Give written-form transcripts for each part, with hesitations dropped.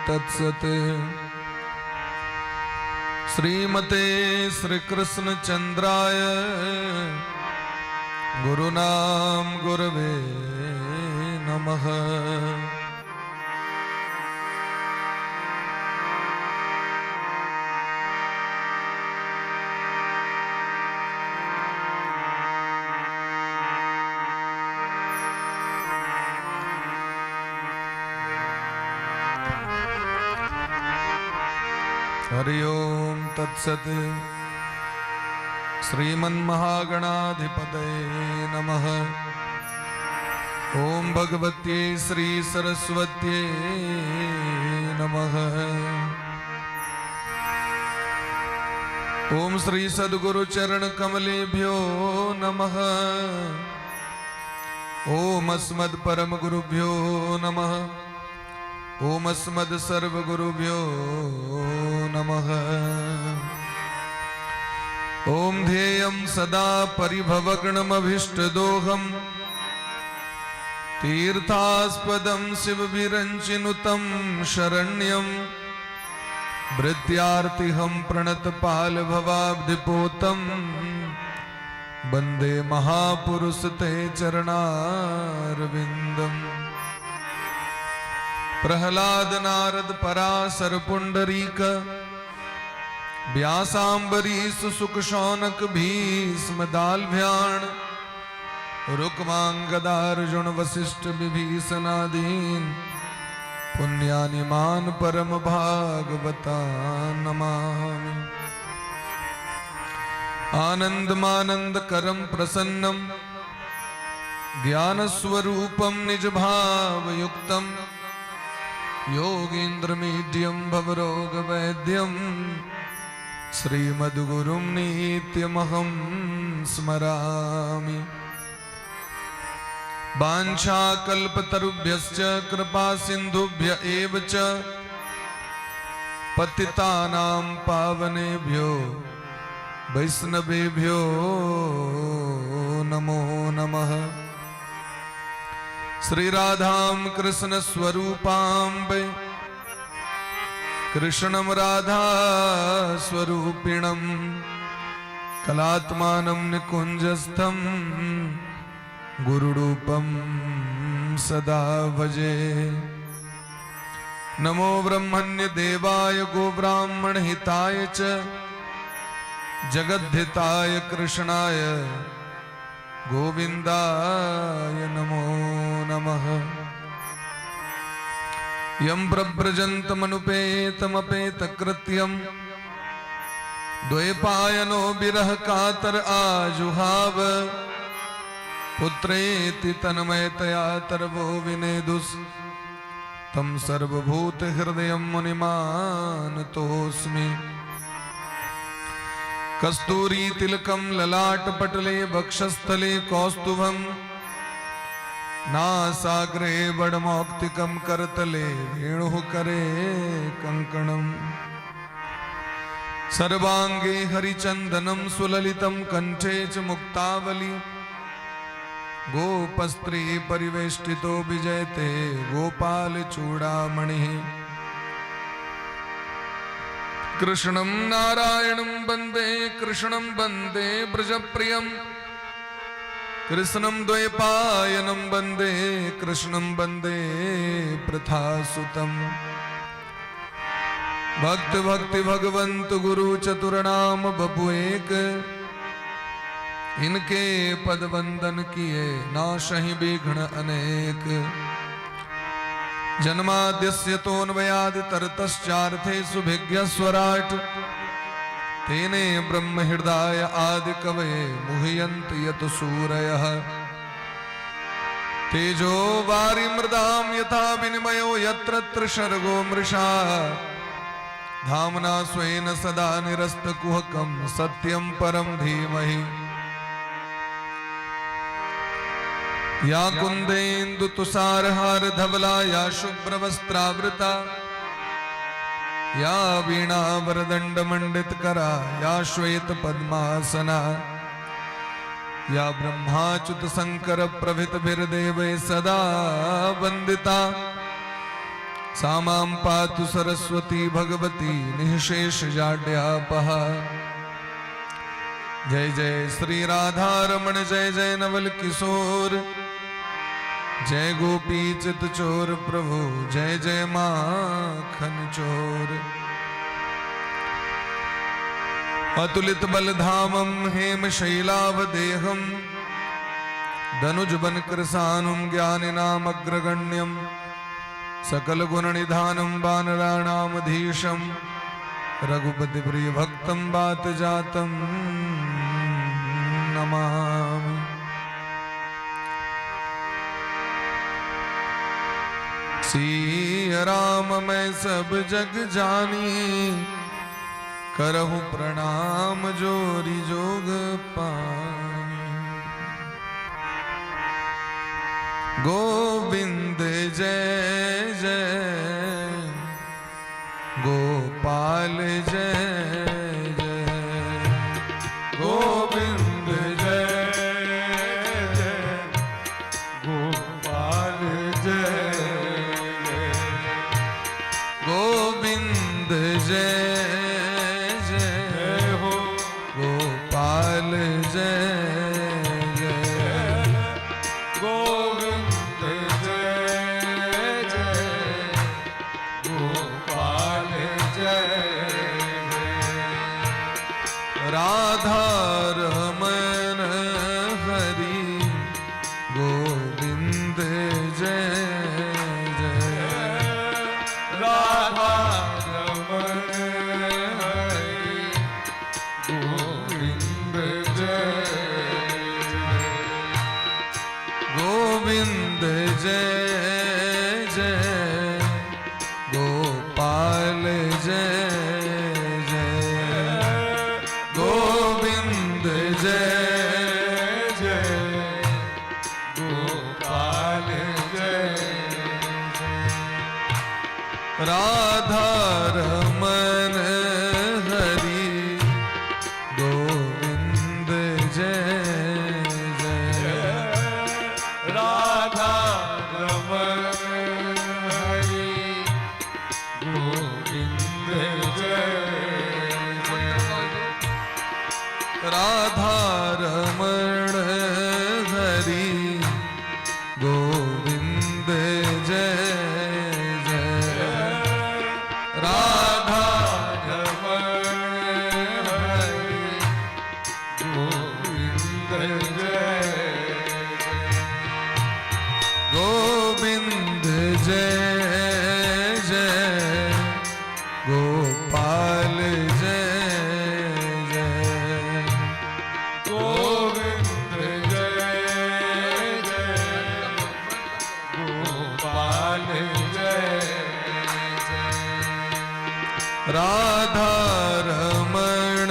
तत्सत्। श्रीमते श्री कृष्ण चंद्राय गुरुनाम गुरवे नमः। हरि ओम तत्सत्। श्रीमन्महागणाधिपतये नमः। ओम भगवत्यै श्री सरस्वत्यै नमः। ओम श्री सद्गुरु चरण कमलेभ्यो नमः। ओम अस्मद् परम गुरुभ्यो नमः। ओम अस्मद् सर्वगुरुभ्यो नमः। ओम ध्येयं सदा परिभवग्नमभीष्टदोहम् तीर्थास्पदं शिवविरञ्चिनुतं शरण्यं भृत्यार्तिहं प्रणतपालभवाब्धिपोतं वन्दे महापुरुष ते चरणारविन्दम्। प्रहलाद नारद पराशर पुंडरीक व्यासांबरीश सुक शौनक भीष्म दालभ्याण रुक्मांगदार्जुन वसिष्ठ विभीषणादीन पुण्यानि मान परम भागवता नमामि। आनंदमानंद करम प्रसन्नम ज्ञान स्वरूपम निज भाव युक्तम योगीन्द्रमीड्यं भवरोग वैद्यं श्रीमद्गुरुं नित्यमहं स्मरामि। वाञ्छाकल्पतरुभ्यश्च कृपा सिन्धुभ्य एव च पतितानां पावनेभ्यो वैष्णवेभ्यो नमो नमः। श्री राधाम कृष्ण स्वरूपाम्बे कृष्णम राधा स्वरूपिणम कलात्मानं निकुंजस्थं गुरुरूपं सदा भजे। नमो ब्रह्मण्य देवाय गो ब्राह्मण हिताय च जगद्धिताय कृष्णाय गोविंदाय नमो नमः। यं प्रव्रजन्तमनुपेतमपेतकृत्यं द्वैपायनो विरह कातर आजुहाव पुत्रेति तन्मयतया तरवो विनेदुस् तं सर्वभूतहृदयं मुनिमानतोऽस्मि। कस्तूरी तिलकम ललाटपटले वक्षस्थले कौस्तुभम नासाग्रे बड़मौक्तिकम करतले वेणुः करे कंकणम। सर्वांगे हरिचंदनम सुललितम कंठे च मुक्तावली गोपस्त्री परिवेष्टितो विजयते गोपाल चूड़ामणिः। कृष्णं नारायणं वन्दे कृष्णं वन्दे ब्रजप्रियं कृष्णं द्वैपायनं वन्दे कृष्णं वन्दे प्रथासुतं। भक्त भक्ति भगवंत गुरु चतुर्नाम बपुएक इनके पद वंदन किए नाशहि विघ्न अनेक। जन्माद्यस्य तोन्वयादि तरतश्चार्थेषु भिज्ञस्वराट् तेने ब्रह्म हृदय आदि कवये मुह्यन्ति यत् सूरयः। तेजो वारिमृदां यथा विनिमयो यत्र त्रिसर्गो मृषा धाम्ना स्वेन सदा निरस्तकुहकं सत्यं परं धीमहि। या कुंदेन्दु तुषारहार धवला या शुभ्रवस्त्रावृता या वीणा वरदंड मंडित करा या श्वेत पद्मासना या ब्रह्माच्युत शंकर प्रभृत भिर्देवे सदा वंदिता। सा मां पातु सरस्वती भगवती निःशेष जाड्यापहा। जय जय श्री राधा रमण जय जय नवल किशोर, जय गोपी चित चोर प्रभु जय जय माखन चोर। अतुलित बलधामं हेम शैलावदेहं धनुज बन कृसानुं ज्ञानिनामग्रगण्यं सकल गुण निधानं वानराणामधीशं रघुपति प्रिय भक्तं बात जातं नमामि। सिया राम मैं सब जग जानी, करहु प्रणाम जोरी जोग पानी। गोविंद जय जय गोपाल जय जय, गोविंद जय जय गोपाल जय जय, गोविंद जय जय हो गोपाल जय जय, गोविंद जय जय गोपाल जय जय। राधा रमन हरि गोविंद जय जय, राधा रमन हरि गोविंद जय जय, गोविंद जय जय गोपाल जय जय, गोविंद जय जय गोपाल जय जय। राधा रमन हरि गोविंद जय जय, राधा रमन हरि गोविंद जय जय, राधा रमण हरि गोविंद जय जय, राधा रमण हरि गोविंद जय जय, गोविंद जय जय गोपाल जय जय, गोविंद जय जय गोपाल जय जय। राधा रमण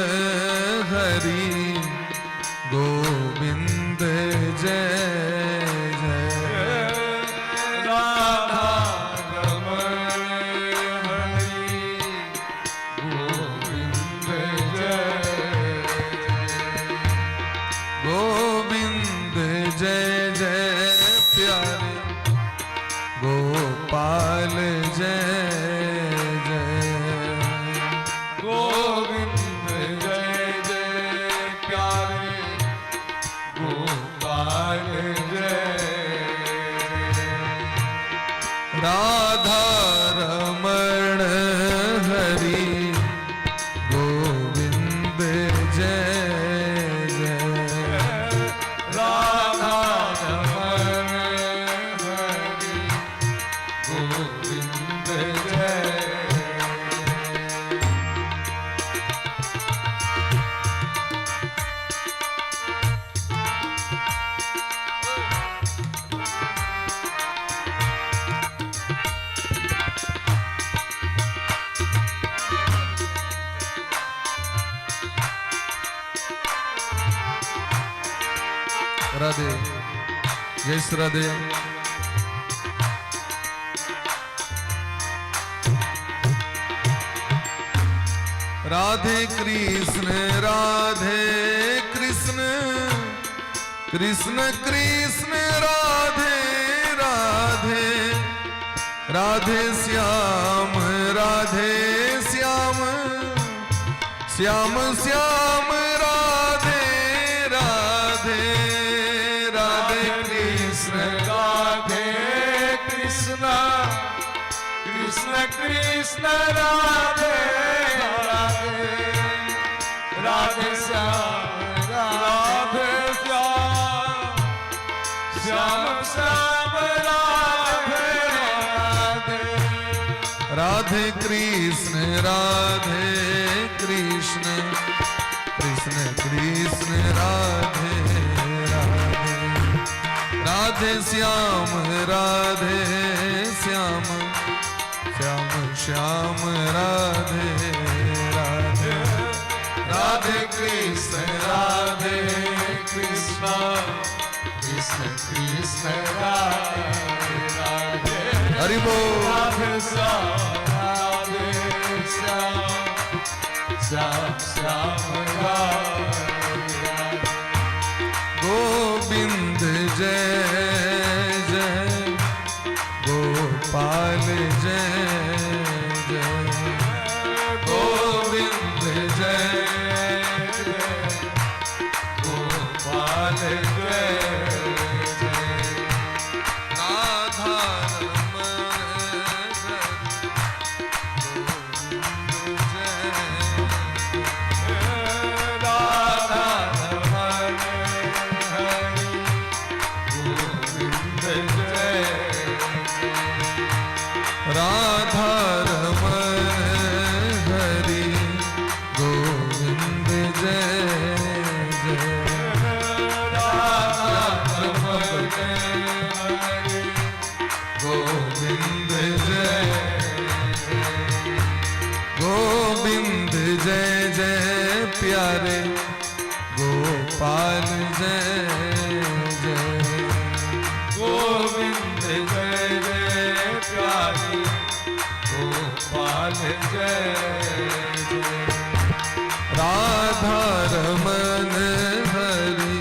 हरि गोविंद जय जय, राधा रमण हरि गोविंद जय जय, गोविंद जय जय प्यारे गोपाल जय जय, गोविंद जय जय प्यारे गोपाल जय जय। राधा रमण हरि गोविंद जय जय, राधा रमण हरि गोविंद जय जय। राधे जय श्री राधे। राधे कृष्ण राधे कृष्ण कृष्ण कृष्ण राधे राधे, राधे श्याम राधे श्याम श्याम श्याम राधे राधे राधे कृष्ण राधे कृष्ण कृष्ण कृष्ण राधे राधे राधे श्याम राधे श्याम श्याम श्याम राधे राधे राधे कृष्ण राधे कृष्ण कृष्ण कृष्ण राधे राधे राधे श्याम राधे श्याम श्याम श्याम राधे राधे राधे कृष्ण राधे कृष्ण कृष्ण कृष्ण राधे राधे हरि बोल राधे श्याम राधे श्याम श्याम श्याम राधे गोविंद जय जय गोपाल जय जय गोविंद जय गोपाल जय जय राधा रमण राधा रमण हरि गोविंद जय राधा रमण हरि गोविंद जय जय राधा रमण हरि गोविंद जय गोविंद जय जय प्यारे गोपाल जय जय गोविंद जय जय प्यारी गोपाल जय जय राधा रमन हरि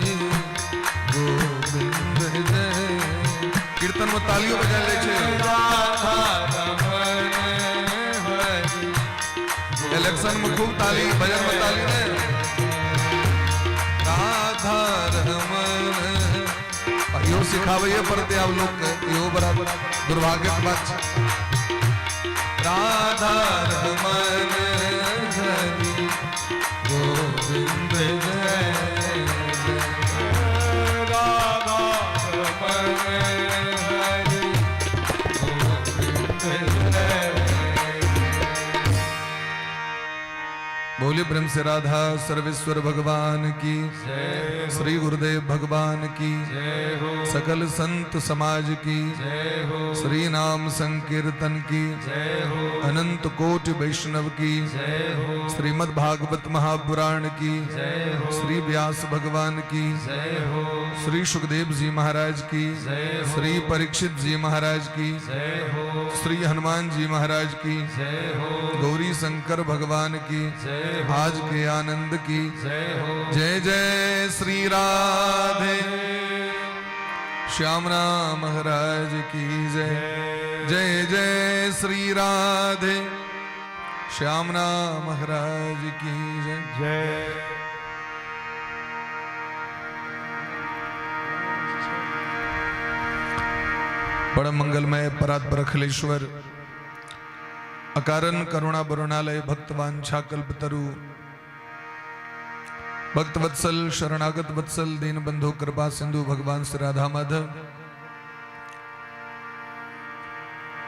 गोविंद जय कीर्तन में तालियों बजा ले छे राधा रमण हरि इलेक्शन में खूब ताली भजन में ताली ने राधा रमन यो सिखावे पड़ते आप लोग के यो बराबर दुर्भाग्य की बात छे। राधा रमन हरि गोविंद जय जय राधा रमण हरि गोविंद जय बोले प्रेम से राधा सर्वेश्वर भगवान की जय श्री गुरुदेव भगवान की जय हो सकल संत समाज की जय हो श्री नाम संकीर्तन की जय हो अनंत कोटि वैष्णव की जय हो श्रीमद् भागवत महापुराण की जय हो श्री व्यास भगवान की जय हो श्री सुखदेव जी महाराज की जय हो श्री परीक्षित जी महाराज की जय हो श्री हनुमान जी महाराज की जय हो गौरी शंकर भगवान की जय आज के आनंद की जय हो जय जय श्री राधे श्याम राम महाराज की जय जय जय श्री राधे श्याम राम महाराज की जय जय परम मंगलमय परात्पर अखिलेश्वर अकारण करुणा बरुणालय भक्तवांछा कल्पतरु भक्त वत्सल शरणागत वत्सल दीन बंधु कृपा सिंधु भगवान श्री राधा माधव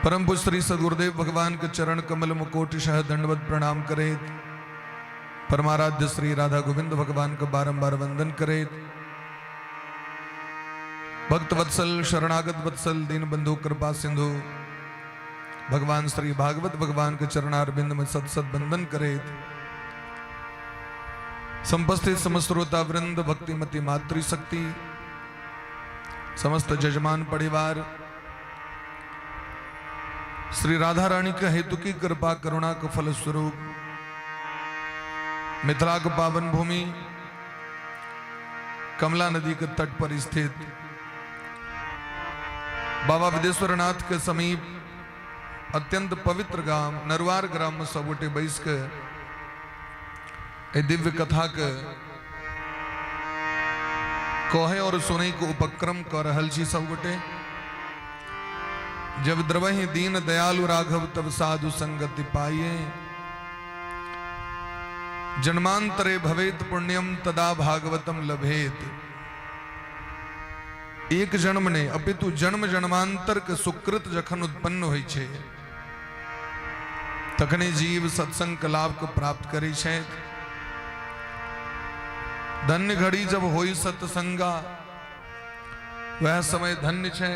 परम पूज्य श्री सदगुरुदेव भगवान के चरण कमल मुकोटिशः दंडवत प्रणाम करे। परमाराध्य श्री राधा गोविंद भगवान का बारंबार वंदन करे। भक्त वत्सल शरणागत वत्सल दीन बंधु कृपा सिंधु भगवान श्री भागवत भगवान के चरणारविंद में सत सत बंदन करे। संपस्थित समस्रोता वृंद भक्तिमती मातृशक्ति समस्त जजमान परिवार श्री राधा रानी के हेतु की कृपा करुणा का फल स्वरूप मिथिला का पावन भूमि कमला नदी के तट पर स्थित बाबा विदेश्वर नाथ के समीप अत्यंत पवित्र गाम नरवार ग्राम में सब गोटे बैस के दिव्य कथा के कहे और सुने को उपक्रम कर रहल छी सब गोटे। जब द्रवहि दीन दयालु राघव तब साधु संगति पाइए, जन्मांतरे भवेत पुण्यम तदा भागवतम लभेत। एक जन्म ने अपितु जन्म जन्मांतर के सुकृत जखन उत्पन्न होय छे तखने जीव सत्संग के लाभ को प्राप्त करे छे। धन्य घड़ी जब होई सत्संगा वह समय धन्य छे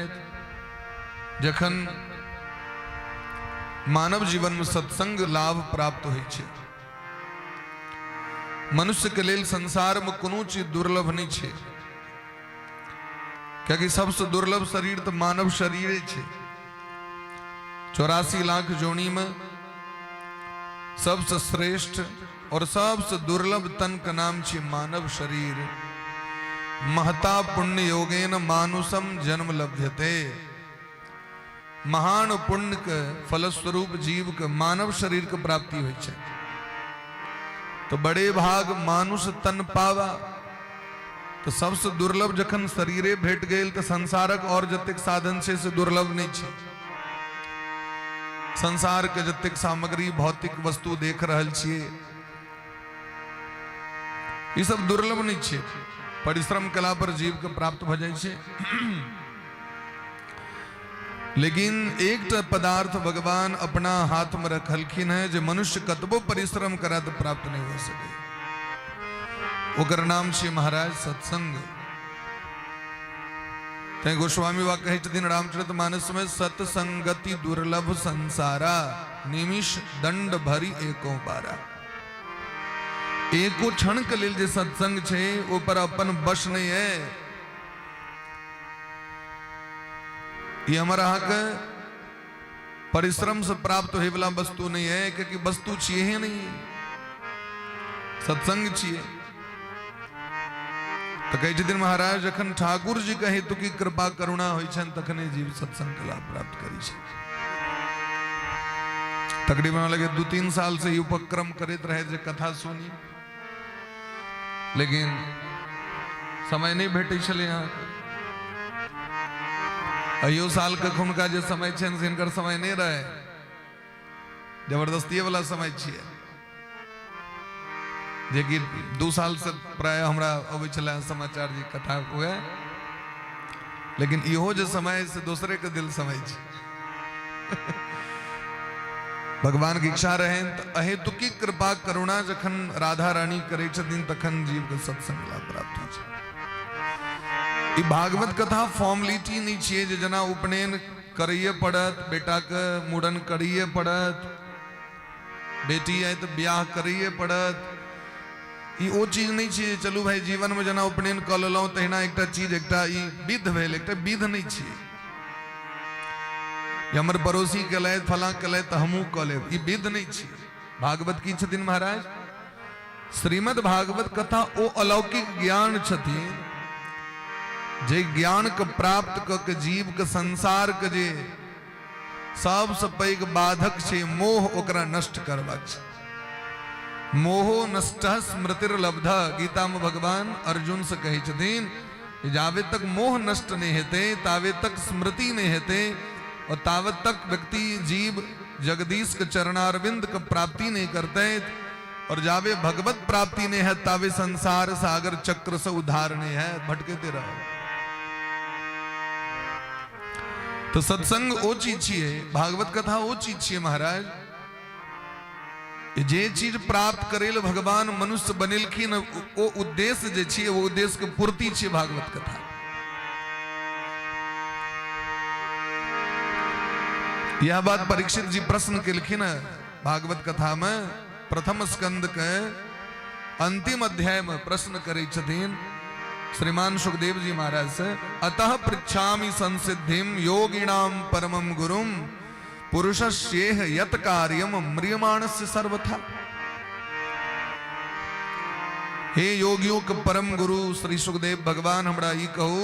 जखन मानव जीवन में सत्संग लाभ प्राप्त होय छे। मनुष्य के लेल संसार में कोनो चीज दुर्लभ नहीं छे, क्योंकि सबसे दुर्लभ शरीर तो मानव शरीर छे। 84 लाख जोनी में सबसे श्रेष्ठ और सबसे दुर्लभ तन का नाम छे मानव शरीर। महता पुण्य योगेन मानुषम जन्म लभ्यते। महान पुण्य के फलस्वरूप जीव के मानव शरीर के प्राप्ति होय छे। तो बड़े भाग मानुष तन पावा तो सबसे दुर्लभ जखन शरीरे भेट गेल तो संसारक और जतिक साधन से दुर्लभ नहीं छे। संसार के जतिक सामग्री भौतिक वस्तु देख रहल छिए ये सब दुर्लभ नहीं छे। परिश्रम कला पर जीव के प्राप्त भ जाय छे। लेकिन एक पदार्थ भगवान अपना हाथ में रखलखिन है जो मनुष्य कतबो परिश्रम करा तो प्राप्त नहीं हो सके। ओकर नाम छे महाराज सत्संग। ते गोस्वामी वा कहे छथिन रामचरितमानस में सत्संगति दुर्लभ संसारा निमिष दंड भरी एको बारा। एको क्षण के लेल जे सत्संग छे ऊपर अपन बश नहीं है। ये हमारा हक परिश्रम से प्राप्त होने वाला वस्तु नहीं है, क्योंकि वस्तु चाहिए ही नहीं, सत्संग चाहिए। तो कई दिन महाराज जखन ठाकुर जी कहे तो की कृपा करुणा होई छन तखने जीव सत्संग के लाभ प्राप्त करी छे। तकरीबन लगे 2-3 साल से उपक्रम करते रहे जे कथा सुनी, लेकिन समय नहीं भेटे छले। यहाँ अयो साल के खुनका जो समय छे हिनकर समय नहीं रहे, जबरदस्ती वाला समय छे। जे कि 2 साल से प्राय हमरा अबै छला समाचार जी कथा हुए, लेकिन इहो जो समय से दूसरे के दिल समय छे। भगवान की इच्छा रहे तो अहेतुकी कृपा करुणा जखन राधा रानी करे छथिन तखन जीव के सत्संग लाभ प्राप्त होय छे। ई भागवत कथा फॉर्मेलिटी नहीं छे जे जना उपनयन करिए पड़त, बेटा के मुड़न करिए पड़त, बेटी है तो ब्याह करिए पड़त। ई ओ चीज नहीं छे चलू भाई जीवन में जना उपनयन क लेलौ तहिना एकटा चीज एकटा ई विध भेल, एकटा विध नहीं छे। हमर पड़ोसी कले फला कले तो हमू क लेब, ई विध नहीं छे। भागवत की छथिन महाराज श्रीमद् भागवत कथा ओ अलौकिक ज्ञान छथिन जे ज्ञान के प्राप्त क के जीव के संसार के जे सबसे पैघ बाधक छे मोह ओकरा नष्ट करबाक छे। मोहो नष्ट स्मृतिर्लब्ध गीता में भगवान अर्जुन से कहे छथिन जावे तक मोह नष्ट नहीं हेते तावे तक स्मृति नहीं हेते, और तावत तक व्यक्ति जीव जगदीश के चरणारविंद के प्राप्ति नहीं करते, और जावे भगवत प्राप्ति नहीं है तावे संसार सागर चक्र से उद्धार नहीं है, भटकते रहो। तो सत्संग ओ चीज छे, भागवत कथा ओ चीज छे महाराज जे चीज प्राप्त करेल भगवान मनुष्य बनेलखिन ओ उद्देश्य जे छे वो उद्देश्य के पूर्ति छे भागवत कथा। यह बात परीक्षित जी प्रश्न केलखिन भागवत कथा में प्रथम स्कंद के अंतिम अध्याय में प्रश्न करे छथिन श्रीमान सुखदेव जी महाराज से। अतः पृच्छामि संसिद्धिम योगिनाम परमम गुरुम पुरुषस्येह यत कार्यम म्रियमाणस्य सर्वथा। हे योगियों के परम गुरु श्री सुखदेव भगवान हमरा ई कहू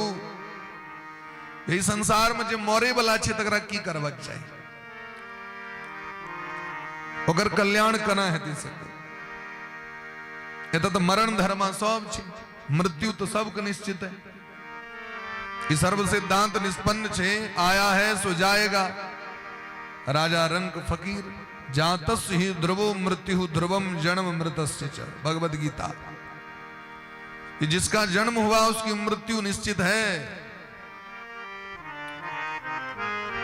ये संसार में जो मरे वाला छे तकरा की करबाक चाहिए। ओकर कल्याण कना हेतु सके। एत तो मरण धर्म सब छे, मृत्यु तो सबके निश्चित है। ये सर्व सिद्धांत निष्पन्न छे, आया है सो जाएगा। राजा रंक फकीर जातस्य ही ध्रुवो मृत्यु ध्रुवम जन्म मृतस्य च, भगवद गीता। कि जिसका जन्म हुआ उसकी मृत्यु निश्चित है।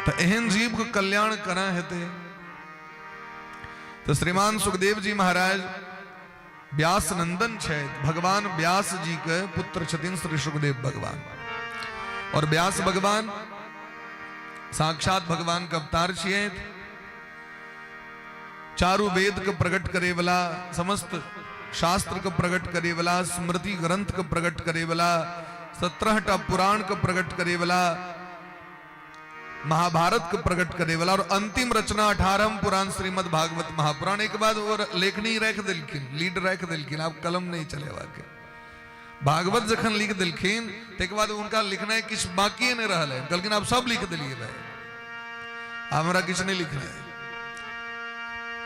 तो एहन जीव को कल्याण करा हेते। तो श्रीमान सुखदेव जी महाराज व्यास नंदन छे, भगवान व्यास जी के पुत्र छथिन श्री सुखदेव भगवान। और व्यास भगवान साक्षात भगवान का अवतार छिए। चारू वेद के प्रकट करे वाला, समस्त शास्त्र को प्रकट करे वाला, स्मृति ग्रंथ को प्रकट करे वाला, 17टा पुराण को प्रकट करे वाला, महाभारत को प्रकट करे वाला, और अंतिम रचना 18वां पुराण श्रीमद् भागवत महापुराण। एक बाद वो लेखनी रख दिलखिन, लीड रख दिलखिन, आप कलम नहीं चलेवा के। भागवत जखन लिख दिलखिन ते के बाद उनका लिखना है किछ बाकी नहीं रहल है, लेकिन आप सब लिख दिलिए भाई, हमरा किछ नहीं लिखना है।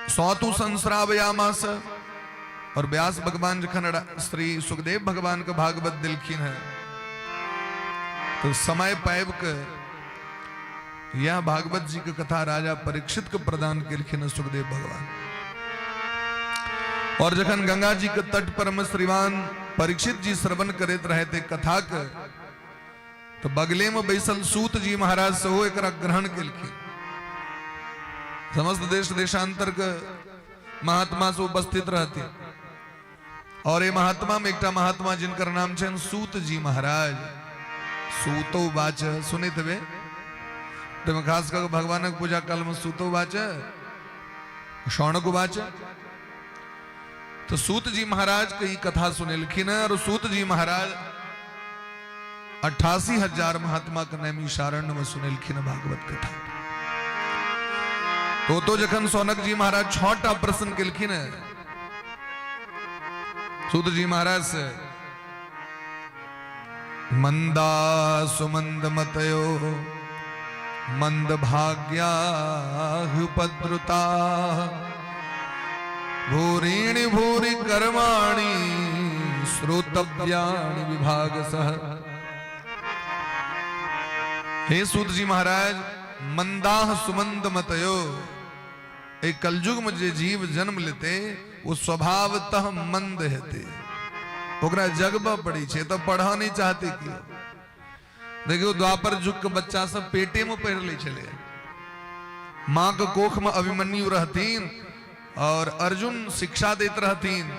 सौतु संस्रावयामास। और व्यास भगवान जखन श्री सुखदेव भगवान का भागवत दिलखिन है, तो समय पाइब के यह भागवत जी की कथा राजा परीक्षित को प्रदान किलखिन सुखदेव भगवान। और जखन गंगा जी के तट पर में श्रीमान परीक्षित जी श्रवण करते रहे थे कथा के, तो बगले में बैसल सूत जी महाराज से हो एक ग्रहण किलखिन। समस्त देश देशांतर के महात्मा से उपस्थित रहते। और ये महात्मा में एक महात्मा जिनकर नाम छे सूत जी महाराज। सूतो बाच सुने थे तो खास कर भगवान की पूजा काल में सूतो बाच, शौनक बाच। तो सूत जी महाराज की कथा सुनेलखिन। और सूत जी महाराज 88,000 महात्मा के नैमिषारण्य में सुनेलखिन भागवत कथा। तो जखन सौनक जी महाराज 6टा प्रश्न किलखिन सूत जी महाराज से, मंदा सुमंद मतयो मंद भाग्या उपद्रुता भूरिणी भूरि कर्माणि श्रोतव्यानि विभागसः। हे सूत जी महाराज, मंदाह सुमंद मतयो, एक कलयुग में जे जीव जन्म लेते वो स्वभावतः मंद हेते। ओकरा जगबा पड़ी छे तो पढ़ा नहीं चाहते कि। देखियो द्वापर युग के बच्चा सब पेटे में पढ़ ले चले। माँ के कोख में अभिमन्यु रहतीन और अर्जुन शिक्षा देते रहतीन।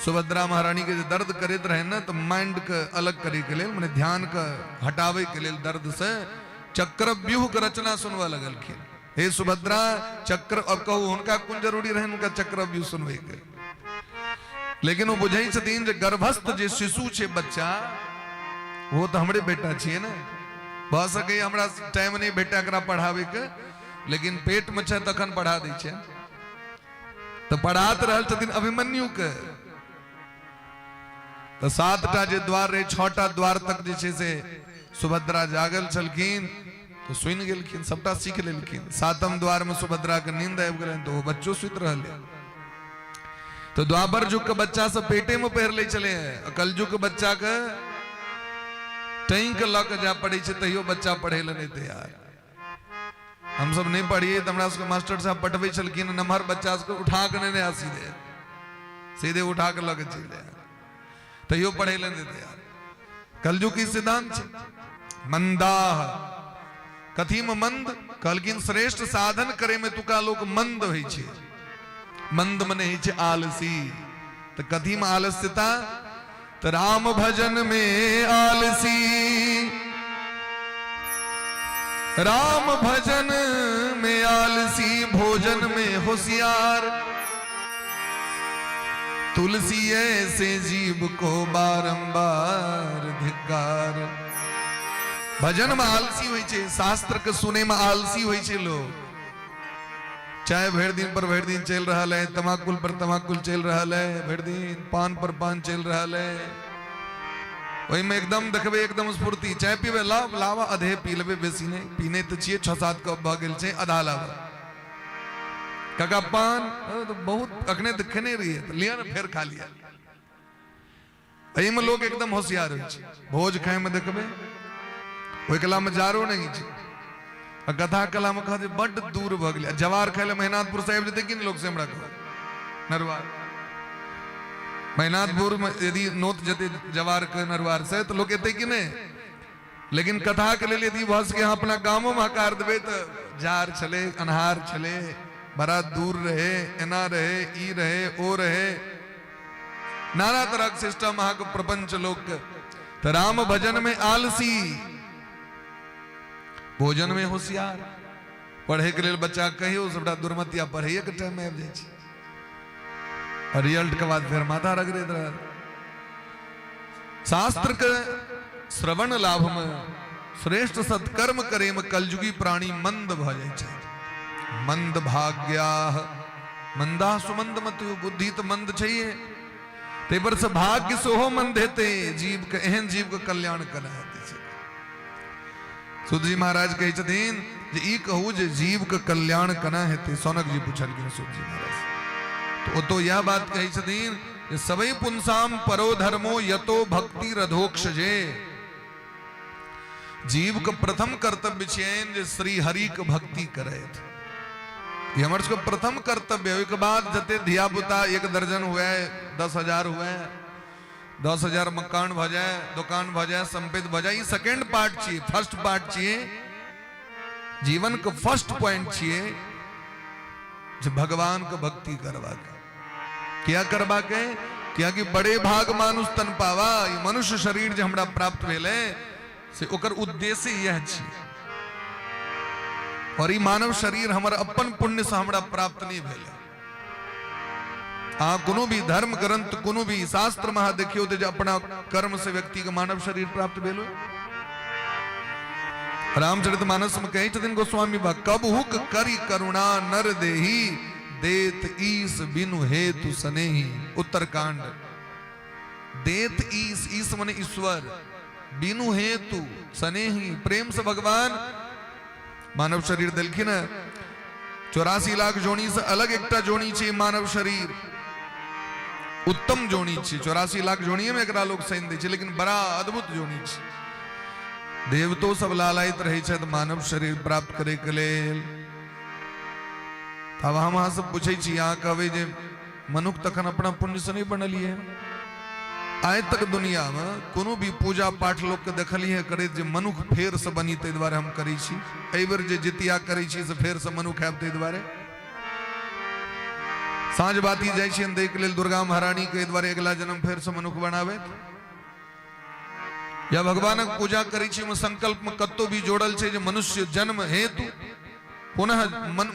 सुभद्रा महारानी के दर्द करते रहे ना, तो माइंड के अलग करे के लिए, माने ध्यान का हटावे के लिए दर्द से चक्रव्यूह के रचना सुनवा लगलखिन। हे सुभद्रा चक्र, अब कहू उनका कौन जरूरी रहे उनका चक्रव्यूह सुनवे के। लेकिन वो बुझे छथिन जे गर्भस्थ जे शिशु छे बच्चा, वो तो हमरे बेटा छे ना। भ सके हमरा टाइम नहीं बेटा एकरा पढ़ावे के, लेकिन पेट में छे तखन पढ़ा दै छे। तो पढ़ात रहल छथिन अभिमन्यु के। तो 7टा जे द्वार रहे, 6टा द्वार तक जे छे से सुभद्रा जागल छलखिन, तो सुन गेलखिन, सबटा सीख लेलखिन। 7म द्वार में सुभद्रा के नींद आबि गेलनि, तो वो बच्चों सुत रहले। तो द्वापर युग के बच्चा सब पेटे में पहर ले चले हैं। कलयुग के बच्चा के टैंक लग जा पड़े छे, तैयो बच्चा पढ़े ले नहीं तैयार। हम सब नहीं पढ़िए तो हमरा सबके मास्टर साहब पढ़वे छलखिन, नमहर बच्चा सबको उठा के नहीं आ सीधे उठा के लग चले, तैयो पढ़े ले नहीं तैयार। कलयुग की सिद्धांत छे मंदाह। कथी में मंद कहलखिन, श्रेष्ठ साधन करे में तुका लोग मंद होई छे। मंद मने ही छे आलसी। तो कथी में आलस्यता, तो राम भजन में आलसी, राम भजन में आलसी, भोजन में होशियार, तुलसी ऐसे जीव को बारंबार धिक्कार। भजन में आलसी होई छे, शास्त्र के सुने में आलसी होई छे लोग। चाहे भेड़ दिन पर भेड़ दिन चल रहा है, तमाकुल पर तमाकुल चल रहा है, भेड़ दिन पान पर पान चल रहा है, वही में एकदम देखबे एकदम स्फूर्ति। चाय पीबे लावा अधे पी लेबे, बेसी नहीं पीने तो चाहिए। 6-7 कप भ गेल छे, आधा लावा काका पान तो बहुत अखने दिखे नहीं रही है तो लिया ना फिर खा लिया। में लोग एकदम होशियार हो भोज खाए में देखबे ओई कला में जारो नहीं छी कथा कला में कहा बड़ दूर भ गया जवार खाए मेहनातपुर साहिब जे देखी लोग सेमड़ा को नरवार मेहनातपुर में यदि नोत जते जवार के नरवार से तो लोग एते कि नहीं, लेकिन कथा के लिए यदि बस के अपना गांवों में हकार देवे तो जार चले अनहार चले बड़ा दूर रहे एना रहे ई रहे ओ रहे नाना तरह के सिस्टम वहां को प्रपंच लोग तो राम भजन में आलसी भोजन में होशियार पढ़े के लिए बच्चा कहियो सबटा दुर्मतिया पढ़े के टाइम में आबि जाय छै और रिजल्ट के बाद फिर माथा रगड़ैत रह। शास्त्र के श्रवण लाभ में श्रेष्ठ सत्कर्म करे में कलयुगी प्राणी मंद भ जाय छै। मंद भाग्या मंदा सुमंद मत बुद्धि तो मंद चाहिए ते पर से भाग्य सोहो मंद हेते जीव के एहन जीव के कल्याण करा हेते। सूत जी महाराज कहे छथिन जे ई कहू जे जीव के कल्याण कना हेते। सौनक जी पूछल के सूत जी महाराज तो यह बात कही छथिन जे सबई पुंसाम परो धर्मो यतो भक्ति रधोक्ष जे जीव के प्रथम कर्तव्य छेन जे श्री हरि के भक्ति करे। ये हमारे को प्रथम कर्तव्य है। एक बाद जते धिया पुता एक दर्जन हुए 10,000 हुए 10,000 मकान भ जाए दुकान भ जाए संपत्ति भ जाए सेकंड पार्ट चाहिए फर्स्ट पार्ट चाहिए जीवन का फर्स्ट पॉइंट चाहिए जो भगवान को भक्ति करवा के क्या करवा के क्या कि बड़े भाग मानुष तन पावा ये मनुष्य शरीर जो हमरा प्राप्त भेले से ओकर उद्देश्य यह चाहिए और ये मानव शरीर हमारा अपन पुण्य से हमरा प्राप्त नहीं भेले। हाँ कोनो भी धर्म ग्रंथ कोनो भी शास्त्र महा देखियो तो अपना कर्म से व्यक्ति का मानव शरीर प्राप्त भेलो। रामचरितमानस में कहे छथिन गोस्वामी बा कब हुक करी करुणा नर देही देत ईस बिनु हेतु सनेही। उत्तरकांड देत ईस मने ईश्वर बिनु हेतु सनेही प्रेम से भगवान मानव शरीर दिलखिन 84 लाख जोनी से अलग एकटा जोनी छे मानव शरीर उत्तम जोनी छे 84 लाख जोनी में एकरा लोग सैन दे छे लेकिन बड़ा अद्भुत जोनी छे। देवतो सब लालायित रहे छे मानव शरीर प्राप्त करे के लेल। अब हम वहां से पूछे छी यहाँ कहवे जे मनुख तखन अपना पुण्य से नहीं बनलिए। आय तक दुनिया में कोनो भी पूजा पाठ लोग के देखलिए करे जे मनुख फेर से बनी ते द्वारे हम करी छी। एहि बेर जे जितिया करी छी से फेर से मनुख हैब ते द्वारे साँझ बाती जाय छी देख लेल दुर्गा महारानी के द्वारे अगला जन्म फेर से मनुख बनावे या भगवान पूजा करी छी में संकल्प में कत्तो भी जोड़ल छे जे मनुष्य जन्म हेतु पुनः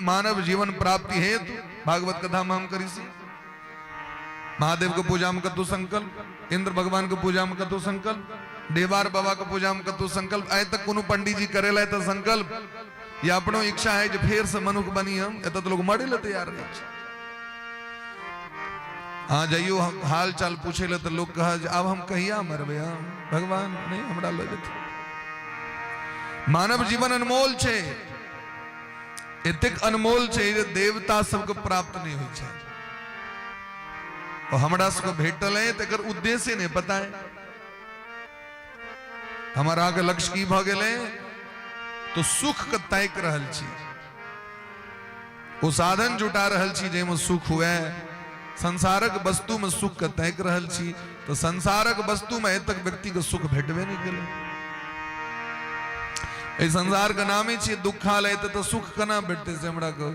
मानव जीवन प्राप्ति हेतु भागवत कथा में हम करी छी। महादेव को पूजा में कतो संकल्प इंद्र भगवान को पूजा में कतो संकल्प देवार बाबा को पूजा में कतो संकल्प आए तक कोनो पंडित जी करे तो संकल्प या अपनो इच्छा है जो फेर से मनुख बनी हम एत तो लोग मरे ले तैयार रहे। हाँ जाइयो हाल चाल पूछे ले तो लोग कहा अब हम कहिया मरबे हम भगवान नहीं हमरा ले जेते। मानव जीवन अनमोल छे एतेक अनमोल छे जे देवता सबको प्राप्त नहीं होई छे और हमरा सबको भेटल है तकर उद्देश्य नहीं पता है। हमारा के लक्ष्य की भ गेले तो सुख के तैक रहल छी वो साधन जुटा रहल छी जे में सुख हुए संसारक वस्तु में सुख के तैक रहल छी तो संसारक वस्तु में तक व्यक्ति को सुख भेटबे नहीं गेले। ए संसार का नामे छी दुखालय तो सुख कना भेटते से हमरा को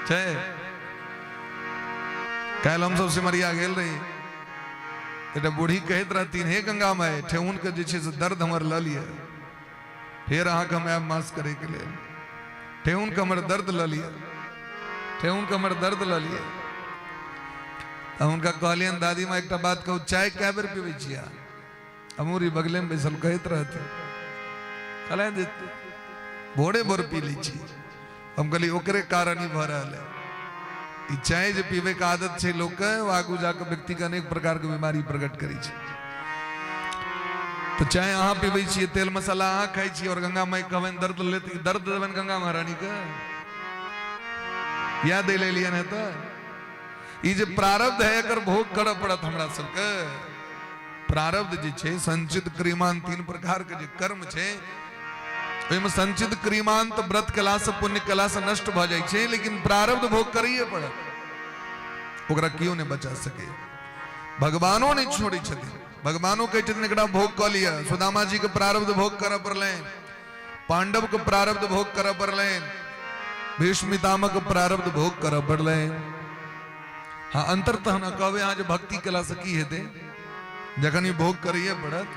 छे। कल हम सब सिमरिया गेल रही तो बूढ़ी कहत रहती हे गंगा माय ठेहुन के जे से दर्द हमर ल लिया फिर अहाँ के हम मास करे के लिए ठेहुन के हमर दर्द ल लिया ठेहुन के हमर दर्द ल लिया। उनका कहलियन दादी माँ एक बात कहू चाय क्या बेर पीबे छिया अमूरी बगले में बैसल कहत रहते कहले भोरे भोर पी ली छी। हम कहली ओकरे कारण ही भ रहल है चाय जो पीवे का आदत छे लोग के आगू जाकर व्यक्ति का अनेक प्रकार के बीमारी प्रकट करी छे। तो चाय अहाँ पीबे छी तेल मसाला अहाँ खाई छी और गंगा माई कहबन दर्द लेती दर्द देवन गंगा महारानी के याद ले लिया नहीं तो ये जो प्रारब्ध है अगर भोग कर पड़त हमरा सबके प्रारब्ध जे छे संचित क्रियमान तीन प्रकार के जे कर्म छे ओइमे संचित क्रियमान तो व्रत कला से पुण्य कला से नष्ट भ जाय छे लेकिन प्रारब्ध भोग करिए पड़त ओकरा कियो ने बचा सके भगवानो ने छोड़ी छथिन भगवानो कहै छथिन एकरा भोग क लिया सुदामा जी के प्रारब्ध भोग कर पड़ले पांडव के प्रारब्ध भोग कर पड़ले भीष्म पितामह के प्रारब्ध भोग कर पड़ले हाँ अंतरतः न कहवे यहाँ जो भक्ति कला से की हेते जखन ये भोग करिए पड़त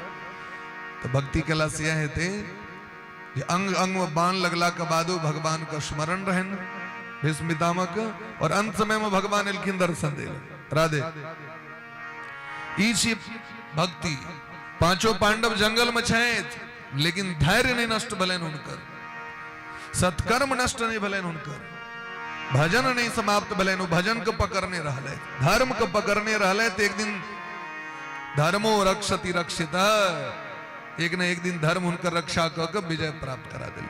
तो भक्ति कला से यह हेते जे अंग अंग में बाण लगला के बादो भगवान का स्मरण रहन भीष्म पितामह के और अंत समय में भगवान एलखिन दर्शन दे राधे ई छी भक्ति पांचों पांडव जंगल में छेत लेकिन धैर्य नहीं नष्ट भलेन उनकर सत्कर्म नष्ट नहीं भलेन उनकर भजन नहीं समाप्त भलेन भजन को पकड़ने रहले धर्म को पकड़ने रहले तो एक दिन धर्मो रक्षति रक्षित एक न एक दिन धर्म उनकर रक्षा कर विजय प्राप्त करा दिल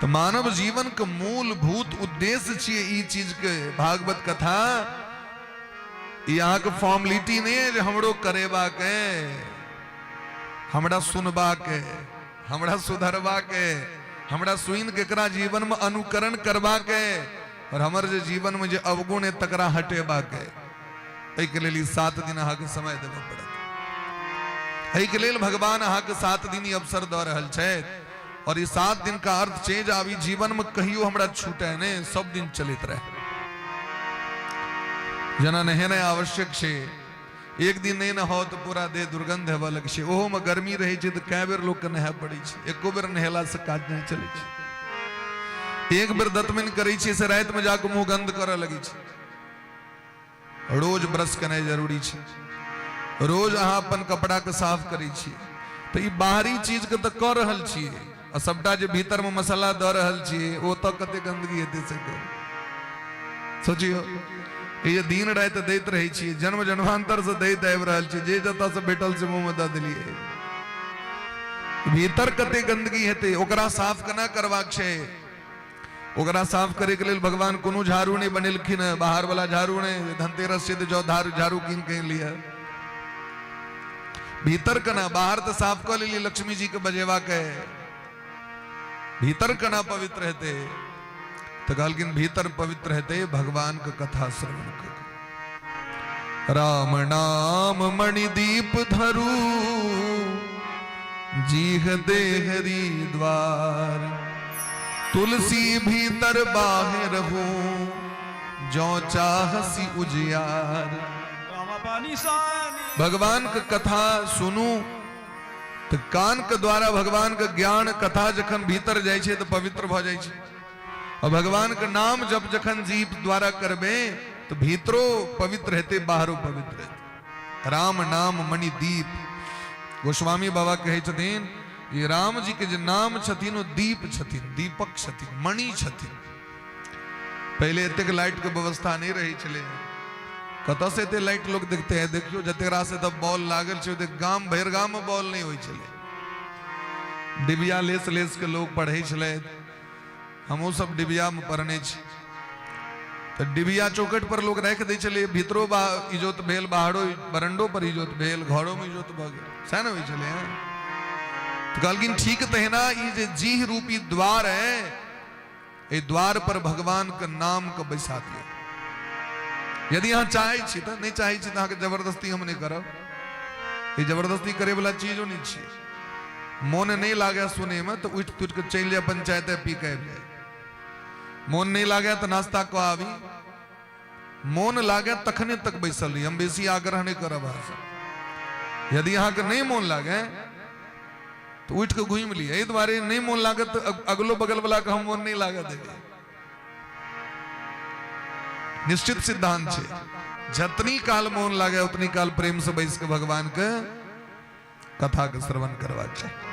तो मानव जीवन का मूलभूत उद्देश्य छिए ई चीज के भागवत कथा यहाँ के फॉर्मलिटी नहीं है जो हमरो करेबा के हमरा सुनबा के हमरा सुधरबा के हमरा सुइन केकरा जीवन में अनुकरण करबा के और हमर जे जीवन में जे अवगुण है तकरा हटेबा के एहि के लेल 7 दिन अहाँ के समय देबे पड़त एहि के लेल भगवान अहाँ के 7 दिन अवसर द रहल छै और ये 7 दिन का अर्थ छै जे आबी जीवन में कहियो हमरा छूटे ने सब दिन चलित रहे जना नहेनाइ आवश्यक छे एक दिन नहीं न हो तो पूरा देह दुर्गंध हेबा लगे छे ओहो में गर्मी रहे छे तो कै बेर लोग के नहाय पड़े छे एको बेर नहेला से काज नहीं चले छे एक बेर दतमन करे छे से रात में जाके मुंह गंध करे लगे छे रोज ब्रश करना जरूरी छे रोज अहाँ अपन कपड़ा के साफ करे छे तो ये बाहरी चीज के तो कर रहल छे और सबटा जे भीतर में मसाला द रहल छे ओ तो कते गंदगी हेते से को सोचियो ये दिन रात दैत रही छी जन्म जन्मांतर से दैत आबि रहल छी जे जता से बेटल से मुंह में द देलिए भीतर कते गंदगी हेते ओकरा साफ केना करबाक छै ओकरा साफ करे के लेल भगवान कोनो झाड़ू नहीं बनेलखिन बाहर वाला झाड़ू नहीं धनतेरस से जो झाड़ू कीन के लिया भीतर कना बाहर तो साफ कर लिए लक्ष्मी जी के बजेवा के भीतर कना पवित्र रहते तो कहलकिन भीतर पवित्र रहते भगवान का कथा श्रवण कर राम नाम मणिदीप धरू जीह देहरी द्वार तुलसी भीतर बाहर हो जो चाहसी उजियार भगवान का कथा सुनू तो कान के द्वारा भगवान का ज्ञान कथा जखन भीतर जाय छे तो पवित्र भ जाय छे और भगवान का नाम जब जखन जीव द्वारा करबे तो भीतरो पवित्र रहते बाहरो पवित्र रहते राम नाम मणि दीप गोस्वामी बाबा कहे छथिन ये राम जी के जो नाम छथिन वो दीप छथिन दीपक छथिन मणि छथिन पहले एतेक लाइट के व्यवस्था नहीं रही चले कत से एते लाइट लोग देखते हैं देखियो जतेरा से तब बॉल लागल छे गाम भर गाम में बॉल नहीं होई चले डिबिया लेस लेस के लोग पढ़े छले हमो सब डिबिया में पढ़ने तो डिबिया चौकट पर लोग रख दे चले भीतरो इजोत भेल बाहरो बरंडो पर इजोत भेल घरों में इजोत भ गेल सैन होई चले हैं तो कहलकिन ठीक तहिना ई जे जीह रूपी द्वार है ए द्वार पर भगवान के नाम के बैसा दियो यदि यहाँ चाहे छी तो नहीं चाहे छी तो अहाँ के जबरदस्ती हम नहीं करब ये जबरदस्ती करे वाला चीजो नहीं छी मोन नहीं लागे सुने में तो उठ तुट के चल जाए पंचायत पी के जाए मोन नहीं लागे तो नाश्ता को आवी मोन लागे तखने तक बैसल रही हम बेसी आग्रह नहीं करब यदि यहाँ के नहीं मोन लागे तो उठ के घूम ली एहि द्वारे नहीं मोन लागे तो अगलो बगल वाला के हम मोन नहीं लागे देवे निश्चित सिद्धांत है जतनी काल मोन लागे उतनी काल प्रेम से बैस के भगवान के कथा के श्रवण करवा चाहिए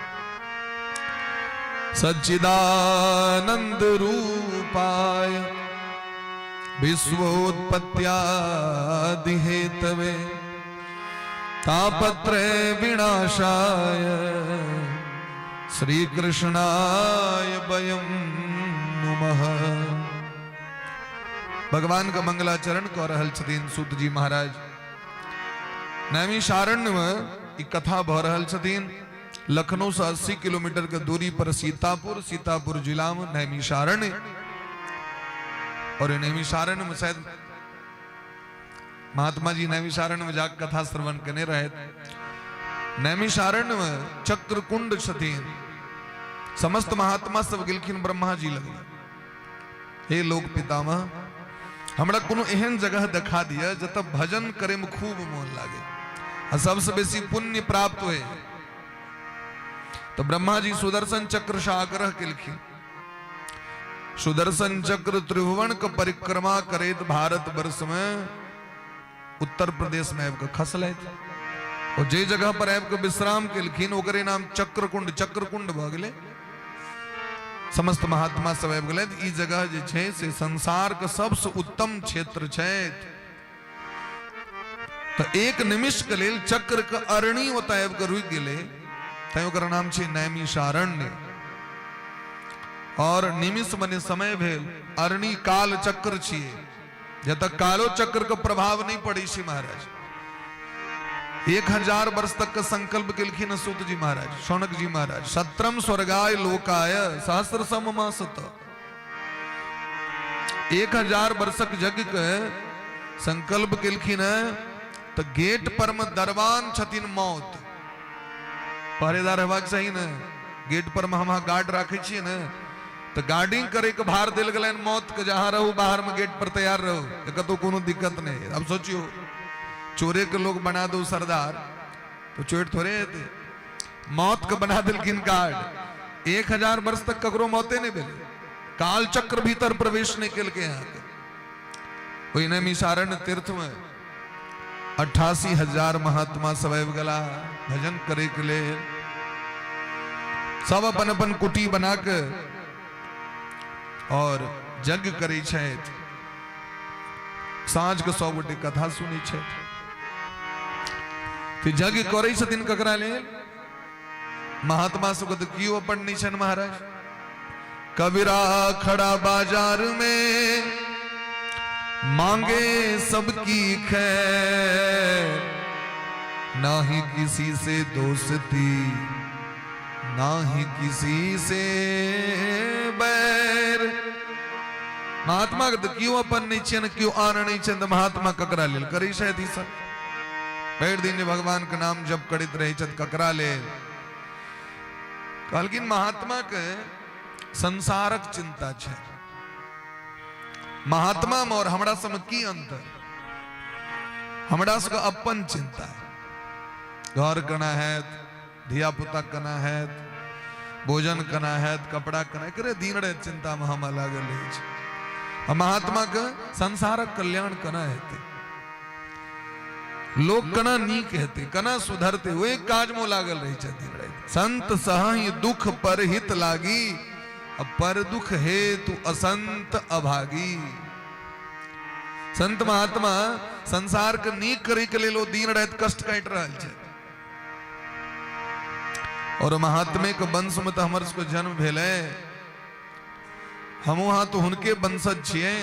सच्चिदानंद रूपाय विश्वोत्पत्त्यादि हेतवे तापत्रय विनाशाय श्री कृष्णाय वयं नुमः भगवान का मंगलाचरण कर रहल छथिन सूत जी महाराज। नैमिषारण्य में ई कथा भ रहल छथिन। लखनऊ से 80 किलोमीटर के दूरी पर सीतापुर जिला में नैमिषारण्य, और नैमिषारण्य में शायद महात्मा जी नैमिषारण्य में जाकर कथा श्रवण करने रहे। नैमिषारण्य में चक्रकुंड छथिन। समस्त महात्मा सब गेलखिन ब्रह्मा जी लगे, हे लोक पितामह हमरा कोनो एहन जगह दिखा दिया जत भजन करे में खूब मन लागे और सबसे बेसी पुण्य प्राप्त हुए। तो ब्रह्मा जी सुदर्शन चक्र से आग्रह केलखिन। सुदर्शन चक्र त्रिभुवन का परिक्रमा करेत भारत वर्ष में उत्तर प्रदेश में आबि खस लैत, और जे जगह पर आबि विश्राम केलखिन ओकरे नाम चक्रकुंड भ गेलै। समस्त महात्मा सब आबि गेलै। ई जगह जे छै से संसार के सबसे उत्तम क्षेत्र छै। तो एक निमिष के लेल चक्र के अरणी ओतय आबि के रुकि गेलै, तैं ओकर नाम छै नैमिषारण्य। और निमिष मने समय भेल, अरणी काल चक्र छियै, जब तक कालो चक्र का प्रभाव नहीं पड़े छी महाराज। 1000 वर्ष तक का संकल्प केलखिन सूत जी महाराज, शौनक जी महाराज। सत्रम स्वर्गाय लोकाय सहस्र सममासत। 1000 वर्षक यज्ञ के संकल्प केलखिन। तो गेट पर में दरबान छथिन मौत, पहरेदार हेबाक चाही ने। गेट पर में हम गार्ड राखे छियै ने, तो गार्डिंग करे के भार दिल गलन मौत के। जहां रहू बाहर में गेट पर तैयार रहो, कतो कोनो दिक्कत नहीं। अब सोचियो चोरे के लोग बना दो सरदार तो चोर थोड़े थे, मौत के बना दिलखिन गार्ड। 1000 वर्ष तक ककरो मौते नहीं भेले, काल चक्र भीतर प्रवेश नहीं केल के। यहाँ के नैमिषारण्य तीर्थ में 88,000 महात्मा सब आबि गेला भजन करे के लिए। सब अपन अपन कुटी बना के और यज्ञ करे छथि। साँझ के 100 गोटे कथा सुनी छथि। तो यज्ञ करे छथिन ककरा लेल? महात्मा सबके तो कियो अपन नहीं छन महाराज। कबीरा खड़ा बाजार में मांगे सबकी खैर, ना ही किसी से दोस्ती ना ही किसी से बैर। महात्मा के तो क्यों अपन नहीं छन, क्यों आन नहीं छन। महात्मा ककरा लेल करी शायद ही सब भर दिन भगवान के नाम जब करित रहे छत ककरा लेल। कहलखिन महात्मा के संसारक चिंता छै। महात्मा में और हमरा सब की अंतर? हमरा सब अपन चिंता है। घर कना है, धिया पुता कना है, भोजन कना है, कपड़ा कना करे दीन रे चिंता में हम लागल रहे छै। महात्मा के संसारक कल्याण कना हेते, लोग कना नीक हेते, कना सुधरते, वो एक काज में लागल रहे छथिन। संत सहाय दुख पर हित लागी, अब पर दुख हेतु असंत अभागी। संत महात्मा संसार के नीक करे के लेल दिन रात कष्ट काट रहल छै। और महात्मे के वंश में तो हमर सबके जन्म भेले, हम वहां तो हुनके वंशज छियै।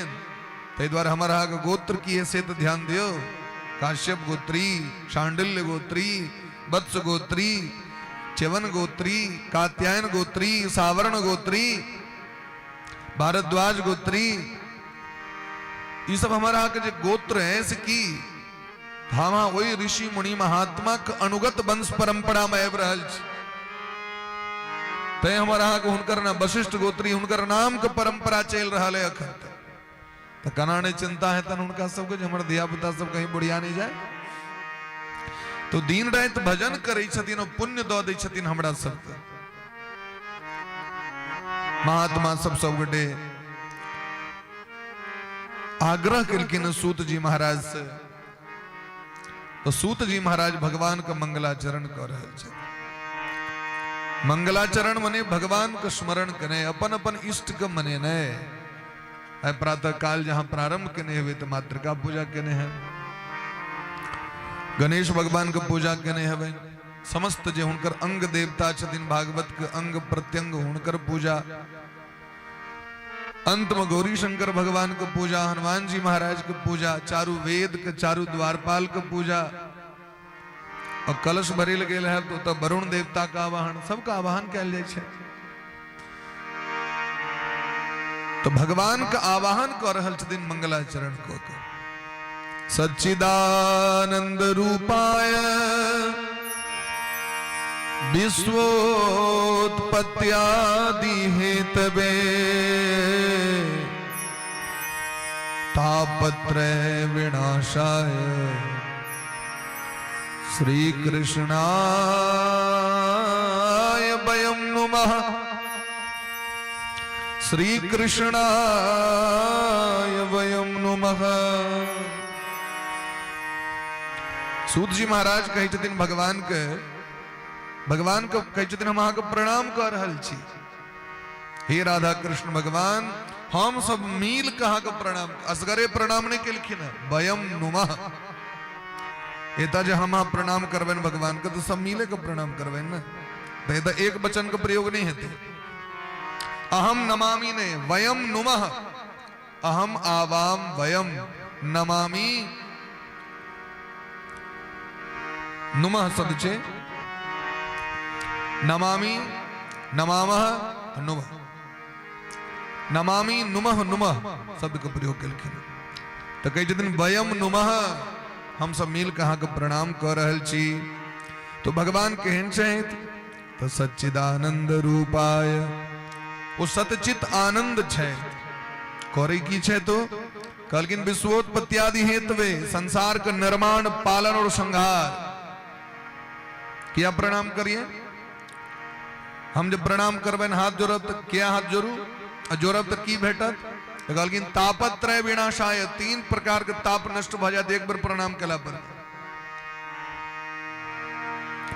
ताहि द्वारे हमर अहाँ के गोत्र की है से तो ध्यान दियो। काश्यप गोत्री, शांडिल्य गोत्री, वत्स गोत्री, च्यवन गोत्री, कात्यायन गोत्री, सावर्ण गोत्री, भारद्वाज गोत्री, ये सब हमारा के जो गोत्र है इसकी हम वही ऋषि मुनि महात्मा के अनुगत वंश परंपरा में आबि रहल छी। तै हमारा के हुनकर ना वशिष्ठ गोत्री हुनकर नाम के परंपरा चल रहा है अखन तक। तो कना ने चिंता है तन उनका सबके हमारे धिया पुता सब कहीं बुढ़िया नहीं जाए। तो दिन रात भजन करे छथिन और पुण्य दो दे छथिन हमरा सबके। महात्मा सब गोटे आग्रह केलखिन सूत जी महाराज से। तो सूत जी महाराज भगवान का मंगलाचरण कर रहे छथिन। मंगलाचरण मने भगवान का स्मरण करे, अपन अपन इष्ट के मने न। प्रातः काल जहां प्रारंभ केने हुए तो मातृका पूजा केने हैं, गणेश भगवान के पूजा केने हवे, समस्त जे हुनकर अंग देवता छथिन भागवत के अंग प्रत्यंग हुनकर पूजा, अंत में गौरी शंकर भगवान के पूजा, हनुमान जी महाराज के पूजा, चारू वेद के, चारू द्वारपाल के पूजा, और कलश भरेल गेल है तो वरुण देवता का आवाहन, सबका आवाहन कैल जाय छे। तो भगवान का आवाहन कर रहल छथिन मंगलाचरण को के। सच्चिदानंद रूपाय विश्वोत्पत्त्यादि हेतवे तापत्रय विनाशाय श्री कृष्णाय वयं नुमः, श्री कृष्णाय वयं नुमः। सूत जी महाराज कहे छथिन भगवान के कहे छथिन हम अहाँ के प्रणाम कर रहल छी। हे राधा कृष्ण भगवान, हम सब मिल के अहाँ के प्रणाम, असगरे प्रणाम नहीं केलखिन है, वयम नुमः। एता जे हम प्रणाम करबेन भगवान के तो सब मिले के प्रणाम करबेन ना, तो एता एक वचन का प्रयोग नहीं हेते। अहम नमामि ने, वयम नुमः, अहम आवाम वयम नमामि, नुमः शब्द छे, नमामि नमामः नुमः, नमामि नुमः नुमः शब्द का प्रयोग केलखिन। तो कहे छथिन वयम नुमः, हम सब मिल के अहाँ के प्रणाम कर रहल छी। तो भगवान केहन छथि? तो सच्चिदानंद रूपाय, वो सतचित आनंद छे। करे की छे? तो कहलकिन विश्वोत्पत्त्यादि हेतवे, संसार का निर्माण, पालन और संहार। क्या प्रणाम करिए? हम जब प्रणाम करबे हाथ जोड़ब तो क्या हाथ जोड़ू, जोड़ब तो की भेटत? तो कहलकिन तापत्रय विनाशाय, 3 प्रकार के ताप नष्ट भ जात एक बार प्रणाम केला पर।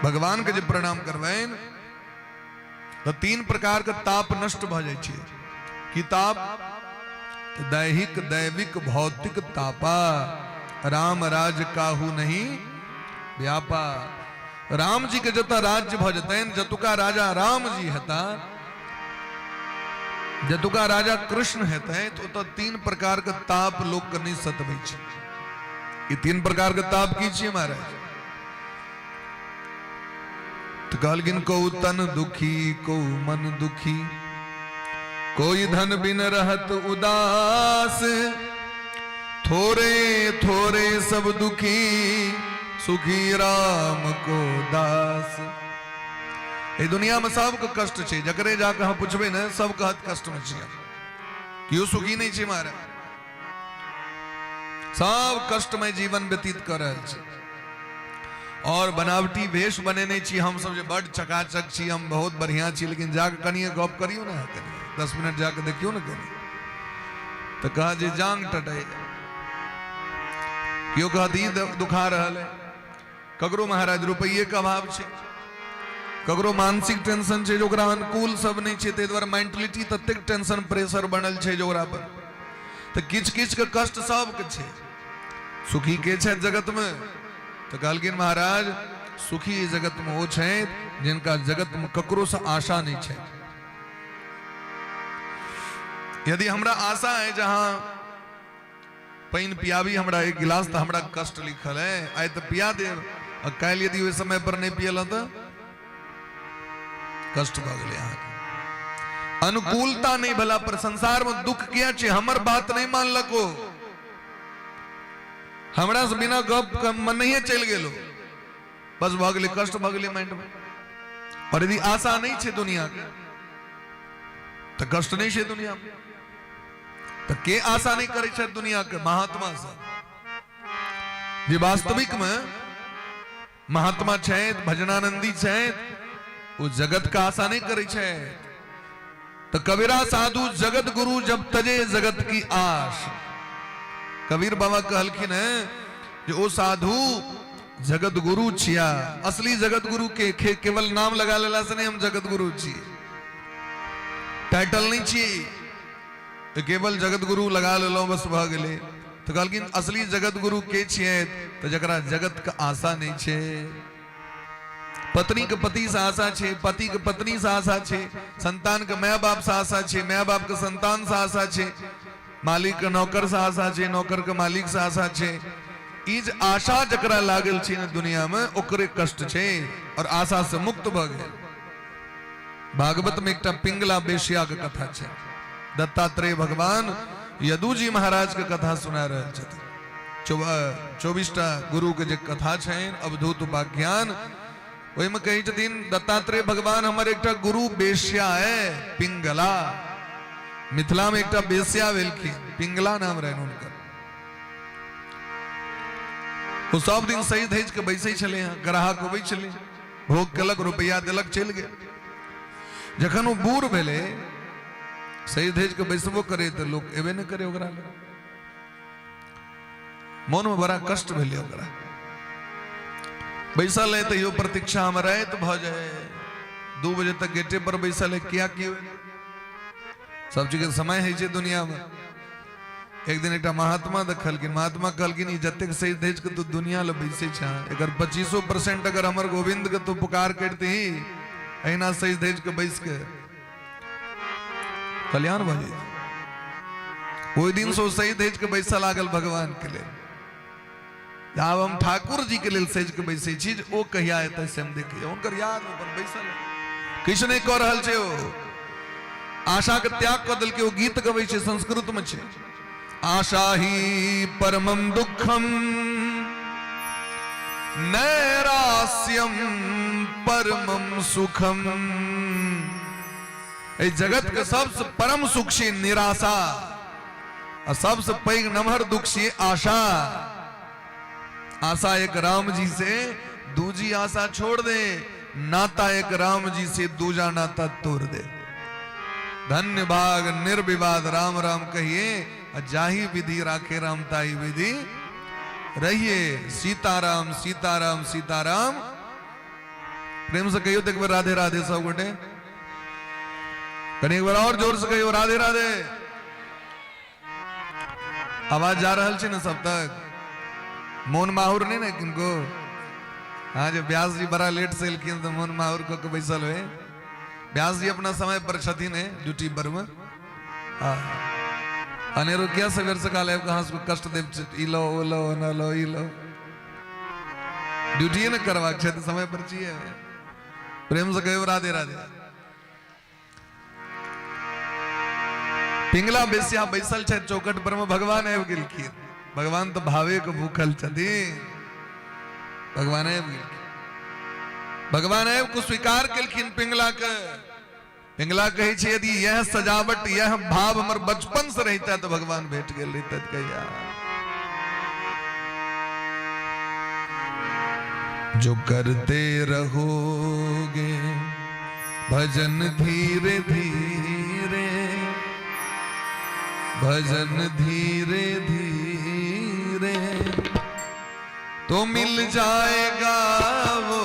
भगवान के जब प्रणाम करबेन तो 3 प्रकार के ताप नष्ट भ जाय छै। की ताप? दैहिक, दैविक, भौतिक तापा। राम राज काहू नहीं व्यापा। राम जी के जता राज्य भ जतैन, जतुका राजा राम जी हेता, जतुका राजा कृष्ण हेते, तो 3 प्रकार के ताप लोग के नहीं सतबै छै। ये 3 प्रकार के ताप की छियै महाराज? तो कहलकिन को तन दुखी, को मन दुखी, कोई धन बिन रहत उदास, थोरे थोरे सब दुखी, सुखी राम को दास। ये दुनिया में सबके कष्ट छे, जकरे जाके हम पूछबे ने सब कहत कष्ट में छियै, क्यों सुखी नहीं छे महाराज? सब कष्ट में जीवन व्यतीत कर रहल छै। और बनावटी वेश बनेने छी हम सब, जे बड़ चकाचक छी, हम बहुत बढ़िया छी, लेकिन जाके कनिए गप करियो ना, 10 मिनट जाके देखियो ना कनी, तो कहा जे जांग टटे, क्यों कहा दी दुखा रहल है। ककरो महाराज रुपये का अभाव छे, ककरो मानसिक टेंशन छे, जोकरा अनुकूल सब नहीं छे, ते द्वारा मेंटलिटी ततेक टेंशन प्रेशर बनल छे जोकरा पर, तो किछ किछ के कष्ट सब के छे। सुखी के छे जगत में? तो कहलकिन महाराज सुखी जगत में वो छे जिनका जगत में ककरो से आशा नहीं छे। यदि हमरा आशा है जहां पानी पियाबी हमरा एक गिलास, तो हमरा कष्ट लिखल है, आए तो पिया देव, और कल यदि वो समय पर नहीं पियल तो कष्ट भ गेलै। अनुकूलता नहीं भला पर संसार में दुख किया छे, हमर बात नहीं मान लको, हमरा से बिना गप मन नहीं चल गेलो, बस भ गेलै कष्ट भ गेलै माइंड में। और यदि आशा नहीं छे दुनिया के, तो कष्ट नहीं छे दुनिया में। तो के आशा नहीं करे छे दुनिया के? महात्मा से। जे वास्तविक में महात्मा छे, भजनानंदी छे, वो जगत का आशा नहीं करे छे। तो कबीरा साधु जगत गुरु जब तजे जगत की आश। कबीर बाबा कहलखिन है जो ओ साधु जगत गुरु छिया, असली जगत गुरु के केवल नाम लगा लेला से नहीं हम जगत गुरु छी, टाइटल नहीं छी, तो केवल जगत गुरु लगा लेलो बस भ गेले। तो कहलखिन असली जगत गुरु के छिए? तो जकरा जगत का आशा नहीं छे। पत्नी के पति से आशा छे, पति के पत्नी से आशा छे, संतान के माय बाप से आशा छे, माय बाप के संतान से आशा छे, मालिक के नौकर से आशा छे, नौकर के मालिक से आशा छे। इज आशा जकरा लागल छे न दुनिया में ओकरे कष्ट छे और आशा से मुक्त भ गए। भागवत में एकटा पिंगला बेश्या के कथा छे। दत्तात्रेय भगवान यदुजी महाराज के कथा सुना रहे छथिन। 24टा गुरु के जे कथा छे अवधूत उपाख्यान, वही में कही छथिन दत्तात्रेय भगवान हमारे एकटा गुरु बेश्या है पिंगला। मिथिला में एकटा बेश्या भेलखिन, पिंगला नाम रहन उनकर। वो सब दिन सही धैज के बैसे छले हैं, ग्राहक अबै छले, भोग केलक, रुपया देलक, चल गेल। जखन वो बूढ़ भेले, सही धैज के बैसबो करे तो लोग एबे न करे ओकरा। मन में बड़ा कष्ट भेले ओकरा। बैसल है तो यो प्रतीक्षा में रहे तो भ जाए। 2 बजे तक गेटे पर बैसल है, क्या किए सब चीज के समय है जे दुनिया में। एक दिन एक महात्मा देखलखिन, महात्मा कहलखिन जतेक सही देज के तू दुनिया ले बैसे छा, अगर 25% अगर हमर गोविंद के तू पुकार करती ही अहिना सही देज के बैस के कल्याण भ जाए। ओई दिन सो सही देज के बैसा लागल भगवान के लिए। जब हम ठाकुर जी के लिए सेज के बैसे चीज ओ कहिया एतै से हम देखिए उनकर याद में पर बैसल किछु नहीं कह रहल छे। ओ आशा के त्याग क देल के ओ गीत गबै छे, संस्कृत में छे। आशा ही परमम दुखम नैरास्यम परमम सुखम। ए जगत के सबसे परम सुख छे निराशा और सबसे पैघ नमहर दुख छे आशा। आशा एक राम जी से, दूजी आशा छोड़ दे। नाता एक राम जी से, दूजा नाता तोड़ दे। धन्य भाग निर्विवाद राम राम कहिए, जाही विधि राखे राम ताही विधि रहिए। सीताराम सीताराम सीताराम। प्रेम से कहियो देख राधे राधे सब गोटे। कहीं एक बार और जोर से कहियो राधे राधे। आवाज जा रहा है ना सब तक? मोन माहुर नहीं ना किनको? हाँ, जो व्यास जी बड़ा लेट से एलखिन तो मोन माहुर को बैसल हुए। व्यास जी अपना समय पर छथिन है ड्यूटी पर में। अनेरो क्या सवेर से काले कहाँ से कष्ट देव इलो ओलो न लो इलो ड्यूटी न करवा तो समय पर चाहिए। प्रेम से कहो राधे राधे। पिंगला बेसिया बैसल छे चौकट पर में, भगवान आबि गेलखिन। भगवान तो भावे के भूखल छथिन। भगवान आबि गेलखिन। भगवान आबि को स्वीकार केलखिन पिंगला के। पिंगला कहे छे यदि यह सजावट यह भाव हमर बचपन से रहता तो भगवान भेट गेल रहता कहिया। जो करते रहोगे भजन धीरे धीरे, भजन धीरे धीरे तो मिल जाएगा वो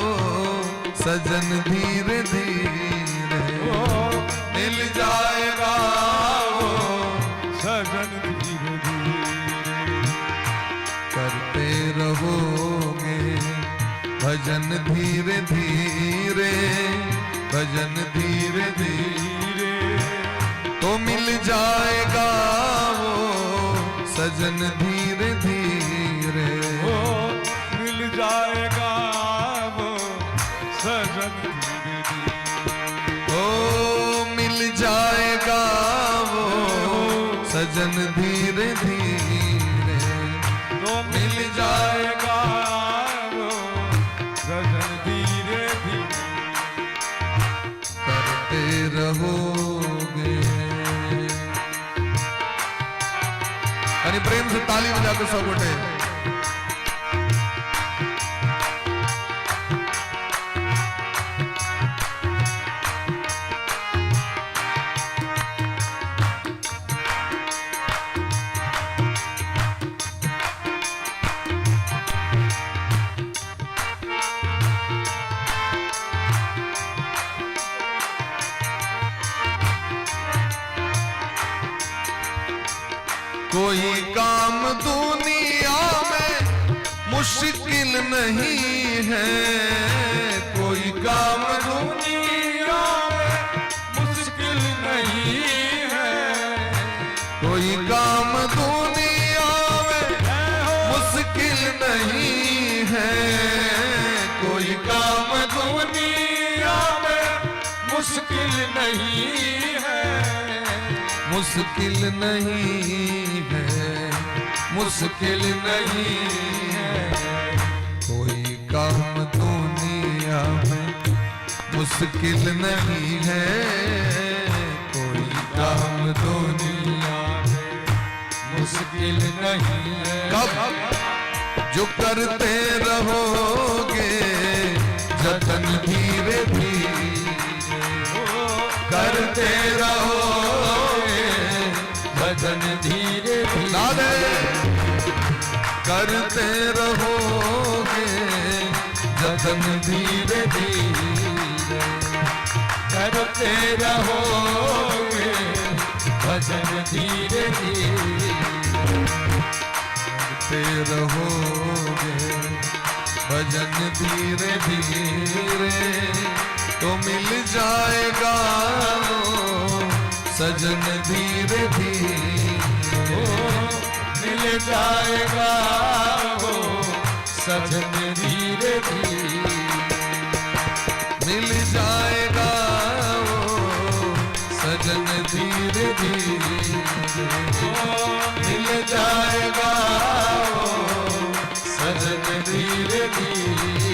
सजन धीरे धीरे, मिल जाएगा वो सजन धीरे धीरे। करते रहोगे भजन धीरे धीरे, भजन धीरे धीरे तो मिल जाएगा वो सजन धीरे धीरे, मिल जाएगा वो सजन धीरे धीरे। ओ मिल जाएगा वो सजन धीरे धीरे, तो मिल जाएगा वो सजन धीरे धीरे। करते रहोगे। यानी प्रेम से ताली बजा के सब उठे। कोई काम दुनिया में मुश्किल नहीं है, कोई काम दुनिया में मुश्किल नहीं है, कोई काम दुनिया में मुश्किल नहीं है, कोई काम दुनिया में मुश्किल नहीं है, मुश्किल नहीं है, मुश्किल नहीं है, कोई काम दुनिया में मुश्किल नहीं है, कोई काम दुनिया में मुश्किल नहीं है। कब जो करते रहोगे जतन धीरे धीरे करते रहोगे, भजन धीरे दादे धीरे करते रहोगे जतन धीरे धीरे करते रहोगे, भजन धीरे धीरे करते रहोगे भजन धीरे धीरे तो मिल जाएगा वो सजन धीरे धीरे मिल जाएगा वो सजन धीरे धीरे मिल जाएगा वो सजन धीरे धीरे मिल जाएगा वो सजन धीरे धीरे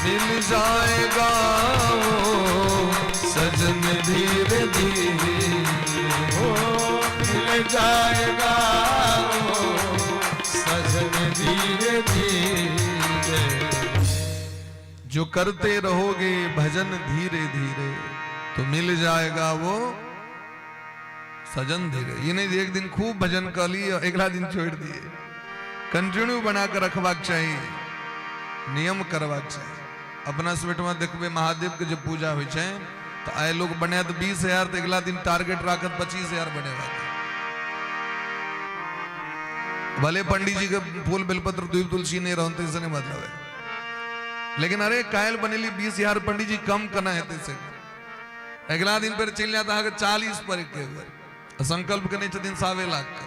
मिल जाएगा वो सजन धीरे धीरे मिल जाएगा वो सजन धीरे धीरे जो करते रहोगे भजन धीरे धीरे तो मिल जाएगा वो सजन धीरे। ये नहीं एक दिन खूब भजन कर ली और अगला दिन छोड़ दिए, कंटिन्यू बनाकर रखवाक चाहिए, नियम करवाक चाहिए। अपना स्वेट में देखबे महादेव के जब पूजा हो तो आए लोग बने तो 20,000 तो अगला दिन टारगेट राखत 25,000 बनेगा। भले पंडित जी के फूल बेलपत्र दूब तुलसी नहीं रहते इससे नहीं मतलब है, लेकिन अरे कायल बनेली 20,000 पंडित जी कम करना है तैसे अगला दिन पर चल जाता है 40 पर एक हुए संकल्प करने दिन 1.25 लाख का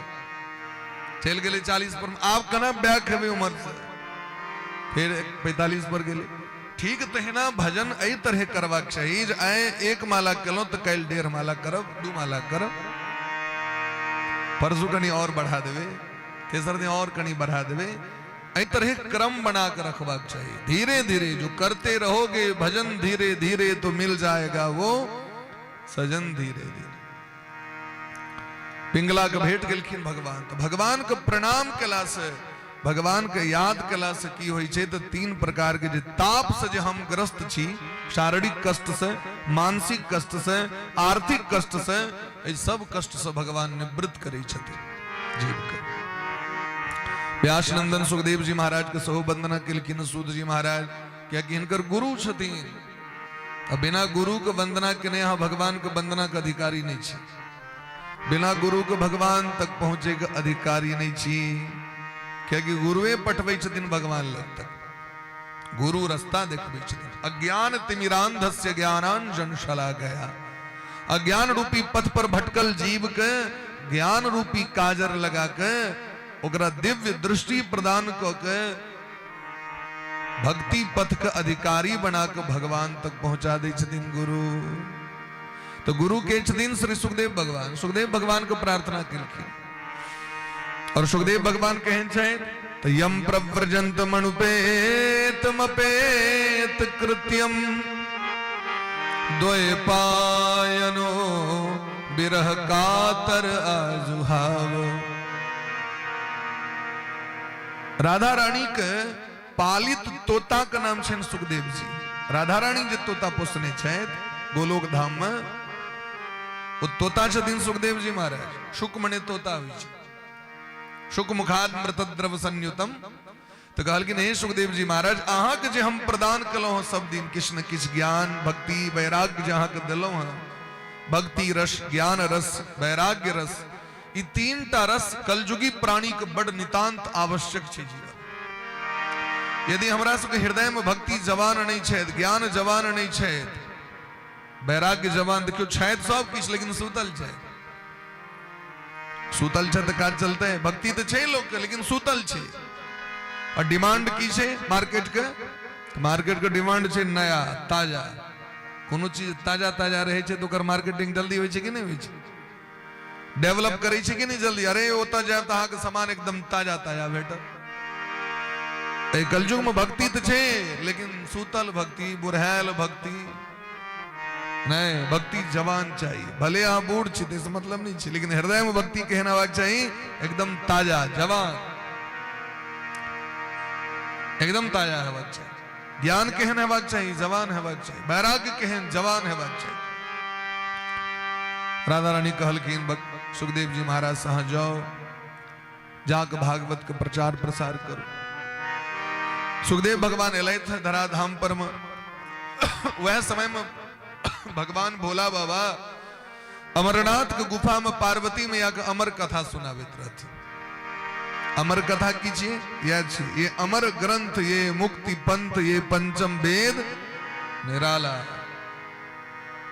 चल गए 40 पर आप कना बैक है उम्र से फिर 45 पर गए। ठीक तो है ना, भजन ए तरह करवाक चाहिए आए 1 माला कलो तो कल 1.5 माला करब 2 माला करब, परसों कनी और बढ़ा देवे, तेसर दिन और कनी बढ़ा देवे, ए तरह क्रम बना कर रखवाक चाहिए। धीरे धीरे जो करते रहोगे भजन धीरे धीरे तो मिल जाएगा वो सजन धीरे धीरे। पिंगला के भेंट गेलखिन भगवान तो भगवान के प्रणाम कला से भगवान के याद कला से की होई छे तो 3 प्रकार के जे ताप से जे हम ग्रस्त छी, शारीरिक कष्ट से, मानसिक कष्ट से, आर्थिक कष्ट से, ए सब कष्ट से भगवान निवृत्त करे छथिन जीव के। व्यास नंदन सुखदेव जी महाराज के सहो वंदना केलखिन सूत जी महाराज, क्या कि इनकर गुरु छथिन, अब बिना गुरु के वंदना के यहाँ भगवान के वंदना के अधिकारी नहीं छे, बिना गुरु के भगवान तक पहुंचे के अधिकारी नहीं छी, क्योंकि गुरुए पठवे छथिन भगवान लग तक, गुरु रास्ता देखबे छथिन। अज्ञान तिमिरांधस्य ज्ञानांजन शला गया, अज्ञान रूपी पथ पर भटकल जीव के ज्ञान रूपी काजर लगा के ओकरा दिव्य दृष्टि प्रदान क के भक्ति पथ के अधिकारी बना के भगवान तक पहुंचा दे छथिन गुरु। तो गुरु के छथिन श्री सुखदेव भगवान। सुखदेव भगवान को प्रार्थना केलखिन और सुखदेव भगवान कहन छे तो यम प्रव्रजंत मनुपेत मपेत कृत्यम द्वैपायनो बिरह कातर आजुहाव। राधा रानी के पालित तोता का नाम छे सुखदेव जी। राधा रानी जे तोता पोसने छे गोलोक धाम में वो तोता छथिन सुखदेव जी महाराज। शुक मने तोता हुई छे, शुक मुखाद मृत द्रव संयुतम। तो कहलखिन हे सुखदेव जी महाराज अहाँ के जे हम प्रदान कलो हैं सब दिन किछ न किछ ज्ञान भक्ति वैराग्य जे अहाँ के दिलो हैं, भक्ति रस ज्ञान रस वैराग्य रस, ई 3टा रस कलयुगी प्राणी के बड़ नितांत आवश्यक छे जीवन। यदि हमरा सबके हृदय में भक्ति जवान नहीं छे, ज्ञान जवान नहीं छे, वैराग्य जवान देखियो छे सब किछ, लेकिन सुतल छे। सुतल छे तो काज चलते है। भक्ति तो छे लोग के, लेकिन सुतल छे। और डिमांड की छे मार्केट के? मार्केट के डिमांड छे नया ताजा। कोनो चीज ताजा ताजा रहे छे तो ओकर मार्केटिंग जल्दी होय छे कि नहीं होय छे? डेवलप करे छे कि नहीं जल्दी? अरे ओता जाए तो अहाँ के सामान एकदम ताजा ताजा भेटत। कलयुग में भक्ति तो छे, लेकिन सुतल भक्ति, बुढ़ैल भक्ति नहीं। भक्ति जवान चाहिए। भले यहाँ बूढ़ छे तो मतलब नहीं छे, लेकिन हृदय में भक्ति कहना वाक चाहिए एकदम ताजा जवान, एकदम ताजा है वाक चाहिए। ज्ञान कहना वाक चाहिए जवान है वाक चाहिए। वैराग्य कहन जवान है वाक चाहिए। राधा रानी कहलखिन सुखदेव जी महाराज सहा जाओ, जाके भागवत के प्रचार प्रसार करो। सुखदेव भगवान एलय थे धराधाम पर में। वह समय में भगवान भोला बाबा अमरनाथ के गुफा में पार्वती मैया के अमर कथा सुनावित रहते। अमर कथा कीजिए, ये अमर ग्रंथ, ये मुक्ति पंथ, ये पंचम वेद निराला।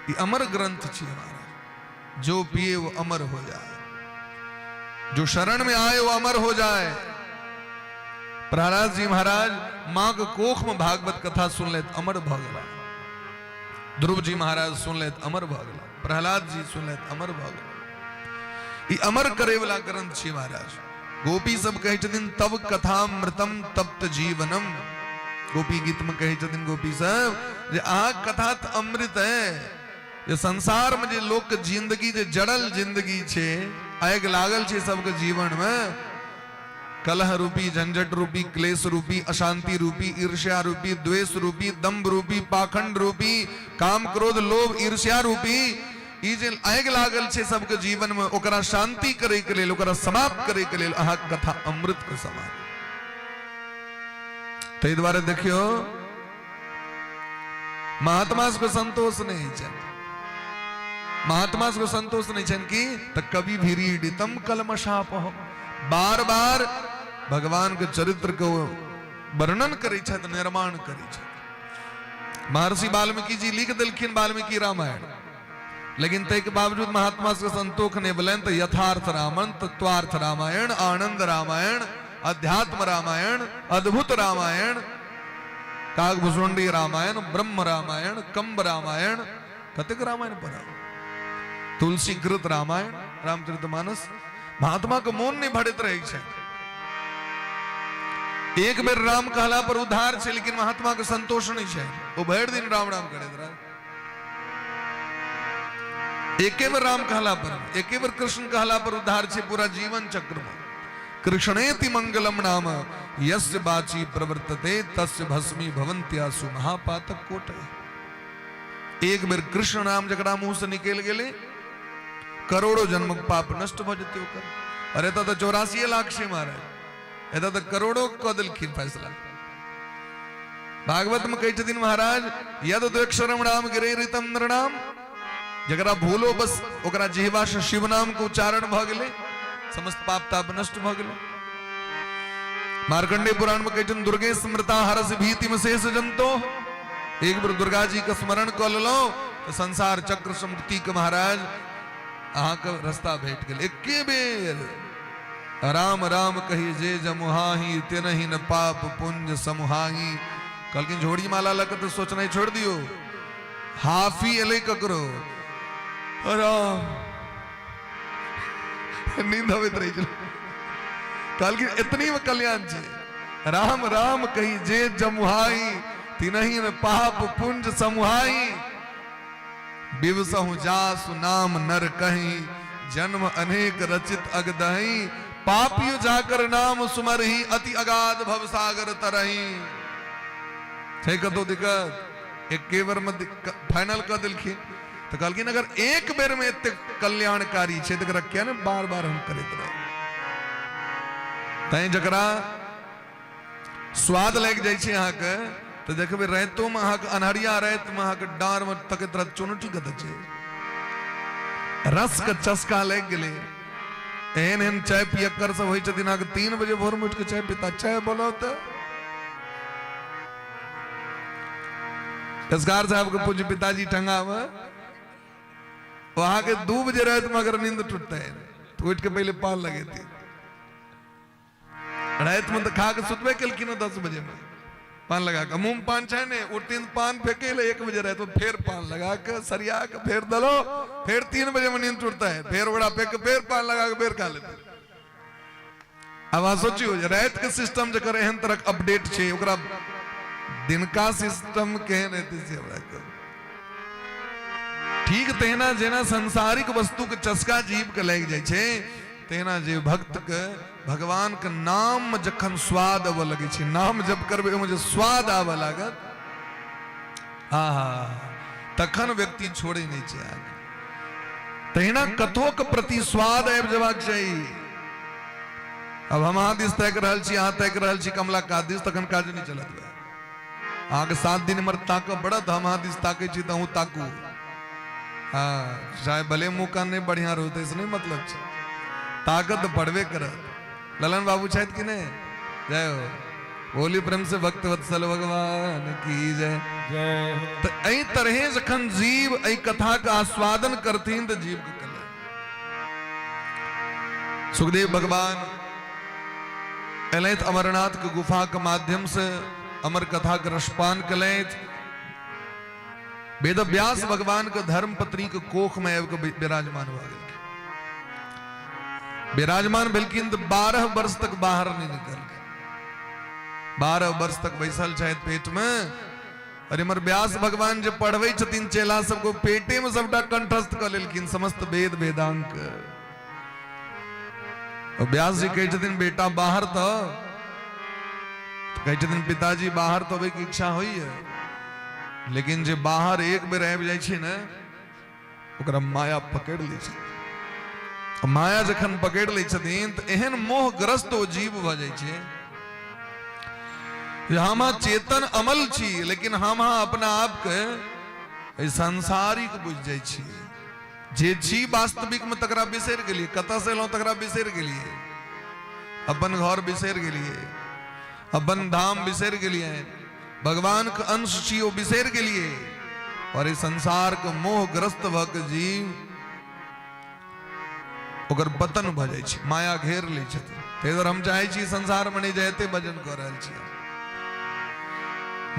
ये अमर ग्रंथ छे हमारा। जो पिए वो अमर हो जाए, जो शरण में आए वो अमर हो जाए। प्रहलाद जी महाराज मां के कोख में भागवत कथा सुन ले अमर भगला। ध्रुव जी महाराज सुन ले अमर भगला। प्रहलाद जी सुन ले अमर भगला। ये अमर करे वाला ग्रंथ छे महाराज। गोपी सब कहे छथिन तब कथामृतम तप्त जीवनम। गोपी गीत में कहे छथिन गोपी सब जे आ कथा त अमृत है। ये संसार में जे लोक के जिंदगी जे जड़ल जिंदगी छे, आग लागल छे सबके जीवन में, कलह रूपी, झंझट रूपी, क्लेश रूपी, अशांति रूपी, ईर्ष्या रूपी, द्वेष रूपी, दंभ रूपी, पाखंड रूपी, काम क्रोध लोभ ईर्ष्या रूपी, ई जे आग लागल छे सबके जीवन में, ओकरा शांति करे के लेल, ओकरा समाप्त करे के लेल अहाँ कथा अमृत के समान। तै द्वारे देखियो महात्मा को संतोष नहीं छे। महात्मा को संतोष नहीं छे कि त कवि भीरीडितम कलमशापह। बार बार भगवान के चरित्र को वर्णन करे छे, निर्माण करे छे। महर्षि वाल्मीकि जी लिख दिलखिन वाल्मीकि रामायण, लेकिन तय के बावजूद महात्मा से संतोष नहीं बोले तो यथार्थ रामायण, तत्वार्थ रामायण, आनंद रामायण, अध्यात्म रामायण, अद्भुत रामायण, काकभुषुंडी रामायण, ब्रह्म रामायण, कंब रामायण, कतिक रामायण पढ़ा, तुलसी कृत रामायण, रामचरितमानस। महात्मा को मौन नहीं भड़ित रही छे। एक बेर राम कहला पर उद्धार छे, लेकिन महात्मा के संतोष नहीं छे। वो भर दिन राम राम करे रहे। एके बार राम कहला पर, एके बार कृष्ण कहला पर उद्धार छे पूरा जीवन चक्र में। कृष्णेति मंगलम नाम यस्य बाची प्रवर्तते तस्य भस्मी भवन्त्यासु महापातक कोटय। एक बेर कृष्ण नाम जकरा मुंह से निकल गेले, करोड़ों जन्म पाप नष्ट भ जते ओकर। अरे तो 84 लाख से महाराज, एता तो करोड़ों क दिलखिन फैसला। भागवत में कहे छथिन महाराज यद द्वक्षरम राम गिरे ऋतम नृणाम, जकरा भूलो बस ओकरा जिह्वा से शिव नाम के उच्चारण भ गेले, समस्त पाप ताप नष्ट भ गेले। मार्कंडेय पुराण में कहे छथिन दुर्गे स्मृता हरस भीति में शेष जंतो। एक बार दुर्गा जी का स्मरण कर लो तो संसार चक्र समृति के महाराज अहाँ का रास्ता भेट गए। एके बेर राम राम कही जे जमुहाही तेनहि न पाप पुंज समुहाही। कल की झोड़ी माला लग तो सोचना ही छोड़ दियो। हाफी एले ककरो नींद हवित रही चलो। कल की इतनी में कल्याण छे। राम राम कही जे जमुहाई तिनहि न पाप पुंज समुहाई। बिवसहु जासु नाम नर कहीं जन्म अनेक रचित अगदही। पापियो जाकर नाम सुमरही अति अगाध भवसागर तरही। थे कतो दिक्कत एक बार में फाइनल कर दिलखिन तो कहलखिन अगर एक बेर में इतने कल्याणकारी छे तो क्या ने बार बार हम करते रहे। तय जकरा स्वाद लग जाए छे अहाँ के तो देखबे रहतो में अहाँ के अनहरिया रहत में अहाँ के डार में तकत रह चुनटी कत छे। रस के चस्का लग गेले। एहन एहन चाय पियक्कर सब होय छथिन अहाँ के 3 बजे भोर में उठ के चाय पीता। चाय बोलो तो कसगार साहब के पूज्य पिताजी टंगा हुआ वहां के 2 बजे रात में अगर नींद टूटता है तो उठ के पहले पान लगे थे रात में तो खा के सुतबे कल 10 बजे में पान लगा के मुंह में पान छाने उठती पान फेंके 1 बजे रहे तो फिर पान लगा के सरिया के फिर दलो फिर 3 बजे में नींद टूटता है फिर बड़ा फेंक के फिर पान लगा के फिर खा लेते। अब आ सोचियो रात के सिस्टम जो करे एहन तरह अपडेट छे ओकरा दिन का सिस्टम केहन रहते से हमरा के ठीक तेना जेना सांसारिक वस्तु के चस्का जीव के लग जाय छे तेना जे भक्त के भगवान के नाम जखन स्वाद आवे लगे छे नाम जब करबे मुझे स्वाद आवे लागत आहा तखन व्यक्ति छोड़े नहीं छे आगे तेना कथो के प्रति स्वाद आबि जबाक चाहिए। अब हम अहाँ दिस तैक रहल छी अहाँ तैक रहल छी कमला का दिस तखन काज नहीं चलत अहाँ के 7 दिन मर ताक बढ़त हम अहाँ दिस ताके छी त हूं ताकू हाँ चाहे भले मुंह कान नहीं बढ़िया रहते इस नहीं मतलब छे ताकत पड़वे करत ललन बाबू छत कि नहीं जय हो बोली प्रेम से भक्त वत्सल भगवान की जय जय हो। तो एही तरह जखन जीव एही कथा का आस्वादन करथिन तो जीव के कले सुखदेव भगवान एलैत अमरनाथ के गुफा के माध्यम से अमर कथा के रसपान कलैत वेद व्यास भगवान के धर्म पत्नी के कोख में आबि के विराजमान भ गेल विराजमान भेलखिन तो 12 वर्ष तक बाहर नहीं निकल 12 वर्ष तक बैसल छथि पेट में अरे मर व्यास भगवान जो पढ़वे छथिन चेला सबको पेटे में सबटा कंठस्थ कर लेलखिन समस्त वेद वेदांक और व्यास जी कहे छथिन बेटा बाहर तो कहे छथिन पिताजी बाहर तो अबे की इच्छा हुई है लेकिन जे बाहर एक बेर आबि जाइ छै ने ओकरा माया पकड़ लै छै माया जखन पकड़ लै छथिन तो एहन मोहग्रस्त ओ जीव भ जाइ छै हम चेतन अमल छी लेकिन हम अपना आप के सांसारिक बुझ जाइ छी जे छी वास्तविक में तकरा बिसर गेलिए कतऽ से एलहुं तकरा बिसर गेलिए अपन घर बिसर गेलिए अपन धाम बिसर गेलिए भगवान के अंश छी ओ बिसर गेलिए और इस संसार के मोहग्रस्त भ के जीव ओकर पतन भ जाइ छै माया घेर लै छथिन ताहि दुआरे हम चाहै छी संसार में नहीं जाते भजन कर रहल छी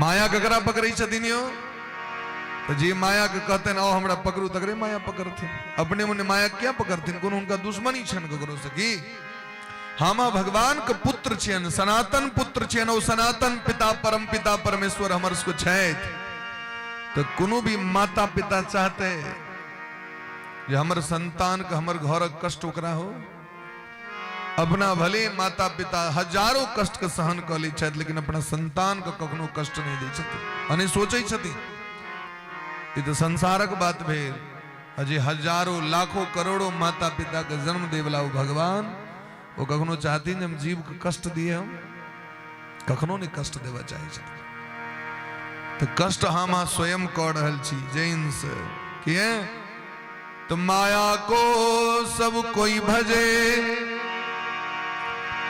माया ककरा पकड़ै छथिन यो तो जे माया के कहते आओ हमरा पकड़ू तकरे माया पकड़थिन अपने मुने माया क्या पकड़थिन कोनो उनका दुश्मनी छन ककरो से की हम भगवान के पुत्र छियन सनातन पुत्र छियन और सनातन पिता परम पिता परमेश्वर हमर सबको छथि तो कोनो भी माता पिता चाहते जे हमर संतान के हमर घर कष्ट ओकरा हो अपना भले माता पिता हजारों कष्ट के सहन कर लै छथि लेकिन अपना संतान के कखनो कष्ट नहीं दै छथिन अने सोचै छथिन ये तो संसारक बात भेल अजे हजारों लाखों करोड़ों माता पिता के जन्म देवला भगवान वो कखनो चाहती हम जीव के कष्ट दिए हम कखनो नहीं कष्ट देवा चाहे छथिन तो कष्ट हम स्वयं कर रहल छी जैन से किए तो माया को सब कोई भजे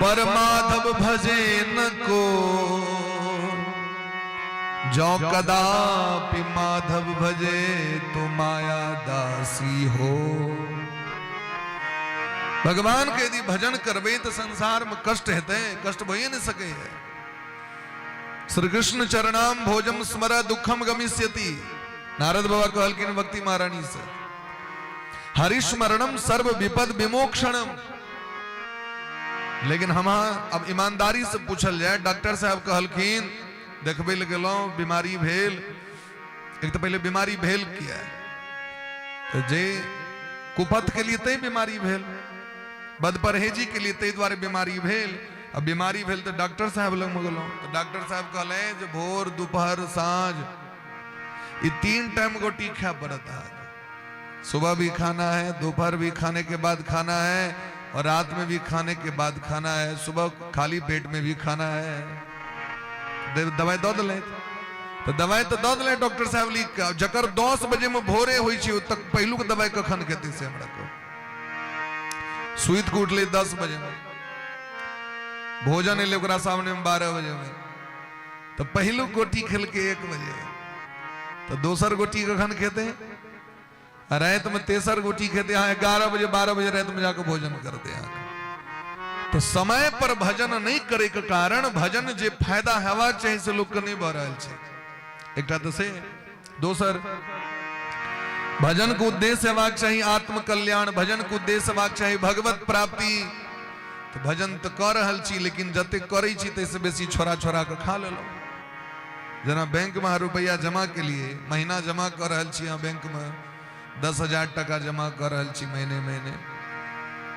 पर माधव भजे न को जो कदापि माधव भजे तो माया दासी हो भगवान के यदि भजन करबे तो संसार में कष्ट हेते कष्ट भइए नहीं सके है श्री कृष्ण चरणाम भोजम स्मर दुखम गमिष्यति नारद बाबा कहलकिन भक्ति महारानी से हरिस्मरणम सर्व विपद विमोक्षणम लेकिन हम अब ईमानदारी से पूछल जाए डॉक्टर साहब कहलखिन देखबे ले गेलौं बीमारी भेल एक तो पहले बीमारी भेल किया तो जे कुपथ के लिए तय बीमारी भेल बदपरहेजी के लिए तय द्वारे बीमारी भेल अब बीमारी भेल तो डॉक्टर साहब लग में गेलौं तो डॉक्टर साहब कहले जे भोर दोपहर साँझ ये 3 टाइम रोटी खा पड़ता है सुबह भी खाना है दोपहर भी खाने के बाद खाना है और रात में भी खाने के बाद खाना है सुबह खाली पेट में भी खाना है दवाई दो दले तो दवाई तो दो दले डॉक्टर साहब लिख के जकर 10 बजे में भोरे होई छी तक पहलू के दवाई कखन खेते से हमरा को सुइत को उठले 10 बजे में भोजन एले ओकरा सामने में 12 बजे में तो पहलू कोटी खेल के 1 बजे तो दोसर गोटी कखन खेते रात में, तेसर गोटी खेते यहाँ 11 बजे 12 बजे रात में जाकर भोजन करते हैं। तो समय पर भजन नहीं करे के कारण भजन जे फायदा हेवा चाहिए से लोग के नहीं भ रहल छै। एकटा तो से दोसर भजन को उद्देश्य हेबाक चाहिए आत्म कल्याण, भजन को उद्देश्य हेबाक चाहिए भगवत प्राप्ति। तो भजन तो कर रहल छी लेकिन जते करे छी तैसे बेसी छोड़ा छोड़ा के खा लेलो। जना बैंक में रुपया जमा के लिए महीना जमा कर रहल छी, यहाँ बैंक में 10,000 टका जमा कर रहल छी महीने महीने,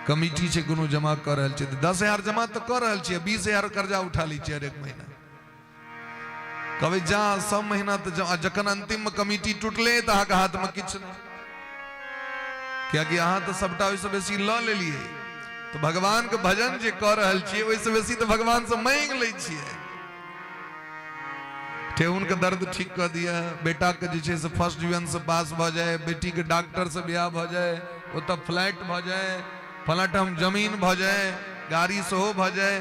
कमिटी से कोनो जमा कर रहल छी 10,000 जमा तो कर रहल छी, 20,000 कर्जा उठा ली छी हर एक महीना। कभी जा सब महीना तो जखन अंतिम में कमिटी टूटले तो अहाँ हाथ में किछ नहीं, क्या कि अहाँ तो सबटा ओइसे बेसी ल लेलिए। तो भगवान के भजन जे कर रहल छियै ओइसे बेसी तो भगवान से मांग लै छियै। ठेहुन के दर्द ठीक कर दिया, बेटा के जे छै से फर्स्ट डिवीजन से पास भ जाए, बेटी के डॉक्टर से ब्याह भ जाए, ओतऽ फ्लैट भ जाए, फलाटम जमीन भ जाए, गाड़ी सेहो भ जाए।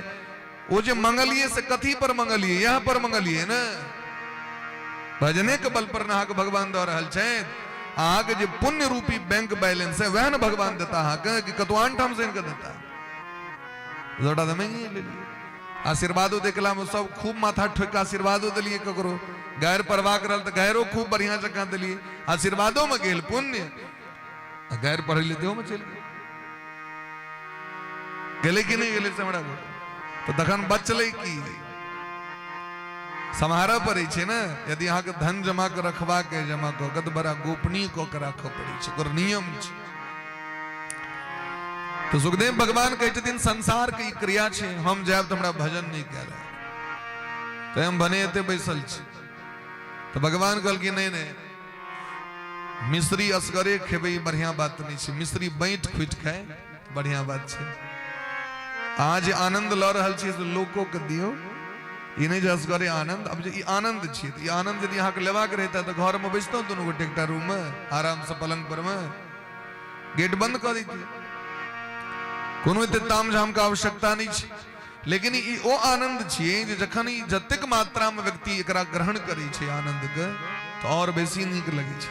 वो जे मंगलिए से कथी पर मंगलिए, यहाँ पर मंगलिए ना, भजने के बल पर अहाँ के भगवान दऽ रहल छथि। अहाँ के जे पुण्य रूपी बैंक बैलेंस है वह न भगवान देता अहाँ के कि कतवान ठाम से इनका देता जोड़ा दमे ले लिए। आशीर्वादो देखला में सब खूब माथा ठोक आशीर्वादो दिलिए, ककरो गैर परवाह करल तो गैरो खूब बढ़िया जगह दिलिए, आशीर्वादों में गेल पुण्य, गैर पढ़ ले देहो में चल गेले कि नहीं गेले से हमरा तो तखन बचले की समारोह पड़े छे ना। यदि अहाँ के धन जमा के रखबा के जमा कऽ तो बड़ा गोपनीय कऽ के राखऽ पड़े छे, ओकर नियम छे। तो सुखदेव भगवान कहै छथिन संसार के क्रिया छे, हम जायब तो हमरा भजन नहीं कैल तो हम भने एते बैसल छी। तो भगवान कहल कि नहीं नहीं, मिश्री असगरे खेबै बढ़िया बात नहीं छे, मिश्री बैठ खुट खाए बढ़िया बात छे। आज आनंद ल रहल छी तो लोको के दियो, ये नहीं जस करे आनंद। अब ये आनंद छे तो ये आनंद यदि यहाँ के लेवाक रहता तो घर में बैठता दोनों गोटे एकटा रूम में आराम से पलंग पर में गेट बंद कर देती, कोनो एते तामझाम का आवश्यकता नहीं छे। लेकिन ई ओ आनंद छे जे जखन ई जतेक मात्रा में व्यक्ति एकरा ग्रहण करे छे आनंद के तो और बेसी नीक लगे छे।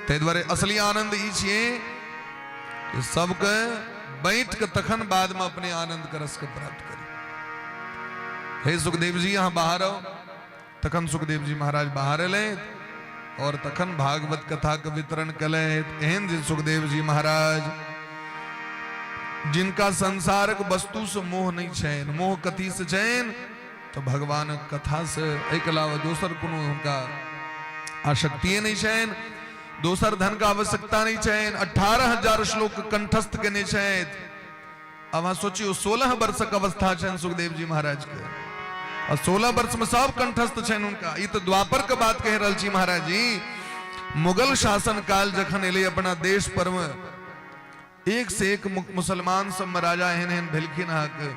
तै दुआरे असली आनंद ई छे कि सबके बैठ के तखन बाद में अपने आनंद के रस के प्राप्त करे। हे सुखदेव जी यहाँ बाहर आओ, तखन सुखदेव जी महाराज बाहर अले और तखन भागवत कथा के वितरण कले। एहन जे सुखदेव जी महाराज जिनका संसारक वस्तु से मोह नहीं छेन, मोह कथी से छेन तो भगवान कथा से, एक अलावा दोसर कोनो उनका आसक्ति नहीं छेन, दोसर धन का आवश्यकता नहीं छेन। 18,000 श्लोक कंठस्थ केने छथि। अब अहाँ सोचियो 16 वर्षक अवस्था छेन सुखदेव जी महाराज के, और 16 वर्ष में सब कंठस्थ छेन उनका। ये तो द्वापर के बात कह रहल छी महाराज जी। मुगल शासन काल जखन एले अपना देश पर में एक से एक मुसलमान सब राजा एहन एहन भेलखिन अहाँके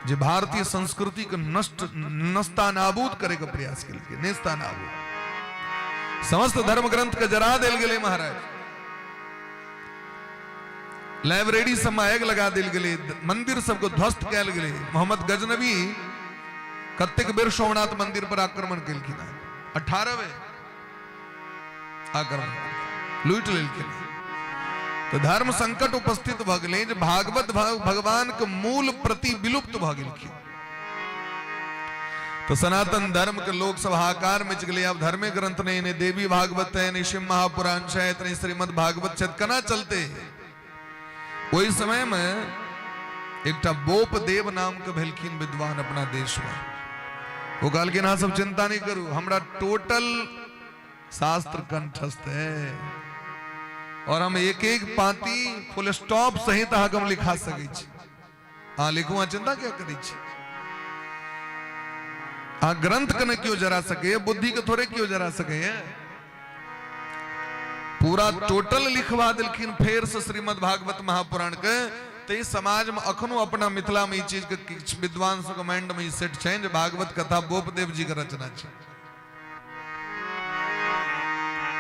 जे भारतीय संस्कृति के नस्ता नाबूद करे के प्रयास केलखिन, नेस्ता नाबूद। समस्त धर्म ग्रंथ के जरा देल गेले महाराज, लाइब्रेरी सब में आग लगा देल गेले, मंदिर सबको ध्वस्त कैल गेले। मोहम्मद गजनबी कतेक बेर सोमनाथ मंदिर पर आक्रमण केलखिन, 18वें आक्रमण लूट लेलखिन। तो धर्म संकट उपस्थित भ गेलै जे भागवत भगवान के मूल प्रति विलुप्त भ गेलखिन। तो सनातन धर्म के लोग सब हाहाकार मच गेलै। अब धर्मे ग्रंथ नहीं, ने देवी भागवत है, ने शिव महापुराण शायद, ने श्रीमद भागवत शायद, कना चलते। वही समय में एकटा बोप देव नाम के भेलखिन विद्वान अपना देश में। वो कहलखिन हाँ सब चिंता नहीं करू, हमरा टोटल शास्त्र कंठस्थ है और हम एक एक पाती फुल स्टॉप सहित अहाँके हम लिखा सकै छी। अहाँ लिखू, अहाँ चिंता क्या करै छी। अहाँ ग्रंथ के न क्यों जरा सके, बुद्धि के थोड़े क्यों जरा सके है। पूरा टोटल लिखवा दिलखिन फेर से श्रीमद भागवत महापुराण के। तो इस समाज में अखनो अपना मिथिला में ई चीज के किछ विद्वान सब माइंड में सेट छै जे भागवत कथा बोपदेव जी के रचना छै।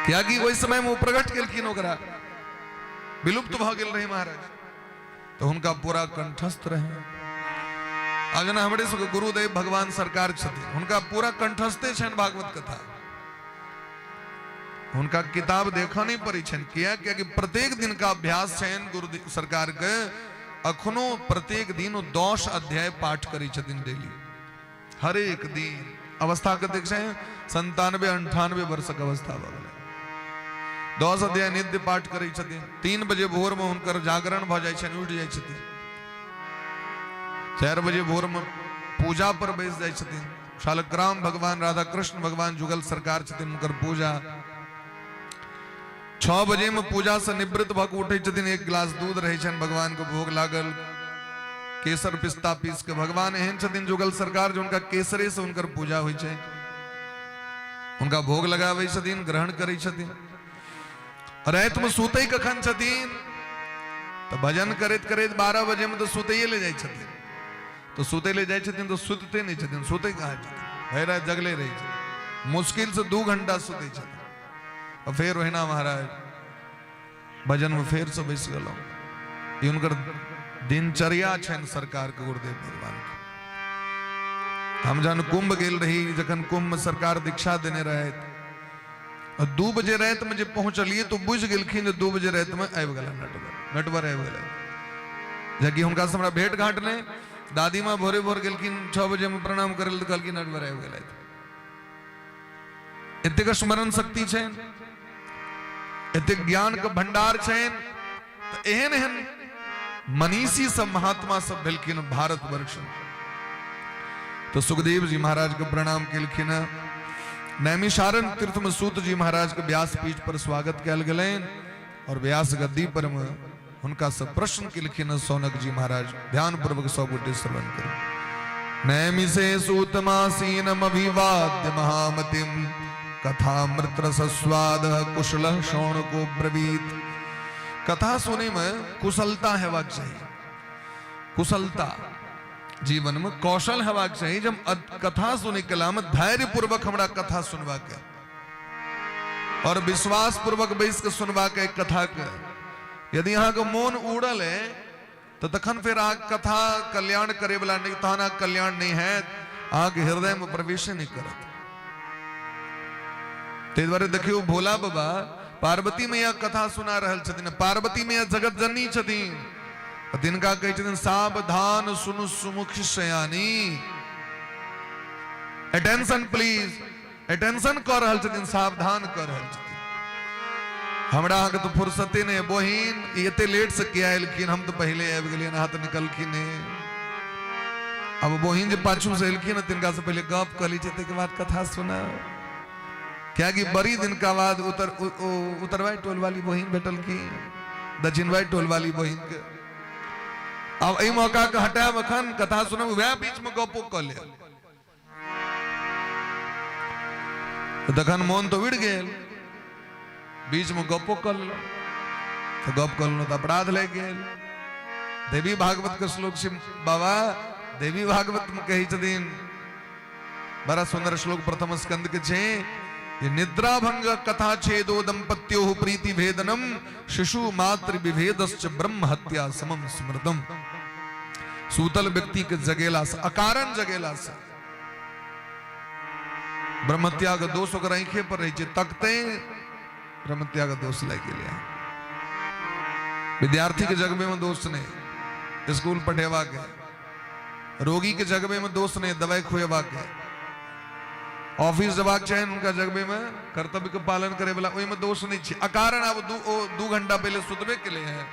क्या कि वही समय में प्रकट केलखिन, ओकरा विलुप्त भ गेल रहे महाराज। तो उनका पूरा कंठस्थ रहे। आज ना हमरे सबके गुरुदेव भगवान सरकार छथिन, उनका पूरा कंठस्थे छन भागवत कथा। उनका किताब देखा नहीं पड़ी छन, किया कि प्रत्येक दिन का अभ्यास छन गुरुदेव सरकार के। अखनो प्रत्येक दिन 10 अध्याय पाठ करी छथिन डेली, हर एक दिन। अवस्था के देख 97-98 वर्ष के अवस्था भ गेलै। 10 अध्याय नित्य पाठ करी छथिन। 3 बजे भोर में हुनकर जागरण भ जाय छन, उठ जाय छथिन। 4 बजे भोर में पूजा पर बैस जाय छथिन। शालग्राम भगवान, राधा कृष्ण भगवान जुगल सरकार छथिन, हुनकर पूजा। 6 बजे में पूजा से निवृत्त भक उठे छथिन। 1 गिलास दूध रहे छन, भगवान को भोग लागल। केसर पिस्ता पीस के भगवान एहन छथिन जुगल सरकार, जो उनका केसरे से उनकर पूजा होय छै, उनका भोग लगावे छथिन, ग्रहण करे छथिन। रात में सुतई कखन छथिन तो भजन करैत करैत 12 बजे में तो सुतइए ले जाय छथिन। तो सुते ले जाय छथिन तो सुतते नहीं छथिन, सुते कहाँ छथिन, भर रात जगले रहे छथिन। मुश्किल से 2 घंटा सुते छथिन। और फिर ओहिना महाराज भजन में फिर से बैस गलो। ये उनकर दिनचर्या छन सरकार के, गुरुदेव भगवान के। हम जन कुंभ गेल रही, जखन कुंभ में सरकार दीक्षा देने रहे, और 2 बजे रात में जब पहुंचलिए तो बुझ गेलखिन 2 बजे रात में आबि गेला नटवर आबि गेला। जबकि हुनका से हमरा भेंट घाट नहीं। दादी माँ भोरे भोर गेलखिन 6 बजे में प्रणाम करे तो कहलखिन नटवर आबि गेला। एतेक स्मरण शक्ति छन, एतेक ज्ञान के भंडार छन। तो एहन एहन मनीषी सब महात्मा सब भेलखिन भारतवर्ष। तो सुखदेव जी महाराज के प्रणाम केलखिन। नैमिषारण्य तीर्थ में सूत जी महाराज के व्यासपीठ पर स्वागत कयल गेलनि, और व्यास गद्दी पर में हुनका सब प्रश्न केलखिन। सौनक जी महाराज ध्यान पूर्वक सब गोटे श्रवण करू। नैमिषे सूतमासीनम अभिवाद्य महामतिम, कथामृत रसस्वाद कुशल शौनको ब्रवीत। कथा सुने में कुशलता हेबाक चाहिए, कुशलता जीवन में कौशल हेबाक चाहिए। जब कथा सुने कला में धैर्य पूर्वक हमरा कथा सुनवा के, और विश्वास पूर्वक बैस के सुनवा के कथा के। यदि यहाँ के मोन उड़ल है तो तखन फिर आ कथा कल्याण करे वाला नहीं, तहन कल्याण नहीं है, आग हृदय में प्रवेश नहीं करत। ते द्वारे देखियो भोला बाबा पार्वती मैया कथा सुना रहल छथिन। पार्वती मैया जगत जननी छथिन, तिनका कहै छथिन सावधान सुनु सुमुख शयानी। अटेंशन प्लीज, अटेंशन कर रहल छथिन, सावधान कर रहल छथिन। हमरा अहाँके तो फुर्सते नहीं। बहिन एते लेट से किया एलखिन, हम तो पहले आबि गेलियन, अहाँ तो निकलखिन। अब बहिन जे पाछू से एलखिन तिनका से पहले गप कहली छै, तै के बाद कथा सुना। क्या कि बड़ी दिन का बाद उत्तरवाई टोल वाली बहिन भेटल की दक्षिणवाई टोल वाली बहिन के। अब एहि मौका के हटाब, अखन कथा सुनब, वह बीच में गपो क ले। तखन मोन तो उड़ गेल, बीच में गपो कर लो। तो गप कर लो तो अपराध लग गेल। देवी भागवत के श्लोक से बाबा, देवी भागवत में कही छथिन, बड़ा सुंदर श्लोक प्रथम स्कंद के छे। ये निद्रा भंग कथा छेदो दंपत्यो प्रीति भेदनम, शिशु मातृ विभेदश्च ब्रह्म हत्या समम स्मृतम। सूतल व्यक्ति के जगेला से, अकारण जगेला से ब्रह्मत्या का दोष अगर आंखें पर रही तकते ब्रह्मत्या का दोष लग गया। विद्यार्थी के जगबे में दोष नहीं, स्कूल पढ़ेवा के। रोगी के जगबे में दोष नहीं, दवाई खुएवा के। ऑफिस जबाक चाहे उनका जगबे में कर्तव्य के पालन करे वाला, ओहि में दोष नहीं छे। अकारण अब 2 घंटा पहले सुतबे के लिए है,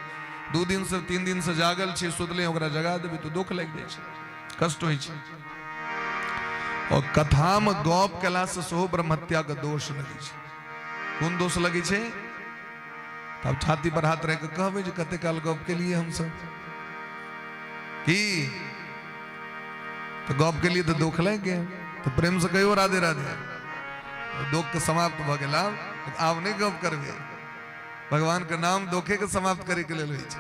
2 दिन से 3 दिन से जागल छे, सुतले ओकरा जगा देबे तो दुख लग जाय छे, कष्ट होय छे। और कथा में गप केला से सेहो ब्रह्मत्या के दोष लगे छे। कोन दोष लगे छे? तब छाती पर हाथ रख के कहबे जे कते काल गप के लिए हम सब की, तो गप के लिए तो दुख लग गया। तो प्रेम से कहो राधे राधे, दुख के समाप्त भ गेला। आब नहीं गप करबे, भगवान के नाम दुखे के समाप्त करे के लेल होय छै।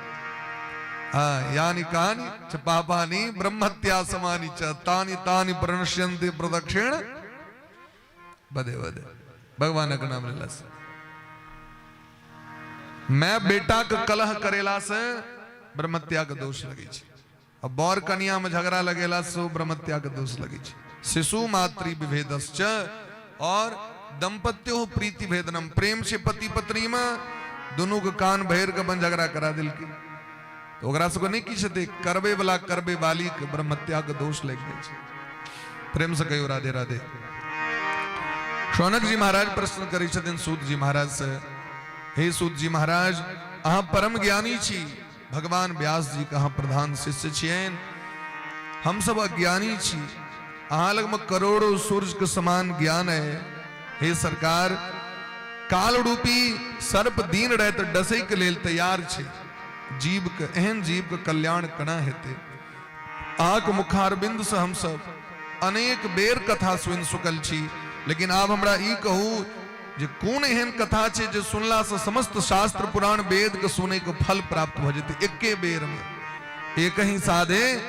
हाँ, यानी कहानी च पापानि ब्रह्मत्या समानि च, तानि तानि प्रणश्यन्ति प्रदक्षिण बदे बदे। भगवान के नाम लेला से मैं बेटा के कलह करेला से ब्रह्मत्या के दोष लगे छे। अब बर कन्या में झगड़ा लगेला सो ब्रह्मत्या के दोष लगे छे। शिशु मातृ विभेदश्च और दंपत्यो प्रीति भेदनम, प्रेम से पति पत्नी में दोनों के कान भैर के बन झगड़ा करा दिल की तो ओकरा सबको नहीं की करबे वाला करबे वाली के ब्रह्मत्या के दोष लग गए। प्रेम से कहो राधे राधे। शौनक जी महाराज प्रश्न करी छथिन सूत जी महाराज से, हे सूत जी महाराज अहाँ परम ज्ञानी छी, भगवान व्यास जी का प्रधान शिष्य छियन, हम सब अज्ञानी छी, अहाँ लग में करोड़ों सूर्य के समान ज्ञान है। हे सरकार काल रूपी सर्प दीन रहे तो डसे के लेल तैयार छे, जीव के एहन जीव के कल्याण कना हेते। आक मुखारबिंद से हम सब अनेक बेर कथा सुन सुकल छी, लेकिन आब हमरा ई कहू जे कोन एहन कथा छे जे सुनला से समस्त शास्त्र पुराण वेद के सुने के फल प्राप्त हो जेते एके बेर में, एक ही साधे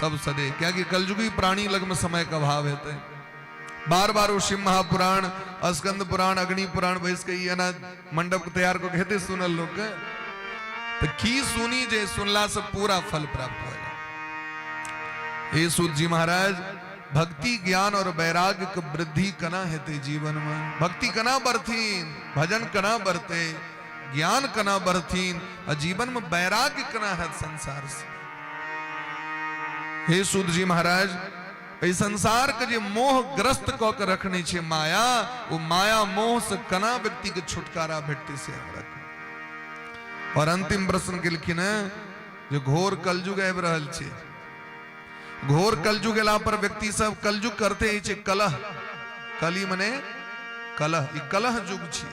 सब सदे। क्या कि कलयुगी प्राणी लग में समय का अभाव है, बार बार वो शिव महापुराण स्कंद पुराण अग्नि पुराण बैस के ना मंडप तैयार को कहते सुनल लोग तो की सुनी जे सुनला से पूरा फल प्राप्त हो जाए। हे सूत जी महाराज भक्ति ज्ञान और वैराग्य की वृद्धि कना हेते जीवन में, भक्ति कना बढ़थीन, भजन कना बढ़ते, ज्ञान कना बढ़थीन और जीवन में वैराग्य कना है संसार से। हे सूत जी महाराज इस संसार के जे मोह ग्रस्त क के रखने छे माया, वो माया मोह से कना व्यक्ति के छुटकारा भेटते से हम रख। और अंतिम प्रश्न के लिखिन जो घोर कलयुग आबि रहल छे, घोर कलयुग एला पर व्यक्ति सब कलयुग करते ही छे कलह, कली मने कलह, ई कलह युग छे,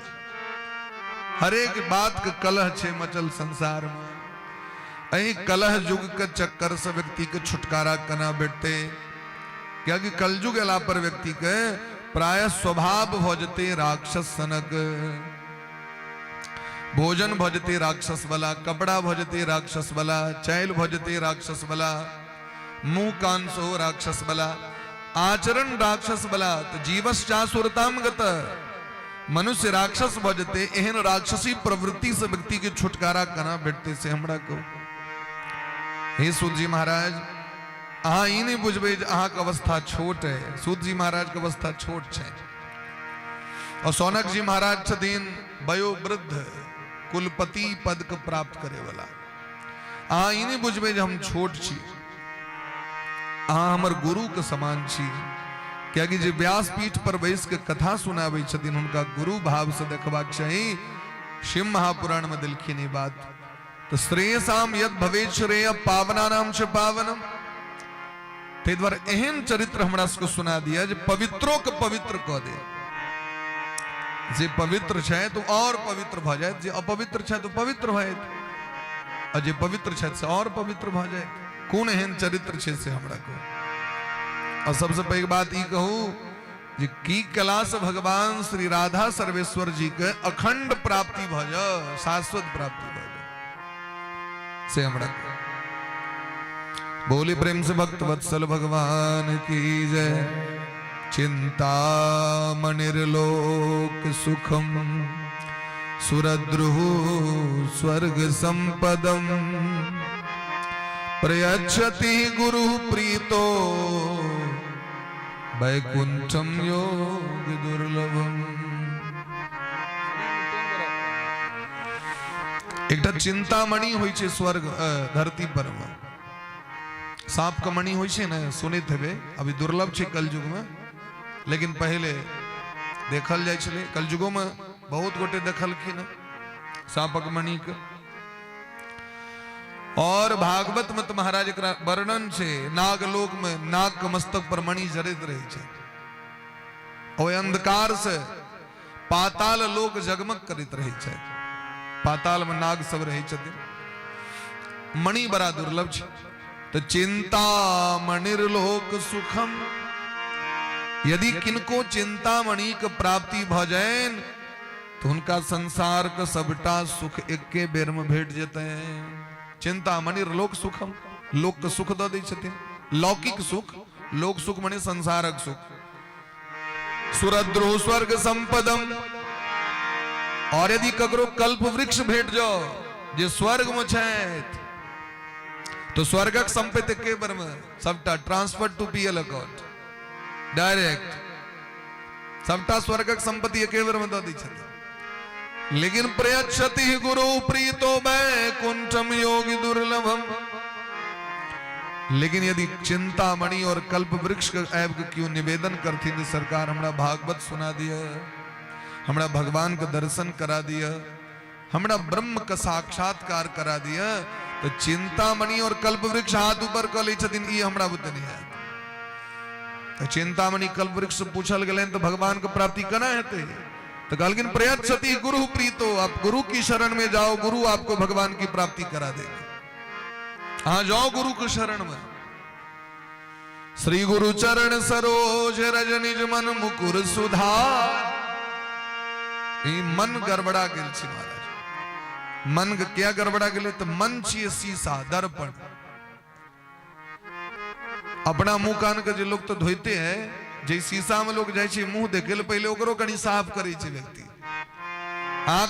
हरेक बात के कलह छे मचल संसार में। अही कलह युग के चक्कर से व्यक्ति के छुटकारा कना बैठते, क्या कि कलयुग एला पर व्यक्ति के प्राय स्वभाव भोजते राक्षस सनक, भोजन भोजते राक्षस वाला, कपड़ा भोजते राक्षस वाला, चैल भोजते राक्षस वाला, मुंह कान सो राक्षस वाला, आचरण राक्षस वाला, तो जीवश्चासुरताम गत, मनुष्य राक्षस भोजते, एहन राक्षसी प्रवृत्ति से व्यक्ति के छुटकारा कना बैठते से हमरा को। हे सूत जी महाराज अहाँ ई नहीं बुझबे अहाँ के अवस्था छोट है, सूत जी महाराज के अवस्था छोट है और शौनक जी महाराज छथिन वयोवृद्ध कुलपति पद के प्राप्त करे वाला। अहाँ ई नहीं बुझबे हम छोट छी, अहाँ हमर गुरु के समान छी, क्या कि जे व्यासपीठ पर बैस के कथा सुनाबे छथिन उनका गुरु भाव से देखबाक चाहिए। शिव महापुराण में दिलखिन ई बात, तो श्रेयसाम यद भवेत् श्रेय पावनानाम च पावनम, ते द्वारा एहन चरित्र हमरा सबको सुना दिया जे पवित्रों के पवित्र कह दे, जे पवित्र छे तो और पवित्र भ जाए, जे अपवित्र छे तो पवित्र भ जाए, और जे पवित्र छे से और पवित्र भ जाए। कौन एहन चरित्र छे से हमरा को। और सबसे पहली बात ई कहूं जे की कला से भगवान श्री राधा सर्वेश्वर जी के अखंड प्राप्ति भ जाए, शाश्वत प्राप्ति भ जाए से हमरा को। बोली प्रेम से भक्त वत्सल भगवान की जय। चिंतामणिर्लोक सुखम सुरद्रुः स्वर्ग संपदम प्रयच्छति गुरु प्रीतो वैकुंठम योग दुर्लभम। एकटा चिंतामणि होय छे स्वर्ग धरती पर में, सांप का मणि होय छे ने सुनित हेबे, अभी दुर्लभ छे कलयुग में, लेकिन पहले देखल जाय छले। कलयुगो में बहुत गोटे देखलखिन सांपक मणि के। और भागवत में तो महाराज एकरा वर्णन छे, नागलोक में नाग के मस्तक पर मणि जड़ित रहे छे, और अंधकार से पाताल लोक जगमग करित रहे छे, पाताल में नाग सब रहे छथिन। मणि बड़ा दुर्लभ छे। तो चिंतामणिर्लोक सुखम, यदि किनको चिंतामणि के प्राप्ति भ जाए तो उनका संसार का सबटा सुख एके बेर में भेट जेते हैं। चिंतामणिर्लोक सुखम, लोक के सुख द दै छथिन, लौकिक सुख, लोक सुख माने संसारक सुख। सुरद्रुः स्वर्ग संपदम, और यदि ककरो कल्प वृक्ष भेट जाओ जे स्वर्ग में छथि तो स्वर्गक संपत्ति के बर में सबटा transfer to PL account direct सबटा स्वर्गक संपत्ति के बर में दऽ दै छथिन। लेकिन प्रयच्छति गुरु प्रीतो वैकुंठम योगी दुर्लभम। लेकिन यदि चिंतामणि और कल्प वृक्ष के ऐब के क्यों निवेदन करथिन सरकार हमरा भागवत सुना दिया, हमरा भगवान के दर्शन करा दिया, हमरा ब्रह्म का साक्षात्कार करा दिया, तो चिंतामणि और कल्प वृक्ष हाथ ऊपर कर ले छथिन, ई हमरा बुते नहीं है। तो चिंतामणि कल्प वृक्ष से पूछल गए तो भगवान को प्राप्ति कना हेते, तो कहलकिन प्रयच्छति गुरु प्रीतो, आप गुरु की शरण में जाओ, गुरु आपको भगवान की प्राप्ति करा देंगे। हाँ जाओ गुरु के शरण में। श्री गुरु चरण सरोज रज निज मन मुकुर सुधार। मन गड़बड़ा गेल छी महाराज। मन के क्या गड़बड़ा गेले, तो मन छिए शीशा दर्पण। अपना मुंह कान के जे लोग तो धोते हैं, जे शीशा में लोग जाय छै मुंह देखे ले पहले ओकरो कनी साफ करे छै व्यक्ति।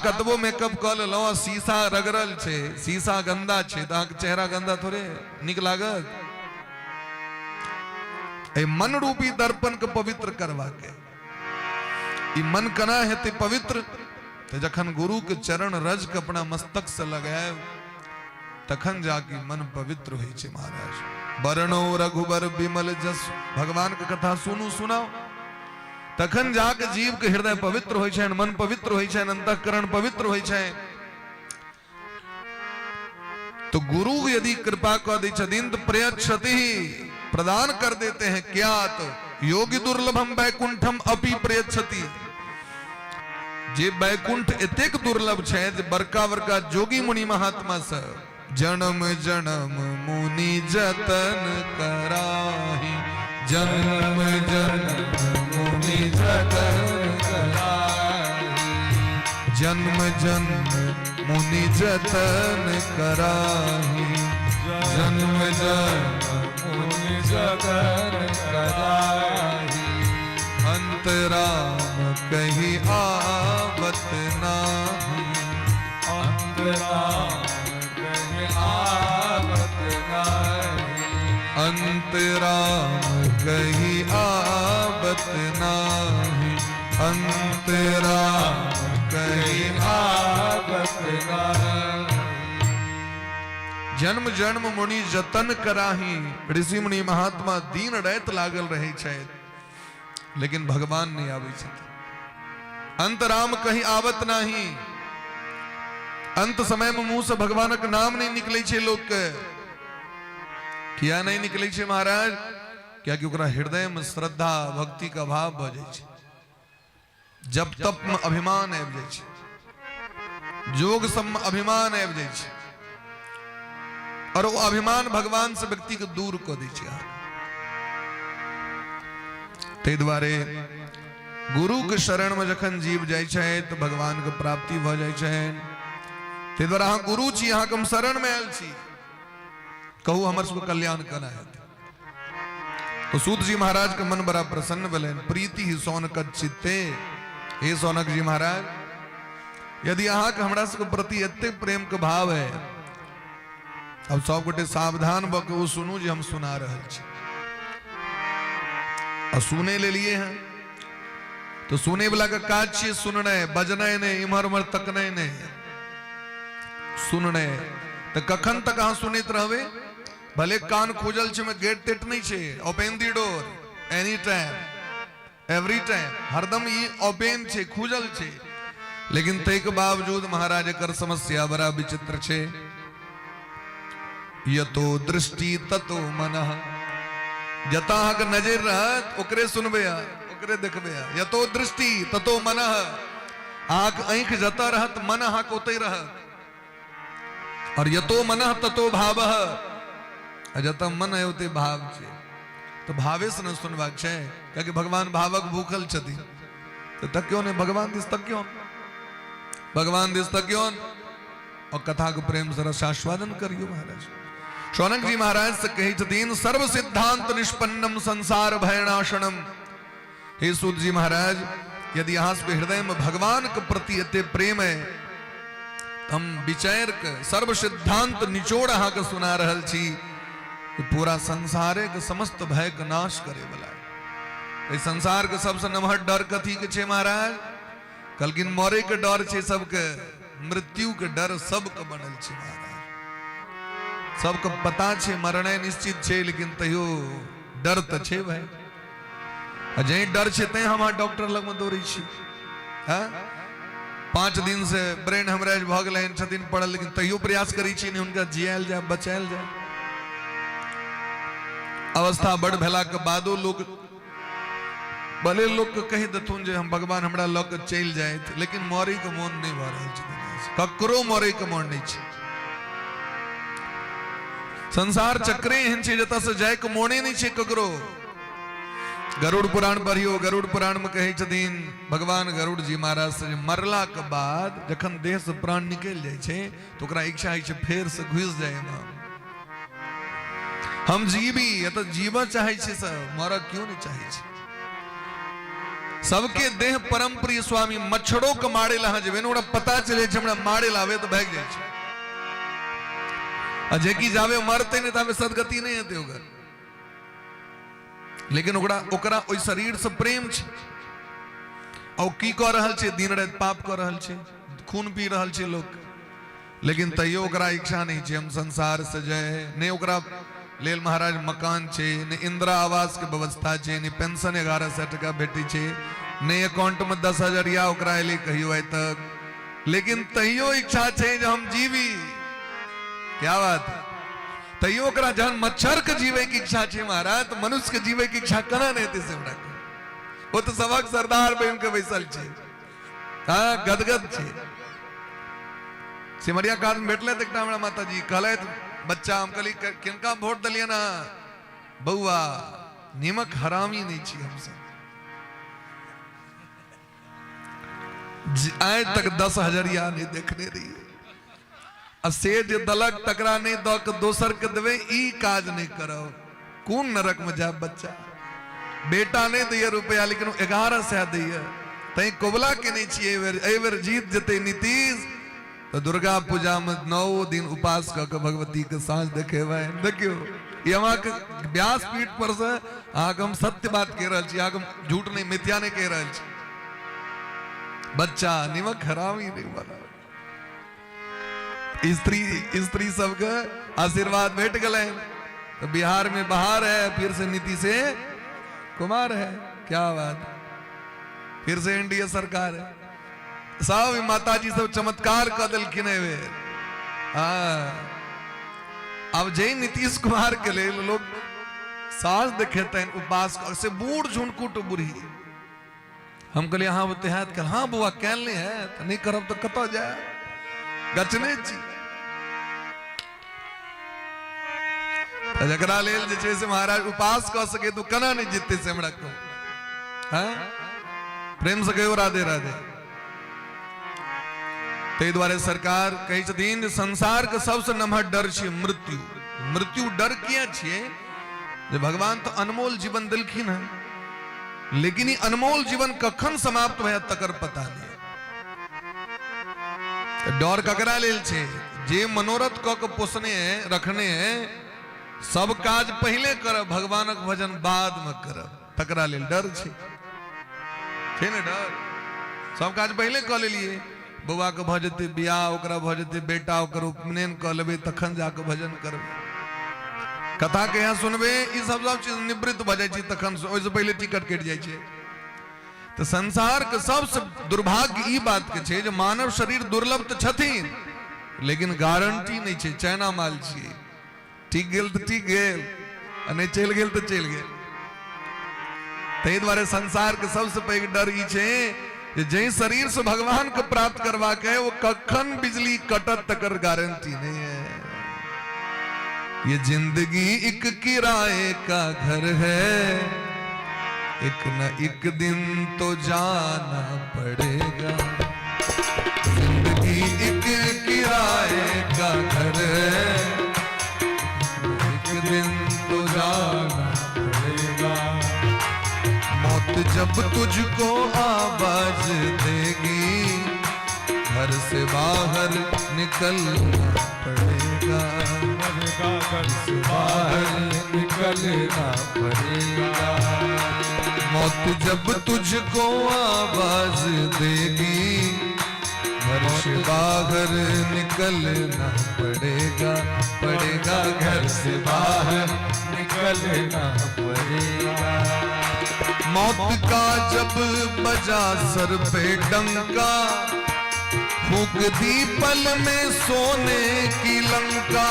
कतबो मेकअप कर लो, शीशा रगड़ल छे, शीशा गंदा छे, तो चेहरा गंदा थोड़े निक लागत। ए मन रूपी दर्पण के पवित्र करवा के, ई मन कना हेते पवित्र, तो जखन गुरु के चरण रज के अपना मस्तक से लगाए तखन जाके मन पवित्र होई छे महाराज। बरनो रघुबर विमल जस, भगवान के कथा सुनू सुनाओ, तखन जाके जीव के हृदय पवित्र होई छै, मन पवित्र होई छै, अंतःकरण पवित्र होई छै। तो गुरु यदि कृपा कर दै छथिन तो प्रयच्छति प्रदान कर देते हैं। क्या तो योगी दुर्लभम वैकुंठम अपि प्रयच्छति। जे वैकुंठ एतेक दुर्लभ छै जे बड़का बड़का जोगी मुनि महात्मा से जन्म जन्म मुनि जतन कराही, जन्म जन्म मुनि जतन कराही, जन्म जन्म मुनि जतन कराही, जन्म जन्म मुनि जतन कराही। अंतराम कहीं आवत नाही, अंतराम कहीं आवत नाही, अंतराम कहीं आवत नाही, अंतराम कहीं आवत नाही। जन्म जन्म मुनि जतन कराही। ऋषि मुनि महात्मा दीन रैत लागल रहे छै, लेकिन भगवान नहीं आवे छथिन। अंतराम कहीं आवत नाही। अंत समय में मुंह से भगवान का नाम नहीं निकले छे लोग के। किया नहीं निकले छे महाराज? क्या कि ओकरा हृदय में श्रद्धा भक्ति का भाव भ जाय छे, जब तप में अभिमान आबि जाय छे, जोग सब में अभिमान आबि जाय छे, और वो अभिमान भगवान से व्यक्ति को दूर कर दै छे। ते द्वारे गुरु के शरण में जखन जीव जाय छे तो भगवान के प्राप्ति भ जाय छे। ते द्वारा अहाँ गुरु छी, अहाँ के हम शरण में आयल छी, कहू हमर सबके कल्याण करना है। तो सूत जी महाराज के मन बड़ा प्रसन्न भेलन। प्रीति ही सौनक चित्ते। हे सौनक जी महाराज, यदि अहाँ के हमरा सबके प्रति एते प्रेम के भाव है, अब सब गोटे सावधान भ के सुनू जे हम सुना रहल छी। और सुने ले लिए हैं तो सुने वाला का काज छे सुनने, बजने नहीं, इमहर उमहर तकने नहीं, सुनने। तो कखन तक अहाँ सुनते रहबे? भले कान खोजल छे में गेट तेट नहीं छे, ओपन दी door any time every time, हरदम ये ओपन छे, खुजल छे। लेकिन ते के बावजूद महाराज एकर समस्या बड़ा विचित्र छे। यतो दृष्टि ततो मनः। जता के नजर रहत ओकरे सुनबे, ओकरे देखबे। यतो दृष्टि ततो मनः। आंख जता रहत मन हाक ओते रहत। और यतो मनः ततो भावः। जता मन है ओते भाव छे। तो भावे से न सुनबाक छे, क्योंकि भगवान भावक भूखल छथि। तो तक क्यों नहीं भगवान दिस तक क्यों, भगवान दिस तक क्यों। और कथा को प्रेम से रसास्वादन करियो महाराज। शौनक जी महाराज से कही छतीन सर्व सिद्धांत निष्पन्नम संसार भयनाशनम। हे सूत जी महाराज, यदि यहाँ से हृदय में भगवान के प्रति एते प्रेम है, हम विचार के सर्व सिद्धांत निचोड़ अहाँ के सुना रहल छी। कि पूरा संसारे के समस्त भय का नाश करे वाला है। संसार के सबसे नमहर डर कथी के छे महाराज? कलकिन मरे के डर छे सबके, मृत्यु के डर सबके बनल छे महाराज। सबके पता छे मरने निश्चित छे, लेकिन तैयो डर तो छे भाई। अजय डर छे ते हम डॉक्टर लग में दौड़ी छी। 5 दिन से ब्रेन हेमरेज भ गेलै छथिन पड़ल, लेकिन तैयो प्रयास करी छी नहीं उनका जियाल जाए, बचायल जाए। अवस्था बड़ भेला के बादो लोग भले लोग के कहि देथुन जे हम भगवान हमरा लग के चल जाए, लेकिन मरे के मन नहीं भ रहल छै। ककरो मरे के मन नहीं छै। संसार चक्रे एहन छै जतऽ से जाए के मोने नहीं छै ककरो। गरुड़ पुराण पढ़ियो, गरुड़ पुराण में कहे छथिन भगवान गरुड़ जी महाराज से मरला के बाद जखन देह से प्राण निकल जाए छे तो ओकरा इच्छा है छे फेर से घुस जाए हम जीवी, या तो जीवा चाहे छे सब, मर क्यों नहीं चाहे छे। सबके देह परम प्रिय स्वामी मच्छरों के मारे ला जब ओकरा पता चले छे हमरा मारे लावे तो भाग जाए छे। आ जेकी जावे मरते नहीं तावे सदगति नहीं हेते ओकर, लेकिन ओकरा ओई शरीर से प्रेम छे। और की कह रहल छे? दिन रात पाप कर रहल छे, खून पी रहल छे लोग, लेकिन तैयो ओकरा इच्छा नहीं छे हम संसार से जाए। नहीं ओकरा लेल महाराज मकान छे, ने इंदिरा आवास के व्यवस्था छे, ने पेंशन 1100 टका भेटी छे, ने अकाउंट में 10,000 या ओकरा एले कहियो आइ तक, लेकिन तैयो इच्छा छे जे हम जीवी। क्या बात है? तैयो ओकरा जहन मच्छर के जीवे की इच्छा छे महाराज, तो मनुष्य के जीवे की इच्छा कना नहीं हेते से हमरा के। वो तो सबक सरदार बन के बैसल छे, हाँ गदगद छे। सिमरिया काज में बैठले त एकटा हमरा माता जी कहले बच्चा, हम कहली किनका वोट दलिए ना? बउआ निमक हरामी नहीं छी हम सब। आज तक 10,000 नहीं देखने रही। से जे दलक तकरा नहीं द के दोसर के देवे, ई काज नहीं करो। कौन नरक में जाए बच्चा? बेटा नहीं दिए रुपया, लेकिन 1100 दिए। तई कोबला के नहीं छी एवर जीत जते नीतीश तो दुर्गा पूजा में 9 दिन उपास क के भगवती के साँझ देखे। देखियो ये वहां के व्यास पीठ पर से आगे हम सत्य बात कह रहा छी, आगे हम झूठ नहीं मिथ्या नहीं कह रहा छी। बच्चा निमक हरामी नहीं बना। स्त्री सबके आशीर्वाद भेट गए तो बिहार में बहार है, फिर से नीतीश कुमार है। क्या बात, फिर से एनडीए सरकार है। सब माता जी सब चमत्कार कर दिलखिन। अब जय नीतीश कुमार के लिए लोग सास देखेते उपास से बूढ़ झुनकुट बुढ़ी। हम कहलिए हाँ बतेहात कल, हाँ बुआ कैलने है तो नहीं करब तो कत जाए गचने छी। जकरा लेल जे छै से महाराज उपास कर सके तो कना नहीं जीतते से हमरा को। हाँ प्रेम से कहो राधे राधे। ते द्वारे सरकार कही छथिन संसार के सबसे नमहर डर छे मृत्यु। मृत्यु डर किया छे जे भगवान तो अनमोल जीवन दिलखिन है, लेकिन ये अनमोल जीवन कखन समाप्त भय तकर पता नहीं। डर ककरा लेल छे? जे मनोरथ क के पोसने रखने सब काज पहले कर, भगवानक भजन बाद में कर, तकरा लेल डर छे ने। डर सब काज पहले क लेलिए, बउआ के भ जेते बियाह, ओकरा भ जेते बेटा, ओकर उपनयन क लेबे, तखन जाके भजन करबे। कथा के यहाँ सुनबे, ई सब चीज निवृत्त भ जाय छी, तखन ओइसे पहले टिकट कट जाय छे। तो संसार के सबसे दुर्भाग्य ई बात के छे जे मानव शरीर दुर्लभ तो छथिन, लेकिन गारंटी नहीं छे। चाइना माल छिए, ठीक गेल तो ठीक गेल, नहीं चल गेल तो चल गेल। तै द्वारे संसार के सबसे पैघ डर ई छे जे जै शरीर से भगवान को प्राप्त करवा के वो कखन बिजली कटत तकर गारंटी नहीं है। ये जिंदगी एक किराए का घर है, एक न एक दिन तो जाना पड़ेगा। जिंदगी एक किराए का घर है, एक दिन तो जाना पड़ेगा। मौत जब तुझको आवाज देगी, घर से बाहर निकलना पड़ेगा। घर से बाहर निकलना पड़ेगा। मौत जब तुझको आवाज देगी, घर से बाहर निकलना पड़ेगा, पड़ेगा घर से बाहर निकलना पड़ेगा। मौत का जब बजा सर पे डंका, फूंक दी पल में सोने की लंका।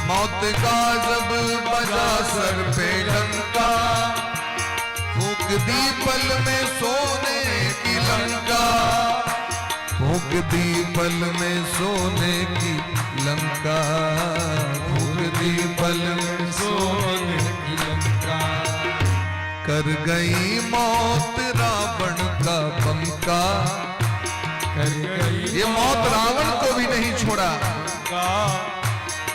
मौत का जब बजा सर पे डंका, फूंक दी पल में सोने की लंका, फूंक दी पल में सोने की लंका, फूंक दी पल में सोने की लंका। कर गई मौत रावण का बंका, कर गई ये मौत रावण को भी नहीं छोड़ा, का।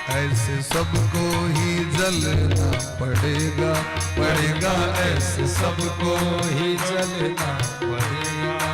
ऐसे सबको ही जलना पड़ेगा, पड़ेगा ऐसे सबको ही जलना पड़ेगा।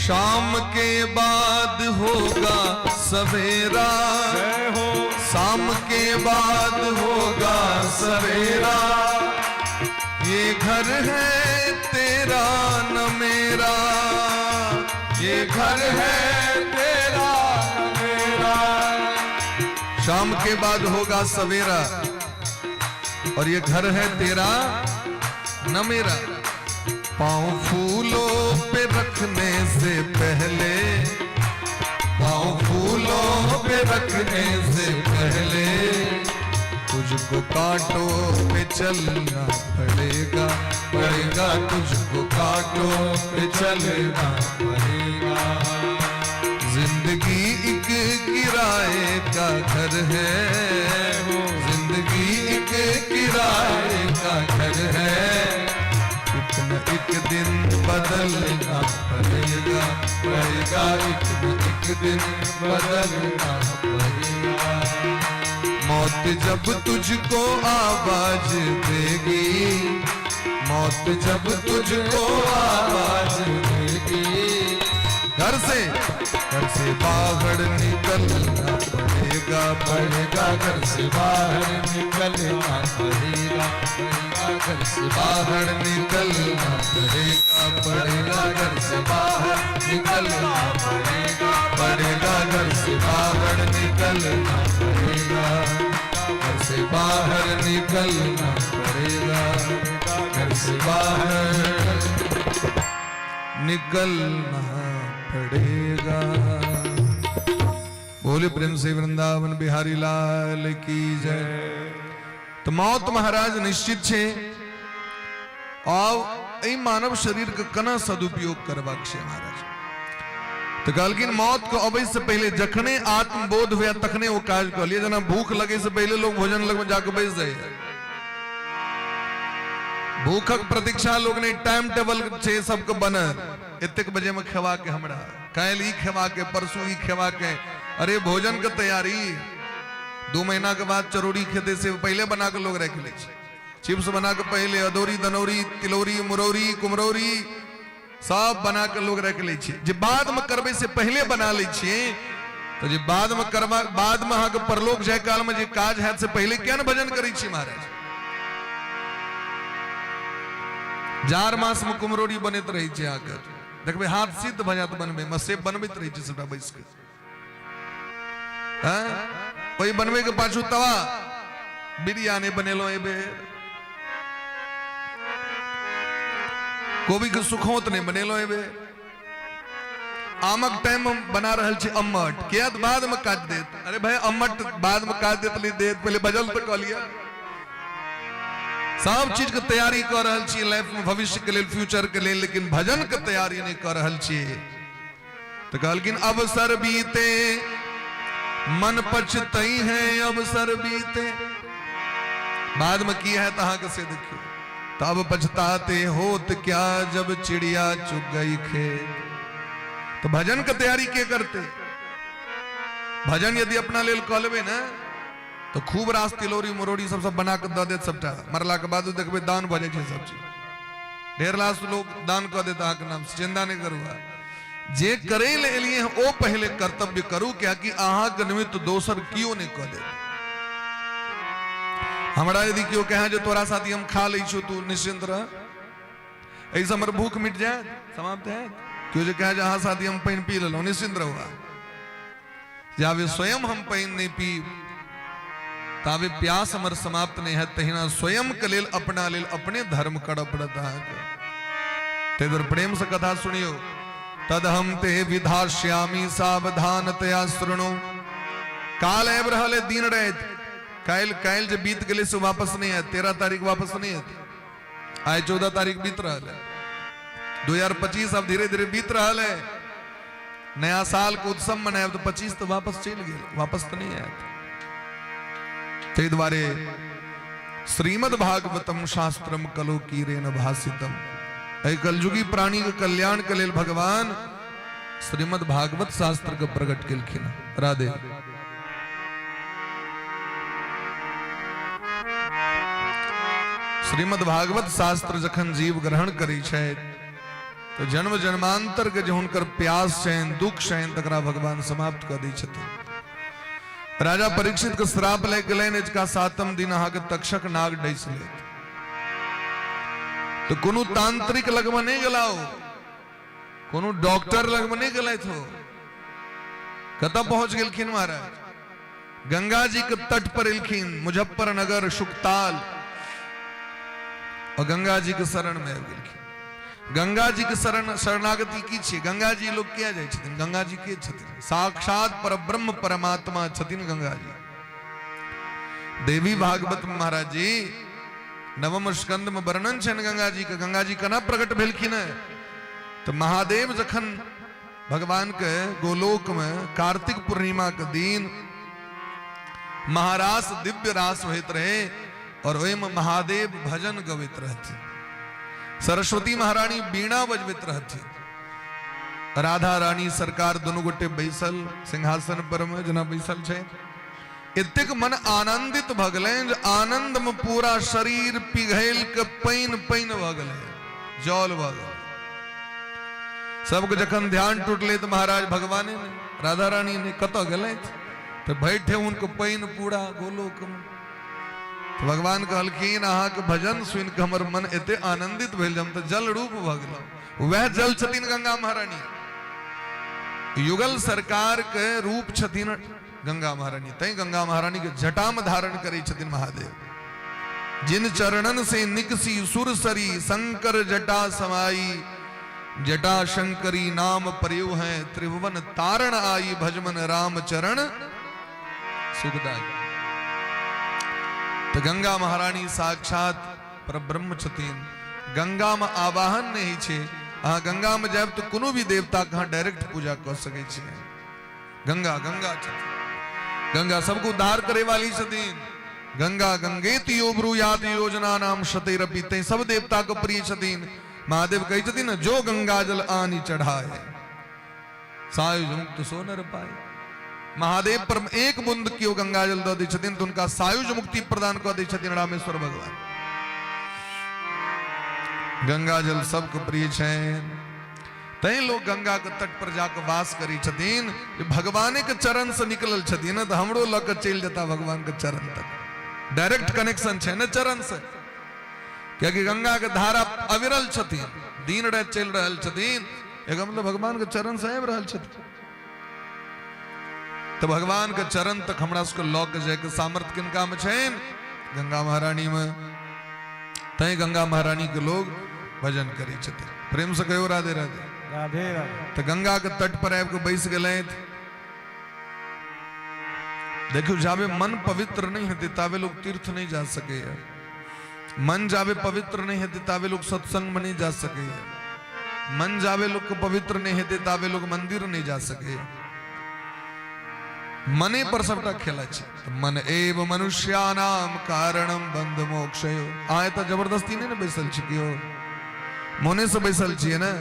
शाम के बाद होगा सवेरा, जय हो। शाम के बाद होगा सवेरा, ये घर है तेरा न मेरा, ये घर है तेरा न मेरा। शाम के बाद होगा सवेरा, और ये घर है तेरा न मेरा। पाँव फूलों पे रखने से पहले, पाँव फूलों पे रखने से पहले, तुझको कांटों पे चलना पड़ेगा, पड़ेगा तुझको कांटों पे चलना पड़ेगा। जिंदगी एक किराए का घर है, जिंदगी एक किराए का घर है, एक दिन बदलना पड़ेगा, पड़ेगा एक दिन बदलना पड़ेगा। मौत जब तुझको आवाज देगी, मौत जब तुझको आवाज देगी, घर से बाहर निकलना पड़ेगा, पड़ेगा घर से बाहर निकलना पड़ेगा, पड़ेगा घर से बाहर निकलना पड़ेगा, पड़ेगा घर से बाहर निकलना पड़ेगा, पड़ेगा घर से बाहर निकलना पड़ेगा, घर से बाहर निकलना पड़ेगा, घर से बाहर निकलना पड़ेगा। बोले प्रेम से वृंदावन बिहारी लाल की जय। तो मौत महाराज निश्चित छे, और ई मानव शरीर का कना सदुपयोग करबाक छे महाराज। तो कहलकिन मौत को अबै से पहले जखने आत्मबोध हुआ तखने वो काज कर लिया। जना भूख लगे से पहले लोग भोजन लग में जाकर बैठ जाए, भूखक प्रतीक्षा लोग ने टाइम टेबल छे सबके बनल, इतने बजे में खेवा के हमरा, काल ई खेवा के, परसों ई खेवा के। अरे भोजन की तैयारी 2 महीना के बाद चरोड़ी खेते से पहले बना के लोग रख ले, चिप्स बना के पहले, अदौरी दनौरी तिलौरी मुरौरी कुमरौरी सब बना के लोग रख ले, जे बाद में करबे से पहले बना ले, तो जे बाद में करवा, बाद में अहाँ परलोक जाय काल में जे काज है से पहले क्या न भजन करी छी महाराज। जार मास में कुमरौरी बनत रही छे, आकर देखबे हाथ सिद्ध भजात बनबे में सेब बनबैत रही छे सबटा बैस के, हां ओई बनबे के पाछू तवा बिरयानी बनेलो एबे, कोबी के सुखौत नहीं बनेलो एबे, आमक टाइम बना रहल छे अम्मट, किया बाद में काट देत। अरे भाई अम्मट बाद में काट देत ले देत, पहले बजल तो कह लिया। सब चीज के तैयारी कर रहल छी लाइफ में, भविष्य के लिए, फ्यूचर के लिए, लेकिन भजन के तैयारी नहीं कर रहल छी। तो कहलकिन अवसर बीते मन पछतई है, अवसर बीते बाद में की है तहा के से देखियो, तब पछताते होत क्या जब चिड़िया चुग गई खेत। तो भजन के तैयारी के करते, भजन यदि अपना लेल कह लेबे ना तो खूब रास तिलोरी मुरोड़ी सब बना के दे देत, सबटा मरला के बाद देखबे दान भजे छै सब चीज, ढेर लाख लोग दान कह देता अहाँ के नाम से, चिंता नहीं करूँगा। जे करे ले एलिए ओ पहले कर्तव्य करू, क्या कि अहाँ के निमित्त दोसर कियो नहीं कह दे। हमरा यदि क्यों कहे जो तोरा साथी हम खा लै छो तू निश्चिंत रह, ऐसे हमर भूख मिट जाए समाप्त है। क्यों जो कहे अहाँ साथी हम पानी पी लो निश्चिंत रहुआ, जावे स्वयं हम पानी नहीं पी तावे प्यास हमर समाप्त नहीं है, तहिना स्वयं के लेल अपना लेल अपने धर्म कर पड़ता है। ते इधर प्रेम से कथा सुनियो, तद हम ते विधाश्यामी सावधानतया शृणु। काल एब रहले दिन रात, काल काल जो बीत गले से वापस नहीं है, 13 तारीख वापस नहीं है, आज 14 तारीख बीत रहा है, 2025 अब धीरे धीरे बीत रहा है। नया साल को उत्सव मनाए तो 25 तो वापस चल गए, वापस तो नहीं आया। ते द्वारे श्रीमद् भागवतम शास्त्रम कलो कीरेन भासितम, कलयुगी प्राणी के कल्याण के लेल भगवान श्रीमद् भागवत शास्त्र के प्रकट केलखिन। राधे। श्रीमद् भागवत शास्त्र जखन जीव ग्रहण करै छै तो जन्म जन्मांतर के जो हुनकर प्यास छनि, दुख छनि, तकरा भगवान समाप्त कर दै छथिन। राजा परीक्षित के श्राप ले गेलनि, इसका 7म दिन अहाँ के तक्षक नाग डैस ले, तो कोनो तांत्रिक लगमे नहीं गलाओ, कोनो डॉक्टर लगमे नहीं गलत हो, कतऽ पहुंच गेलखिन महाराज, गंगा जी के तट पर एलखिन, मुजफ्फरनगर शुकताल, और गंगा जी के शरण में आबि गेलखिन। गंगा जी के शरणागति की छे, गंगा जी लोग किया जाय छथिन, गंगा जी के छथिन साक्षात परब्रह्म परमात्मा छथिन गंगा जी। देवी भागवत महाराज जी नवम स्कंद में वर्णन छन गंगा जी के, गंगा जी केना प्रकट भेलखिन है। तो महादेव जखन भगवान के गोलोक में कार्तिक पूर्णिमा के दिन महारास दिव्य रास होइत रहे, और ओहि में महादेव भजन गवैत रहथिन, सरस्वती महारानी बीणा बजबैत रहथिन, राधा रानी सरकार दोनों गोटे बैसल सिंहासन पर में जना बैसल छै। एतेक मन आनंदित भ गेलनि जे आनंद में पूरा शरीर पिघल के पानि पानि भ गेलै, जल भ गेलै। सबके जखन ध्यान टूटले तो महाराज भगवाने ने राधा रानी ने कतऽ गेलथि, तो बैठे उनको पानि पूरा गोलोक में। तो भगवान कहलखिन अहाँ के भजन सुन के हमर मन एते आनंदित भेल, हम तो जल रूप भ गेलहुँ। वह जल छथिन गंगा महारानी, युगल सरकार के रूप छथिन गंगा महारानी। तई गंगा महारानी के जटा में धारण करे छथिन महादेव। जिन चरणन से निकसी सुरसरी शंकर जटा समाई, जटा शंकरी नाम प्रयोग है त्रिभुवन तारण आई, भजमन राम चरण सुखदाई। तो गंगा महारानी साक्षात परब्रह्म छथिन। गंगा में आवाहन नहीं छे, अहाँ गंगा में जाब तो कोनो भी देवता के डायरेक्ट पूजा कर सके छे। गंगा गंगा छथिन, गंगा सबको उद्धार करे वाली छथिन। गंगा गंगेति यो ब्रूयात योजना नाम शतैरपि, ते सब देवता को प्रिय छथिन। महादेव कही छथिन न, जो गंगा जल आनी चढ़ाए सायुज मुक्त सो नर पाए। महादेव पर एक बूंद क्यों गंगा जल दे छथिन तो उनका सायुज मुक्ति प्रदान कर दे छथिन रामेश्वर भगवान। गंगा जल सबके प्रिय छेन, तै लोग गंगा के तट पर जाकर वास करी छथिन। भगवान के चरण से निकलल छथिन तो हमरो लग के चल जाता भगवान के चरण तक, डायरेक्ट कनेक्शन छे न चरण से। क्योंकि गंगा के धारा अविरल छथिन, दिन रात चल रहल छथिन, एक मतलब भगवान के चरण से आबि रहल छथिन। तो भगवान के चरण तक हमरा सबके लऽ के जाए के सामर्थ्य किनका में छेन? गंगा महारानी में। तै गंगा महारानी के लोग भजन करी छथिन। प्रेम से कहो राधे राधे राधे राधे। तो गंगा के तट पर आबि के बैस गए। देखियो जावे मन पवित्र नहीं होते तावे लोग तीर्थ नहीं जा सके। मन जावे पवित्र नहीं हेते तावे लोग सत्संग में नहीं जा सके। मन जावे लोग को पवित्र नहीं हेते तावे लोग मंदिर नहीं जा सके। मने पर सबटा खेला छे। तो मन एव मनुष्यानाम कारणम बंध मोक्षयो। आए तो जबरदस्ती नहीं ना बैसल छिकियो, मोने से बैसल छिए ना।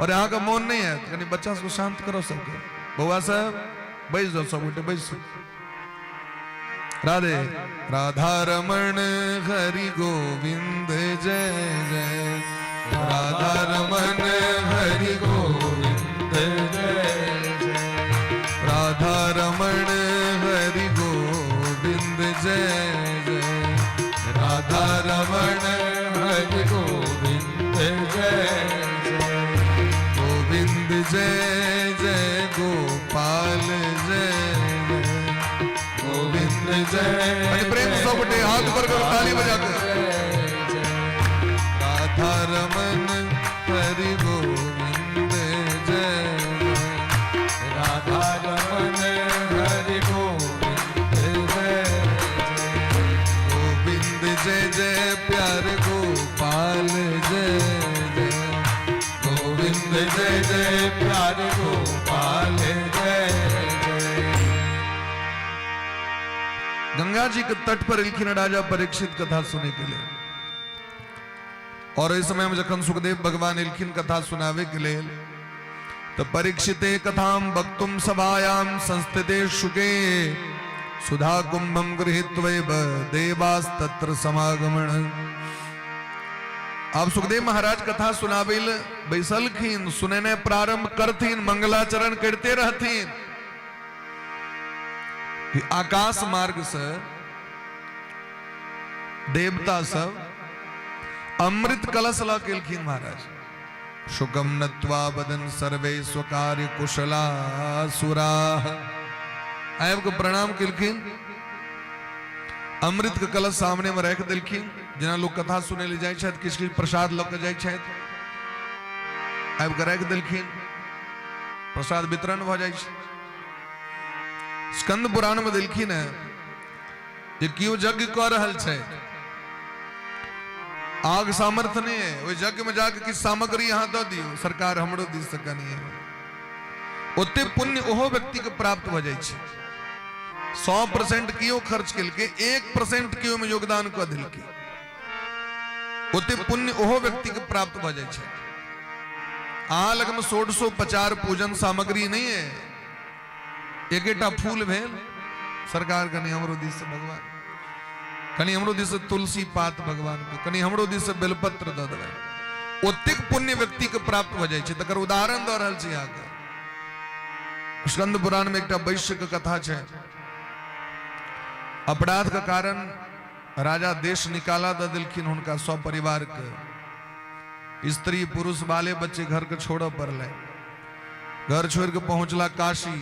और यहाँ का मौन नहीं है, तो बच्चा को शांत करो सबके। बउआ साहब बैठ जाओ, सब बेटे बैठ। राधे राधा रमण हरि गोविंद जय जय। राधा रमण हरि गोविंद जय जय। राधा रमण हरि गोविंद जय जय। राधा रमण हरि गोविंद जय जय। गोविंद जय जय गोपाल जय जय। गोविंद जय प्रेम सब बटे हाथ पर करो, ताली बजाकर। राधा रमन हरि गोविंद जय। राधा रमन हरि गोविंद जय। गोविंद जय जय प्यारे गोपाल जय जय। गोविंद जय जय प्यारे गोपाल जय। गंगा जी के तट पर इलखिन राजा परीक्षित कथा सुने के लिए। और इस समय में जखन सुखदेव भगवान इलखिन कथा सुनावे के लिए, तो परीक्षिते कथाम वक्तुम सभायाम संस्थिते शुके। सुधा कुंभम गृहीत्वैव देवास्तत्र समागमन। अब सुखदेव महाराज कथा सुनावेल बैसलखिन, सुनने प्रारंभ करथिन, मंगलाचरण करते रहथिन। आकाश मार्ग से देवता सब अमृत कलश ला केलखिन महाराज। शुकम नत्वा बदन सर्वे स्वकार्य कुशला सुरा। आयब को प्रणाम केलखिन, अमृत के कलश सामने में रख दिलखिन। जना लोग कथा सुने ले जाए छथि, किस प्रसाद लग जाए छथि, आयब के रख दिलखिन, प्रसाद वितरण भ जाए छै। स्कंद पुराण में दिलखिन है जे क्यों यज्ञ कर रहल छै, आग सामर्थ्य नहीं है, वो यज्ञ में जाके किस सामग्री यहाँ दो दियो, सरकार हमरो दी सकनी है। उतने पुण्य ओहो व्यक्ति के प्राप्त हो जाए छै। 100% कियो खर्च के 1% कियो में योगदान कर दिल के, उतने पुण्य ओहो व्यक्ति के प्राप्त हो जाए छै। आ लग में 150 पूजन सामग्री नहीं है, एकेटा फूल भेल, सरकार कनी हमरो दिस से भगवान, कनी हमरो दिस से तुलसी पात भगवान को, कनी हमरो दिस से बेलपत्र द देबै, ओतेक पुण्य व्यक्ति के प्राप्त हो जाए छै। तकर उदाहरण द रहल छी आगे। स्कंद पुराण में एकटा वैश्य के कथा छै। अपराध के कारण राजा देश निकाला द दिलखिन हुनका सब परिवार के। स्त्री पुरुष बाले बच्चे घर के छोड़ पड़ले। घर छोड़ के पहुंचला काशी।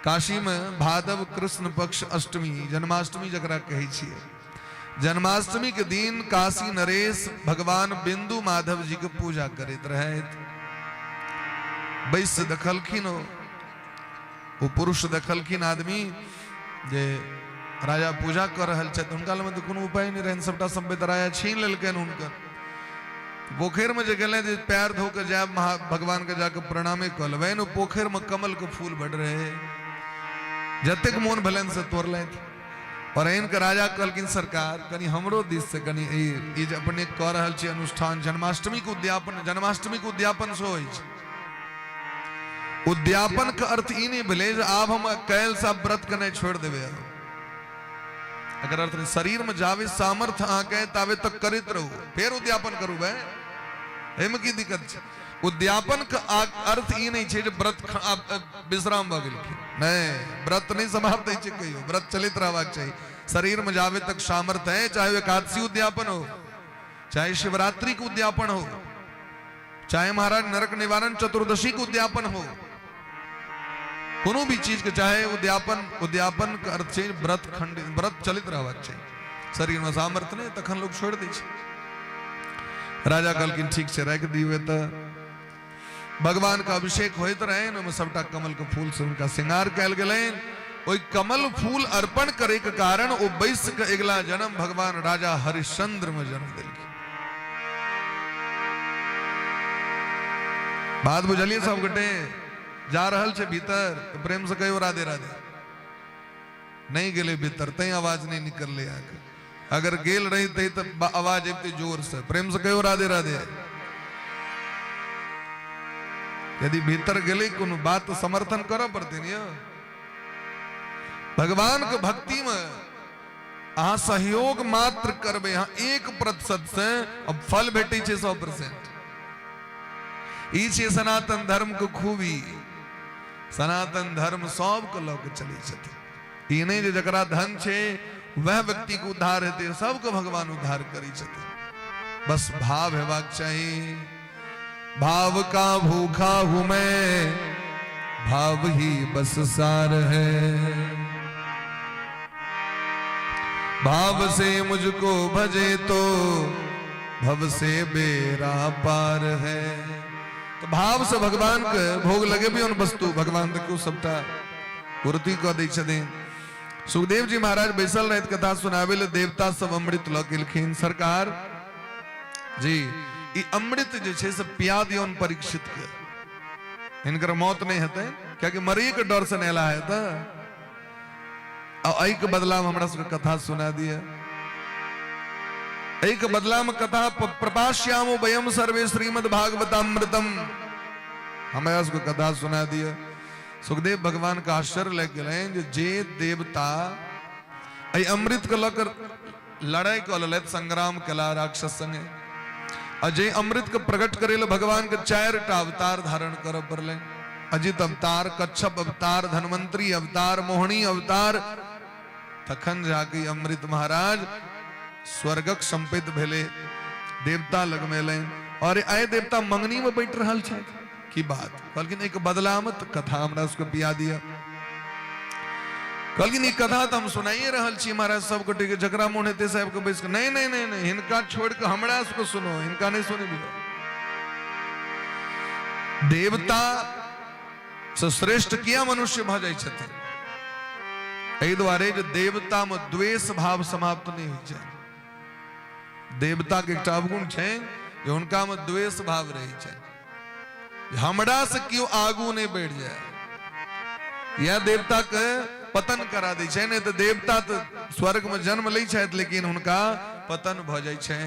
काशी में भादव कृष्ण पक्ष अष्टमी, जन्माष्टमी जकरा कहै छियै, जन्माष्टमी के दिन काशी नरेश भगवान बिंदु माधव जी के पूजा करैत रहैत। वैश्य देखलखिन, वो पुरुष देखलखिन आदमी जे राजा पूजा कर रहल छथि, हुनका लग तो कोनो उपाय नहीं रहनि, सबटा संपत्ति राजा छीन लेलकनि हुनकर। पोखर में जे गेलै जे पैर धो के जायब भगवान के जाके प्रणामे कऽ लेबनि, पोखर में कमल के फूल बढ़ रहे, जतेक मोन भलन से तोड़लथि। और इनके राजा कहलखिन सरकार कनी हमरो दिस से कनी ई जे अपने कऽ रहल छी अनुष्ठान, जन्माष्टमी के उद्यापन, जन्माष्टमी के उद्यापन से होइ छै। उद्यापन के अर्थ ई नहीं भेलै जे आब हम कैल सा व्रत के नहीं छोड़ देबै। अगर अर्थ शरीर में जावे सामर्थ्य आके तावे तक करैत रहू, फिर उद्यापन करू भाई, एहिमे की दिक्कत छै। उद्यापन का अर्थ ई नहीं छै जे व्रत विश्राम भ गेलखिन, नहीं, व्रत नहीं समाप्त होइ छै कहियो, व्रत चलित रहबाक चाहिए। शरीर में जावे तक सामर्थ्य है, चाहे एकादशी उद्यापन हो, चाहे शिवरात्रि के उद्यापन हो, चाहे महाराज नरक निवारण चतुर्दशी के उद्यापन हो, कोनो भी चीज के चाहे उद्यापन का अर्थ छै व्रत चलित रहबाक चाहिए। शरीर में सामर्थ्य नहीं तखन लोग छोड़ दै छै। राजा कहलखिन ठीक छै राखि दियौ। तो भगवान का अभिषेक होइत रहन, सबटा कमल के फूल से उनका श्रृंगार कयल गेलनि। ओई कमल फूल अर्पण करे के कारण ओ 22 के अगला जन्म भगवान राजा हरिश्चंद्र में जन्म दिल। बात बुझलिए सब गटे जा रहल छे भीतर तो प्रेम से कहो राधे राधे। नहीं गेले भीतर तई आवाज नहीं निकल ले आके, अगर गेल रही तई तो आवाज इतनी जोर से प्रेम से कहो राधे राधे। यदि भीतर गेले कोनो बात तो समर्थन करो पड़ते नहीं। भगवान के भक्ति में अहाँ सहयोग मात्र करबे, हाँ 1% से अब फल भेटे 100%। ई छे सनातन धर्म को खूबी। सनातन धर्म सब को लौक चले छथि। ई नहीं जो जकरा धन छे वह व्यक्ति को उद्धार हेते, सबको भगवान उद्धार करी छथि। बस भाव हेबाक चाहिए। भाव का भूखा हूं मैं, भाव ही बस सार है। भाव से मुझको भजे तो भव से बेड़ा पार है। तो भाव से भगवान के भोग लगे भी उन वस्तु भगवान तक सबटा पूर्ति को दै छथिन। सुखदेव जी महाराज बैसल रहे कथा सुनावे ले देवता सब अमृत लऽ गेलखिन। सरकार जी ई अमृत जे छे से पिया दियौन परीक्षित के, इनकर मौत नहीं हेतै, क्योंकि मरे के डर से नेला है त के बदला में हमरा सबके कथा सुना दिया। एक बदला में कथा प्रपाश्यामो वयम सर्वे श्रीमद् भागवतामृतम, हमें उसको कथा सुना दिया। सुखदेव भगवान का आश्चर्य लग गए जे देवता आई अमृत को लेकर लड़ाई को ललित संग्राम कला राक्षस संगे अजय अमृत को प्रकट करे भगवान के 4 अवतार धारण कर परले। अजित अवतार, कच्छप अवतार, धन्वंतरी अवतार, मोहनी अवतार। तखन जाके अमृत महाराज स्वर्गक संपित भेले, देवता लगमेले और आए देवता मंगनी में बैठ रहल छे की बात कहलकिन एक बदला मत कथा हमरा उसको पिया दिया। कहलकिन ई कथा तो हम सुनाइए रहल छी महाराज सब गोटे के, जकरा मोन हेते साहब के बैस के नहीं नहीं नहीं नहीं हिनका छोड़ के हमरा उसको सुनो, इनका नहीं सुने दियो। देवता से श्रेष्ठ किया मनुष्य भ जाय छथिन। एहि द्वारे जो देवता में द्वेष भाव समाप्त नहीं हो जाए। देवता के एकटा अवगुण छे जे हुनका में द्वेष भाव रहे छे, हमरा से क्यों आगू नहीं बढ़ जाए। यह देवता के पतन करा दे छे, नहीं तो देवता तो स्वर्ग में जन्म ले छथि लेकिन हुनका पतन भ जाय छे।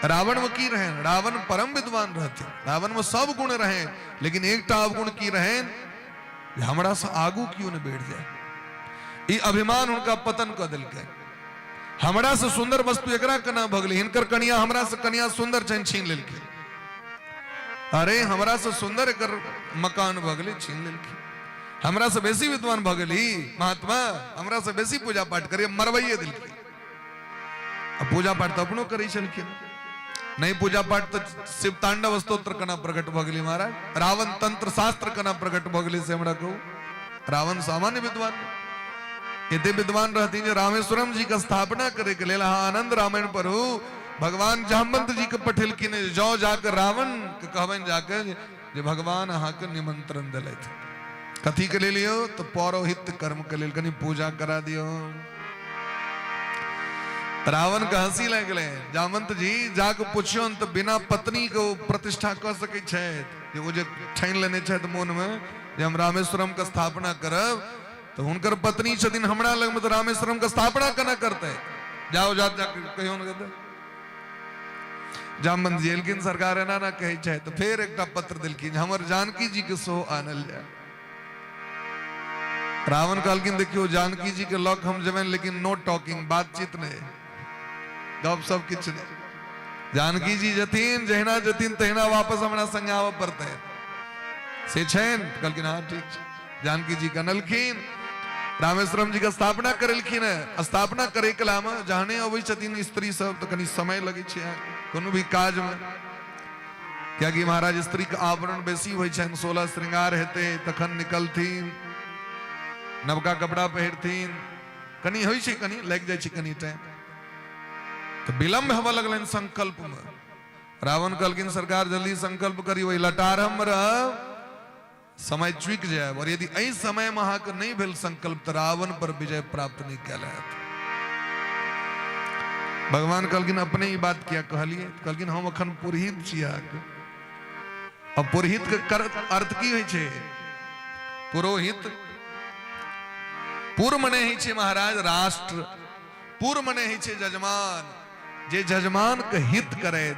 रावण में की रहे, रावण परम विद्वान रहते, रावण में सब गुण रहे लेकिन एक अवगुण की रहे हमरा से आगू क्यों न बैठ जाए। ई अभिमान उनका पतन कर दिल के। हमरा से सुंदर वस्तु एकरा कना भगली, हिनकर कन्या हमरा से कन्या सुंदर छीन लेलके। अरे हमरा से सुंदर एकर मकान भगली छीन लेलके। हमरा से बेसी विद्वान भगली महात्मा, हमरा से बेसी पूजा पाठ करिए मरवाइए दिल के। अब पूजा पाठ तो अपनो करी छलखिन, नहीं पूजा पाठ तो शिव तांडव स्तोत्र कना प्रकट भगली महाराज। रावण तंत्र शास्त्र कना प्रकट भगली से हमरा कहू। रावण सामान्य विद्वान इतने विद्वान रहती जो रामेश्वरम जी का स्थापना करे के लेल आनंद रामायण पर हो भगवान जामवंत जी के पठेलखिन जो जाकर रावण के कहबन जाकर जे भगवान अहाँ के निमंत्रण दिले थे कथी के ले लियो तो पौरोहित कर्म के लेल कनी पूजा करा दियो। रावण का हंसी लग गए। जामवंत जी जाके पूछियो तो बिना पत्नी को प्रतिष्ठा कर सके छे, वो जे ठान लेने छे मन में जे हम रामेश्वरम का स्थापना करब तो हुनकर पत्नी छथिन हमरा लग में तो रामेश्वरम का स्थापना केना करते। जाओ जा कहियो न कहते। जामवंत जी एलखिन सरकार एना ना कहे छे तो फिर एकटा पत्र दिलखिन हमर जानकी जी के सो आनल जाए। रावण कहलखिन देखियो जानकी जी के लॉक हम जबन लेकिन नो टॉकिंग, बातचीत नहीं, गप सब किछ नहीं। जानकी जी जतीन जहना जतीन तहना वापस हमरा संग आव पड़ते से छेन। कहलखिन हाँ ठीक छे। जानकी जी कनलखिन रामेश्वरम जी का स्थापना करेलखिन। स्थापना करे के लाम जहने अबै छथिन स्त्री सब तो कनी समय लगे छे कोनो भी काज में, क्योंकि महाराज स्त्री के आवरण बेसी होइ छन, 16 श्रृंगार हेते तखन निकलथिन, नवका कपड़ा पहिरथिन, कनी होइ छे कनी लग जाय छे कनी टाइम तो विलंब हवा लगलन संकल्प में। रावण कहलखिन सरकार जल्दी संकल्प करी, वही लटारम रह समय चुक जाए, और यदि एहि समय में अहाँके नहीं भेल संकल्प तो रावण पर विजय प्राप्त नहीं कैल। भगवान कहलखिन अपने ही बात किया कहलिए, कहलखिन हम अखन पुरोहित छी। अब पुरोहित के अर्थ की होइ छै? पुरोहित पूर्व मने ही छे महाराज राष्ट्र, पूर्व मने ही छे जजमान, जे जजमान के हित करैत,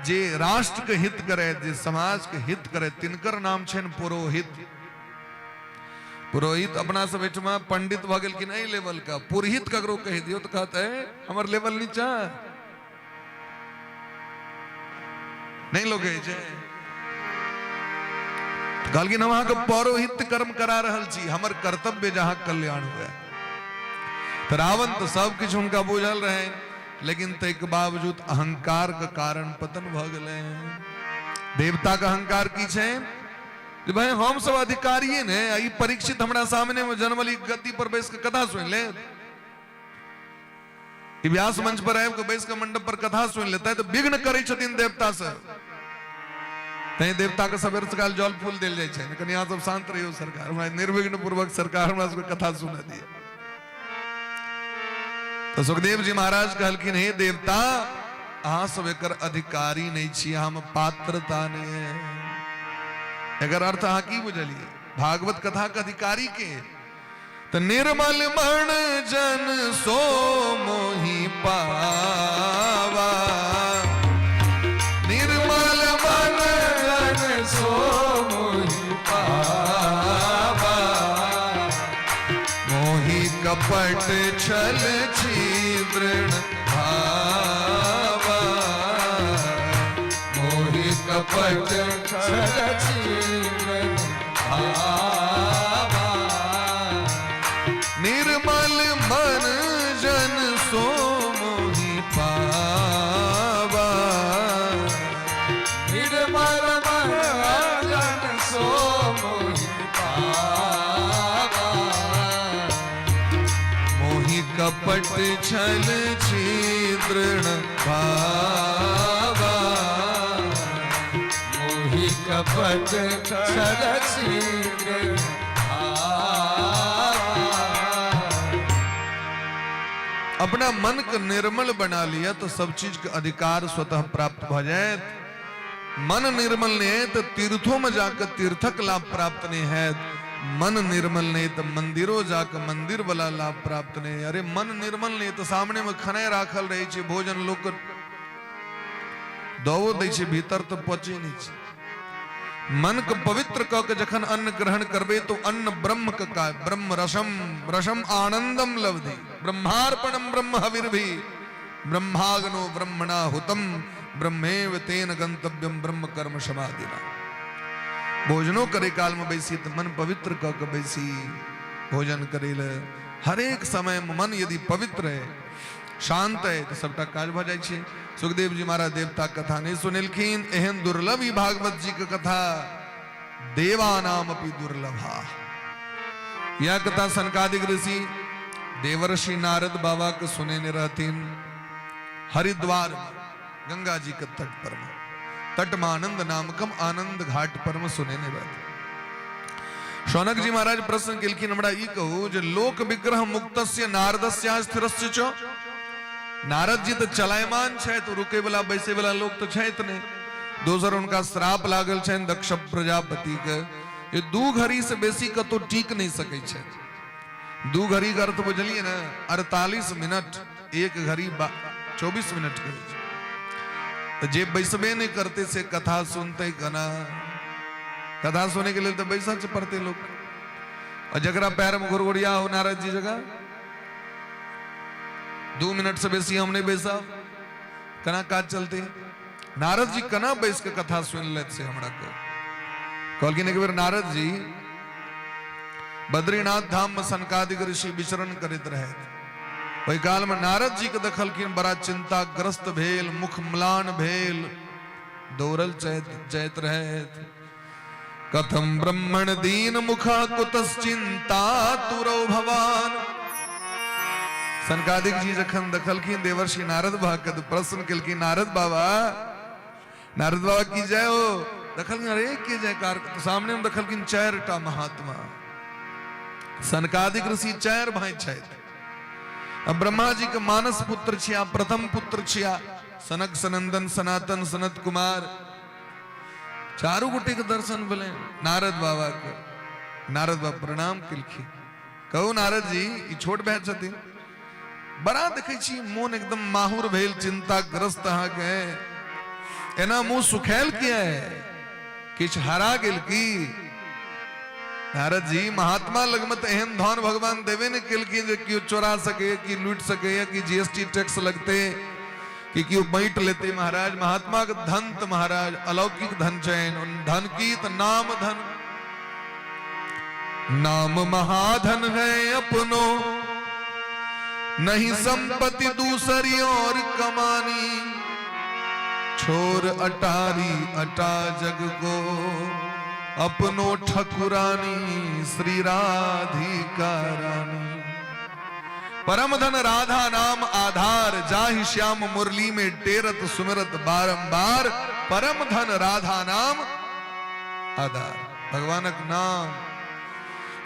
जे राष्ट्र के हित करैत, जे समाज के हित करैत, तिनकर नाम छेन पुरोहित। पुरोहित अपना सब एठमा पंडित भ गेल कि नहीं लेवल का, पुरोहित ककरो कह दियो तो कहते है हमर लेवल नीचा नहीं लोग कहलखिन हम अहाँके पौरोहित कर्म करा रहल छी, हमर कर्तव्य जहाँ कल्याण हुए। तो रावण तो सब कुछ उनका बुझल रहे, लेकिन तक बावजूद अहंकार के कारण पतन भ गए। देवता का अहंकार की छे? भाई हम सब अधिकारी ने, ई परीक्षित हमरा सामने में जन्मली गद्दी पर बैस के कथा सुन ले, व्यास मंच पर आबि के बैस के मंडप पर कथा सुन लेता है तो विघ्न करे छथिन देवता से। तै देवता के सबेर सकाल जल फूल देल जाय छै, कनी अहाँ सब शांत रहियो सरकार, हमरा निर्विघ्न पूर्वक सरकार हमरा सबके कथा सुना दिए। तो सुखदेव जी महाराज कहलखिन हे देवता अहाँ सब एकर अधिकारी नहीं छी, हम पात्रता नहीं है। एकर अर्थ अहाँ की बुझलिए? भागवत कथा के अधिकारी के तो निर्मल मन जन सो मोहि पावा, निर्मल मन जन सो मोहि पावा, मोहि कपट छल छिद्र भावा, मोहि कपट छल छिद्र भावा, निर्मल मन जन सो मोहि पावा, निर्मल मन जन सो मोहि पावा, मोहि कपट छल छिद्र भावा, मोहि कपट छल छिद्र अपना मन को निर्मल बना लिया तो सब चीज का अधिकार स्वतः प्राप्त हो जाए। मन निर्मल नहीं है तो तीर्थों में जाकर तीर्थक लाभ प्राप्त नहीं है, मन निर्मल नहीं तो मंदिरों जाकर मंदिर वाला लाभ प्राप्त नहीं। अरे मन निर्मल नहीं तो सामने में खनाई राखल रहे छे, भोजन लोग दो दै छे, भीतर तो पचे नहीं छे। मन को पवित्र क के जखन अन्न ग्रहण करबे तो अन्न ब्रह्म का ब्रह्म रसम रसम आनंदम लवधि, ब्रह्मार्पणम ब्रह्म हविर्भि, ब्रह्माग्नो ब्रह्मणा हुतम, ब्रह्मेव तेन गंतव्यम ब्रह्म कर्म समाधिना। भोजनो करे काल में बैसी तो मन पवित्र क के बैसी भोजन करेल। हर एक समय में मन यदि पवित्र है, शांत है तो सबटा काज भ जाय छे। सुखदेव जी महाराज देवता कथा नहीं सुनेलखिन, एहन दुर्लभ ही भागवत जी के कथा देवानाम अपि दुर्लभा। यह कथा सनकादिक ऋषि देवर्षि नारद बाबा के सुने ने रहतीन हरिद्वार गंगा जी के तट पर, तटमानंद नामकम आनंद घाट पर में सुने ने रहती। शौनक जी महाराज प्रश्न केलखिन हमरा ई कहू जे लोक विग्रह मुक्तस्य नारदस्य स्थिरस्य च, नारद जी तो चलायमान है तो रुके वाला बैसे वाला लोग तो है नहीं। दोसर उनका श्राप लागल है दक्ष प्रजापति के, ये दू घड़ी से बेसी कतो टीक नहीं सके छे। दू घड़ी का अर्थ बुझलिए ना, 48 मिनट, एक घड़ी 24 मिनट के। तो जे बैसबे नहीं करते से कथा सुनते कना, कथा सुनने के लिए तो बैसा पड़ते लोग। और जगरा पैर में घुरघुरिया हो नारद जी जगह 2 मिनट से बेसी हम नहीं बैसा, कना काज चलते। नारद जी कना बैस के कथा सुन लेते से हमरा को कहलखिन। एक बेर नारद जी बद्रीनाथ धाम में सनकादिक ऋषि विचरण करते रहे। वही काल में नारद जी के देखलखिन, बड़ा चिंताग्रस्त भेल, मुख म्लान भेल, दौड़ल चैत रहे। कथम ब्रह्मण दीन मुखा कुतश्चिंता तुरो भवान। सनकादिक जी जखन देखलखिन देवर्षि नारद बाबा के प्रश्न केलखिन, नारद बाबा की जय हो, देखल अरे के जयकार तो सामने में देखल कि 4टा महात्मा सनकादिक ऋषि 4 भाई छथि। अब ब्रह्मा जी के मानस पुत्र छिया, प्रथम पुत्र छिया सनक सनंदन सनातन सनत कुमार। चारू गोटे के दर्शन भेले नारद बाबा के। नारद बाबा प्रणाम केलखिन, कहू नारद जी ई छोट भाई छथिन, बड़ा देखै छी मोन एकदम माहुर भेल, चिंताग्रस्त अहाँ के एना मुंह सुखायल किया है, किछ हरा गेल की? नारद जी महात्मा लगमे तो एहन धन भगवान देवे ने केलखिन जे कियो चोरा सके, कि लूट सके, या कि जीएसटी टैक्स लगते, कि कियो बांट लेते। महाराज महात्मा के धन तो महाराज अलौकिक धन चैन, धन की तो नाम धन। नाम महाधन है अपनो, नहीं संपत्ति दूसरी और कमानी। छोर अटारी अटा जग को, अपनो ठकुरानी श्री राधिका रानी। परम धन राधा नाम आधार, जाहि श्याम मुरली में टेरत सुमिरत बारंबार। परम धन राधा नाम आधार, भगवानक नाम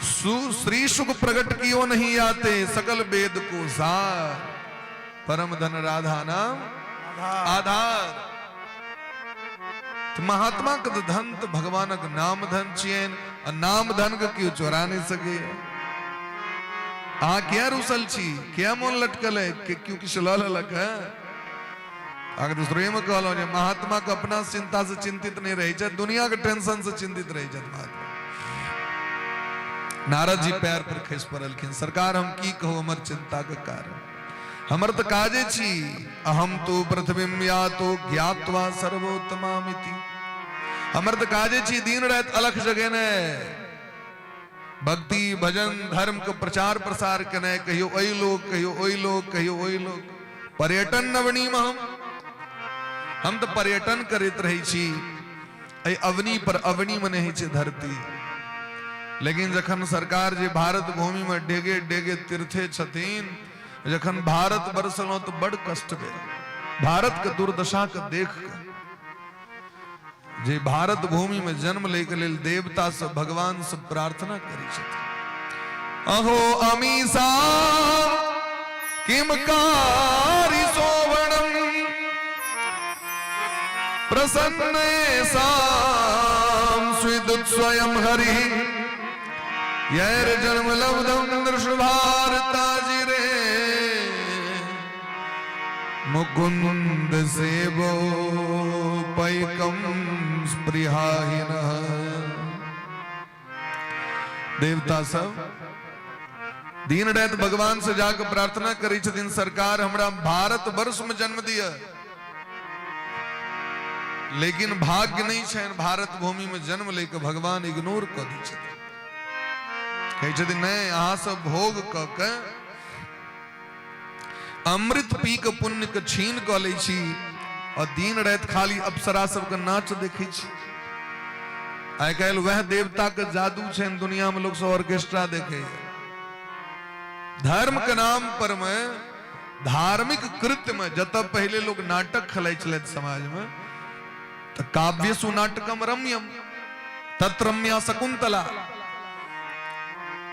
श्री सुख प्रकट कियो नहीं आते, सकल वेद को सार। परम धन राधा नाम आधार। तो महात्मा का धन तो भगवान का नाम धन छियन, और नाम धन के क्यों चोरा नहीं सके। क्या रुसल छी, क्या मन लटकल है कि क्यों किस ललक है। अगर दूसरे में कहलो जे महात्मा को अपना चिंता से चिंतित नहीं रही जाए, दुनिया के टेंशन से चिंतित रही जाए महात्मा। नारद जी पैर पर खस पड़लखिन, सरकार हम की कहो हमर चिंता के कारण। हमर तो काजे छी, अहम तो पृथ्वीम या तो ज्ञात्वा सर्वोत्तमामिति। हमर तो काजे छी दिन रात अलख जगे ने भक्ति भजन धर्म के प्रचार प्रसार कने, कहियो ओई लोग कहियो ओई लोग कहियो ओई लोग। पर्यटन नवनी में हम तो पर्यटन करत रही छी, ऐ अवनी पर अवनी में नहीं छे धरती। लेकिन जखन सरकार जे भारत भूमि में डेगे डेगे तीर्थे छथिन, जखन भारत बरसलो तो बड़ कष्ट भेल। भारत के दुर्दशा के देख जे भारत भूमि में जन्म ले के लेल देवता से भगवान से प्रार्थना करी छथिन। अहो अमीसा किम कारी सोवणम, प्रसन्न साम स्विदुत स्वयं हरि। यैर जन्म लब्धम नृषभारताजिरे, मुकुंद सेवो पैकम स्पृहाहिनः। देवता सब दिन रात भगवान से जाकर प्रार्थना करी छथिन, सरकार हमरा भारत वर्ष में जन्म दिया, लेकिन भाग्य नहीं छन भारत भूमि में जन्म लेकर भगवान इग्नोर कर दी छथिन। कहे छथिन नहीं अहाँ सब भोग क के अमृत पी के पुण्य के छीन क लै छी, और दिन रात खाली अप्सरा सबके नाच देखै छी। आइ काल्हि वह देवता के जादू छन, दुनिया में लोग सब ऑर्केस्ट्रा देखे। धर्म के नाम पर में धार्मिक कृत्य में जत पहले लोग नाटक खेलै छलै समाज में, तो काव्यसु नाटकम रम्यम तत्रम्या शकुंतला।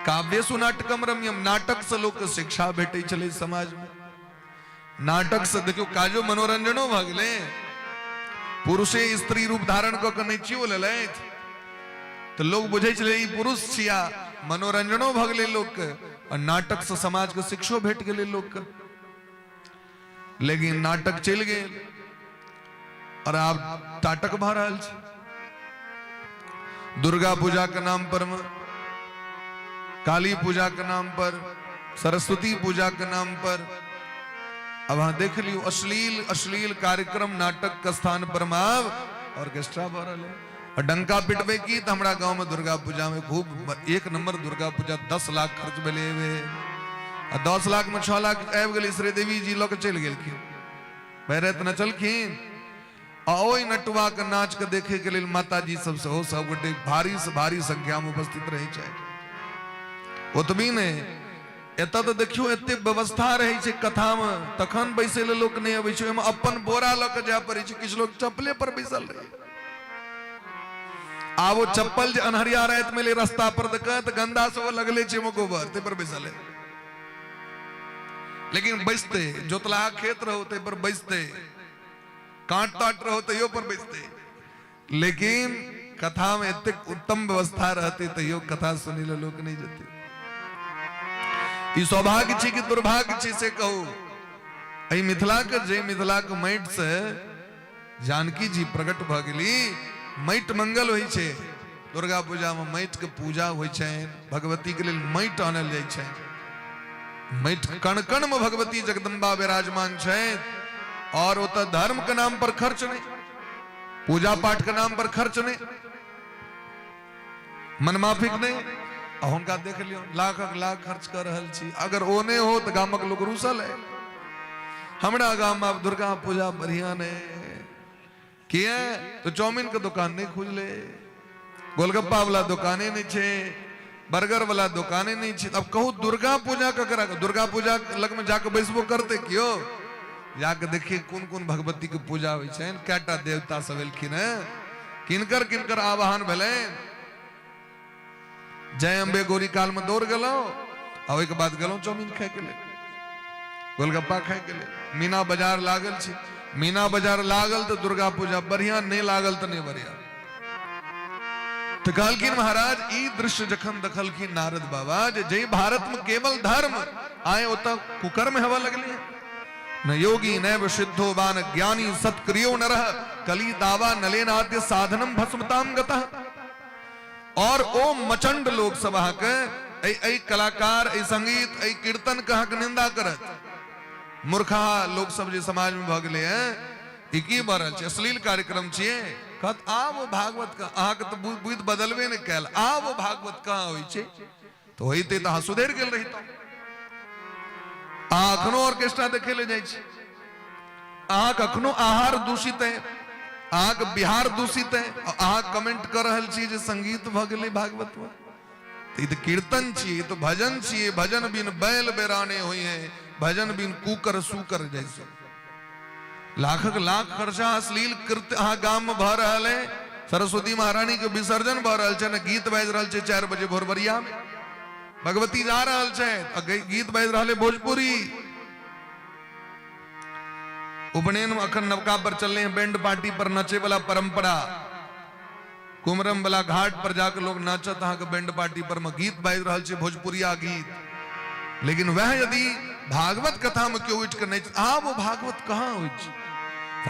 काव्यसु नाटकम रम्यम, नाटक से लोग शिक्षा भेटे चले समाज में। नाटक से देखियो काजो मनोरंजनो भ गेले, पुरुषे स्त्री रूप धारण क के नचियो लेलैथ, तो लोग बुझे छले ई पुरुष छिया, मनोरंजनो भ गेले लोग के, और नाटक से समाज के शिक्षो भेट गेले लोग के। लेकिन नाटक चल गेल और आप टाटक भ रहल छी। दुर्गा पूजा के नाम पर में, काली पूजा के नाम पर, सरस्वती पूजा के नाम पर, अब वहां देख लियो अश्लील अश्लील कार्यक्रम नाटक के स्थान पर माव ऑर्केस्ट्रा भरल है। और डंका पिटबे की तो हमारा गांव में दुर्गा पूजा में खूब एक नंबर दुर्गा पूजा 10 लाख खर्च भेले हुए, और 10 लाख में 6 लाख आबि गेलै श्रीदेवी जी लऽ के चलि गेलखिन, भैरत नचलखिन। ओई नटुआ के नाच के देखे के लेल माता जी सब सेहो सब गोटे भारी से भारी संख्या में उपस्थित रहे छै। ओतबी ने एतऽ तो देखियो एते व्यवस्था रहे छै कथा में, तखन बैसे ले लोक नहीं अबै छै, ओहिमे अपन बोरा लऽ के जाय पड़ै छै। किछु लोग चप्पले पर बैसल रहे, आ वो चप्पल जे अनहरिया रात में ले रास्ता पर दकत गंदा से लगले छे मो गोबर ते पर बैसले लेकिन बचते जोतला खेत रहो ते पर बचते काट ताट रहो तो यो पर बैसते लेकिन कथा में इतनी उत्तम व्यवस्था रहती तो यो कथा सुनी लो लोग नहीं जाते सौभाग्य छी कि दुर्भाग्य छी से कहो अई मिथिला के जे मिथिला के माटि से जानकी जी प्रकट भ गेली माटि मंगल होई छे दुर्गा पूजा में माटि के पूजा होई छे भगवती के लिए माटि आनल जाय छे माटि कण कण में भगवती जगदम्बा विराजमान छे और वो धर्म के नाम पर खर्च नहीं पूजा पाठ के नाम पर खर्च नहीं मनमाफिक नहीं हुनका देख लियो लाख लाख खर्च कर रहल छी अगर ओ नहीं हो तो गामक लोग रूसल है हमरा गाम में दुर्गा पूजा बढ़िया ने किए तो चौमिन के दुकान नहीं खुज ले गोलगप्पा वाला दुकाने नहीं छे बर्गर वाला दुकाने नहीं छे अब कहूँ दुर्गा पूजा का करा दुर्गा पूजा लग में जाके बैसबो करते क्यों जाके देखिए कौन कौन भगवती के पूजा होई छे कैटा देवता सब एलखिन किनकर किनकर आवाहन भेले जय अम्बे गोरी काल में दौड़ गलो और एक बाद गलो चौमिन खाए के लिए गोलगप्पा खाए के लिए मीना बाजार लागल छी मीना बाजार लागल तो दुर्गा पूजा बढ़िया नहीं लागल तो नहीं बढ़िया तो कहलखिन महाराज ई दृश्य जखन देखलखिन नारद बाबा जे भारत में केवल धर्म आए उत कुकर्म हवा लगले न योगी नैव सिद्धो वान ज्ञानी सत्क्रियो नरः कली दावा नलेनाद्य साधनम भस्मताम गतः और ओ मचंड लोग सभा के ऐ कलाकार ऐ संगीत ऐ कीर्तन कहा के निंदा करत मूर्खा लोग सब जे समाज में भ गेले हैं ई की बरल छे अश्लील कार्यक्रम छिए कहत आब भागवत का आहा के तो बुद्धि बदलबे ने कैल आब भागवत कहां होई छे तो होइते त सुधर गेल रही तो अखनो ऑर्केस्ट्रा देखे ले जाय छे आहा कखनो आहार दूषित है आहा के बिहार दूषित है आहा कमेंट कर रहल छी जे संगीत भ गेले भागवत में तो ई कीर्तन छी तो भजन छी भजन बिन बैल बेराने होई है भजन बिन कुकर सुकर जैसे लाखक लाख खर्चा अश्लील कृत्य आहा गाम में भ रहल है सरस्वती महारानी के विसर्जन भ रहल छे न गीत बाज रहल छे 4 बजे भोरबरिया में भगवती जा रहल छे गीत बाज रहल भोजपुरी उपनयन में अखन नवका पर चलने हैं बैंड पार्टी पर नचे वाला परंपरा कुमरम वाला घाट पर जाकर लोग नाचत अहाँ के बैंड पार्टी पर में गीत बाज रहल छे भोजपुरिया गीत लेकिन वह यदि भागवत कथा में क्यों उठ कर नहीं आ वो भागवत कहाँ उठ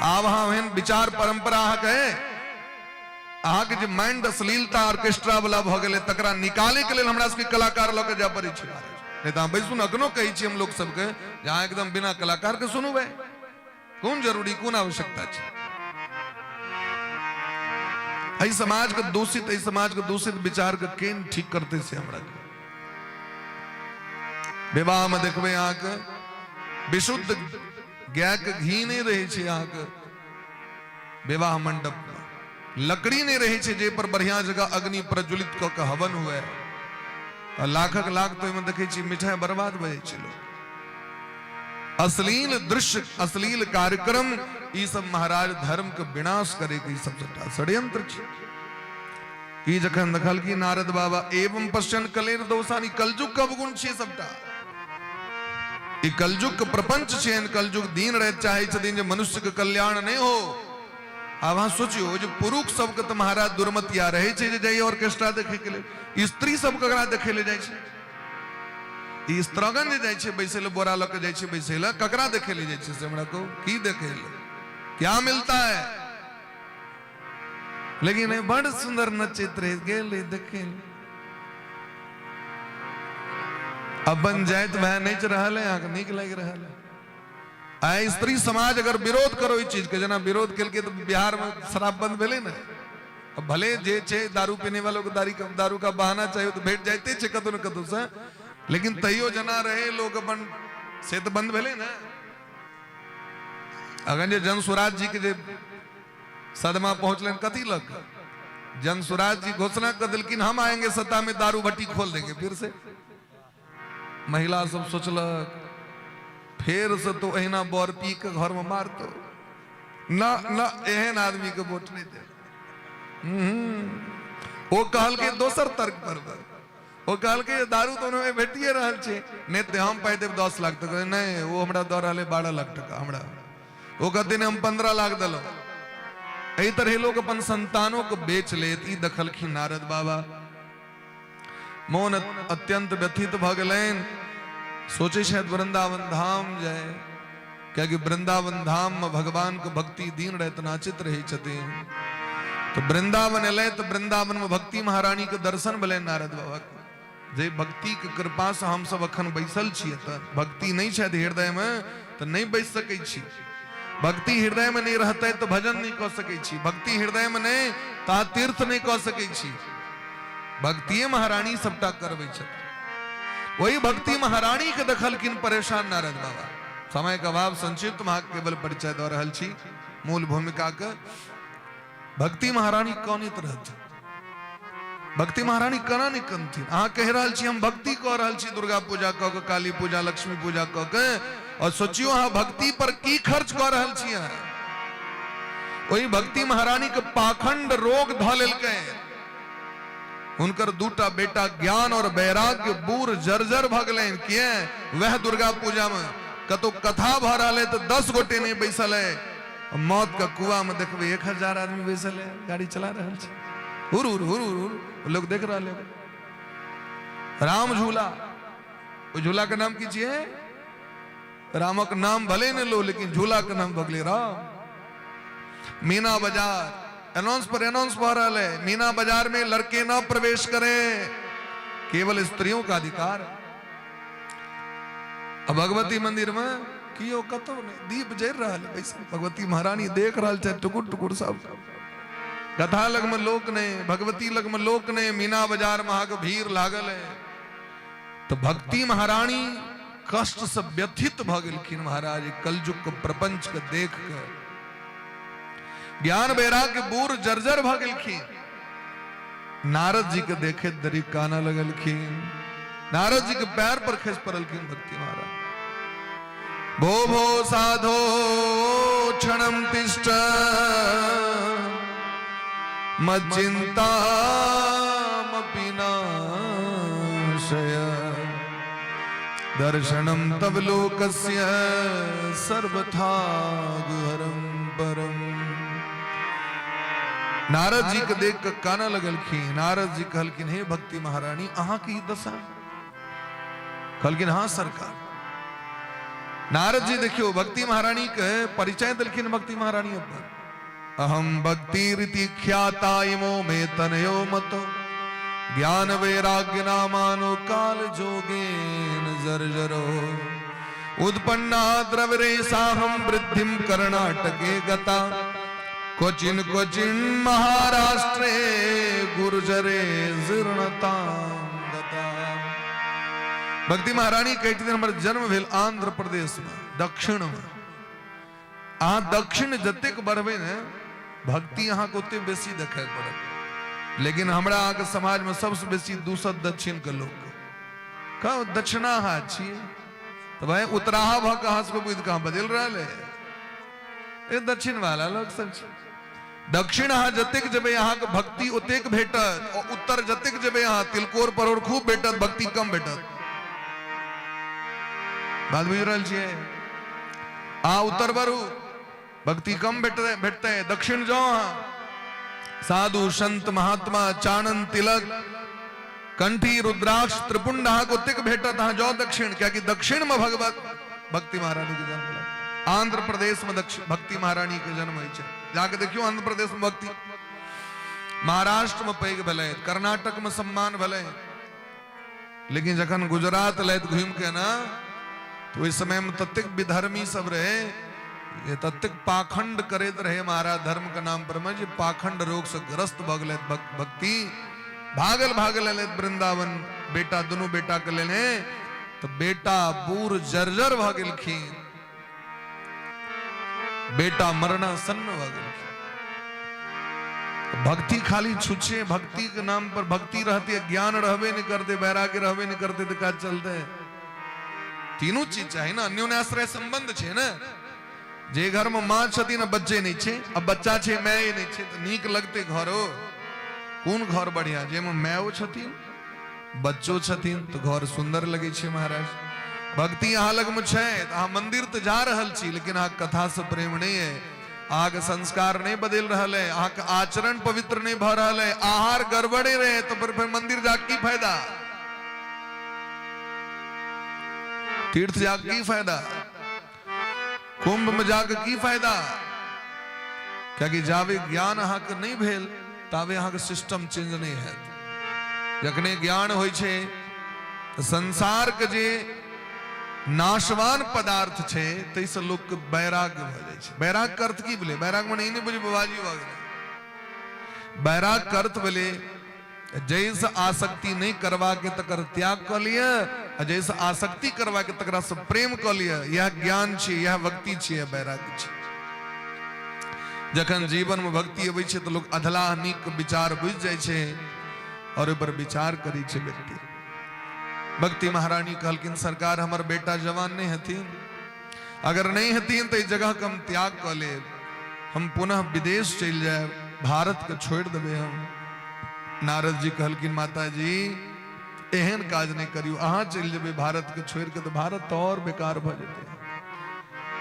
आ वहां विचार परंपरा कहे अहाँ के जो माइंड अश्लीलता ऑर्केस्ट्रा वाला भ गेले तकरा निकाले के लिए हमरा सबके कलाकार लग जा पड़े छे नहीं तो बैसुन अखनो कही छी हम लोग सबके जहां एकदम बिना कलाकार के सुनबे कौन जरूरी कौन आवश्यकता छे ऐ समाज के दूषित विचार के केन ठीक करते से हमरा विवाह में देखबे अहाँ के विशुद्ध गाय के घी नहीं रहे छे अहाँ के विवाह मंडप में लकड़ी नहीं रहे छे जे पर बढ़िया जगह अग्नि प्रज्वलित क के हवन हुए लाखक लाख तो में देखे छी मिठाई बर्बाद भए छे लोग अश्लील दृश्य अश्लील कार्यक्रम ई सब महाराज धर्म के विनाश करे के सब षड्यंत्र छे ई जखन देखल की नारद बाबा एवं पश्चन कलेर दोषानी कलजुग का अवगुण छे सबटा ई कलजुग के प्रपंच छे कलजुग दीन रह चाहे छथिन जे मनुष्य के कल्याण नहीं हो अब वहां सोचियो जो पुरुष सब के तो महाराज दुर्मतिया रहे छे जे जाई ऑर्केस्ट्रा देखे के लिए स्त्री सब ककरा देखे ले जाय छे ई स्त्रगन जे जाय छे बैसे ले बोरा लके जाय छे बैसे ले ककरा देखे ले जाय छे से हमरा को की देखे ले क्या मिलता है लेकिन बड़ सुंदर नचित रह गेल देखे अपन जात वह नहीं रहल है आंख निक लग रहल है आय स्त्री समाज अगर विरोध करो इस चीज के जना विरोध के तो बिहार में शराब बंद भेले ना अब भले जे छे दारू पीने वालों को दारू का बहाना चाहिए तो भेट जाते छे कतौ न कतौ से लेकिन तैयो जना रहे लोग अपन से तो बंद भेले ना अगर जे जन स्वराज जी के जे सदमा पहुंचलन कथी लग जन स्वराज जी घोषणा कर दिलकिन हम आएंगे सत्ता में दारू भट्टी खोल देंगे फिर से महिला सब सोचलक फिर से तो अहिना बर पी के घर में मारतो ना ना एहन आदमी के वोट नहीं दे वो कहल के दोसर तर्क पर वो कहल के दारू तो उन्हें भेटिए रहल छे ने ते हम पाई देब 10 लाख तक नहीं वो हमरा दर रहले 12 लाख टका हमरा वो कहते ने हम 15 लाख दलो एही तरह लोग अपन संतानों को बेच लेत ई दखलखिन नारद बाबा मोहन अत्यंत व्यथित भ गेलैन सोचे शायद वृंदावन धाम जाए क्या कि वृंदावन धाम में भगवान को भक्ति दीन रहत नाचित रही छथिन तो वृंदावन एले तो वृंदावन में भक्ति महारानी के दर्शन भले नारद बाबा के जे भक्ति के कृपा से हम सब अखन बैसल छिए त भक्ति नहीं शायद हृदय में तो नहीं बैस सकै छी भक्ति हृदय में नहीं रहते तो भजन नहीं कह सकै छी भक्ति हृदय में नहीं ता तीर्थ नहीं कह सकै छी भक्ति महारानी सबटा करबै छथि वही भक्ति महारानी के दखल किन परेशान नारद बाबा समय का अभाव संक्षिप्त महा केवल परिचय दे रहल छी मूल भूमिका के भक्ति महारानी कौनित रहती भक्ति महारानी कना नहीं कनथी अहाँ कह रहल छी हम भक्ति कह रहल छी दुर्गा पूजा क के काली पूजा लक्ष्मी पूजा क के और सोचियो अहाँ भक्ति पर की खर्च कर रहल छी अहाँ वही भक्ति महारानी के पाखंड रोग ध लेलकै हुनकर दूटा बेटा ज्ञान और वैराग्य बूढ़ जर्जर भ गेलैन किए वह दुर्गा पूजा में कतो कथा भ रहल है तो 10 गोटे नहीं बैसल है मौत का कुआं में देखबे 1000 आदमी बैसल है गाड़ी चला रहल छै हुर हुर हुर हुर लोग देख रहे राम झूला वो झूला का नाम कीजिए रामक नाम भले न लो लेकिन झूला का नाम बगले राम मीना बाजार अनाउंस पर अनाउंस हो रहा है मीना बाजार में लड़के ना प्रवेश करें केवल स्त्रियों का अधिकार अब भगवती मंदिर में कियो कतो नहीं दीप जर रहा है भगवती महारानी देख रहा है टुकुर टुकुर सब कथा लग में लोक ने भगवती लग में लोक ने मीना बाजार में आगे भीड़ लागल है तो भक्ति महारानी कष्ट से व्यथित भ गेलखिन महाराज कलयुग के प्रपंच के देख कर ज्ञान वैराग्य बूढ़ जर्जर भ गेलखिन नारद जी के देखे दरी काना लगलखिन नारद जी के पैर पर खस पड़लखिन भक्ति महाराज भो भो साधो क्षणम तिष्ठ मच्चिंतामपि नाशय दर्शनम तव लोकस्य सर्वथा गुहरम परम नारद जी के देख के काना लगलखिन नारद जी कहलखिन हे भक्ति महारानी अहाँ की दशा कहलखिन हाँ सरकार नारद जी देखियो भक्ति महारानी के परिचय दिलखिन भक्ति महारानी अपन अहम भक्ति रीति ख्याता इमो में तनयो मतो ज्ञान वैराग्य नामानो काल जोगेन जर्जरो उत्पन्ना द्रवरे साहम वृद्धिम कर्णाटके गता क्वचिन क्वचिन महाराष्ट्रे गुर्जरे जीर्णता गता भक्ति महारानी कहती थी हमारे जन्म भेल आंध्र प्रदेश में दक्षिण में अहाँ दक्षिण जतेक बढ़बे ने भक्ति अहाँ को ओते बेसी देखाई पड़त लेकिन हमरा अहाँ के समाज में सबसे बेसी दूसर दक्षिण के लोग कहो दक्षिणा हाथ छी तो भाई उतराहा भ कहाँ से बुझ कहाँ बदल रहा है ये दक्षिण वाला लोग सब दक्षिण अहाँ जतेक जबे यहाँ के भक्ति ओतेक भेटत और उत्तर जतेक जबे यहाँ तिलकोर परोर खूब भेटत भक्ति कम भेटत बात बुझ रहा छे आ उत्तर बरू भक्ति कम भेटते है दक्षिण जाओ साधु संत महात्मा चाणन तिलक कंठी रुद्राक्ष त्रिपुंड को तिक भेटत जाओ दक्षिण क्या कि दक्षिण में भगवत भक्ति महारानी के जन्म आंध्र प्रदेश में भक्ति महारानी के जन्म है जाके देखियो आंध्र प्रदेश में भक्ति महाराष्ट्र में पैग भले कर्नाटक में सम्मान भले लेकिन जखन गुजरात लैत घूम के ना तो इस समय में तत्तिक विधर्मी सब रहे ये तत्तिक पाखंड करते रहे महाराज धर्म के नाम पर में पाखंड रोग से ग्रस्त भगल भक्ति भागल वृंदावन बेटा दोनों बेटा के लेने तो बेटा बूढ़ जर्जर भ गेलखिन बेटा मरना सन्न भ गेलखिन भक्ति खाली छुछे भक्ति के नाम पर भक्ति रहती ज्ञान रहबे नहीं करते वैराग्य रहबे नहीं करते तो क्या चलते तीनों चीज चाहिए ना अन्योन्याश्रय संबंध छे ना जे घर में मां छती ना बच्चे नहीं छे अब बच्चा छे मैं ही नहीं छे तो नीक लगते घरो कौन घर बढ़िया जेमे मायो छथिन बच्चो छथिन तो घर सुंदर लगे छे महाराज। भक्ति यहाँ लग में छे तो अहाँ मंदिर तो जा रहल छी लेकिन अहाँ कथा से प्रेम नहीं है, अहाँ के संस्कार नहीं बदल रहल है, अहाँ के आचरण पवित्र नहीं भ रहल है, आहार गड़बड़े रहे तो फिर मंदिर जाके की फायदा, तीर्थ जाके की फायदा, कुंभ में जाके की फायदा। क्योंकि जावे ज्ञान अहाँ के नहीं भेल तावे अहाँ के सिस्टम चेंज नहीं है। जखने ज्ञान होय छे तो संसार के जे नाशवान पदार्थ छे तैसे लोग के वैराग्य भ जाय छे। वैराग के अर्थ की बोले, वैराग में नहीं बुझे बाबाजी वगैरह। वैराग के अर्थ बोले जैसे आसक्ति नहीं करवा के तकर त्याग कर लिया, जैसे आसक्ति करवा के तकरा से प्रेम कर लिया, यह ज्ञान छे, यह भक्ति छे, यह वैराग्य छे। जखन जीवन में भक्ति अबै छे तो लोग अधला नीक विचार बुझ जाय छे और ऊपर विचार करी छे व्यक्ति। भक्ति महारानी कहलकिन सरकार हमर बेटा जवान नहीं हथिन, अगर नहीं हथिन तो इस जगह के हम त्याग कर ले, हम पुनः विदेश चल जाए, भारत के छोड़ देवे हम। नारद जी कहलकिन माता जी एहन काज नहीं करियो, अहाँ चल जेबे भारत के छोड़ के तो भारत तो और बेकार भ जेते,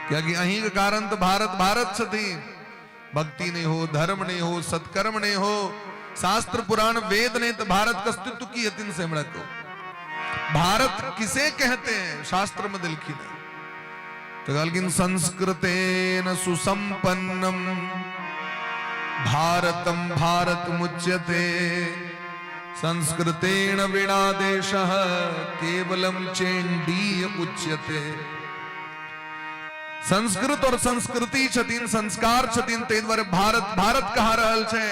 क्योंकि अहीं के कारण तो भारत भारत छथिन। भक्ति नहीं हो, धर्म नहीं हो, सत्कर्म नहीं हो, शास्त्र पुराण वेद नहीं तो भारत का अस्तित्व की यतिन से हमरा को। भारत किसे कहते हैं शास्त्र में लिखी नहीं तो कहलकिन संस्कृतेन सुसंपन्नम भारतम भारत मुच्यते संस्कृतेन विना देशः केवलम चेंडीय उच्यते। संस्कृत और संस्कृति छथिन, संस्कार छथिन, ते द्वारे भारत भारत कहा रहल छे।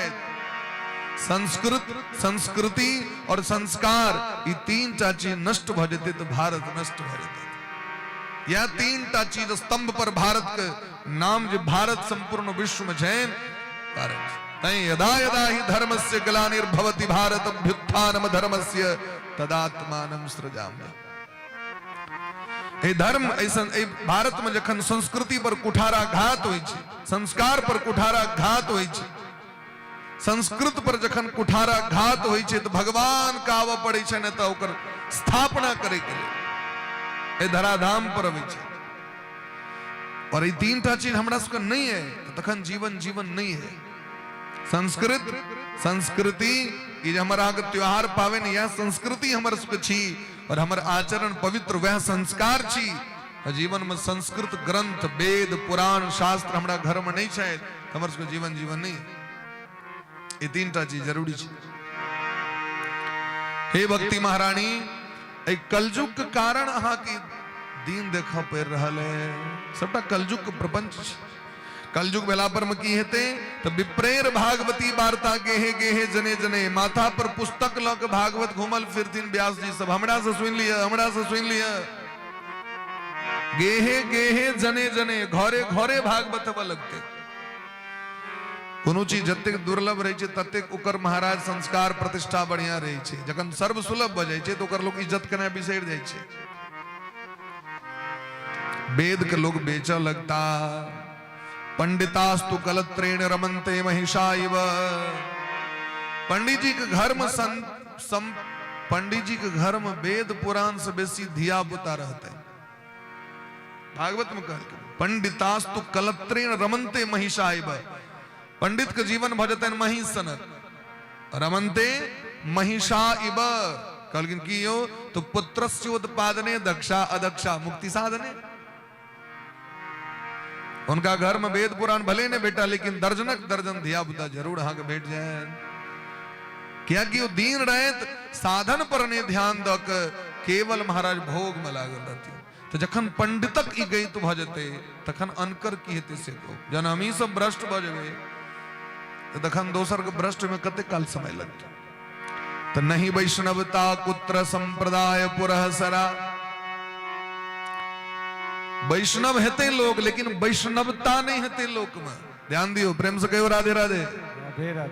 संस्कृत संस्कृति और संस्कार ये तीन टा चीज नष्ट भ जेते तो भारत नष्ट भ जेते। यह तीन टा चीज स्तंभ पर भारत के नाम जो भारत संपूर्ण विश्व में है कारण तय यदा यदा ही धर्मस्य ग्लानिर्भवति भारत अभ्युत्थानम धर्मस्य तदात्मानं सृजाम्यहम्। धर्म ऐसा भारत में जखन संस्कृति पर कुठाराघात होय छै, संस्कार पर कुठाराघात होय छै, संस्कृत पर जखन कुठाराघात होय छै तो भगवान का आव पड़े छै न तो ओकर स्थापना करे के लिए धराधाम पर अबै छै। और ये तीन टा चीज हमरा सबके नहीं है तो तखन जीवन जीवन नहीं है। संस्कृत संस्कृति ये हमारा त्योहार पावन यह संस्कृति हमर सबके छी और हमार आचरण पवित्र वह संस्कार छी। जीवन में संस्कृत ग्रंथ वेद पुराण शास्त्र हमारा घर में नहीं है तो हमर सबके जीवन जीवन नहीं। ये तीन टा चीज जरूरी है। हे भक्ति महारानी एक कलयुग के कारण अहाँ की दिन देखा पैर रहल है, सबटा कलयुग के प्रपंच। कलयुग बेला पर में की हेते तो विप्रेर भागवती वार्ता गेहे गेहे जने जने, माथा पर पुस्तक ल के भागवत घूमल फिरथिन व्यास जी सब, हमरा से सुन लिया हमरा से सुन लिया। गेहे गेहे जने जने घरे घरे भागवत हवा लगते। कोनो चीज जतेक दुर्लभ रहे छै ततेक ओकर महाराज संस्कार प्रतिष्ठा बढ़िया रहे छै। जखन सर्व सुलभ भ जाय छै तो ओकर लोग इज्जत करना बिसर जाय छै। वेद के लोग बेच लगता, पंडितास्तु कलत्रेण रमन्ते महिषा इव। पंडित जी के घर में पंडित जी के घर में वेद पुराण से बेसी धिया पुता रहते। भागवत में कहल पंडितास्तु कलत्रेण रमन्ते महिषा इव। पंडित के जीवन भजतन महिष सनक, रमन्ते महिषा इव। कहलकिन की यो तो पुत्रस्य उत्पादने दक्षा अदक्षा मुक्ति साधने। उनका घर में वेद पुराण भले ने बेटा लेकिन दर्जनक दर्जन धिया पुता जरूर हाँ के बैठ जाए। क्या कि वो दीन रहे साधन पर ने ध्यान दक केवल महाराज भोग में लागल रहती। तो जखन पंडितक ई गई तो भजते तखन अनकर की हेते से को जन हम ही सब भ्रष्ट भजबे तो तखन दोसर के भ्रष्ट में कते काल समय लगता। तो नहीं वैष्णवता कुत्र संप्रदाय पुरः सरा। वैष्णव हेते लोग लेकिन वैष्णवता नहीं हेते लोक में। ध्यान दियो, प्रेम से कहो राधे राधे।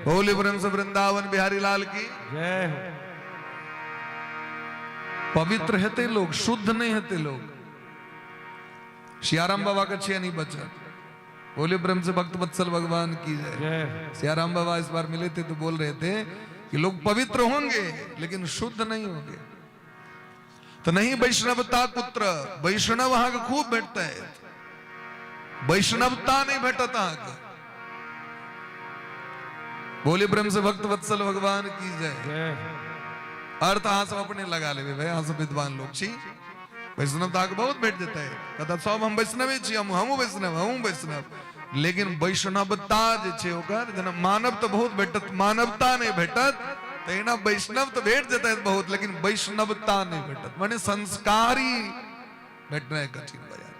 बोले प्रेम से वृंदावन बिहारी लाल की जय हो। पवित्र हेते लोग, शुद्ध नहीं हेते लोग। सियाराम बाबा का छे नहीं बचा। बोले प्रेम से भक्त वत्सल भगवान की जय। सियाराम बाबा इस बार मिले थे तो बोल रहे थे कि लोग पवित्र होंगे लेकिन शुद्ध नहीं होंगे। तो नहीं वैष्णवता कुत्र, वैष्णव वहां के खूब भेटता है, वैष्णवता नहीं भेटता। बोले ब्रह्म से भक्त वत्सल भगवान की जय। अर्थ हाँ सब अपने लगा ले भाई, हाँ सब विद्वान लोग छी वैष्णवता को बहुत भेट देता है, कहता सब हम वैष्णव छी, हम वैष्णव, लेकिन वैष्णवता जे छे ओकर जना मानव तो बहुत भेटत, मानवता नहीं भेटत। तो एना वैष्णव तो भेट देता है बहुत, लेकिन वैष्णवता नहीं भेटत, माने संस्कारी भेटना है कठिन बाजार।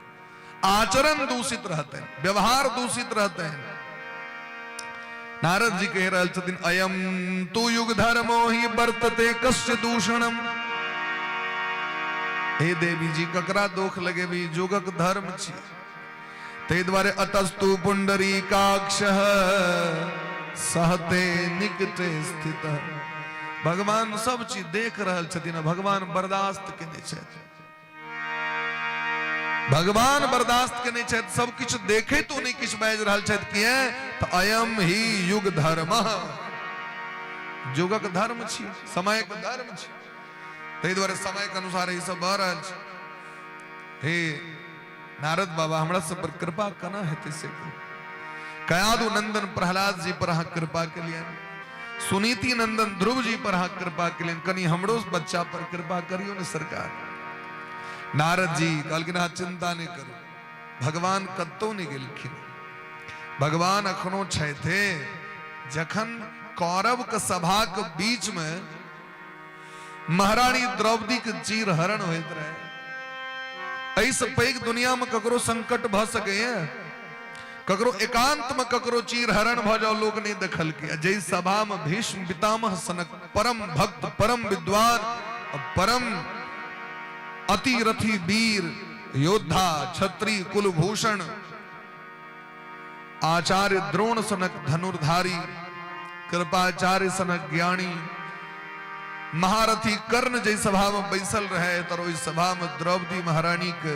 आचरण दूषित रहते हैं, व्यवहार दूषित रहते हैं। नारद जी कह रहे छथिन अयम तु युग धर्मो ही वर्तते कस्य दूषणम। हे देवी जी ककरा दोख लगे भी जुगक धर्म छी, ते द्वारे अतस्तु पुंडरीकाक्षः सहते निकटे स्थित। भगवान सब चीज देख रहल छथिन, भगवान बर्दाश्त केने छथि, भगवान बर्दाश्त केने छथि, सब किछ देखे तो नहीं किछ बाज रहल छथि किए तो अयम ही युग धर्म, युगक धर्म छी, समय के धर्म छी, तै द्वारे समय के अनुसार ही सब भ रहल छै। हे नारद बाबा हमरा सब पर कृपा कना हेतै से कयादु नंदन प्रहलाद जी पर अहाँ कृपा के लिए, सुनीति नंदन ध्रुव जी पर अहाँ कृपा के लिए, कनी हमरो बच्चा पर कृपा करियो ने सरकार। नारद जी कहलखिन अहाँ चिंता नहीं करू, भगवान कत्तो नहीं गेलखिन, भगवान अखनो छथे। जखन कौरव के सभा के बीच में महारानी द्रौपदी के चीर हरण होइत रहे, ऐसे पैघ दुनिया में ककरो संकट भ सके, ककरो एकांत में ककरो चीर हरण भ जाओ लोग नहीं देखल के। जय सभा में भीष्म पितामह सनक परम भक्त, परम विद्वान, परम अतिरथी वीर योद्धा, क्षत्रिय कुलभूषण आचार्य द्रोण सनक धनुर्धारी, कृपाचार्य सनक ज्ञानी, महारथी कर्ण जय सभा में बैसल रहे, तो इस सभा में द्रौपदी महारानी के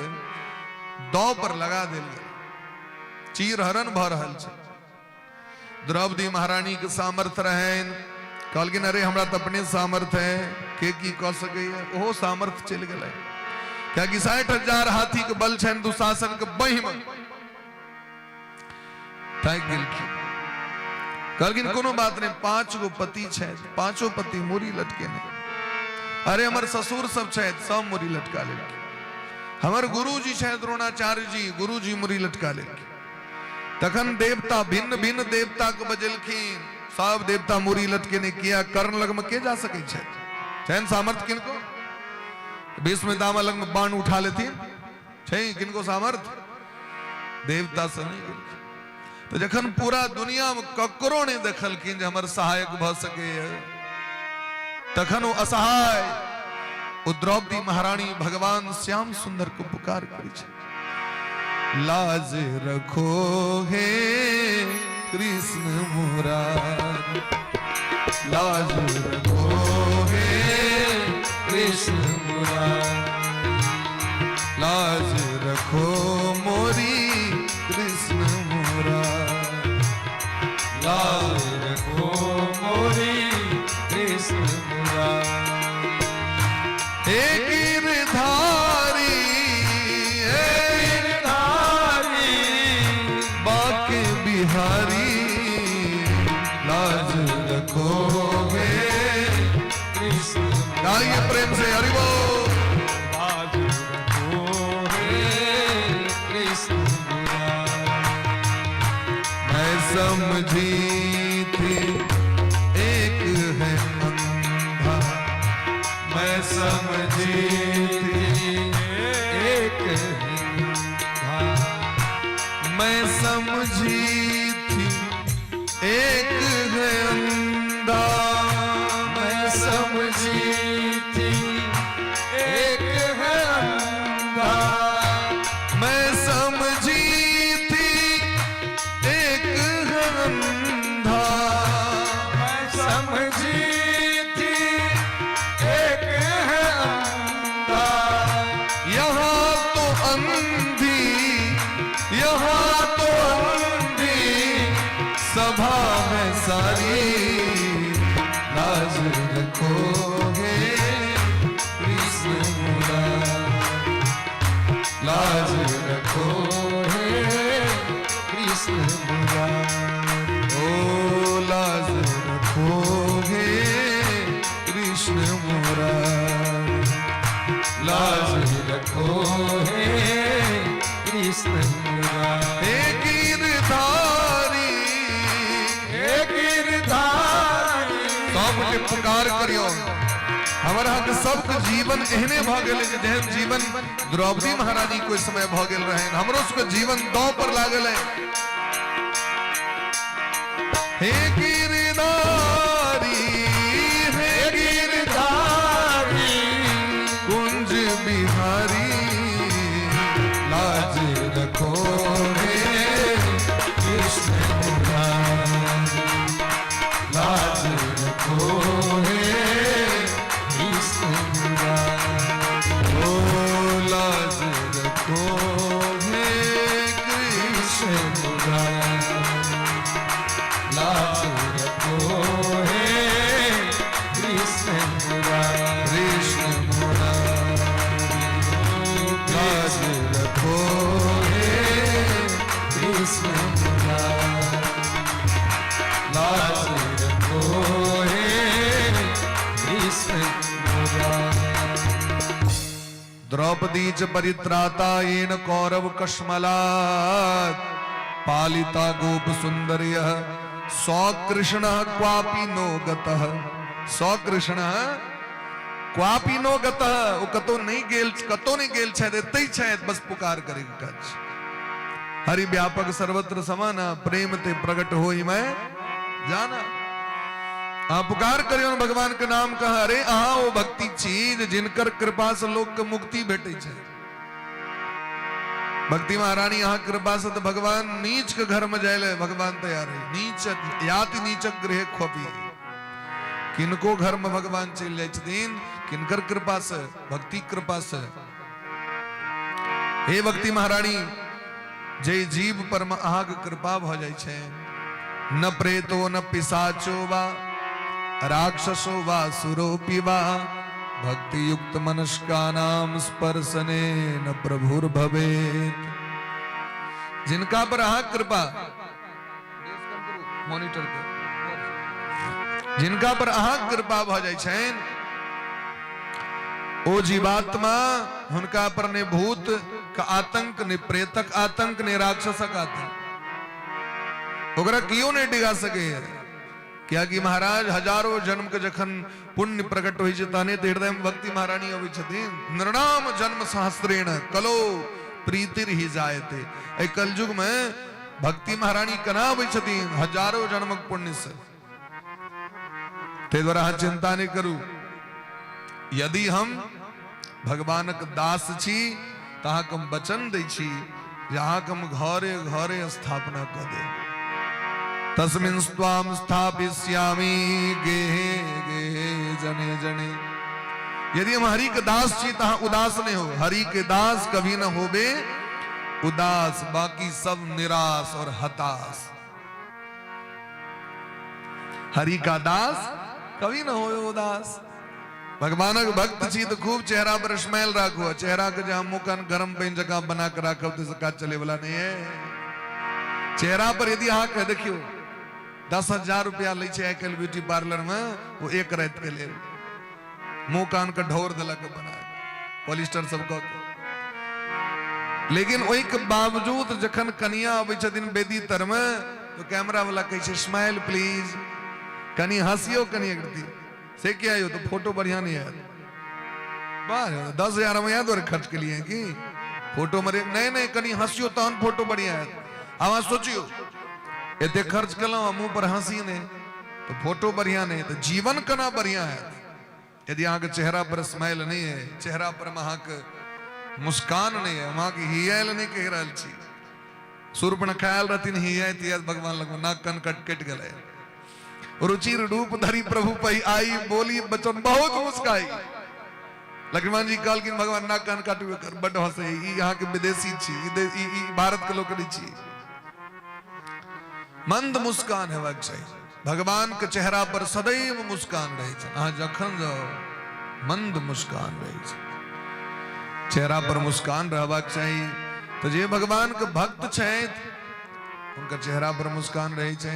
दांव पर लगा दिल, चीर हरण भ रहल छै। द्रौपदी महारानी के सामर्थ्य रहे, कहलखिन अरे हमरा तो अपने सामर्थ्य है, के की कह सके, ओहो सामर्थ्य चल गए, क्या कि 60,000 हाथी के बल छन दुशासन के बहि में थाक गेलखिन। कहलखिन कोनो बात नहीं, 5 गो पति छै, 5 पति मूरी लटके नहीं। अरे हमर ससुर सब छै, सब मूरी लटका लेलखिन। हमर गुरुजी छै द्रोणाचार्य जी, गुरुजी मूरी लटका लेलखिन। तखन देवता भिन्न भिन्न देवता के बजेलखिन, सब देवता मूरी लटके नहीं किया। कर्ण लग में के जा सके छै, चैन सामर्थ्य किनको, भीष्म पितामह लग में बाण उठा लेथिन, छै किनको सामर्थ्य, देवता से नहीं। तो जखन पूरा दुनिया में ककरो नहीं देखलखिन जे हमर सहायक भ सके, तखन वो असहाय वो द्रौपदी महारानी भगवान श्याम सुंदर को पुकार करी छै, लाज रखो हे कृष्ण मुरारी, लाज रखो हे कृष्ण मुरारी, लाज रखो मोरी कृष्ण मुरारी, लाज रखो मोरी कृष्ण मुरारी। हे गिरधारी, हे गिरधारी बाके बिहारी, लाज रखो हे कृष्ण गाइए प्रेम से हरि बोल। लाज रखो हे कृष्ण मुरारी। मैं समझी थी एक है अंधा, मैं समझी थी एक है, मैं समझी थी एक है अंधा, मैं समझी थी एक है अंधा, मैं समझी थी एक है अंधा, मैं समझी थी एक है अंधा। यहाँ तो अंधी, यहाँ तो अंधी सभा है सारी, लाज रखोगे कृष्ण मुरारी, लाज रखो हे कृष्ण मुरारी, ओ लाज रखोगे कृष्ण मुरारी, लाज रखो हे कृष्ण मुरारी। हे गिरधारी, हे गिरधारी सबके पुकार करियो। हमारा के सबके जीवन एहने भ गेल कि जेहन जीवन द्रौपदी महारानी कोई समय भ गेल रहे, हमरो सबके जीवन दांव पर लागल है। हे गिरधारी, हे गिरधारी कुंज बिहारी, लाज रखो हे कृष्ण मुरारी, लाज रखो हे कृष्ण मुरारी, ओ लाज रखो हे कृष्ण कृष्ण मुरारी, लाज रखो हे कृष्ण मुरारी, कृष्ण मुरारी, लाज रखो हे कृष्ण मुरारी, लाज रखो हे कृष्ण मुरारी। द्रौपदी च परित्राता येन कौरव कश्मलात्, पालिता गोप सुंदर्य सौकृष्ण क्वापि नो गतः, सौकृष्ण क्वापि नो गतः, वो कतो नहीं गेल छे देते छे, बस पुकार करेगा कच। हरि व्यापक सर्वत्र समाना, प्रेम ते प्रकट होई मैं जाना। पुकार करियो भगवान के नाम कहा, अरे आहा वो भक्ति चीज जिनकर कृपा से लोग के मुक्ति भेटे छे। भक्ति महारानी यहाँ कृपा से तो भगवान नीच के घर में जाए भगवान तैयार है। नीच याति नीचक गृह खोपी, किनको घर में भगवान चल जाए दिन, किनकर कृपा से, भक्ति कृपा से। हे भक्ति महारानी, जय जीव पर अहाँ के कृपा भ जाय छे, न प्रेतो न पिशाचो वा राक्षसो वा सुरोपि वा, भक्ति युक्त मनस्कानाम स्पर्शने न प्रभुर भवेत। जिनका पर आहा कृपा, मॉनिटर कर, जिनका पर आहा कृपा भ जाय छेन, ओ जीवात्मा हुनका पर ने भूत का आतंक, ने प्रेतक आतंक, ने राक्षसक आतंक ओकरा कियो नहीं डिगा सके। क्या कि महाराज हजारों जन्म के जखन पुण्य प्रकट होई ताने हृदय में भक्ति महारानी अबै छथिन। निर्णाम जन्म सहस्त्रेण कलो प्रीतिर ही जायते। ए कलयुग में भक्ति महारानी कना अबै छथिन हजारों जन्म के पुण्य से। ते द्वारा चिंता नहीं करू, यदि हम भगवानक दास छी तहाक हम वचन दै छी, जहाँ हम घरे घरे स्थापना कर दे। तस्मिन् स्वाम स्थापिष्यामि गेहे गेहे जने जने। यदि हम हरि के दास छी तहाँ उदास नहीं हो। हरि के दास कभी न होबे उदास, बाकी सब निराश और हताश। हरि का दास कभी न होबे उदास। भगवान के भक्त छी तो खूब चेहरा पर स्माइल राखो। चेहरा के जहाँ मुंह कान गरम पेन जगह बना कर राखो तो इसका चले वाला नहीं है। चेहरा पर यदि हाँ कह देखियो 10,000 रुपया ले आजकल ब्यूटी पार्लर में, वो एक रात के ले मुंह कान का ढोर दलक बना पॉलिस्टर सबको। लेकिन वही के बावजूद जखन कनिया अबै छथिन वेदी तर में तो कैमरा वाला कहे छे स्माइल प्लीज, कनी हंसियो कनी करती से क्या आयो तो फोटो बढ़िया नहीं आया। 10,000 हम याद और खर्च के लिए कि फोटो मरे नहीं नहीं कनी हंसियो तो फोटो बढ़िया है। आवाज सोचियो ये खर्च कलो मुंह पर हंसी ने तो फोटो बढ़िया नहीं तो जीवन कना बढ़िया है। यदि यहाँ के चेहरा पर स्माइल नहीं है, चेहरा पर वहां के मुस्कान नहीं है, वहां की हियाल नहीं कह रहा छी। सूर्पण ख्याल रहती हिया तिया भगवान लग नाक कन कट कट गए। रुचिर रूप धरी प्रभु पही आई, बोली बचन बहुत मुस्काई। लक्ष्मण जी कहल कि भगवान नाक कान काटू कर बड़ हंसे। यहाँ के विदेशी छी, भारत के लोग छी। मंद मुस्कान है चाहिए। भगवान के चेहरा पर सदैव मुस्कान रहे छे। अहाँ जखन जाओ मंद मुस्कान रहे छे, चेहरा पर मुस्कान रहबाक चाही। तो जे भगवान के भक्त छथि उनका चेहरा पर मुस्कान रहे छे।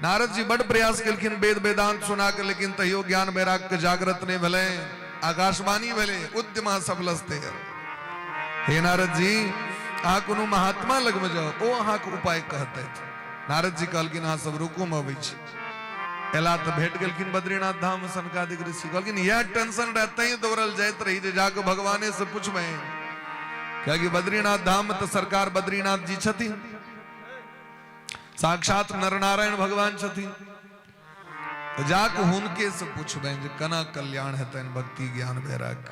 नारद जी बड़ प्रयास केलखिन वेद वेदांत सुना के, लेकिन तैयो ज्ञान वैराग्य के जागृत नहीं भेले। आकाशवाणी भेले उद्यम सबलस्ते। हे नारद जी, अहाँ कोनो महात्मा लग में जाओ, ओ अहाँ के उपाय कहते। नारद जी कहलखिन अहाँ सब रुकू में अबै छी। एला तो भेट गेलखिन बद्रीनाथ धाम सनकादिक ऋषि। कहलखिन यह टेंशन रहते ही दौड़ल जाइत रही जे जाके भगवाने से पूछबे, क्या कि बद्रीनाथ धाम तो सरकार बद्रीनाथ जी छथिन, साक्षात नर नारायण भगवान छथिन। तो जाके हुनके से पूछबे जे कना कल्याण हेतन भक्ति ज्ञान वैराग्य।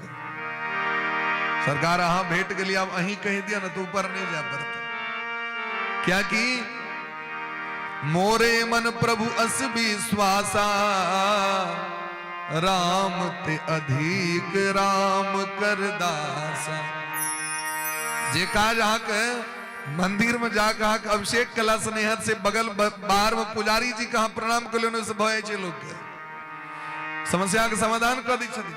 सरकार अहाँ भेट गेली, अब अहीं कह दिया ना तो ऊपर नहीं जा पड़ता। क्या कि मोरे मन प्रभु अस विश्वासा, राम ते अधिक राम कर दासा। जे काज अहाँ के मंदिर में जाकर अहाँ के अभिषेक कला स्नेहत से बगल बाहर में पुजारी जी कहाँ प्रणाम कर लो से भय छे। लोग के समस्या के समाधान कर दी छथिन।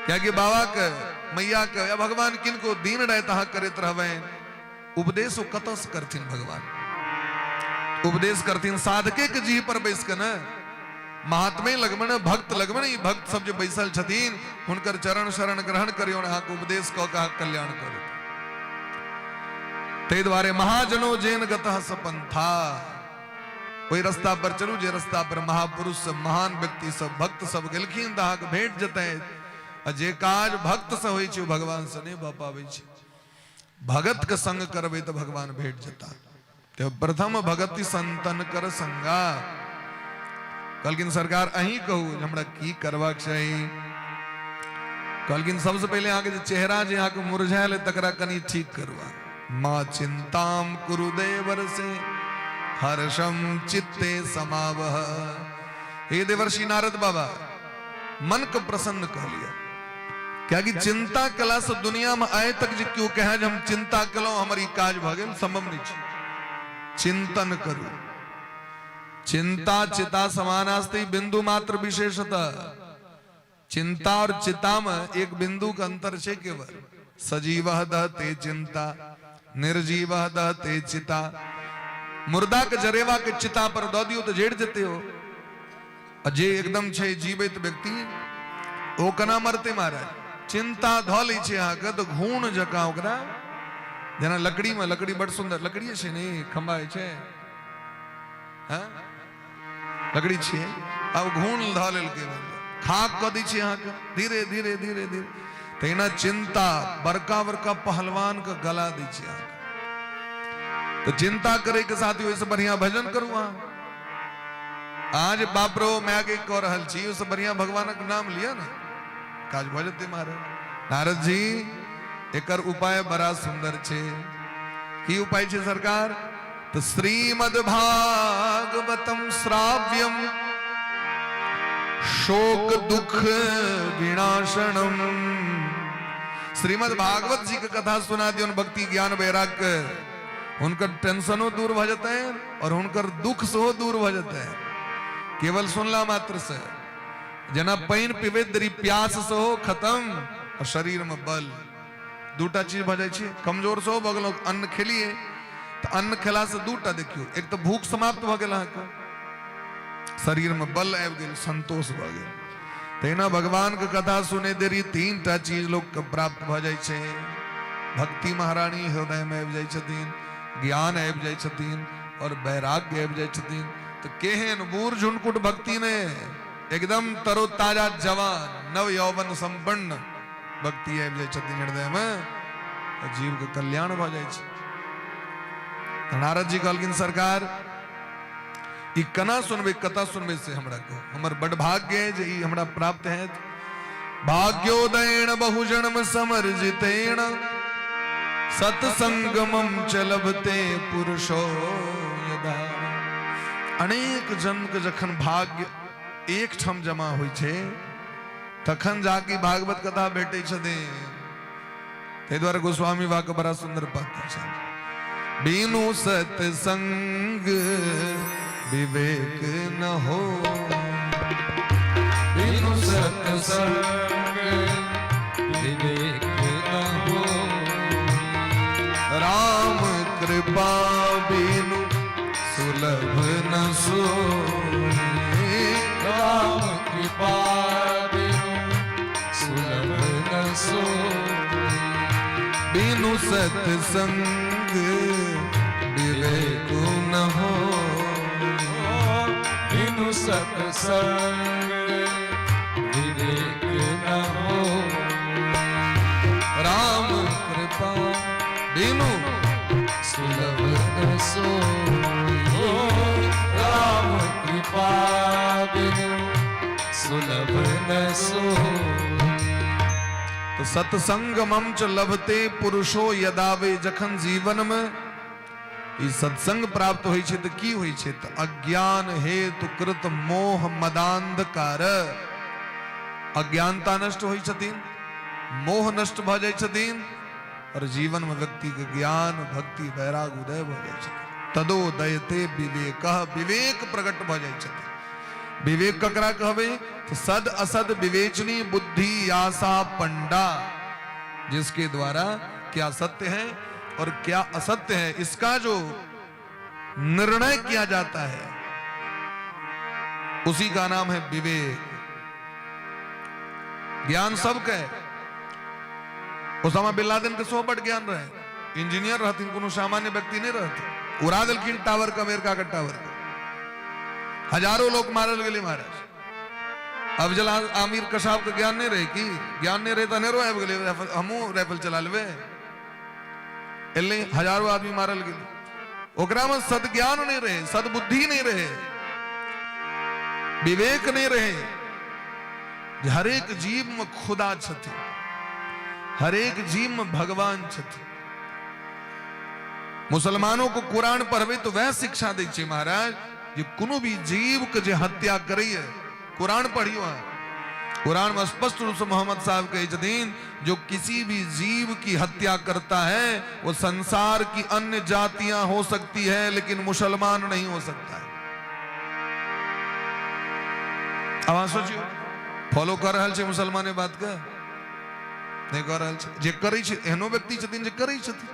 क्या कि बाबा के मैया के या भगवान किनको दीन रहता अहाँ करते रहबे, उपदेश कत से करथिन भगवान। उपदेश करथिन साधके के जी पर बैस के न, महात्मे लगमन भक्त लगमन। ई भक्त सब जो बैसल छथिन हुनकर चरण शरण ग्रहण करियो, अहाँ के उपदेश कऽ के कल्याण करू। ते द्वारे महाजनो जेन गतः सपंथा, कोई रास्ता पर चलू जे रास्ता पर महापुरुष सब महान व्यक्ति सब भक्त सब गेलखिन त अहाँ के भेट जेतै। आ जे काज भक्त से होइ छै भगवान से नहीं भऽ पाबै छै। भगत के संग करबै तो भगवान भेट जेता। तो प्रथम भगति संतन कर संगा। कहलखिन सरकार अहीं कहू हमरा की करबाक चाही। कहलखिन सबसे पहले अहाँ के जे चेहरा जे अहाँ के मुरझायल है तकरा कनी ठीक करवा। माँ चिंताम कुरुदेवर से हर्षम चित्ते समावह। हे देवर्षि नारद बाबा, मन को प्रसन्न कह लिया। क्या कि चिंता कला से दुनिया में आए तक जो क्यों कहे हम चिंता कलो हमारी काज भगेल संभव नहीं छे। चिंतन करू। चिंता चिता समानास्ति बिंदु मात्र विशेषता। चिंता और चिता में एक बिंदु का अंतर छे केवल। सजीवः दहते चिंता, निर्जीवः दहते चिता। मुर्दा के जरेवा के चिता पर दो दियो तो जेड़ जेते हो। जे एकदम छे जीवित व्यक्ति ओ कना मरते महाराज। चिंता धो लै छे अहाँ के तो घूण जका ओकरा, जेना लकड़ी में, लकड़ी बड़ सुंदर लकड़ी छे नहीं खंबा छे, हाँ लकड़ी छे, अब घूण धो लेलकै, खाक क दै छे अहाँ के धीरे धीरे धीरे धीरे। तेना चिंता बड़का बड़का पहलवान का गला दै छे अहाँ के। तो चिंता करे के साथ ही बढ़िया भजन करू। आज बाप रो मैं आगे कह रहल छी, उससे बढ़िया भगवान के नाम लिया ना काज भजते महाराज। नारद जी एकर उपाय बड़ा सुंदर छे। की उपाय छे सरकार? तो श्रीमद् भागवतम श्राव्यम शोक दुख विनाशनम। श्रीमद् भागवत जी की कथा सुना दियो, भक्ति ज्ञान वैराग्य, उनकर टेंशनों दूर भ जाते हैं और उनकर दुख से दूर भ जाते हैं केवल सुनला मात्र से। जना पानी पीबे दरी प्यास से हो खत्म और शरीर में बल। दूटा चीज भ जाए छे। कमजोर से हो बगलो अन्न खेलिए तो अन्न खेला से दूटा देखियो, एक तो भूख समाप्त भ गेल, शरीर में बल आबि गेल, संतोष भ गेल। तेना भगवान के कथा सुने देरी तीन टा चीज लोग के प्राप्त भ जाए छे। भक्ति महारानी हृदय में आबि जाए छथिन, ज्ञान आबि जाए छथिन और वैराग्य आबि जाए छथिन। तो केहन बूढ़ झुनकुट भक्ति ने एकदम तरोताजा जवान नव यौवन संपन्न भक्ति आबि जाए छथिन हृदय में, जीव के कल्याण भ जाए छे। नारद जी कहलखिन सरकार ई कना सुनबे कथा सुनबे से हमरा को हमर बड़ भाग्य है जे ई हमरा प्राप्त है। भाग्योदयेन बहुजन्म समर्जितेन सत्संगमम च लभते पुरुषो यदा। अनेक जन्म के जखन भाग्य एक ठम जमा होइ छे तखन जाके भागवत कथा भेटे छथिन। ते द्वारा गोस्वामी वाक्य बड़ा सुंदर पात्र छे। बिनु सत्संग विवेक न हो। बिनु सत्संग विवेक न हो। राम कृपा बिनु सुलभ न सोई। राम कृपा बिनु सुलभ न सोई। बिनु सत्संग विवेक न हो। बिनु सत्संग विवेक न हो। राम कृपा बिनु सुलभ न सोई। राम कृपा बिनु सुलभ न सोई। तो सत्संगमम च लभते पुरुषो यदावे जखन जीवन में ई सत्संग प्राप्त होइ छै तो की होइ छै तो अज्ञान हेतु कृत मोह मदांधकार अज्ञानता नष्ट होइ छथिन, मोह नष्ट भ जाइ छथिन और जीवन में व्यक्ति के ज्ञान भक्ति वैराग उदय भ जाइ छथिन। तदोदयते विवेक, विवेक प्रकट भ जाइ छथिन। विवेक ककरा कहबे तो सद असद विवेचनी बुद्धि आशा पंडा, जिसके द्वारा क्या सत्य है और क्या असत्य है इसका जो निर्णय किया जाता है उसी का नाम है विवेक। ज्ञान सबका है। ओसामा बिन लादेन के 100 बड़ ज्ञान रहे, इंजीनियर रहती कोनो सामान्य व्यक्ति नहीं रहते। उड़ा दिलखिन टावर का, अमेरिका का टावर का, हजारों लोग मारल गए महाराज। अब जला आमिर कसाब का ज्ञान नहीं रहे कि ज्ञान नहीं रहे तो नेरो आबि गेले, हमू राइफल चला लेबे, एले हजारों आदमी मारल गए। ओकरा में सद्ज्ञान नहीं रहे, सद्बुद्धि नहीं रहे, विवेक नहीं रहे। हर एक जीव में खुदा छथि, हर एक जीव में भगवान छथि। मुसलमानों को कुरान पढ़बे तो वह शिक्षा दै छै महाराज जे कोनो भी जीव के जे हत्या करैए, कुरान पढ़ियो है, कुरान में स्पष्ट रूप से मोहम्मद साहब कहे छथिन जो किसी भी जीव की हत्या करता है वो संसार की अन्य जातियां हो सकती है लेकिन मुसलमान नहीं हो सकता है। अब सोचियो फॉलो कर रहल छै मुसलमान बात के नहीं कर रहल छै, जे करै छै एहनो व्यक्ति छथिन जे करै छथिन।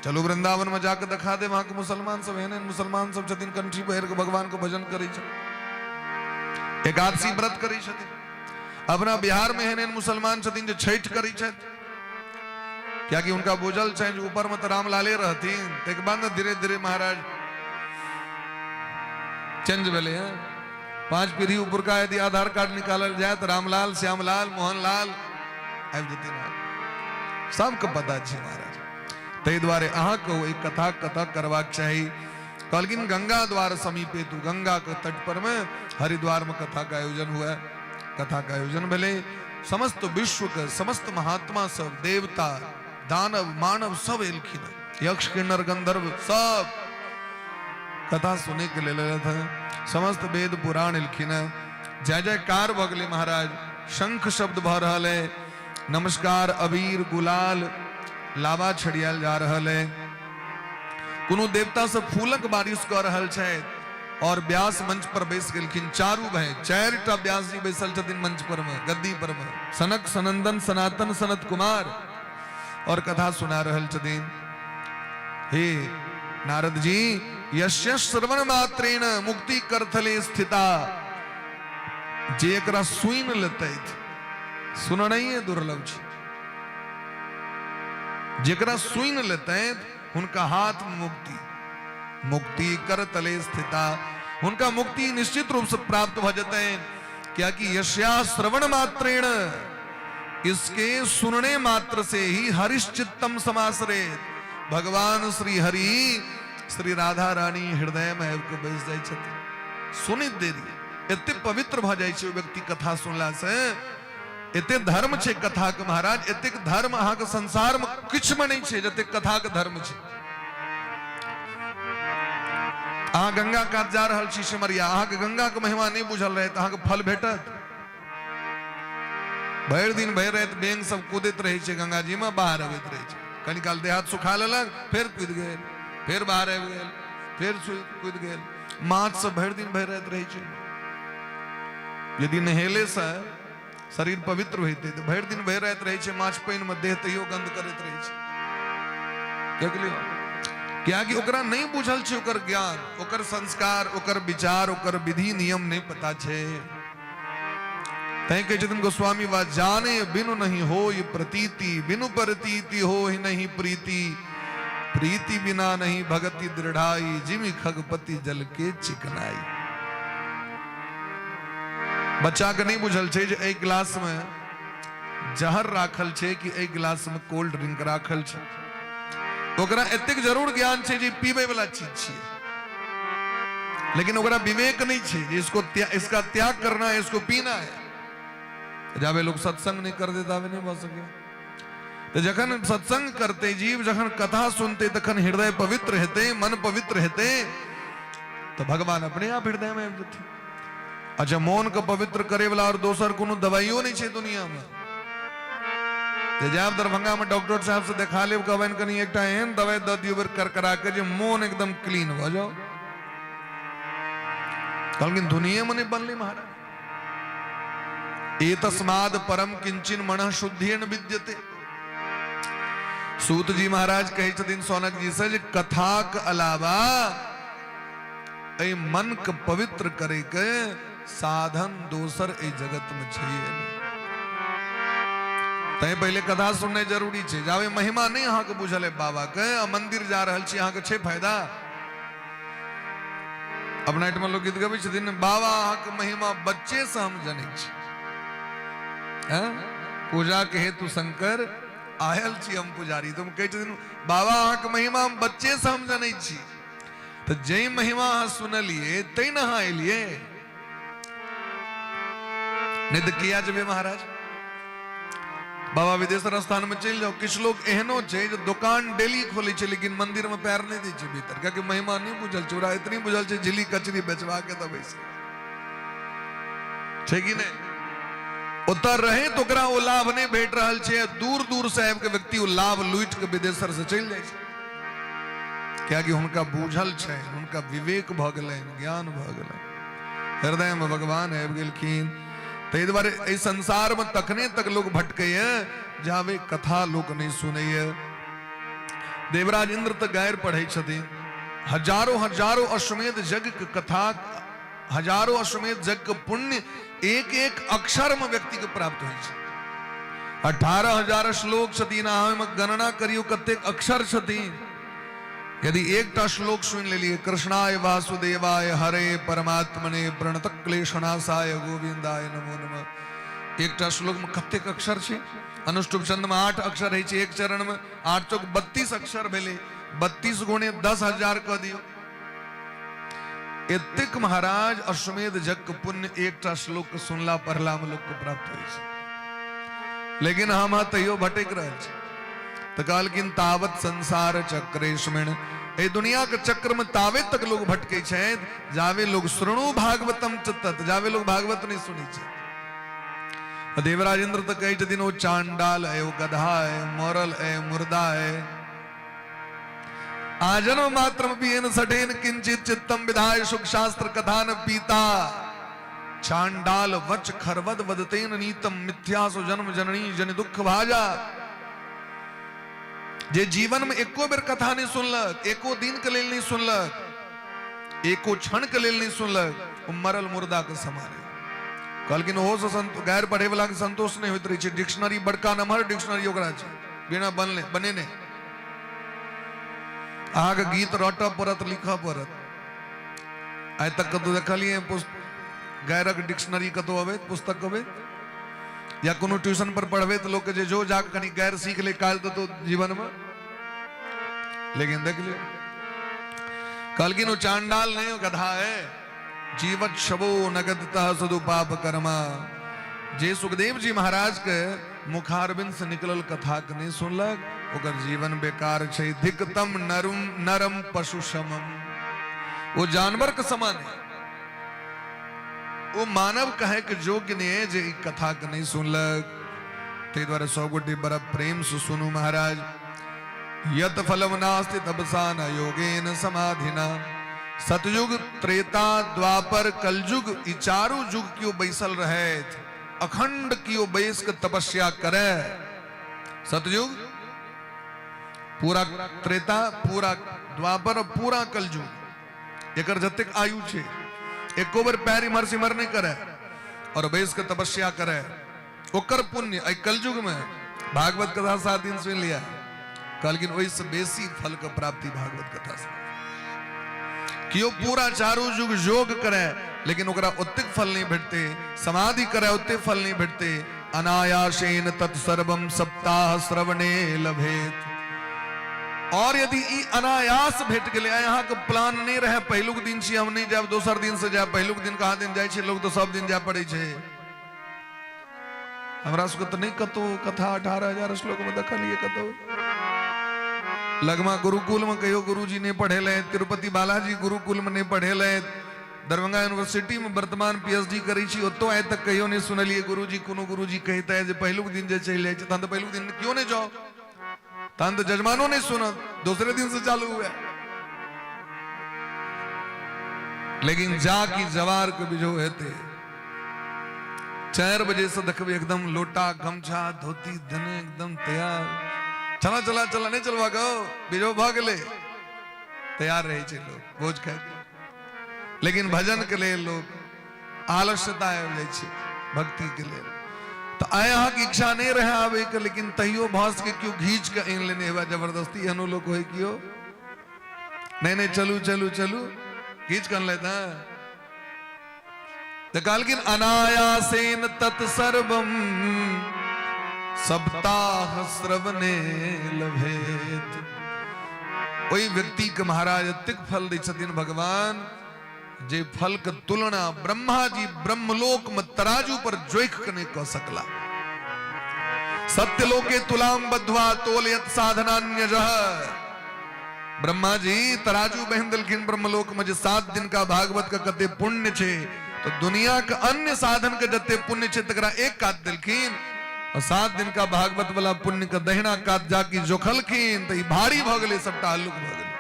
चलो वृंदावन में जाकर दिखा दे, वहां के मुसलमान सब एहन मुसलमान सब छथिन कंठी पहिर के भगवान को भजन करै छै, एकादशी व्रत करै छथिन। अपना बिहार में एहन मुसलमान छथिन जो छठ करै छथि, क्या कि उनका बोझल छै जो ऊपर में तो रामलाले रहथिन, तक बाद धीरे धीरे महाराज चेंज भेले हैं। 5 पीढ़ी ऊपर का यदि आधार कार्ड निकालल जाए तो रामलाल, श्यामलाल, मोहनलाल आबि जतिन। सबके पता छै महाराज। तै द्वारे अहाँ को एक कथा करबाक चाही। कहलखिन गंगा द्वार समीपे तू, गंगा के तट पर में हरिद्वार में कथा का आयोजन हुआ। कथा का आयोजन भले समस्त विश्व के समस्त महात्मा सब, देवता दानव मानव सब एलखिन, यक्ष किन्नर गंधर्व सब कथा सुने के लिए थे। समस्त वेद पुराण एलखिन, जय जयकार भगले महाराज। शंख शब्द भ रहल है, नमस्कार अबीर गुलाल लावा छड़ियाल जा रहल है। कोनो देवता सब फूलक बारिश कर रहल छै और व्यास मंच पर बैस गेलखिन। चारू भाई 4टा व्यास जी बैसल छथिन मंच पर में, गद्दी पर में, सनक सनंदन सनातन सनत कुमार और कथा सुना रहल छथिन। हे नारद जी, यस्य श्रवण मात्रेण मुक्ति करथले स्थिता, जे एकरा सुइन लेतै, सुननाइए दुर्लभ छै, जेकरा सुइन लेते उनका हाथ मुक्ति, मुक्ति कर तले स्थिता, उनका मुक्ति निश्चित रूप से प्राप्त हो जाते हैं। क्या कि यश्या श्रवण मात्रेण, इसके सुनने मात्र से ही हरिश्चित्तम समासरे, भगवान श्री हरि श्री राधा रानी हृदय में बैस जाय छथिन। सुनी देरी एते पवित्र भ जाय छै व्यक्ति कथा सुनला से। एते धर्म छे कथा के महाराज, एते धर्म अहाँ के संसार में किछ में नहीं छे जते कथा के धर्म छे। अहाँ गंगा कात जा रहल छी सिमरिया, अहाँ के गंगा के महिमा नहीं बुझल रहे तो अहाँ के फल भेटत? भरि दिन भरि रात बेंग सब कूदत रहे छे गंगा जी में, बाहर अबैत रहे छे। कनी काल देहात सुखा लेलक, फिर कूद गेल, फिर बाहर आबि गेल, फिर कूद गेल। माछ से भरि दिन भरि राति रहै छै। यदि नहेले से शरीर पवित्र होते तो भरि दिन भरि राति रहै छै माछ पानि में, देह तैयो गंध करैत रहै छै। कियाकि ओकरा नहीं बुझल छै ओकर ज्ञान, ओकर संस्कार, ओकर विचार, ओकर विधि नियम नहीं पता छै। तैं कहै छथिन गोस्वामी वा जाने बिनु नहीं होय प्रतीति, बिनु प्रतीति होय नहीं प्रीति, प्रीति बिना नहीं भगति दृढ़ाई, जिमि खगपति जल के चिकनाई। बच्चा के नहीं बुझल छै जे एक गिलास में जहर राखल छै कि एक गिलास में कोल्ड ड्रिंक राखल छै। ओकरा एतेक जरूर ज्ञान छै जे पीबे वाला चीज छै, लेकिन ओकरा विवेक नहीं छै जे इसका त्याग करना है, इसको पीना है। जावे लोग सत्संग नहीं कर देता वे नहीं बच सके। तो जखन सत्संग करते जीव, जखन कथा सुनते, तखन हृदय पवित्र हेते, मन पवित्र हेते, तो भगवान अपने आप हृदय में आबि जेथिन। अच्छा, मौन के पवित्र करे वाला और दोसर कोनो दवाइयो नहीं छै दुनिया में। तो जाब दरभंगा में डॉक्टर साहब से देखा लेब, कहबनि कनी एकटा एहन दवाई द दियौ बेर करकरा के जे मौन एकदम क्लीन भ जाओ। कहलखिन दुनिया में नहीं बनली महाराज। एतस्माद् परम किंचिन मनः शुद्धिर्न विद्यते। सूत जी महाराज कहे छथिन सौनक जी से, कथा के अलावा ए मन के पवित्र करे के साधन दोसर ए जगत में छै। तै पहले कथा सुनने जरूरी छै। जावे महिमा नहीं अहाँ के बुझल है बाबा के, मंदिर जा रहल छी, अहाँ के छै फायदा। अपना में लोग गीत गबै छथिन, बाबा अहाँ के महिमा बच्चे से हम जनै छी, पूजा के हेतु शंकर आयल छी हम पुजारी। तुम कहे छथिन बाबा अहाँ के महिमा हम बच्चे से हम जनै छी। तो जय महिमा अहाँ सुनलिए तै न अहाँ एलिए। नहीं तो किया जबे महाराज बाबा विदेश्वर स्थान में चल जाओ, किछ लोग एहनो छै जो दुकान डेली खोले छै लेकिन मंदिर में पैर नहीं दै छै भीतर, क्या कि महिमा नहीं बुझल छै। ओकरा इतनी बुझल छै झिली कचरी बेचवा के तब बैसे छै कि नहीं। उतर रहे तो ओकरा वो लाभ नहीं भेट रहल छै। दूर दूर से आबि के व्यक्ति वो लाभ लूट के विदेशर से चल जाए छै, क्या कि हुनका बुझल छै, हुनका विवेक भ गेलैन, ज्ञान भ गेलैन, हृदय में भगवान आबि गेलखिन। ताहि दुआरे एहि संसार में तखने तक लोग भटके जावे कथा लोग नहीं सुने। देवराज इंद्र तो गायर पढ़े छथिन, हजारों हजारों अश्वमेध यज्ञ के कथा, हजारों अश्वमेध यज्ञ के पुण्य एक एक अक्षर में व्यक्ति के प्राप्त हो। 18,000 श्लोक छथिन, अहाँ गणना करियो कतेक अक्षर छथिन। यदि एकटा श्लोक सुन लेलिए, कृष्णाय वासुदेवाय हरे परमात्मने प्रणत क्लेशनाशाय गोविंदाय नमो नमः, एकटा श्लोक में कतेक अक्षर छे। अनुष्टुप छंद में 8 अक्षर है, एक चरण में 8 चौक 32 अक्षर भेले, 32 गुणे 10,000 कह दियो। एतेक महाराज अश्वमेध यज्ञ पुण्य एकटा श्लोक सुनला पढ़ला में लोग को प्राप्त हो। लेकिन हम तैयो भटक रहे छे। तो कहलखिन तावत संसार चक्रेष्मिण, ए दुनिया के चक्र में तावे तक लोग भटके छे जावे लोग श्रृणु भागवतम चित्तत, जावे लोग भागवत नहीं सुनी छे। देवराज इंद्र तो कहे छथिन वो चांडाल है, वो गधा है, मरल है, मुर्दा है। आजन्म मात्र पियन सठेन किंचित चित्तम विधाय सुख शास्त्र कथा न पीता, चांडाल वच खरवद वदतेन नीतम मिथ्यासु जन्म जननी जन दुख भाजा। जे जीवन में एको बेर कथा नहीं सुनलक, एको दिन के लेल नहीं सुनलक, एको क्षण के लेल नहीं सुनलक, वो मरल मुर्दा के समान है। कहलखिन हो से गैर पढ़े वाला के संतोष नहीं होइत रही छै। डिक्शनरी बड़का नम्हर डिक्शनरी ओकरा छै, बिना बने ने अहाँ के गीत रट पड़त, लिख पड़त। आइ तक कतौ देखलिए गैरक डिक्शनरी कतौ अबे पुस्तक अबे, या कोनो ट्यूशन पर पढ़बे तो लोग के जो जाके कनी गैर सीख ले काल तो जीवन में। लेकिन देख लियो कहलखिन वो चांडाल नहीं, वो गधा है। जीवत शबो नगदता सदु पाप कर्मा। जे सुखदेव जी महाराज के मुखारबिंद से निकलल कथा के नहीं सुनलक, ओकर जीवन बेकार छै। धिकतम नरम पशु समम, वो जानवर के समान है। वो मानव कहे के योग्य नहीं है जे कथा के नहीं सुनलक। ते द्वारा 100 गोटी बड़ा प्रेम से सुनु महाराज। यत फलम नास्ति तपसा न योगेन समाधिना, सतयुग, त्रेता, द्वापर, कलयुग ई चारू युग क्यों बैसल रहे, अखंड क्यों बैस के तपस्या करे। सतयुग, पूरा त्रेता, पूरा द्वापर और पूरा कलयुग, एकर जतेक आयु छे एको बार पैर इमर से इमर नहीं करे और बैस के तपस्या करे, ओकर पुण्य। आई कलयुग में भागवत कथा 7 दिन सुन लिया, लेकिन वही से बेसी फल का प्राप्ति भागवत कथा से क्यों पूरा चारों युग योग करे, लेकिन ओकरा उतक फल नहीं भेटते, समाधि करे उतने फल नहीं भेटते। अनायासेन तत्सर्वम सप्ताह श्रवणे लभेत। और यदि ई अनायास भेट गए, यहाँ के प्लान नहीं रहे, पहलुक दिन छी हम नहीं जाब, दोसर दिन से जाब, पहलुक दिन कहाँ दिन जाए छे लोग तो सब दिन जा पड़े छे। हमरा सबके तो नहीं कतो कथा 18,000 श्लोक में देखलिए कतो। लगमा गुरुकुल में कहियो गुरुजी नहीं पढ़ेले, तिरुपति बालाजी गुरुकुल में नहीं पढ़ेले, दरभंगा यूनिवर्सिटी में वर्तमान पीएचडी करी छी, ओतो आए तक कहियो नहीं सुनलिए गुरुजी कोनो गुरुजी कहता है जे पहलुक दिन जे चल जाए तहन तो पहलुक दिन क्यों नहीं जाओ, तहन तो जजमानो नहीं सुनत, दूसरे दिन से चालू हुआ। लेकिन जाकी जवार के बिजो हेते 4 बजे से देखबे एकदम लोटा गमछा धोती धने एकदम तैयार, चला चला चला नहीं चलवा गो बिजो भाग ले, तैयार रहे छे लोग भोज खाए के। लेकिन भजन के लिए लोग आलस्यता आवे छे, भक्ति के लिए तो आया की इच्छा नहीं रहे आवे के, लेकिन तहियो भास के क्यों घींच के इन लेने हुआ जबरदस्ती हनु लोग होई क्यों नहीं नहीं चलू चलू चलू घींच कर लेता। तो कालकिन अनायासेन तत्सर्वम सप्ताह श्रवणे लभेत। वही व्यक्ति के महाराज तिक फल दै छथिन भगवान, जे फल के तुलना ब्रह्मा जी ब्रह्मलोक में तराजू पर जोख के नहीं कह सकला। सत्यलोके तुलाम बद्ध्वा तोलयत साधनान्यजः। ब्रह्मा जी तराजू बहन दिलखिन ब्रह्मलोक में जे 7 दिन का भागवत का कते पुण्य छे, तो दुनिया के अन्य साधन के जते पुण्य छे तकरा एक काट दिलखिन, और 7 दिन का भागवत वाला पुण्य का दहिना काट जाकी जोखलखिन, तो भारी भ गेले, सबटा हल्लुक भ गेले।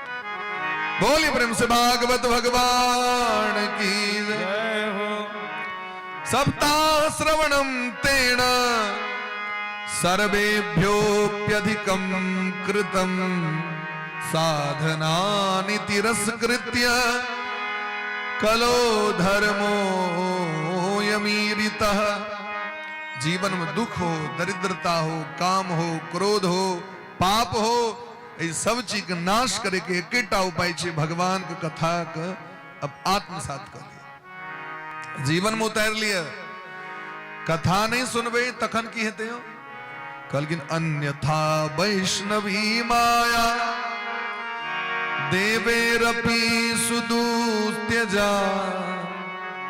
बोलिए प्रेम से भागवत भगवान की जय हो। सप्ताह श्रवणम तेन सर्वेभ्योप्यधिकं कृतं साधनानि तिरस्कृत्य कलो धर्मो यमीरितः। जीवन में दुख हो, दरिद्रता हो, काम हो, क्रोध हो, पाप हो, ये सब चीज का नाश करे के एकेटा उपाय छे भगवान के कथा के अब आत्मसात कर लिया, जीवन में उतार लिया। कथा नहीं सुनबे तखन की हेते हो, कलकिन अन्यथा वैष्णवी माया देवेरपि सुदुस्त्यजा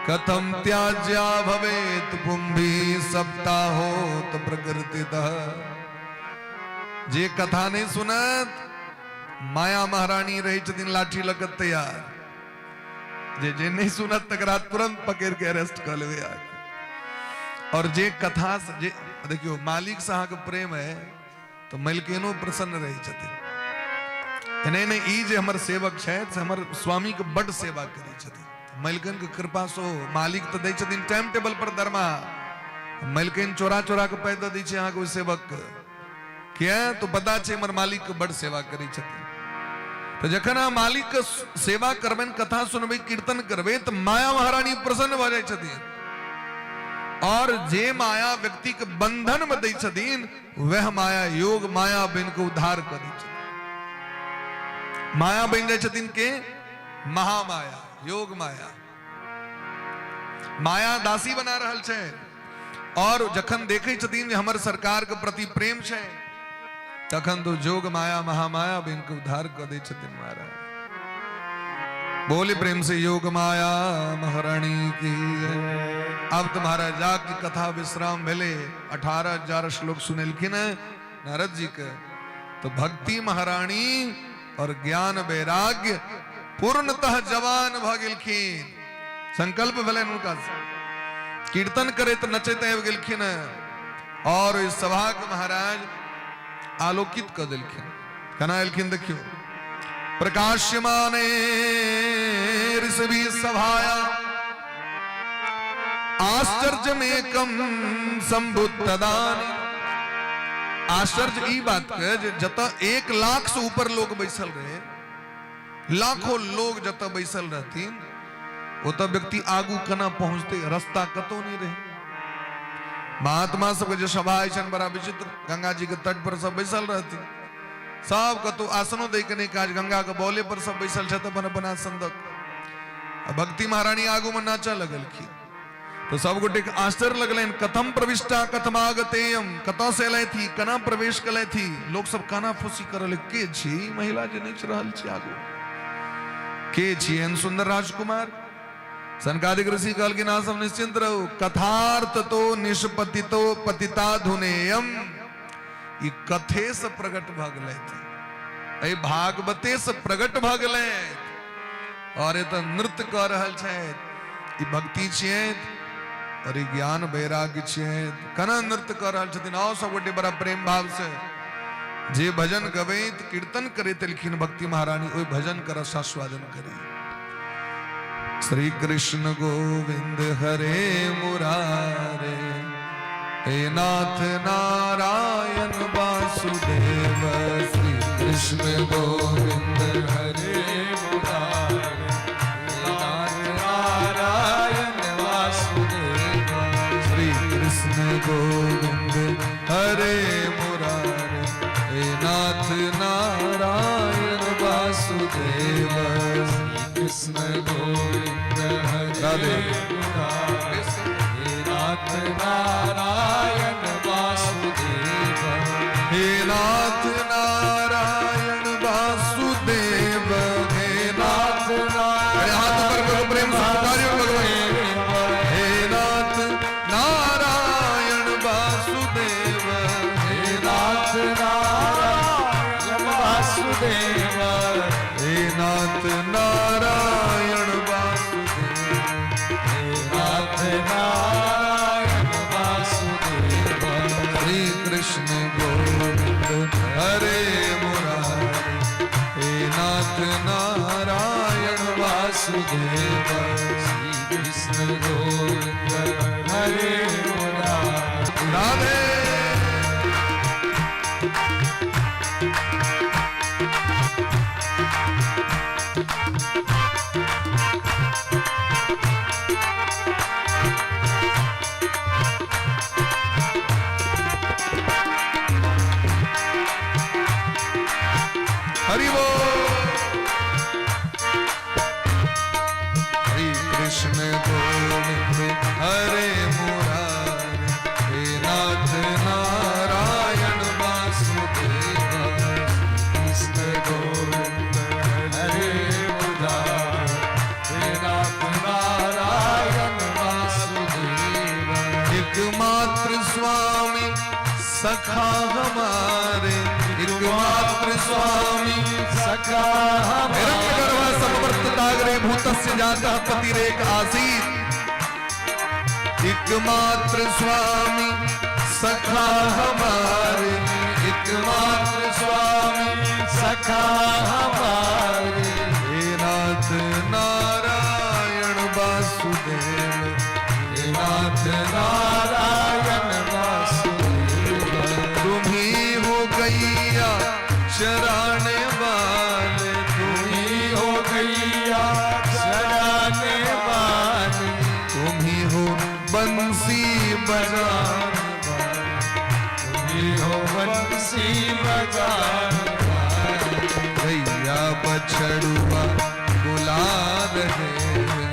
कथम त्याज्या भवेत पुंभी सप्ताहोत प्रकृतितः। जे कथा नहीं सुनत माया महारानी रही छथिन लाठी लगत तैयार, जे नहीं सुनत तकरा तुरंत पकड़ के अरेस्ट कर लेवे आके। और जे कथा जे देखियो मालिक से अहाँ के प्रेम है तो मलकेनो प्रसन्न रही छथिन। नहीं नहीं ई जे हमर सेवक छथि से हमर स्वामी के बड़ सेवा करी छथिन, मलकन के कृपा सो मालिक तो दै छथिन टाइम टेबल पर दरमा, मलकन चोरा चोरा के पैदा दै छै अहाँ के सेवक के, क्या तो पता छे हमर मालिक के बड़ सेवा करी छथिन। तो जखन अहाँ मालिक के सेवा करबे, कथा सुनबे, कीर्तन करबे, तो माया महारानी प्रसन्न भ जाय छथिन। और जे माया व्यक्ति के बंधन में दै छथिन वह माया योग माया बन के उद्धार कर दै छथिन। माया बन जाय छथिन के महामाया, योग माया। माया दासी बना रहल छै, और जखन देखे छथिन जे हमर सरकार के प्रति प्रेम छै, तखन तो जोग माया महामाया बन के उद्धार कर दै छथिन महाराज। बोले प्रेम से योग माया महारानी की जय। अब तुम्हारा जाग की कथा विश्राम भेले, 18,000 श्लोक सुनेलखिन नारद जी के, तो भक्ति महारानी और ज्ञान वैराग्य पूर्णतः जवान भ गेलखिन। संकल्प भेलन उनका, कीर्तन करे तो नचते आबि गेलखिन, और इस सभा के महाराज आलोकित कर दिलखिन। केना एलखिन देखियो, प्रकाश्यमाने देश भी सभाया आश्चर्य में कम संबुद्धदानी। आश्चर्य ई बात के जता 1 लाख से ऊपर लोग बैसल रहे, लाखों लोग जता बैसल रहतीन, वो तो व्यक्ति आगू कना पहुंचते रास्ता कतो नहीं रहे। महात्मा सबके जो सभा ऐसा बड़ा विचित्र, गंगा जी के तट पर सब बैसल रहती, सब कतो आसनो दे के नहीं काज, गंगा के बौले पर सब बैसल छे अपन अपन आसन दक। भक्ति महारानी आगू में नाचा लगल की, तो सब गोटे आश्चर्य लगल, कथम प्रविष्टा कथमागतेयम, कतो से अलै थी, कना प्रवेश कलै थी। लोग सब काना फूसी करल, के छी महिला जे नीच रहल छी आगू, के छी एहन सुंदर राजकुमार। सनकादिक ऋषि कहल कि ना सब निश्चिंत रहो, कथार्थ तो निष्पतितो पतिता धुनेयम, ई कथे से प्रकट भ गेलै थी, ए भागवते से प्रकट भ गेलै, और ये तो नृत्य कर रहल छै, ई भक्ति छियै और ई ज्ञान वैराग्य छियै, कना नृत्य कर रहल छथिन। आओ सब गोटे बड़ा प्रेम भाव से जे भजन गबैत कीर्तन करैत एलखिन भक्ति महारानी, ओइ भजन कर रसास्वादन करी। श्री कृष्ण गोविंद हरे मुरारे, हे नाथ नारायण वासुदेव। श्री कृष्ण गोविंद हरे मुरारे, हे नाथ नारायण वासुदेव। श्री कृष्ण गोविंद हरे मुरारे, हे नाथ नारायण वासुदेव। कृष्ण गोविंद हरे मुरारे, हे नाथ नारायण वासुदेव। हे नाथ नारायण वासुदेव, हे नाथ नारायण, हाथ पर करो प्रेम से पुकारियो भगवान। हे नाथ नारायण वासुदेव, हे नाथ नारायण वासुदेव। हे नाथ नारायण वासुदेव, हे नाथ नारायण वासुदेव। श्री कृष्ण गोविंद हरे मुरारे, हे नाथ नारायण वासुदेव। श्री कृष्ण गोविंद हरे मुरारे। राधे हरि बोल। श्री कृष्ण गोविंद हरे मुरारे, हे नाथ नारायण वासुदेव। कृष्ण गोविंद हरे मुरारे, हे नाथ नारायण वासुदेव। एकमात्र स्वामी सखा हमारे, एकमात्र स्वामी सखा हमारे। समवर्तताग्रे भूतस्य जातः पतिरेक आसीत्। एकमात्र स्वामी सखा हमारे, एकमात्र स्वामी सखा हमारे। हे नाथ नारायण वासुदेव, हे नाथ नारायण वासुदेव। तुम्ही हो गैया चराने वाले, तुम्ही हो गैया चराने वाले। तुम्ही हो बंसी बजाने वाले, तुम्ही हो बंसी बजाने वाले। गैया बछड़ुआ बुला रहे हैं,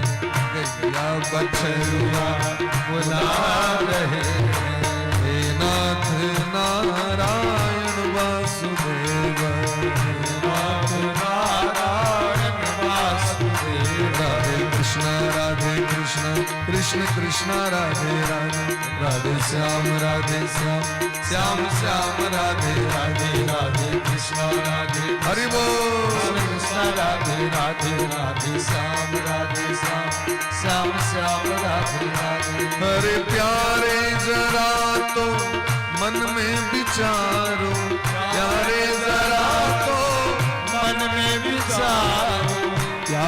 गैया बछड़ुआ बुला रहे हैं। हे नाथ नारायण वासुदेव, हे नाथ नारायण वासुदेव। राधे कृष्ण कृष्ण कृष्ण राधे राधे, राधे श्याम श्याम श्याम राधे राधे। राधे कृष्ण राधे हरि बोल। कृष्ण राधे राधे, राधे श्याम श्याम श्याम राधे राधे। अरे प्यारे जरा तो मन में विचारो, प्यारे जरा तो मन में विचारो। क्या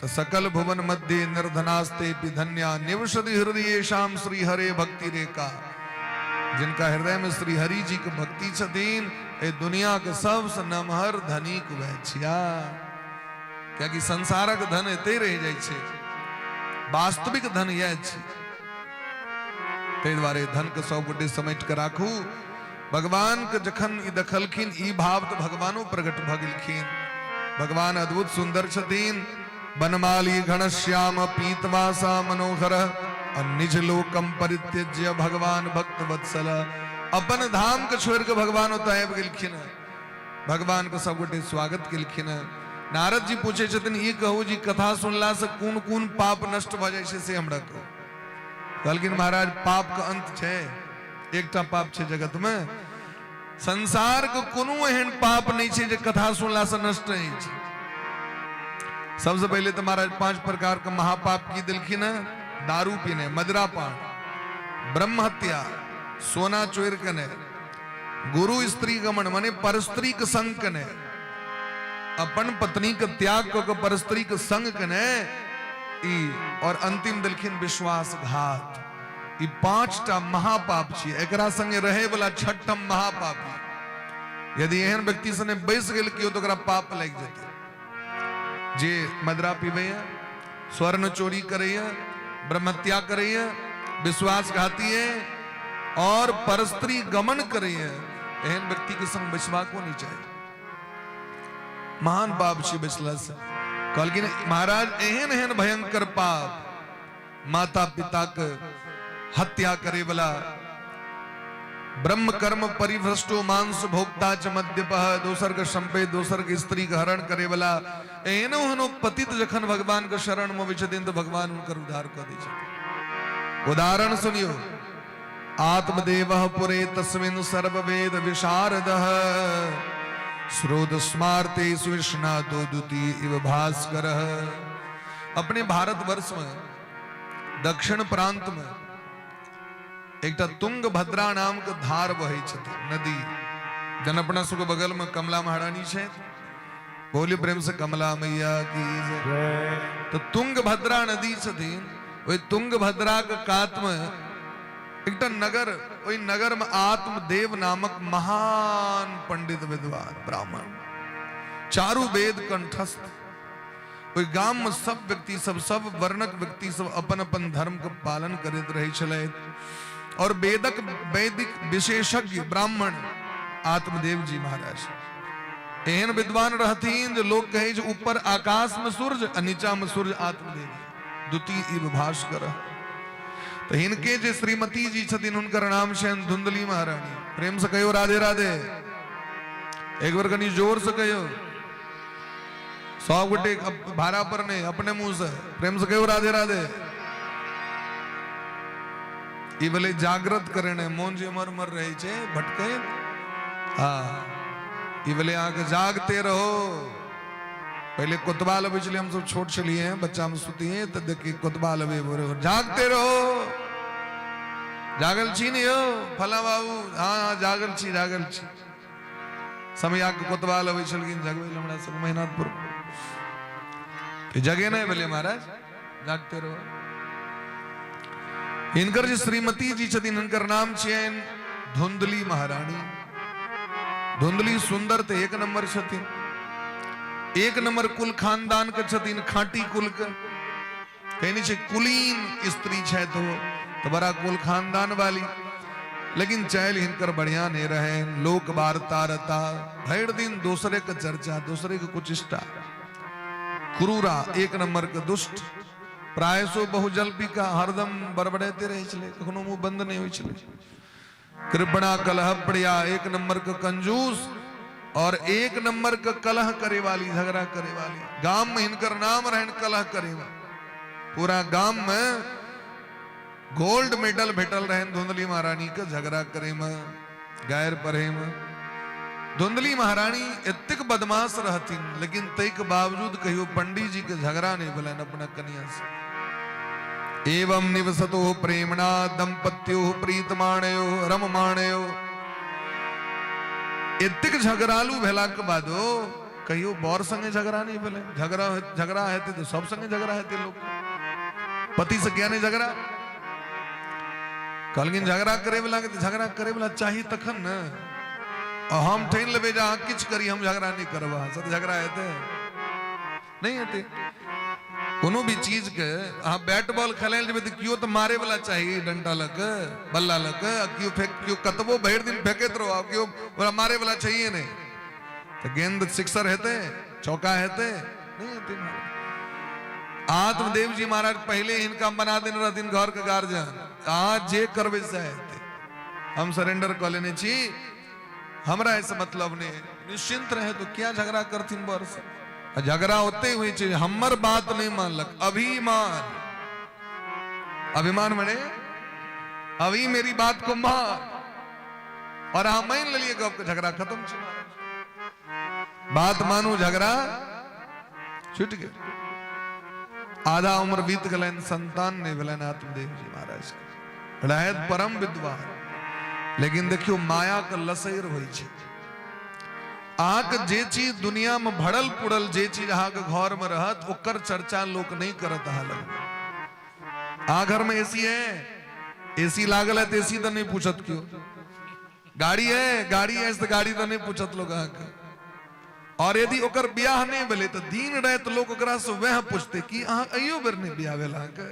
तो सकल भुवन मध्य निर्धनास्ते धन्या निवसति हृदय शाम श्री हरे भक्ति रेखा। जिनका हृदय में श्री हरि जी की भक्ति छतीन ए दुनिया के सबसे नमहर धनिक वह छिया। क्या कि संसारक धन एते रह जाय छे, वास्तविक धन यह छे। ते द्वारे धन के सब गोटे समेट कर राखू। भगवान के जखन ई दखलखिन ई भाव तो भगवानो प्रकट भ गेलखिन। भगवान अद्भुत सुंदर छतीन। बनमाली घनश्याम पीतवासा मनोहर निज लोकम परित्यज्य भगवान भक्त वत्सल। अपन धाम के छोड़ के भगवान आबि गेलखिन। भगवान के सब गोटे स्वागत केलखिन। नारद जी पूछे छथिन ई कहू जी कथा सुनला से कौन कौन पाप नष्ट भ जाय छे से हमरा कहू। कहलखिन महाराज पाप का अंत छे, एकटा पाप छे जगत में। संसार के कोनो एहन पाप नहीं छे जे कथा सुनला से नष्ट नहीं छे। सबसे पहले तो महाराज 5 प्रकार का महापाप की दिलखिन है। दारू पीने, मदिरा पान, ब्रह्म हत्या, सोना चोर कने, गुरु स्त्री गमन माने परस्त्री के संग कने, अपन पत्नी के त्याग को परस्त्री के संग कने ई, और अंतिम दिलखिन विश्वासघात। ई 5टा महापाप छिए। एकरा संगे रहे वाला 6ठम महापापी। यदि एहन व्यक्ति सने बैस गेल कियो तो ओकरा पाप लग जेते। जे मदिरा पीबैया, स्वर्ण चोरी करैया, ब्रह्मत्या करैया, विश्वासघाती है और परस्त्री गमन करैया, एहन व्यक्ति के संग बैसबाको नहीं चाहिए। महान पाप छी बैसला से। कहलखिन महाराज एहन एहन भयंकर पाप, माता पिता के हत्या करे वाला, ब्रह्म कर्म परिभ्रष्टो मांस भोक्ता च मद्यपः, दोसर के संपे दोसर के स्त्री के हरण करे वाला, एहनो हनो पतित जखन भगवान के शरण में विचदिन तो भगवान उनकर उद्धार कर दै छथिन। उदाहरण सुनियो। आत्मदेवः पुरे तस्मिन् सर्ववेद विशारदः, श्रोत स्मार्ते सुविष्णातो द्वितीय इव भास्करः। अपने भारतवर्ष में दक्षिण प्रांत में एक तुंग भद्रा नाम के धार बहे छथि नदी। जन अपना सबके बगल में कमला महारानी छे। बोली प्रेम से कमला मैया की जय। तो तुंग भद्रा नदी छथिन। वही तुंग भद्रा के कात में एक नगर, वही नगर में आत्मदेव नामक महान पंडित विद्वान ब्राह्मण, चारु वेद कंठस्थ। वही गांव में सब व्यक्ति सब वर्णक व्यक्ति सब अपन अपन धर्म के पालन करते रहे छले। और वैदिक विशेषज्ञ ब्राह्मण आत्मदेव जी महाराज एहन विद्वान रहतीन जो लोग कहे जो ऊपर आकाश में सूर्य और नीचा में सूर्य आत्मदेव द्वितीय इव भास्कर। तो इनके जो श्रीमती जी छथिन उनकर नाम है धुंधली महारानी। प्रेम से कहो राधे राधे। एक बार कनी जोर से कहो, 100 गोटे भाड़ा पर नहीं अपने मुंह से प्रेम से कहो राधे राधे। ये भले जागृत करे मोन जी मर मर रहे छे भटके। हाँ ये भले आके जागते रहो। पहले कुतबा लबे चले, हम सब छोट चलिए हैं, बच्चा में सुती है तो देखिए कुतबा लबे बोले जागते रहो। जागल छी नहीं हो फला बाबू? हाँ जागल छी जागल छी। समय आके कुतबा लबे चल गई जगवे लमड़ा सब मेहनतपुर जगे नहीं भले महाराज जागते रहो। इनकर जो श्रीमती जी छथिन इनकर नाम छेन धुंधली महारानी। धुंधली सुंदर ते 1 नंबर छथिन। 1 नंबर कुल खानदान के छथिन, खाटी कुल के। कहनी छे कुलीन स्त्री छे तो बड़ा कुल खानदान वाली। लेकिन चैल हिनकर बढ़िया नहीं रहे। लोक वार्ता रता भैर दिन दूसरे का चर्चा, दूसरे के कुछ इष्टा। क्रूरा 1 नंबर के दुष्ट। प्रायसो बहुजल्पी का हरदम बड़बड़ाते रहे चले, कखनो मुंह बंद नहीं हुई चले। कृपणा कलह प्रिया 1 नंबर का कंजूस और 1 नंबर का कलह करे वाली, झगड़ा करे वाली। गांव में इनकर नाम रहन कलह करे। पूरा गांव में गोल्ड मेडल भेटल रहन धुंधली महारानी का झगड़ा करे में, गायर परे में। धुंधली महारानी इतक बदमाश रहतीन, लेकिन तय के बावजूद कहियो पंडित जी के झगड़ा नहीं बोलन अपना कन्या से। एवं निवसतो प्रेमणा दंपत्यो प्रीतमाणयो रममाणयो। इतक झगड़ालू भेला के बादो कहियो बर संगे झगड़ा नहीं भेले, झगड़ा हेते तो सब संगे झगड़ा हेते लोग, पति से क्या नहीं झगड़ा, कहलगिन झगड़ा करे वाला के झगड़ा करे वाला चाहिए तखन न, और हम ठन लेबे जहाँ किछ करी हम झगड़ा नहीं करबा, सब झगड़ा हेते नहीं हेते। कोनो भी चीज के अहाँ बैट बॉल खेले जेबे तो क्यों तो मारे वाला चाहिए, डंडा लग बल्ला लग, क्यों फेंक क्यों कतबो भर दिन फेंकत रहो, क्यों बोला मारे वाला चाहिए नहीं, तो गेंद सिक्सर हेते चौका हेते नहीं हेते। आत्मदेव जी महाराज पहले इनका बना दिन रहती घर के गार्जियन, आज जे करबे से हम सरेंडर कर लेने छी, हमरा ऐसे मतलब नहीं, निश्चिंत रहे तो क्या झगड़ा करथिन वर्ष, झगड़ा होते हुए चाहिए हमर बात नहीं मानलक, अभिमान, अभिमान मने अभी मेरी बात को मान, और हम मान लिए गप के झगड़ा खत्म, बात मानू झगड़ा छूट गया। आधा उम्र बीत गलन, संतान नहीं भेलन आत्मदेव जी महाराज के, रहत परम विद्वान, लेकिन देखियो माया का लसैर होइ छै। आक जे चीज दुनिया में भरल पुरल, जे चीज अहाँ के घर में रहत ओकर चर्चा लोग नहीं करत हाल। आ घर में एसी है, एसी लागल है तो एसी तो नहीं पूछत क्यों, गाड़ी है तो गाड़ी तो नहीं पूछत लोग आके, और यदि ओकर ब्याह नहीं भेले तो दिन रात लोग ओकरा से वह पूछते कि अहाँ अयो बेर नहीं ब्याह भेल अहाँके।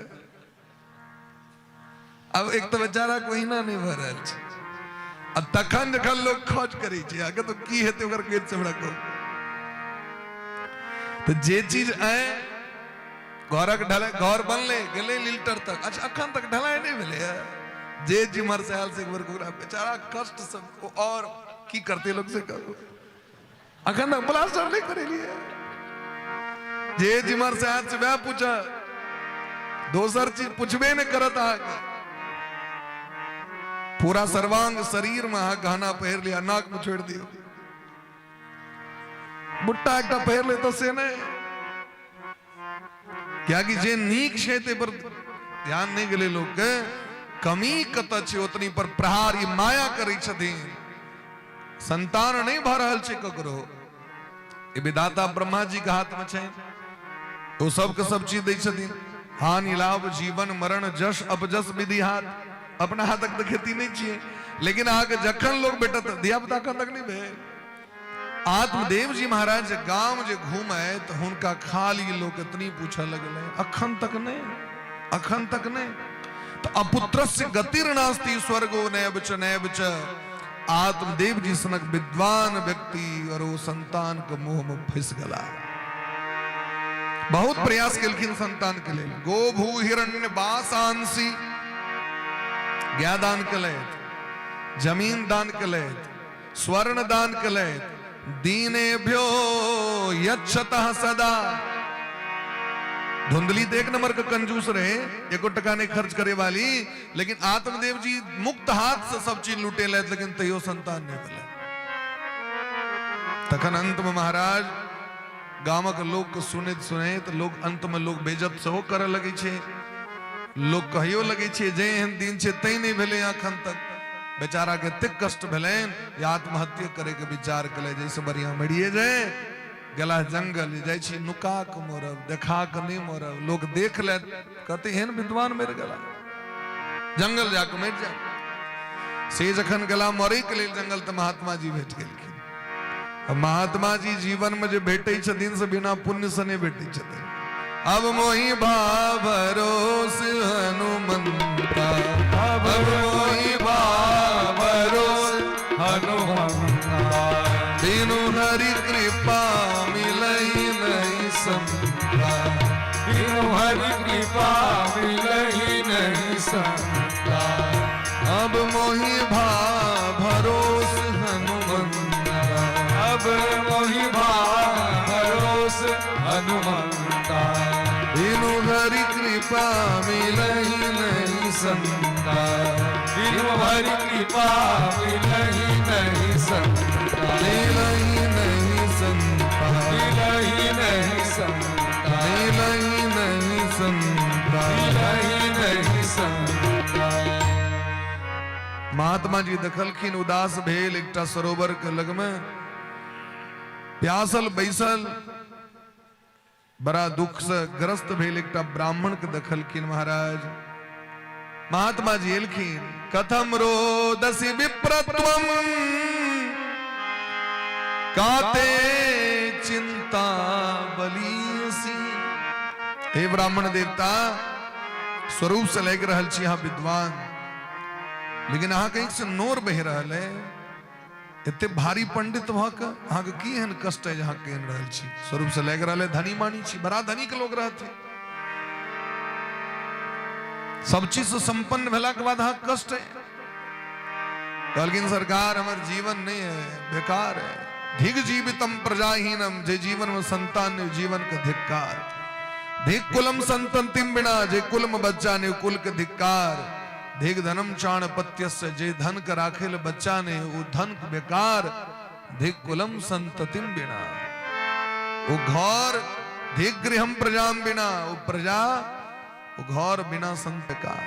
अब एक तो बेचारा कोई ना नहीं भर रहल छै, अब तखन जखन लोग खोज करै छै आगे तो की हेतै ओकर गेट से बड़ा को, तो जे चीज आए घरक ढलाई, घर बनले गेले लिल्टर तक, अच्छा अखन तक ढलाई नहीं भेले है, जे जिमर से आयल से एक बार ओकरा बेचारा कष्ट सब, और की करते लोग से कहो अखन तक प्लास्टर नहीं करेलिए, जे जिमर से आयल से वह पूछा, दोसर चीज पूछबे नहीं करत आके, पूरा सर्वांग शरीर में गहना पहर लिया, नाक में छोड़ दियो, बुट्टा एकटा पहर ले तो से नहीं, क्या कि जे नीक छै ते पर ध्यान नहीं गेले लोग के, कमी कत छै ओतनी पर प्रहार ई माया करै छथिन, संतान नहीं भ रहल छै ककरो, ई विधाता ब्रह्मा जी के हाथ में छै, वो सब के सब चीज दै छथिन, हानि लाभ जीवन मरण जश अपजस विधि हाथ, अपना हाथ तक तो खेती नहीं चाहिए, लेकिन आगे जखन लोग बेटा धिया पुता तक नहीं भेल। आत्मदेव जी महाराज गांव जे घूमे तो हुनका खाली लोग इतनी पूछा लगले, अखन तक नहीं, तो अपुत्रस्य गतिर्नास्ति स्वर्गो नैव च, आत्मदेव जी सनक विद्वान व्यक्ति और वो संतान के मुंह में फंस गला, बहुत प्रयास केलखिन संतान के लिए, गो भू हिरण्य बासांसी ज्ञा दान कलैत, जमीन दान कलैत, स्वर्ण दान कलैत, दीनेभ्यो यच्छतः सदा। धुंधली तो एक नंबर का कंजूस रहे, एको टका नहीं खर्च करे वाली, लेकिन आत्मदेव जी मुक्त हाथ से सब चीज लुटे ले, लेकिन तैयो संतान नहीं मिले। तखन अंत में महाराज गामक लोग को सुने तो लोग अंत में लोग बेइज्जत सेहो करे लगे छे, लोग कहियो लगे छे जे एहन दिन छे तै नहीं भेले अखन तक, बेचारा के एतेक कष्ट भेलैन या आत्महत्या करे के विचार कले, जैसे बढ़िया मरिए जाए गला जंगल जाय छी नुका के मरब, देखा के नहीं मरब, लोग देख ले कहते एहन विद्वान मर गला, जंगल जाके मर जा, से जखन गला मरे के लेल जंगल तो महात्मा जी भेट गेलखिन। महात्मा जी जीवन में जो भेटे छथिन से बिना पुण्य से नहीं भेटे छथिन। अब मोहि भरोस हनुमंता, अब मोहि भरोस हनुमंता, बिनु हरि कृपा मिलई नहीं संता, बिनु हरि कृपा मिलई नहीं संता, अब मोहि भरोस हनुमंता, अब मोहि भरोस हनुमंता, बिनु हरि कृपा मिलई नहीं संता, बिनु हरि कृपा मिलई नहीं संता, मिलई नहीं संता, मिलई नहीं संता, मिलई नहीं संता, मिलई नहीं संता। महात्मा जी देखलखिन उदास भेल एकटा सरोवर के लग में, प्यासल बैसल बड़ा दुख से ग्रस्त भेल एकटा ब्राह्मण के देखलखिन महाराज। महात्मा जी एलखिन, कथम रोदसी विप्रत्वम काते चिंता बलियसी। हे ब्राह्मण देवता, स्वरूप से लग रहल छी यहाँ विद्वान, लेकिन अहाँ कहीं से नोर बह रहल है। इतने भारी पंडित वहां का अहाँ के की एहन कष्ट है जहाँ कह रहल छी? स्वरूप से लग रहल है, धनी मानी छी, बड़ा धनिक लोग रहते, सब चीज से संपन्न भेला के बाद अहाँ कष्ट है। कहलकिन सरकार हमार जीवन नहीं है, बेकार है। धिक जीवितम प्रजाहीनम, जे जीवन में संतान ने जीवन का धिक्कार। धिक कुलम संतंतिम बिना, जे कुल में बच्चा ने कुल के धिक्कार। धिक धनम चाण पत्यस्य, जे धन का राखेल बच्चा ने वो धन बेकार। धिक कुलम संततिम बिना, वो घर। धिक गृहम प्रजाम बिना, वो प्रजा वो घर बिना संतकार।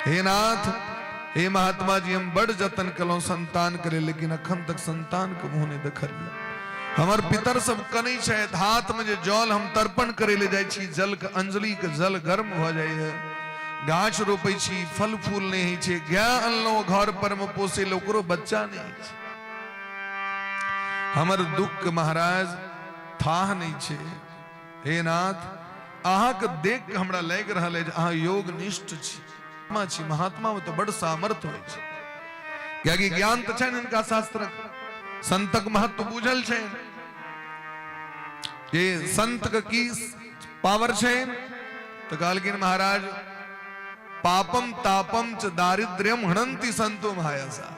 हे नाथ, हे महात्मा जी, हम बड़ जतन कलो संतान करे, लेकिन अखन तक संतान को मुंह नहीं देखल। हमार पितर सब कनै छथि, हाथ में जे जल हम तर्पण करे ले जाय छी, जल के अंजलि के जल गर्म भ जाय है। गाछ रोपे छी, फल फूल नहीं है छे। गाय अनलो घर पर में पोसे लो, ओकरो बच्चा नहीं छे। हमर दुख के महाराज थाह नहीं छे। हे नाथ, अहाँ के देख के हमरा लग रहल है अहाँ योग निष्ठ छी। महात्मा में तो बड़ सामर्थ हो, क्योंकि ज्ञान तो छन इनका शास्त्र, संतक महत्व बुझल छे। ये संत के की पावर छे? तो कहलकिन महाराज, पापम तापम च दारिद्र्यम हणंति संतो महायसा।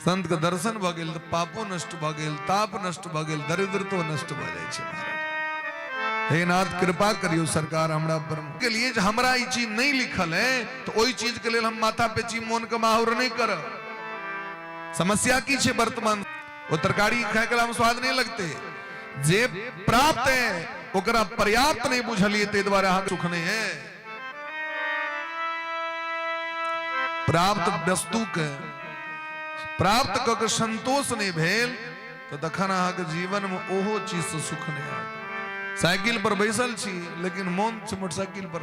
संत के दर्शन भ गेल तो पापो नष्ट भ गेल, ताप नष्ट भ गेल, दरिद्र तो नष्ट भ जाय छे। महाराज हे नाथ, कृपा करियो सरकार हमरा पर के लिए। जो हमरा ई चीज नहीं लिखल है तो ओई चीज के लिए हम माथा पे ची मोन के माहुर नहीं कर। समस्या की छे वर्तमान? वो तरकारी खाए के हम स्वाद नहीं लगते। जे प्राप्त है ओकरा पर्याप्त नहीं बुझलिए, ते द्वारा हम सुख नहीं है। प्राप्त वस्तु के प्राप्त क के संतोष नहीं भेल तो तखन अहाँ के जीवन में ओहो चीज से सुख नहीं आए। साइकिल पर बैसल छी, लेकिन मोन छे मोटरसाइकिल पर।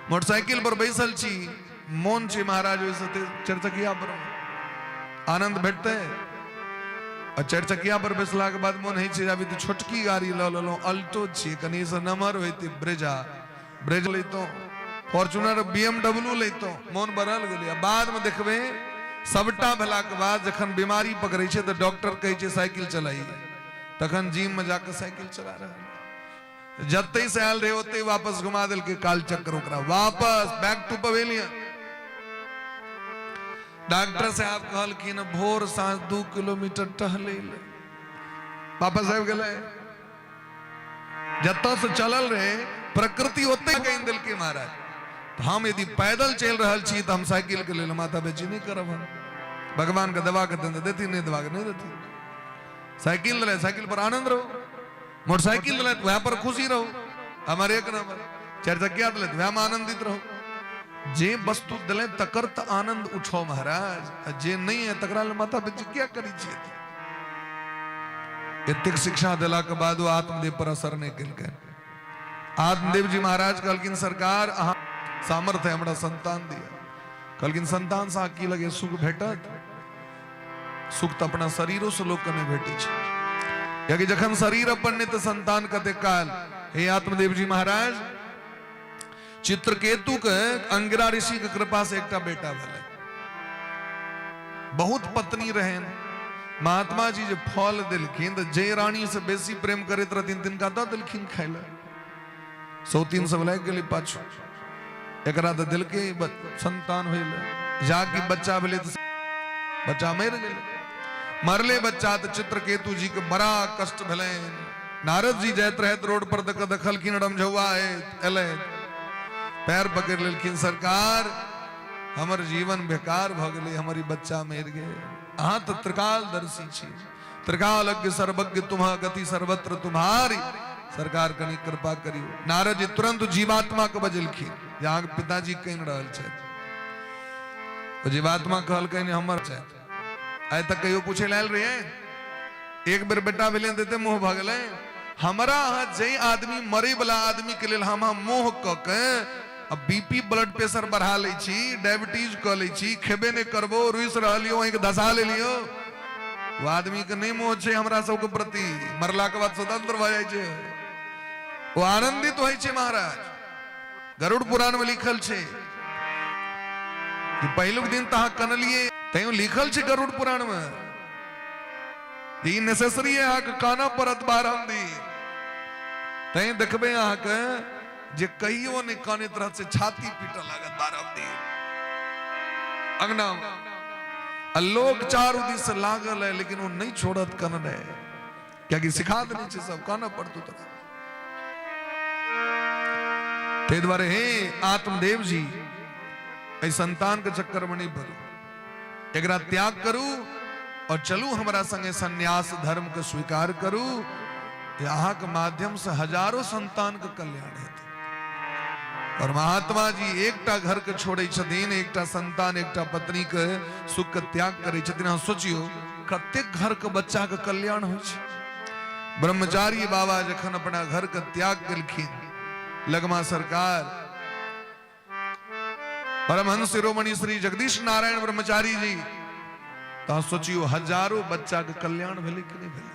मोटरसाइकिल पर बैसल छी, मोन छे महाराज वैसे चारचकिया पर। आनंद भेटते और चारचकिया पर बैसला के बाद मोन है छे अभी तो छोटकी गाड़ी लो अल्टो छी, कनी से नमहर होती ब्रेजा लेतो, फॉर्च्यूनर BMW लेतो, मोन बदल गेलै। बाद में देखबे सबटा भेला के बाद जखन बीमारी पकड़े छे तो डॉक्टर कहे छे साइकिल चलाई, तखन जिम में जाकर साइकिल चला रहा। जत्ते से आयल रहे ओते वापस घुमा दिल के काल चक्कर, ओकरा वापस बैक टू पवेलियन। डॉक्टर साहब कहलखिन भोर सांझ 2 किलोमीटर टहले ले, वापस आबि गेलै। जत्ता से चलल रहे प्रकृति ओते कहि दिल के महाराज। तो हम यदि पैदल चल रहल छी तो हम साइकिल के लेल माथा बेची नहीं करब। हम भगवान का दवा के देती नहीं, दवा के नहीं देती। साइकिल ले, साइकिल पर आनंद रहो। मोटरसाइकिल ले वहां पर खुशी रहो, हमारे एक नंबर। चारचकिया ले वहां में आनंदित रहो। जे वस्तु दिले तकर त आनंद उठो महाराज, जे नहीं है तकरा ले माथा बेची क्या करी छी। इतक शिक्षा दिला के बाद वो आत्मदेव पर असर नहीं केलकै। आत्मदेव जी महाराज कहलकिन सरकार अहाँ सामर्थ्य हमरा संतान दिया। कहलकिन संतान से की लगे सुख भेटत? सुख तो अपना शरीरों से लोग के नहीं भेटे छे, क्योंकि जखन शरीर अपन ने तो संतान कते काल। हे आत्मदेव जी महाराज, चित्रकेतु के अंगिरा ऋषि के कृपा से एकटा बेटा भेलै। बहुत पत्नी रहन। महात्मा जी जो फल दिलखिन तो जे रानी से बेसी प्रेम करैत रहथिन तिनका दऽ देलखिन खाय ले। सौतीन सब लागि गेलै पाछू, एकरा तऽ दिलके संतान होइल। जाके बच्चा भेलै तो बच्चा मरि गेलै। मरले बच्चा तो चित्रकेतु जी के बड़ा कष्ट भेलै। नारद जी जाइत रहत रोड पर देखलखिन रमझौआ एलै, पैर पकड़ लेलखिन, सरकार हमर जीवन बेकार भ गेलै, हमारी बच्चा मरि गेल। अहाँ तो त्रिकालदर्शी छी, त्रिकालज्ञ सर्वज्ञ तुम्हा गति सर्वत्र तुम्हारी। सरकार कनी कृपा करियो। नारद जी तुरंत जीवात्मा के बजलखिन, जहाँ पिताजी कहि रहल छथि। जीवात्मा कहलकनि हमर छथि। आइ तक कहियो पूछे लायल रहे एक बेर बेटा भेले देते मोह भगले हमरा जे आदमी मरे वाला आदमी के लेल हम मोह क के अब बीपी ब्लड प्रेशर बढ़ा ले छी, डायबिटीज क ले छी, खेबे नहीं करबो, रुइस रहलियो एक धसा ले लियो, वो आदमी के नहीं मोह छे हमरा सब के प्रति, मरला के बाद स्वतंत्र भ जाय छे, वो आनंदित होय छे। महाराज गरुड़ पुराण में लिखल छे कि पहिलुक दिन तहा कनलिए तयो लिखल छे गरुड़ पुराण में दी नेसेसरी है आक काना परत बारम दी तय देखबे आक जे कहियो ने काने तरह से छाती पीट लागत बारम दी अंगना लोग चारों दिस लागल है लेकिन वो नहीं छोड़त कन है क्या कि सिखा देने छे सब काना पड़तु तरह। ते द्वारे हे आत्मदेव जी ऐ संतान के चक्कर में नहीं पड़ो, एकरा त्याग करू और चलू हमारा संगे सन्यास धर्म के स्वीकार करू, यहाँ के माध्यम से हजारों संतान के कल्याण हेतु। और महात्मा जी एकटा घर के छोड़े छथिन, एकटा संतान एकटा पत्नी के सुख के त्याग करे छथिन। हाँ सोचियो कतेक घर के बच्चा के कल्याण हो छे। ब्रह्मचारी बाबा जखन अपना घर के त्याग केलखिन, लगमा सरकार परमहंस शिरोमणि श्री जगदीश नारायण ब्रह्मचारी जी तो सोचियो हजारों बच्चा के कल्याण भेले कि नहीं भेले।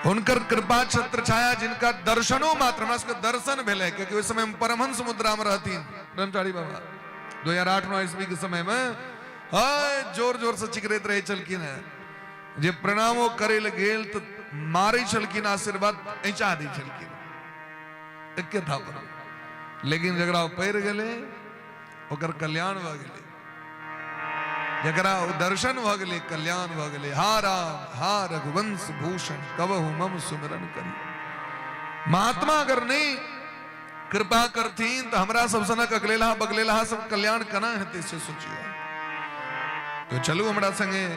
उनकर कृपा छत्र छाया जिनका दर्शनों मात्र में दर्शन भेले, क्योंकि उस समय परमहंस मुद्रा में रहती ब्रह्मचारी बाबा 2008-9 ईस्वी के समय में जोर जोर से चिकरेत रहे चलकिन है, जे प्रणामो करे गेल तो मारे चलकिन, आशीर्वाद ऐचा दी चलकिन एक था पर। लेकिन जगरा पैर गले ओकर कल्याण भ गेले, जगरा दर्शन भ गेले कल्याण भ गेले। हा राम हा रघुवंश भूषण कबहु मम सुमिरन करी। महात्मा अगर नहीं कृपा करथीन तो हमरा सब सनक अगलेला बगलेला सब कल्याण कना हेते से सोचियो। तो चलू हमरा संगे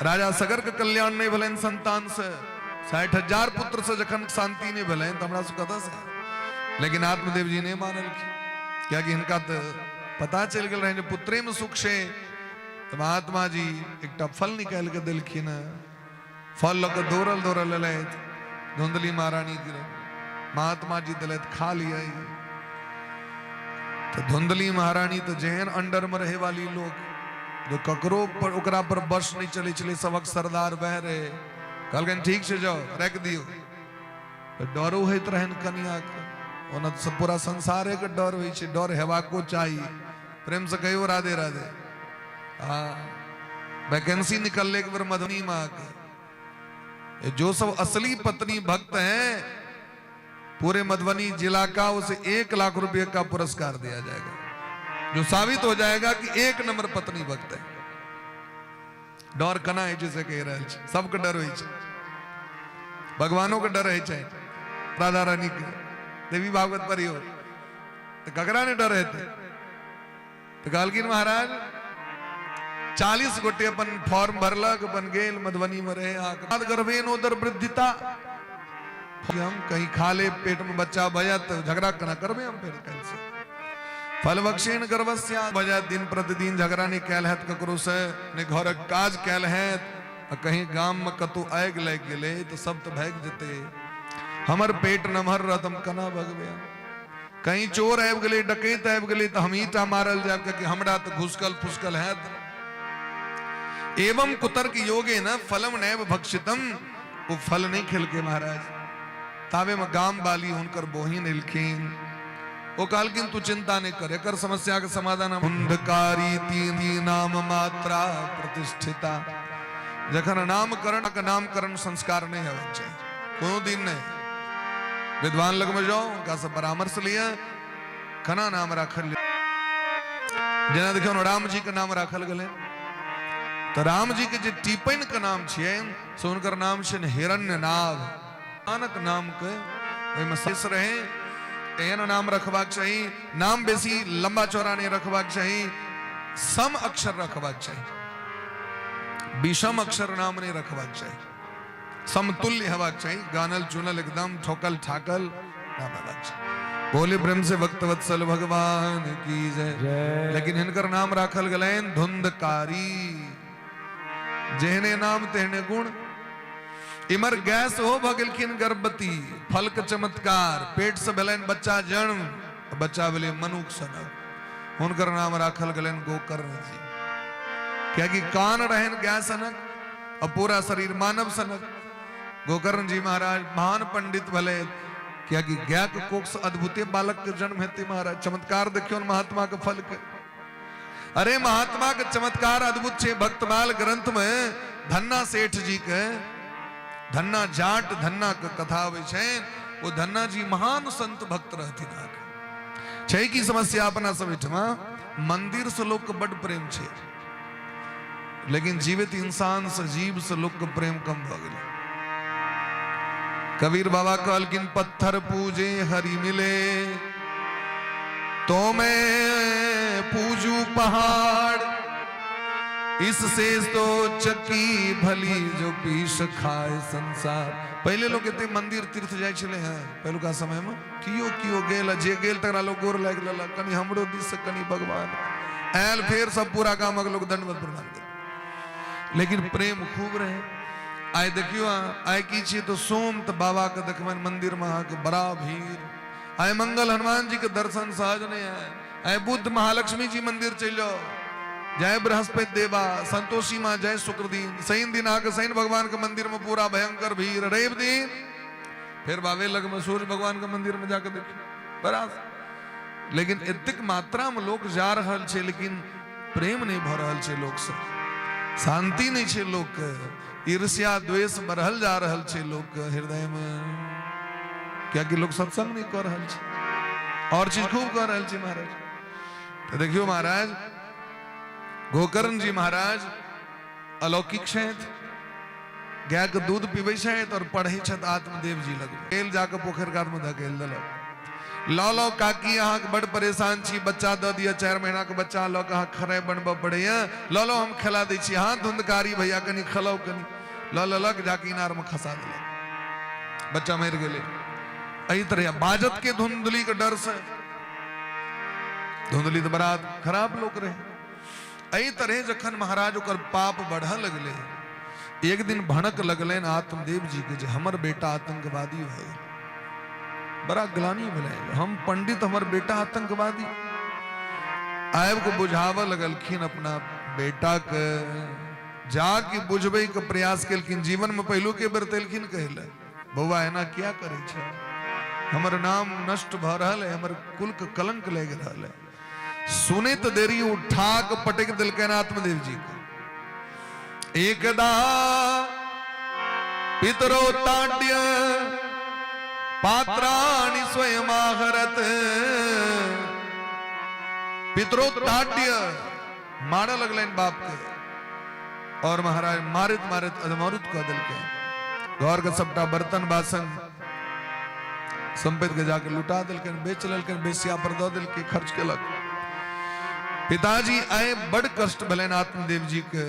राजा सगर के कल्याण नहीं भलेन संतान से, 60,000 पुत्र से जखन शांति नहीं भलेन तो हमरा से कथा से, लेकिन आत्मदेव जी ने मानल क्या कि इनका तो पता चल गल रहे पुत्रे में सुख से। तो महात्मा जी एक फल निकाल के दिलखिन, फल लग दौड़ल दौड़ल लैत धुंधली महारानी गिर, महात्मा जी दिलत खा लिया। तो धुंधली महारानी तो जहन अंडर में रहे वाली लोग जो ककरो पर ओकरा पर बस नहीं चले चले सबक सरदार बह रहे, कहलकन ठीक से जाओ रख दियो। तो डरो होत रहन कन्या के, ओना सब पूरा संसार के डर होई छे, डर हेबाको चाहिए। प्रेम से कहियो राधे राधे। हाँ वैकेंसी निकलने के बाद मधुबनी माँ के जो सब असली पत्नी भक्त हैं पूरे मधुबनी जिला का उसे 1 लाख रुपए का पुरस्कार दिया जाएगा, जो साबित हो जाएगा कि 1 नंबर पत्नी भक्त है। डर कना है जिसे कह रहे सबके डर हो, भगवानों का डर है, राधा रानी के देवी भागवत पर ही हो तो ककरा ने डर रहते। तो कहलकिन महाराज 40 गोटे अपन फॉर्म भरलक, बन गेल मधुबनी में रहे। गर्भेन उदर वृद्धिता, हम कहीं खा ले पेट में बच्चा भया तो झगड़ा कना करबे हम फिर कैसे। फल बख्शेन गर्भस्या भजा, दिन प्रतिदिन झगड़ा नहीं कैल है ककरो से, ने घर काज कैल है, कहीं गांव में कतु आग लग गेले तो सब तो भाग जते। हमर पेट नमहर रहतम कना भगवे, कहीं चोर आब गए डकैत आब गए तो हम ईटा मारल जाए, क्योंकि हमरा तो घुसकल फुसकल है। एवं कुतर्क योगे न फलम नैव भक्षितम, वो फल नहीं खिल के महाराज। तावे में गाम वाली उनकर बोहिन इलखीन, वो कहलकिन तू चिंता नहीं करे, कर समस्या का समाधान। अंधकारी तीन नाम मात्रा प्रतिष्ठिता, जखन नामकरण का नामकरण संस्कार नहीं होना चाहिए, कोनो दिन नहीं। विद्वान लग में जाओ उनका सब परामर्श लिया, कना नाम राखल जेना देखियो राम जी के नाम राखल गले। तो राम जी के जो टिपन का नाम छे सो उनकर नाम छे हिरण्य नाभ। नानक नाम के ओहिमे शेष रहे, एहन नाम रखबाक चाहिए। नाम बेसी लंबा चौड़ा नहीं रखबाक चाहिए, सम अक्षर रखबाक चाहिए, विषम अक्षर नाम नहीं रखबाक चाहिए, समतुल्य हेबाक चाहिए, गानल चुनल एकदम ठोकल ठाकल नाम हेबाक चाहिए। बोले ब्रह्म से भक्त वत्सल भगवान की जय। लेकिन इनकर नाम राखल गलेन धुंधकारी, जेहने नाम तेहने गुण। इमर गैस हो भगलखिन गर्भवती, फल के चमत्कार, पेट से भेलन बच्चा जन्म, बच्चा भेले मनुख सनक, हुनकर नाम राखल गलन गोकर्ण जी। क्या कि कान रहन गाय सनक और पूरा शरीर मानव सनक। गोकर्ण जी महाराज महान पंडित भले, क्या कि ज्ञा के कोख से अद्भुत बालक के जन्म हेते महाराज। चमत्कार देखियो महात्मा के फल के। अरे महात्मा के चमत्कार अद्भुत छे। भक्तमाल ग्रंथ में धन्ना सेठ जी के, धन्ना जाट धन्ना के कथा आवे छे। वो धन्ना जी महान संत भक्त रहती ना छे की समस्या अपना समेटमा मंदिर से लोग के बड़ प्रेम छे, लेकिन जीवित इंसान से जीव से लोग के प्रेम कम भ गेल। कबीर बाबा कहलकिन पत्थर पूजे हरि मिले, तो मैं पूजू पहाड़, इससे तो चक्की भली जो पीस खाए संसार। पहले लोग कहते मंदिर तीर्थ जाय छले हैं पहलू का समय में, कियो गेल, जे गेल तकरा लोग गोर लाग लेला, कनी हमरो दिस से कनी भगवान आयल, फिर सब पूरा काम लोग दंडवत प्रणाम कर। लेकिन प्रेम खूब रहे। आय देखियो आय की छी तो सोम त बाबा के देखबन मंदिर में के बड़ा भीड़। आय मंगल हनुमान जी के दर्शन सहज नहीं है। आय बुद्ध महालक्ष्मी जी मंदिर चल जाओ, जय बृहस्पति देवा, संतोषी माँ जय शुक्र दिन, शनि दिन आके शनि भगवान के मंदिर में पूरा भयंकर भीड़। रवि दिन फिर बावे लग में सूर्य भगवान के मंदिर में जाकर देखियो बड़ा। लेकिन इतक मात्रा में लोग जा रहा छे, लेकिन प्रेम नहीं भ रहा छे लोग से, शांति नहीं छे लोग के, ईर्ष्या द्वेष बढ़ल जा रहा छे लोग के हृदय में। क्या कि लोग सत्संग नहीं कर रहा छे और चीज खूब कर रहा छे महाराज। तो देखियो महाराज गोकर्ण जी महाराज अलौकिक छथि, गाय के दूध पीबे छथि और पढ़े छथि आत्मदेव जी लग। गेल जाके पोखर कात में धकेल देलक। लो काकी अहाँ के बड़ परेशान छी, बच्चा द दिया 4 महीना के बच्चा लो कहाँ खरे बनब पड़े। लो हम खिला दै छी, हाँ धुंधकारी भैया कनी खलाओ कनी। लो लग जाके इनार में खसा दिलक, बच्चा मर गेले। एही तरह बाजत के धुंधली के डर से, धुंधली तो बड़ा खराब लोग रहे। एही तरह जखन महाराज ओकर पाप बढ़ लगले, एक दिन भनक लगले आत्मदेव जी के जे हमर बेटा आतंकवादी हो गए। बड़ा ग्लानी भले, हम पंडित हमर बेटा आतंकवादी। आयब को बुझाव लगलखिन अपना बेटा के, जाके बुझबे के प्रयास केलखिन। जीवन में पहलू के बरतेलखिन कहले बउआ एना क्या करे छे, हमर नाम नष्ट भ रहल है, हमर कुल के कलंक लग रहल है। सुने तो देरी उठा के पटक दिलकन आत्मदेव जी को। एकदा पितरो ताड्य पात्राणि स्वयं आहरत, पितरो ताड्य मारा लगलन बाप के, और महाराज मारित मारित अधमरुत कर दिलके। घर के सबटा बर्तन बासन संपत्ति के जाके लुटा दिलकन, बेच ललकन, बेसिया पर दो दिल के खर्च केलक। पिताजी आए बड़ कष्ट भलन आत्मदेव जी के।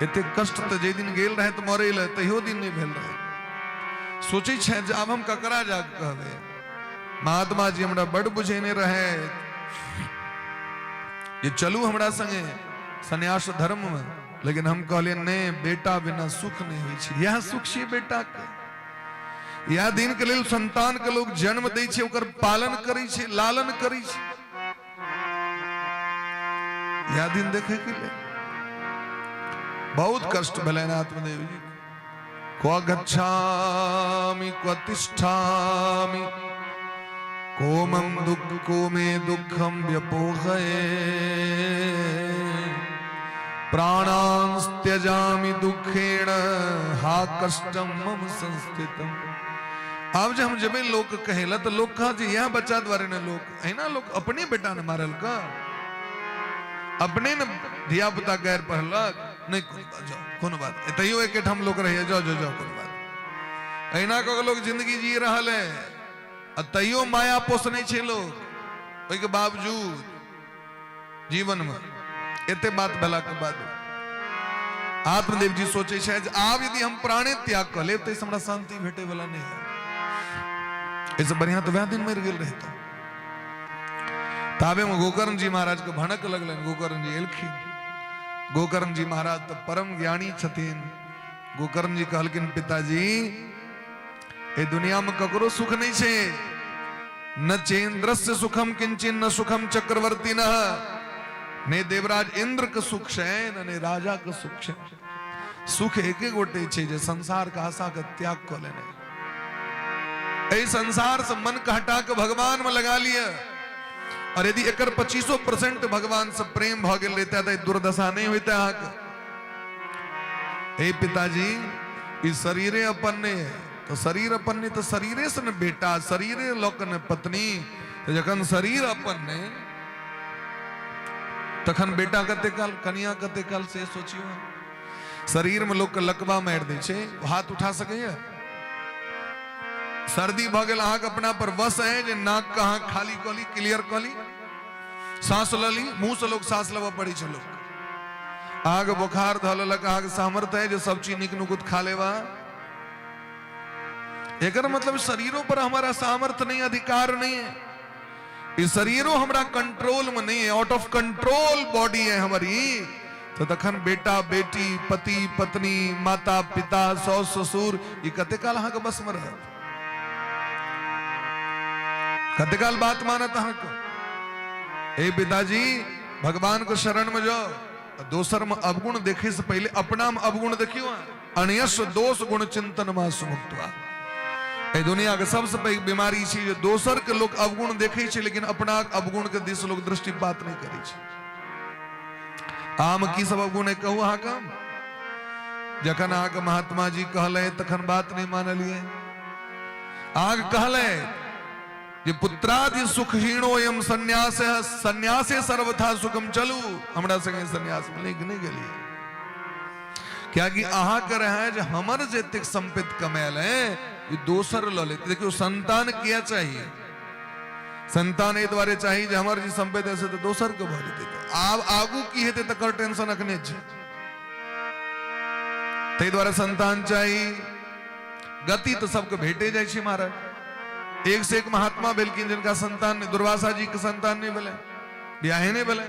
एते कष्ट तो जे दिन गेल रहे तो मरे ले, तहियो दिन नहीं भेल रहे। सोचे छे अब हम ककरा जाग कहबे, महात्मा जी हमरा बड़ बुझेने रहे ये चलू हमरा संगे सन्यास धर्म में, लेकिन हम कहलिए नहीं बेटा बिना सुख नहीं हुई छे। यह सुख छे बेटा के, यह दिन के लेल संतान के लोग जन्म दै छे, ओकर पालन करै छे, लालन करै छे। यह दिन देखे के लिए बहुत कष्ट भले आत्मदेव जी। क्व गच्छामि क्व तिष्ठामि, को मम दुख को मे दुखम व्यपोहये, प्राणान् त्यजामि दुखेण हा कष्टम मम संस्थितम। अब जब हम जब लोग कहेला तो लोग कहा जी यह बच्चा द्वारे ने लोग है ना, लोग अपने बेटा ने मारल का, अपने न धिया पुता गैर पढ़लक नहीं, कोनो बात तैयो एक हम लोग रहे जाओ जाओ कोनो बात। ऐना को लोग जिंदगी जी रहा है, तैयो माया पोसने छे लोग, ओई के बावजूद जीवन में एते बात भला के बाद आत्मदेव जी सोचे छे आब यदि हम प्राणे त्याग कर ले तो हमरा शांति भेटे वाला नहीं है। इससे बढ़िया तो वह दिन मर गेल रहता। ताबे में गोकर्ण जी महाराज के भनक लगलन। गोकर्ण जी एलखिन, गोकर्ण जी महाराज तो परम ज्ञानी छथिन। गोकर्ण जी कहलकिन पिताजी ए दुनिया में ककरो सुख नहीं छे, न चेन्द्रस्य सुखम किंचिन न सुखम चक्रवर्ती ने देवराज इंद्र के सुख है ने राजा के सुख है। सुख एक गोटे छे जे संसार का आशा के त्याग कर लेने, ए संसार से मन का हटा के भगवान में लगा लिया। और यदि एकर 25% भगवान से प्रेम भ गेल रहता तो दुर्दशा नहीं होता। हे पिताजी इस शरीरे अपन ने तो शरीर अपन ने तो शरीरे से न बेटा, शरीरे लोक ने पत्नी, तो जखन शरीर अपन ने तखन बेटा कते काल, कन्या कते काल से सोचियो। शरीर में लोग लकवा मार दे छे, हाथ उठा सके। सर्दी भ गेल अहाँ अपना पर वश है जे नाक कहाँ खाली कली क्लियर कली, सांस लली, मुंह से लोग सांस लवा पड़ी छे। लोग आग बुखार धलक आग सामर्थ्य है जो सब चीज निक नुकुत खा लेवा। एकर मतलब शरीरों पर हमारा सामर्थ्य नहीं, अधिकार नहीं है। इस शरीरों हमारा कंट्रोल में नहीं है, आउट ऑफ कंट्रोल बॉडी है हमारी। तो तखन बेटा बेटी पति पत्नी माता पिता सौस ससुर ये कते काल अहाँ के बस में रह, कते काल बात मानत अहाँ को। ए पिताजी भगवान को शरण में जाओ, दोसर में अवगुण देखे से पहले अपना में अवगुण देखियो। अनियस दोष गुण चिंतन मा सुमुक्तवा। ए दुनिया के सबसे बड़ी बीमारी छे जो दोसर के लोग अवगुण देखे छे लेकिन अपना अवगुण के दिस लोग दृष्टिपात नहीं करे छे। आम की सब अवगुण है कहू अहाँ का, जखन अहाँ के महात्मा जी कहले तखन बात नहीं मानलिए। आग कहले जे पुत्रादि सुखहीणो यम संन्यास है, संन्यासे सर्वथा सुखम चलू, हमरा संगे संन्यास में नहीं गेलिए। क्या कि अहाँ करे हैं जो हमर जेतिक संपत्ति कमायल है ये दोसर ल लेते। देखियो संतान किया चाहिए, संतान ए द्वारे चाहिए जो हमार जी संपत्ति ऐसे तो दोसर को भर देते। आब आगू की हेते तकर टेंशन अखने छे, तै द्वारे संतान चाहिए। गति तो सबके भेटे जाय छे महाराज। एक से एक महात्मा भेलकिन जिनका संतान नहीं, दुर्वासा जी के संतान नहीं भेले, ब्याहे नहीं भेले।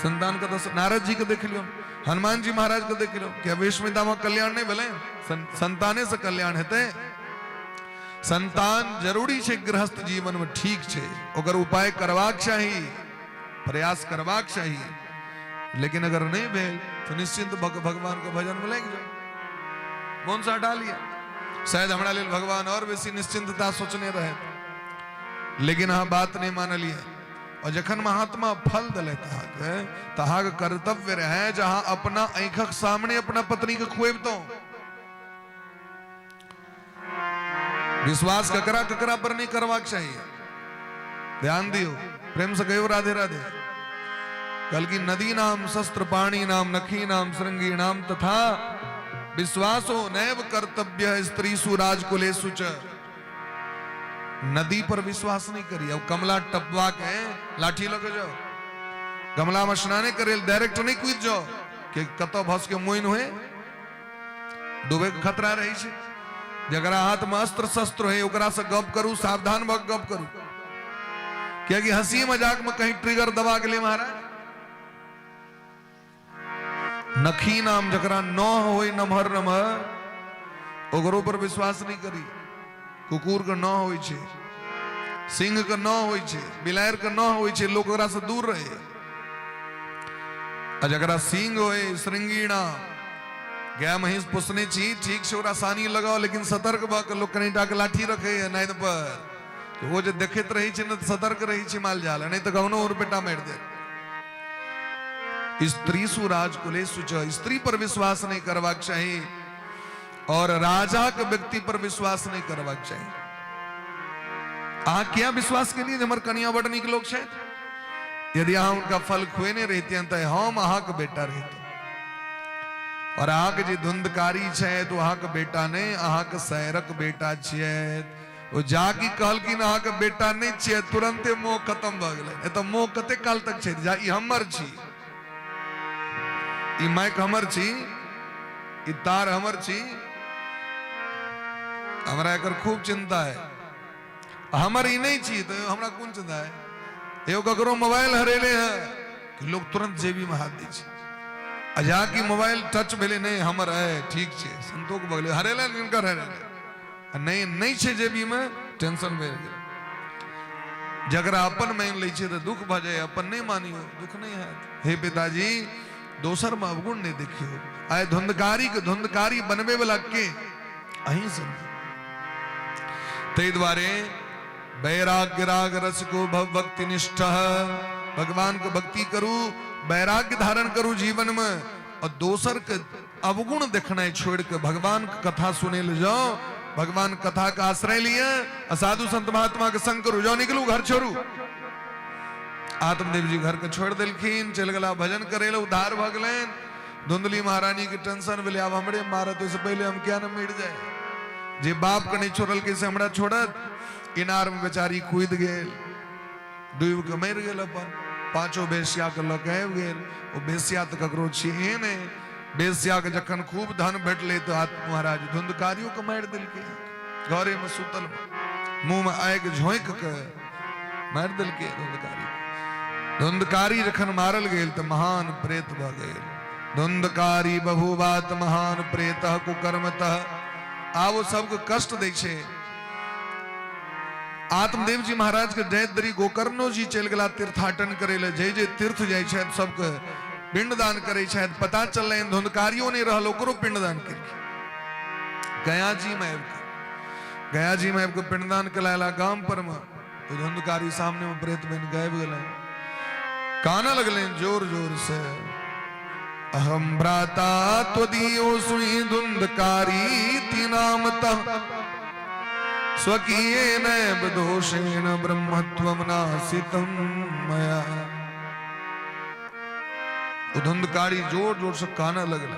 संतान का तो नारद जी के देख लियो, हनुमान जी महाराज को देख लो, क्या विश्वमिता में कल्याण नहीं भेले, संताने से कल्याण हेते। संतान जरूरी छे गृहस्थ जीवन में, ठीक छे, ओकर उपाय करवाक चाहिए, प्रयास करवाक चाहिए। लेकिन अगर नहीं भेल तो निश्चिंत भगवान को भजन में लग जाओ। कौन सा हटा लिया, शायद हमारा लिए भगवान और बेसी निश्चिंतता सोचने रहे, लेकिन हाँ बात नहीं मान लिया। और जखन महात्मा फल दले तहाग कर्तव्य रहे जहां अपना आंखक सामने अपना पत्नी के खुएब तो विश्वास ककरा ककरा पर नहीं करवाक चाहिए। ध्यान दियो, प्रेम से कहो राधे राधे। कल की नदी नाम शस्त्र पाणी नाम नखी नाम श्रृंगी नाम तथा विश्वासो नैव कर्तव्य स्त्री सुराज कुलेसु च। नदी पर विश्वास नहीं करिए। अब कमला टपवा के लाठी लगे जाओ, कमला में स्नाने करे डायरेक्ट नहीं कूद जाओ कि कतो भस के मोइन हुए, डूबे के खतरा रही छे। जकरा हाथ में अस्त्र शस्त्र है ओकरा से गप करू, सावधान भग गप करू, क्या कि हंसी मजाक में कहीं ट्रिगर दबा के लिए महाराज। नखी नाम जकरा न होई नमहर नमहर ओकरो पर विश्वास नहीं करी। कुकुर के न होई छे, सिंह के न होई छे, बिलायर के न होई छे, लोग ओकरा से दूर रहे। आ जकरा सिंह होए श्रृंगीणा गया महिष पुसने छी, ठीक से ओकरा सानी लगाओ, लेकिन सतर्क भ के लोग कनीटा के लाठी रखे नाइन पर, तो वो जो देखत रही छे न सतर्क रही छे माल जाल, नहीं तो कौनो और बेटा मार दे। स्त्री सुराज कुलेसु च, स्त्री पर विश्वास नहीं करवाक चाहिए और राजा के व्यक्ति पर विश्वास नहीं करवाक चाहिए। क्या विश्वास के लिए हमारे कन्या बड़ निक लोग छे, यदि अहाँ उनका फल खुए नहीं रहते हैं तो हम अहाँ के बेटा रहते, और अहाँ के जी धुंधकारी छे तो अहाँ के बेटा नहीं, अहाँ के सैरक बेटा छिए। वो जाकी कहलकिन अहाँ के बेटा नहीं छिए, तुरंते मोह खत्म भ गेलै। तो मोह कते काल तक छे, जा ई हमर छी, ई माइक हमर छी, ई तार हमर छी, हमरा एकर खूब चिंता है। हमर ही नहीं छी तो हमरा कौन चिंता है। एगो ककरो मोबाइल हरेले है कि लोग तुरंत जेबी में हाथ दी छे, अजा की मोबाइल टच भेले नहीं हमर है ठीक छे संतोष बगले हरेला इनकर हरे नहीं नहीं छे जेबी में टेंशन भेल गेल जगरा अपन मान लै छे तो दुख भ जाए अपन नहीं मानियो दुख नहीं है हे पिताजी दोसर में अवगुण नहीं देखियो आए धुंधकारी के धुंधकारी बनबे वाला के अहीं सब ते द्वारे वैराग्य राग रस को भव भक्ति निष्ठा भगवान को भक्ति करूं वैराग्य धारण करूं जीवन में और दोसर के अवगुण देखना छोड़ के भगवान की कथा सुने ले जाओ भगवान कथा का आश्रय लिए असाधु संत महात्मा के संग करू जाओ निकलू घर छोड़ू आत्मदेव जी घर के छोड़ दिलखिन चल गला भजन करेला उद्धार भ गलन धुंधली महारानी की टेंशन बोले अब हमरे मारत से पहले हम क्या न मिट जाए जे बाप के नहीं छोड़ल कैसे हमरा छोड़त इनार में बेचारी कूद गेल डूब के मर गेल अपन पांचों बेसिया के लकैब गेल ओ बेसिया तो ककरो छिए ने बेसिया के जखन खूब धन भेटले तो महाराज धुंधकारियों के मार दिलके घरे में सुतल मुंह में आग झोंक के मार दिलके धुंधकारी जखन मारल गेल तो महान प्रेत भ गेल धुंधकारी बहुबात महान प्रेत कुकर्मतः आवो सबको कष्ट दै छे आत्मदेव जी महाराज के जयदरी गोकर्णो जी चल गला तीर्थाटन करे ले जय जय तीर्थ जाय छे सबके पिंडदान करे छे पता चल रहे धुंधकारियों ने रहल ओकरो पिंडदान कर गया जी में को पिंडदान कलाला गांव पर में तो धुंधकारी सामने में प्रेत बन गायब गले काना लगले जोर जोर से अहम भ्राता त्वदीयो सुई धुंधकारी तीनामतः स्वकीयेन दोषेण ब्रह्मत्वं नासितं मया धुंधकारी जोर जोर से काना लगल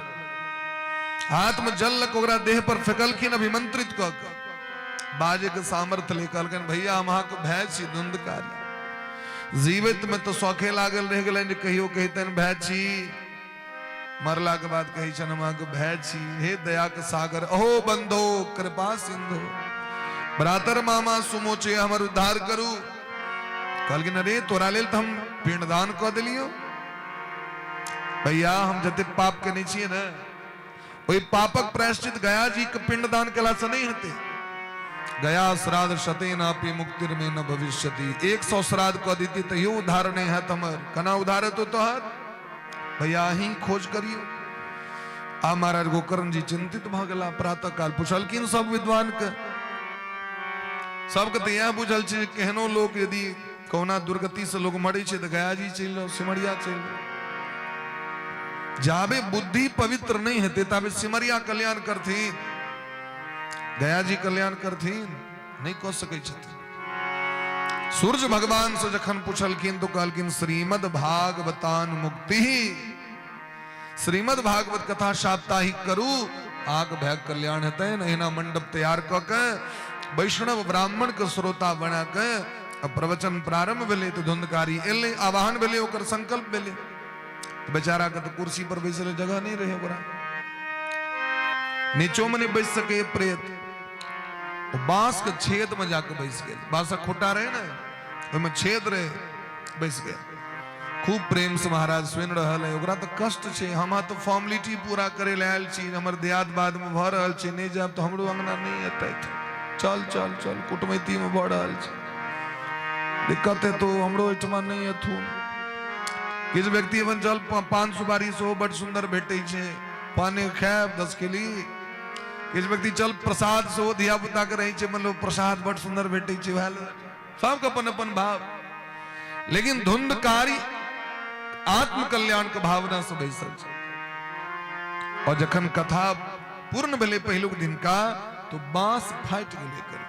हाथ में जल लग ओकरा देह पर फेकलखिन अभिमंत्रित क बाजे के सामर्थ्य लेकर भैया हम को भय छी धुंधकारी जीवित में तो सौखे लागल रह गए कहियो कहतन भय छी मरला के बाद कही छन हम को भय छी हे दया के सागर अहो बंधो कृपा सिंधु भ्रातर मामा सुमोचे हमर उद्धार करू कहलखिन अरे तोरा लेल तो हम पिंडदान क दिलियो भैया हम जते पाप के नहीं छिए ना वही पापक प्रायश्चित गया जी के पिंडदान कला से नहीं होते गया श्राद्ध शते नापी मुक्तिर में न भविष्यति 100 श्राद्ध को दी तयो उद्धार नहीं है तमर कना उद्धार तो तोहर भैया ही खोज करियो आ महाराज गोकर्ण जी चिंतित भ गला प्रातः काल पुछलखिन सब विद्वान के सबके तो यह बुझल छे केहनो लोग यदि कौना दुर्गति से लोग मरे छे तो गया जी चल सिमरिया चल जाबे बुद्धि पवित्र नहीं है ताबे सिमरिया कल्याण करथीन गया जी कल्याण करथीन नहीं कह सके छथिन सूर्य भगवान से जखन पूछलखिन तो कहलखिन श्रीमद भागवतान मुक्ति श्रीमद भागवत कथा साप्ताहिक करू आग भय कल्याण हेतै एना मंडप तैयार क के वैष्णव ब्राह्मण के श्रोता बना के प्रवचन प्रारंभ भेले तो धुंधकारी एले आवाहन भेले ओकर संकल्प भेले बेचारा के तो कुर्सी पर बैसले जगह नहीं रहे ओकरा नीचो में नहीं बैस सके प्रेत बांस के छेद में जाके बैस गए बांस खोटा रहे ना ओमे छेद रहे बैस गए खूब प्रेम से महाराज सुन रहल है ओकरा तो कष्ट छे हम तो फॉर्मेलिटी पूरा करे लायल छी हमर देहात बाद में भ रहल छी नहीं जाब तो हमरो अंगना नहीं एतै चल चल चल कुटमैती में बढ़ रहल छी दिक्कत है तो हमरो एठमा नहीं एथुन किस व्यक्ति अपन जल 5 सुपारी सो बड़ सुंदर भेटे छे पानी खाब 10 के लिए किस व्यक्ति चल प्रसाद सो धिया पुता के रही छे मतलब प्रसाद बड़ सुंदर भेटे छे वाल सबके अपन अपन भाव लेकिन धुंधकारी आत्म कल्याण के भावना से बैसल छे और जखन कथा पूर्ण भेले पहिलुक दिन का तो बांस फाट गेले कर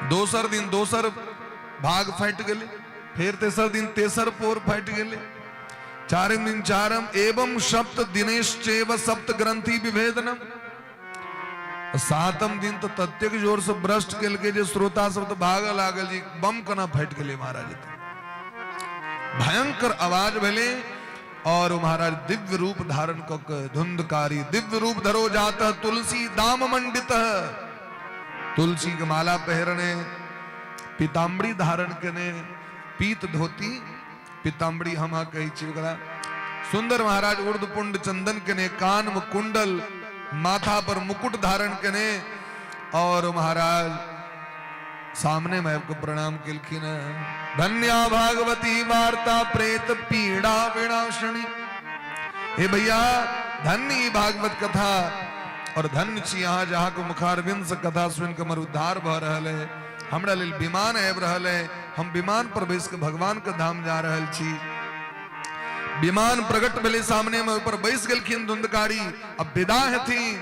दोसर दिन दोसर भाग फाट गेले फिर तेसर दिन तेसर पोर फाट गेले चारिम दिन चारम एवं सप्त दिनेश्चैव सप्त ग्रंथि विभेदनम सातम दिन तो तत्यक जोर से भ्रष्ट केल के जे श्रोता सब तो भाग लागल जी बम कना फाट गेले महाराज भयंकर आवाज भेले और महाराज दिव्य रूप धारण क धुंधकारी दिव्य रूप धरो जाता तुलसी दाम मंडित तुलसी के माला पहरने पीताम्बरी धारण करने पीत धोती पीताम्बरी हम कही सुंदर महाराज उर्द पुंड चंदन कने, कान में कुंडल, माथा पर मुकुट धारण कने, और महाराज सामने मैं आपको प्रणाम किलखिन। धन्या भागवती वार्ता प्रेत पीड़ा विनाशनी। हे भैया धन्य भागवत कथा, और धन्य छी यहाँ जहाँ को मुखारविंद से कथा सुन के हमर उद्धार भ रहल है। हमरा लेल विमान आबि रहल है, हम विमान पर बैस के भगवान के धाम जा रहल छी। विमान प्रकट भेले सामने में, ऊपर बैस गेलखिन धुंधकारी, अब विदा हेथिन।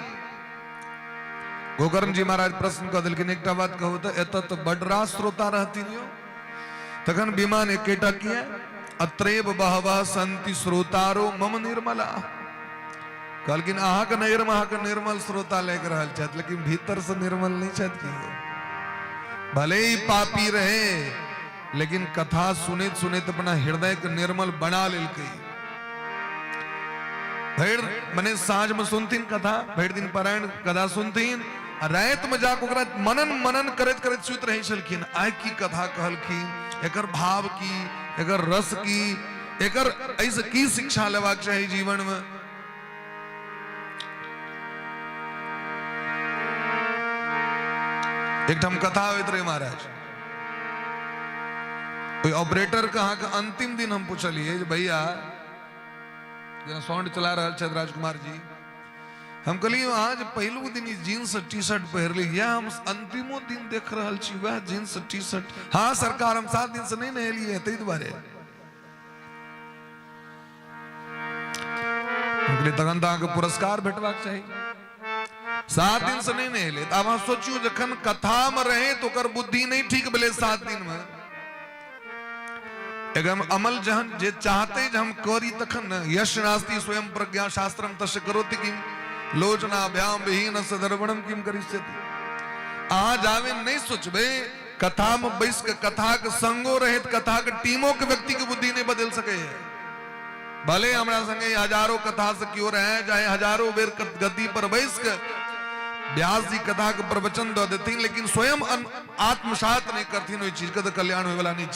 गोकर्ण जी महाराज प्रश्न कह दिलखिन, एकटा बात कहू तो एत तो बडरा श्रोता रहथिन यो। तखन विमान एकेटा किए, अत्रेव बहवह संति श्रोतारो मम निर्मला। कहलखिन अहाँ के निर्मल श्रोता लेकर रहल छथि, लेकिन भीतर से निर्मल नहीं छथि कि। भले ही पापी रहे, लेकिन कथा सुनित सुनित अपना हृदय के निर्मल बना लेलकै। भैर मने साँझ में सुनथिन कथा, भैर दिन पारायण कथा सुनथिन, रात में जाके ओकरा मनन करैत करैत सुति रहे छलखिन। आइ की कथा कहलखिन, एकर भाव की, एकर रस की, एकर ऐसे की शिक्षा लेबाक चाही जीवन में। एक हम कथा होइत रहे महाराज, कोई ऑपरेटर कहा के अंतिम दिन हम पूछलिए भैया जना साउंड चला रहा छथि राजकुमार जी, हम कहलिए आज पहलू दिन जीन्स टी शर्ट पहर ली, या हम अंतिमो दिन देख रहा छी वह जीन्स टी शर्ट। हाँ सरकार हम 7 दिन से नहीं नहेलिए तै दुआरे। तखन तो अहाँके पुरस्कार भेटबाक चाही। 7 दिन से नहीं नहेले, अब अहाँ सोचियो जखन कथा में रहे तो कर बुद्धि नहीं ठीक भेले 7 दिन में। एगम अमल जहन जे चाहते जे हम करी तखन न, यश नास्ति स्वयं प्रज्ञा शास्त्रम तस्य करोति किम, लोचनाभ्याम विहीन सदर्वणम किम करिष्यति। अहाँ जावे नहीं सोचबे, कथा में बैस के कथा के संगो रहे, कथा के टीमों के व्यक्ति की बुद्धि नहीं बदल सके है। भले हमरा संगे हजारों कथा से क्यों रहे, चाहे हजारों बेर गद्दी पर बैस के व्यास जी कथा के प्रवचन दो देती, लेकिन स्वयं आत्मसात नहीं करती, वही चीज का तो कल्याण होने वाला नहीं।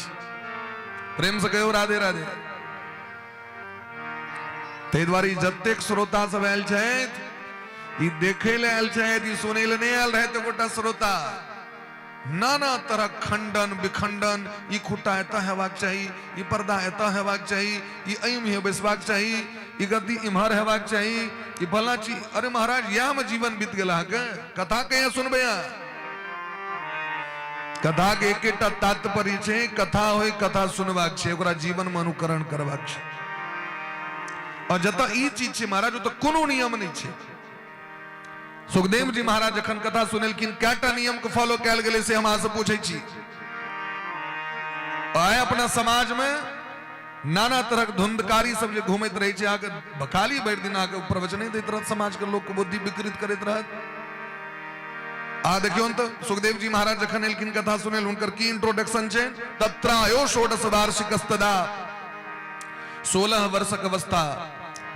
प्रेम से कहो राधे राधे। ते द्वारी जतेक श्रोता सब आयल छथि, ई देखे ले आयल छथि, ई सुने ले नहीं आयल रहे तो गोटा श्रोता। नाना तरह खंडन विखंडन, ई खुटा एता हेबाक चाही, ई पर्दा एता हेबाक चाही, ई एम हे बैसबाक चाही, ई गद्दी इम्हर हेबाक चाही, ई भला चीज। अरे महाराज यह में जीवन बीत गेला के कथा कहिया सुनबे। कथा के एकेटा तात्पर्य छे, कथा होय कथा सुनबाक छे, ओकरा जीवन में अनुकरण करबाक छे। और जता ई चीज छे महाराज तो कोनो नियम नहीं छे। सुखदेव जी महाराज जखन कथा सुनेलखिन, कैटा नियम को फॉलो कैल गेले से हम से पूछे छी। आए अपना समाज में नाना तरह के धुंधकारी सब जे घूमत रहे छे, आके बखाली बैठ दिन आके प्रवचन नहीं देत रहत, समाज के लोग को बुद्धि विकृत करत रहत। आ देखियो तो सुखदेव जी महाराज जखन एलखिन कथा सुनेल, उनकर की इंट्रोडक्शन छे, तत्रायो षोडश वार्षिकस्तदा, 16 वर्षक अवस्था,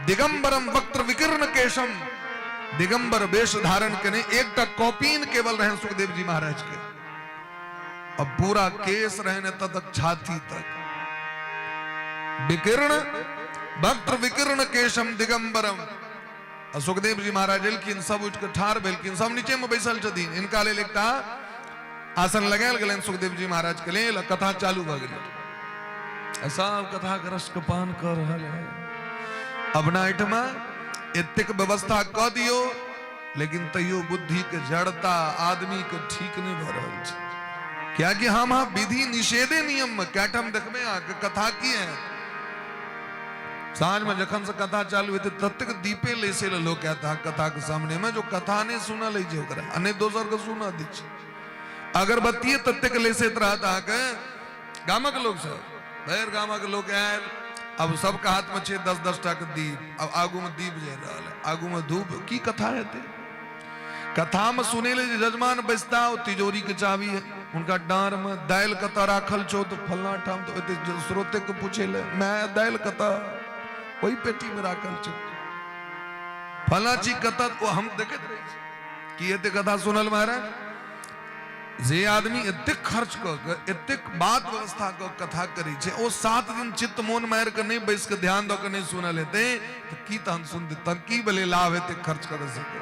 दिगंबरम वक्त्र विकीर्ण केशम, दिगंबर वेश धारण कने, एकटा कॉपीन केवल रहे सुखदेव जी महाराज के, अब पूरा केस रहने तक छाती तक, विकीर्ण वक्त्र विकीर्ण केशम दिगंबरम। सुखदेव जी महाराज एलखिन, सब उठ के ठाड़ भेलखिन, सब नीचे में बैसल छथिन, इनका लेल एकटा आसन लगायल गेलनि सुखदेव जी महाराज के लेल। कथा चालू भ गेलै, सब कथा के रस के पान कर रहल है। अब नाइट में एतेक व्यवस्था क दियो, लेकिन तैयो बुद्धि के जड़ता आदमी के ठीक नहीं भ रहल छै। क्या कि हम विधि निषेधे नियम में कैटम देखबे आके कथा की है। सांझ में जखन से कथा चालू होते तत्क दीपे ले से लोग कहता कथा के सामने में, जो कथा ने सुना ले जे ओकरा अने दोसर के सुना दी छै। अगरबत्ती तत्क ले से रहता के गामक लोग सब, भैर गामक लोग आयल, अब सबका हाथ में छे 10-10 टा के दीप, अब आगू में दीप जल रहा है, आगू में धूप, की कथा है ते? कथा में सुने ले जजमान बैसता, तिजोरी के चाबी है उनका डार में, दाल कता राखल छो तो फलना ठाम, तो श्रोते को पूछे ले, मैं दाल कता वही पेटी में राखल छो, फलना चीज कता, वो हम देखत रहे कि ये ते कथा सुनल महाराज। जे आदमी एतेक खर्च क के एतेक बात व्यवस्था क कथा करी छे ओ 7 दिन चित्त मोन मार के नहीं बैस के ध्यान द के नहीं सुनल हेते तो की तहन सुनते तन की भले लाभ हेते खर्च कर सके।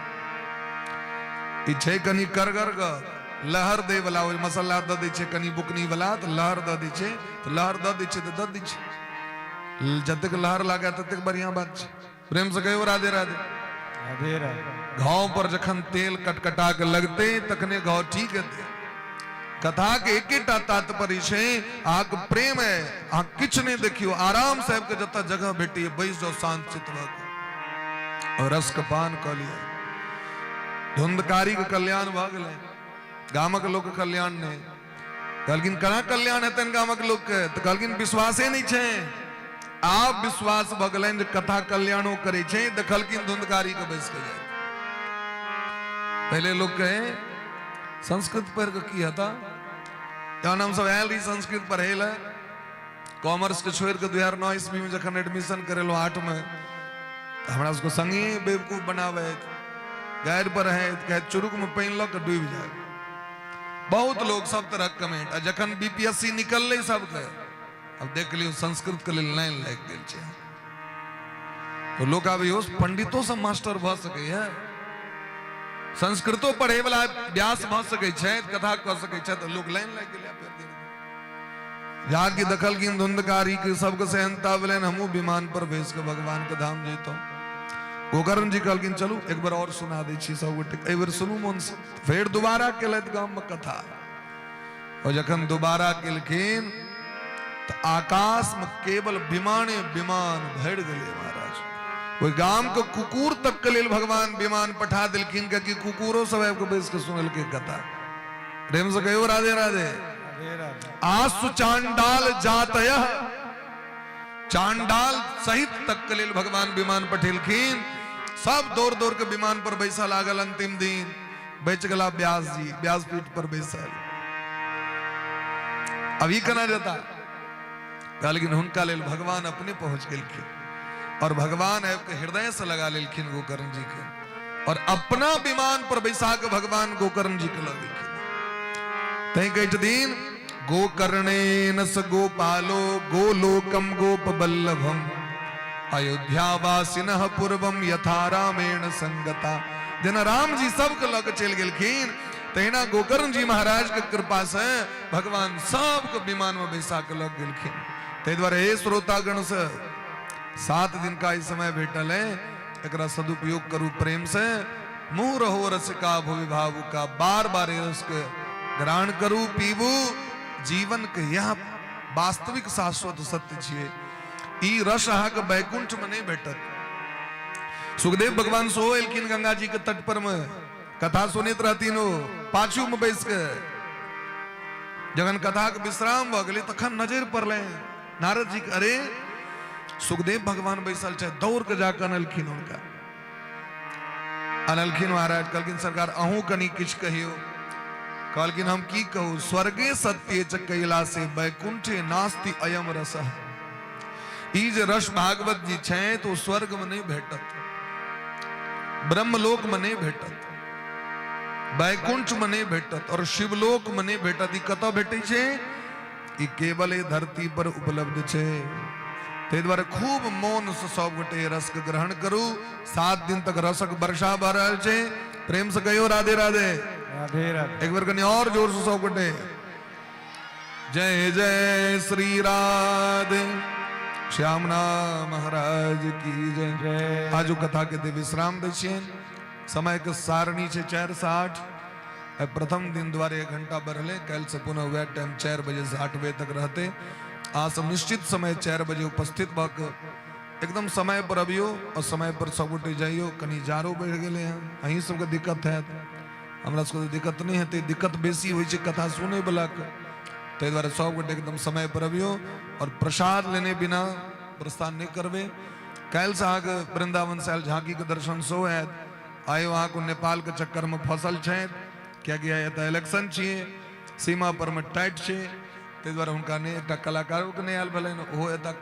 ई छे कनी करगर ग लहर दे वाला ओ मसाला द दे छे कनी बुकनी वाला तो लहर द दे छे तो लहर द दे छे तो द दे छे जतक लहर लागे ततक बढ़िया बात छे। प्रेम से कहो राधे राधे। राधे राधे। घाव पर जखन तेल कटकटा के लगते तखने घाव ठीक हेते। कथा के एकेटा तात्पर्य छे आक प्रेम है आ किछ नहीं देखियो आराम से के जता जगह भेटी बैस जाओ शांत चित्त भ और रस का पान क लिया। धुंधकारी के कल्याण भ गेले गामक लोक के कल्याण ने कहलकिन कना कल्याण हेतन गामक लोक के तो कहलकिन विश्वासे नहीं छे। आप विश्वास भ गेलन जे कथा कल्याणो करे छे देखलकिन धुंधकारी के बैस के जाए। पहले लोग कहे संस्कृत पर किया था जहाँ हम सब आयल रही संस्कृत पढ़े ला कॉमर्स के छोड़ के 2009 ईस्वी में जखन एडमिशन करेलो 8 में हमरा उसको संगे बेवकूफ बनावे गाइड पर है कहे चुरुक में पहन लो के डूब जाए। बहुत लोग सब तरह कमेंट जखन बीपीएससी निकल ले सब के अब देख लियो संस्कृत के लिए लाइन लग गेल छे तो लोग आबे पंडितों से मास्टर भ सके है संस्कृतो पढ़े वाला व्यास भ सके छे कथा क सके छे तो लोग लाइन लग गेले। फिर जाके दखल की धुंधकारी के सबके सहनता बलेन हमू विमान पर भेज के भगवान के धाम जइतो। गोकर्ण जी कहलकिन चलू एक बार और सुना दै छी सब गोटे एक बार सुनू मन से। फिर दोबारा केलत गाम में कथा और जखन दोबारा केलखिन तो आकाश में केवल विमाने विमान भर गेले महाराज। वो गांव को कुकुर तक के लिए भगवान विमान पठा दिलखिन कि कुकुरो सब को बैस के सुनल के कथा। प्रेम से कहो राधे राधे। आसु चांडाल जातय चांडाल सहित तक के लिए भगवान विमान पठेलखिन सब दौड़ दौड़ के विमान पर बैसा लागल। अंतिम दिन बैच गला व्यास जी व्यासपीठ पर बैसल। अभी कना जाता लेकिन हुनका लेल भगवान अपने पहुंच गेलखिन और भगवान है के हृदय से लगा लेलखिन गोकर्ण जी के और अपना विमान पर बैसा के भगवान गोकर्ण जी के लगेलखिन। तई कह दिन गोकर्णेन स गोपालो गोलोकम गोपबल्लभम अयोध्यावासिनः पूर्वम यथा रामेण संगता। जना राम जी सब के लग चल गेलखिन तहिना गोकर्ण जी महाराज के कृपा से भगवान सब के विमान में बैसा के लग गेलखिन। तै द्वारे हे श्रोतागण से 7 दिन का इस समय भेटल है एकरा सदुपयोग करू प्रेम से। मुंह रहो रसिका भुवि भावु का बार बार रस के ग्रहण करू पीबू। जीवन के यह वास्तविक शाश्वत सत्य छिए। ई रस अहाँ के बैकुंठ में नहीं भेटत। सुखदेव भगवान सो एलखिन गंगा जी के तट पर में कथा सुनित रहतीन पाछू में बैस के जगन कथा के विश्राम भ गेलै तखन नजर पड़ले नारद जी के अरे सुखदेव भगवान बैसल छे दौड़ के जाकर अनलखिन उनका अनलखिन महाराज कहलखिन सरकार अहूँ कनी किछ कहियो। कहलखिन हम की कहू स्वर्गे सत्य च कैला से बैकुंठे नास्ति अयम रस। ई जे रस भागवत जी छे तो स्वर्ग में नहीं भेटत ब्रह्मलोक में नहीं भेटत बैकुंठ में नहीं भेटत और शिवलोक में नहीं भेटत। ई कतौ भेटै छे ई केवल धरती पर उपलब्ध छे। ते द्वारे खूब मौन से सब गोटे रस के ग्रहण करू। 7 दिन तक रसक वर्षा भ रहल छे। प्रेम से कहियो राधे राधे। राधे राधे। एक बार कनी और जोर से सब गोटे जय जय श्री राधे श्यामना महाराज की जय। आज कथा के दे विश्राम दै छियन। समय के सारणी छे 4 से 8। प्रथम दिन द्वारे 1 घंटा बढ़ले कल से पुनः वह टाइम 4 बजे से 8 बजे तक रहते। आज सब निश्चित समय 4 बजे उपस्थित भक एकदम समय पर अबियो और समय पर सब गोटे जाइयो। कनी जारो बढ़ गेले हैं अहीं सबके दिक्कत है हमरा सबके दिक्कत नहीं हेतै। दिक्कत बेसी होइ छै कथा सुनै वाला के ताहि द्वारे सब गोटे एकदम समय पर अबियो और प्रसाद लेने बिना प्रस्थान नहीं करबे। कल से अहाँके वृंदावन से आयल झांकी के दर्शन सो हैत। आयो अहाँ को नेपाल के चक्कर में फसल छे कियाकि एतऽ इलेक्शन छिए सीमा पर में टाइट छे ताहि द्वारे हुनका नहीं एकटा कलाकारों के नहीं आयल भेलनि ओहो एतऽ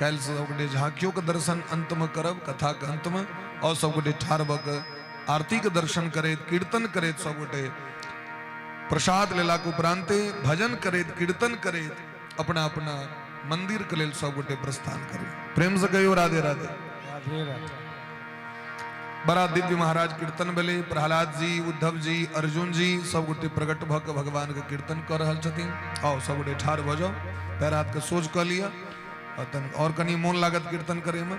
काल्हि से सब गोटे झांकियों के दर्शन अंत में करब कथा के अंत में और सब गोटे ठाढ़ भऽ कऽ आरती के दर्शन करैत कीर्तन करैत सब गोटे प्रसाद लेला के उपरांते भजन करे कीर्तन करे अपना अपना मंदिर के लेल सब गोटे प्रस्थान करे। प्रेम से कहियो राधे राधे। राधे राधे। बड़ा दिव्य महाराज कीर्तन बेले प्रहलाद जी उद्धव जी अर्जुन जी सब गोटे प्रकट भ के भगवान के कीर्तन कर रहल छथिन। आओ सब गोटे ठाड़ भ जाओ, पैर हाथ के सोझ कर लिया और कनी मोन लागत कीर्तन करे में।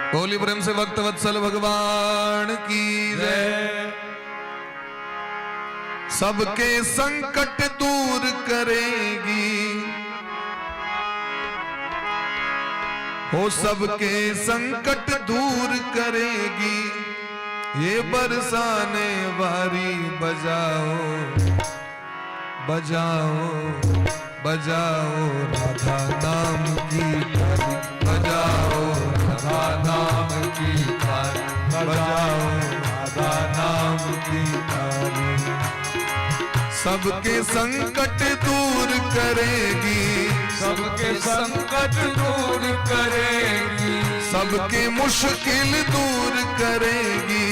बोली प्रेम से भक्त वत्सल भगवान की जय। सबके संकट दूर करेगी, हो सबके संकट दूर करेगी, ये बरसाने वारी बजाओ बजाओ बजाओ राधा नाम की ताली, बजाओ राधा नाम की ताली, बजाओ राधा नाम की ताली। सबके संकट दूर करेगी, सबके संकट दूर करेगी, सबके मुश्किल दूर करेगी,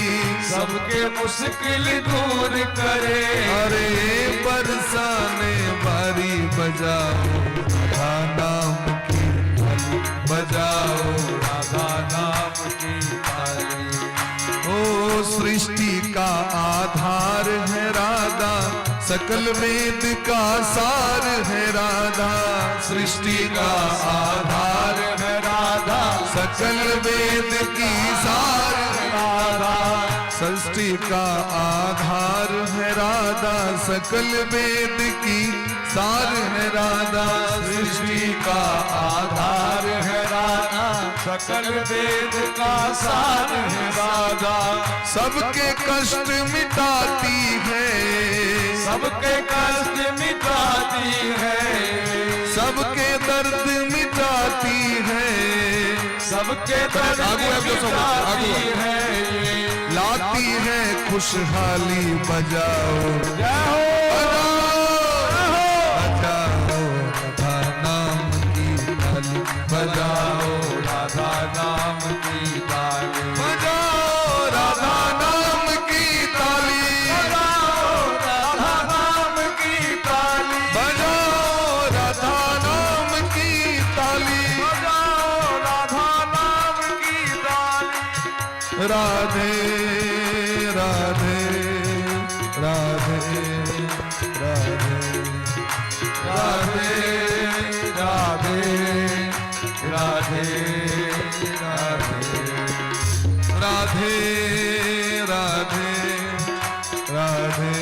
सबके मुश्किल दूर करेगी। अरे बरसाने वारी बजाओ राधा नाम की ताली, बजाओ राधा नाम की ताली। ओ सृष्टि का आधार है राधा, सकल वेद का सार है राधा, सृष्टि का आधार है राधा, सकल वेद की सार है राधा, सृष्टि का आधार है राधा, सकल वेद की सार है राधा, सृष्टि का आधार है राधा, सकल वेद का सार है राधा। सबके कष्ट मिटाती है, सबके कष्ट मिटाती है, सबके दर्द मिटाती है, सबके दर्द मिटाती है, लाती है खुशहाली। बजाओ जाओ बजाओ राधा नाम की ताली, बजाओ राधा नाम की ताली, बजाओ राधा नाम की ताली, बजाओ राधा नाम की ताली, बजाओ राधा नाम की ताली, बजाओ राधा नाम की ताली। राधे राधे राधे राधे राधे राधे राधे राधे राधे राधे राधे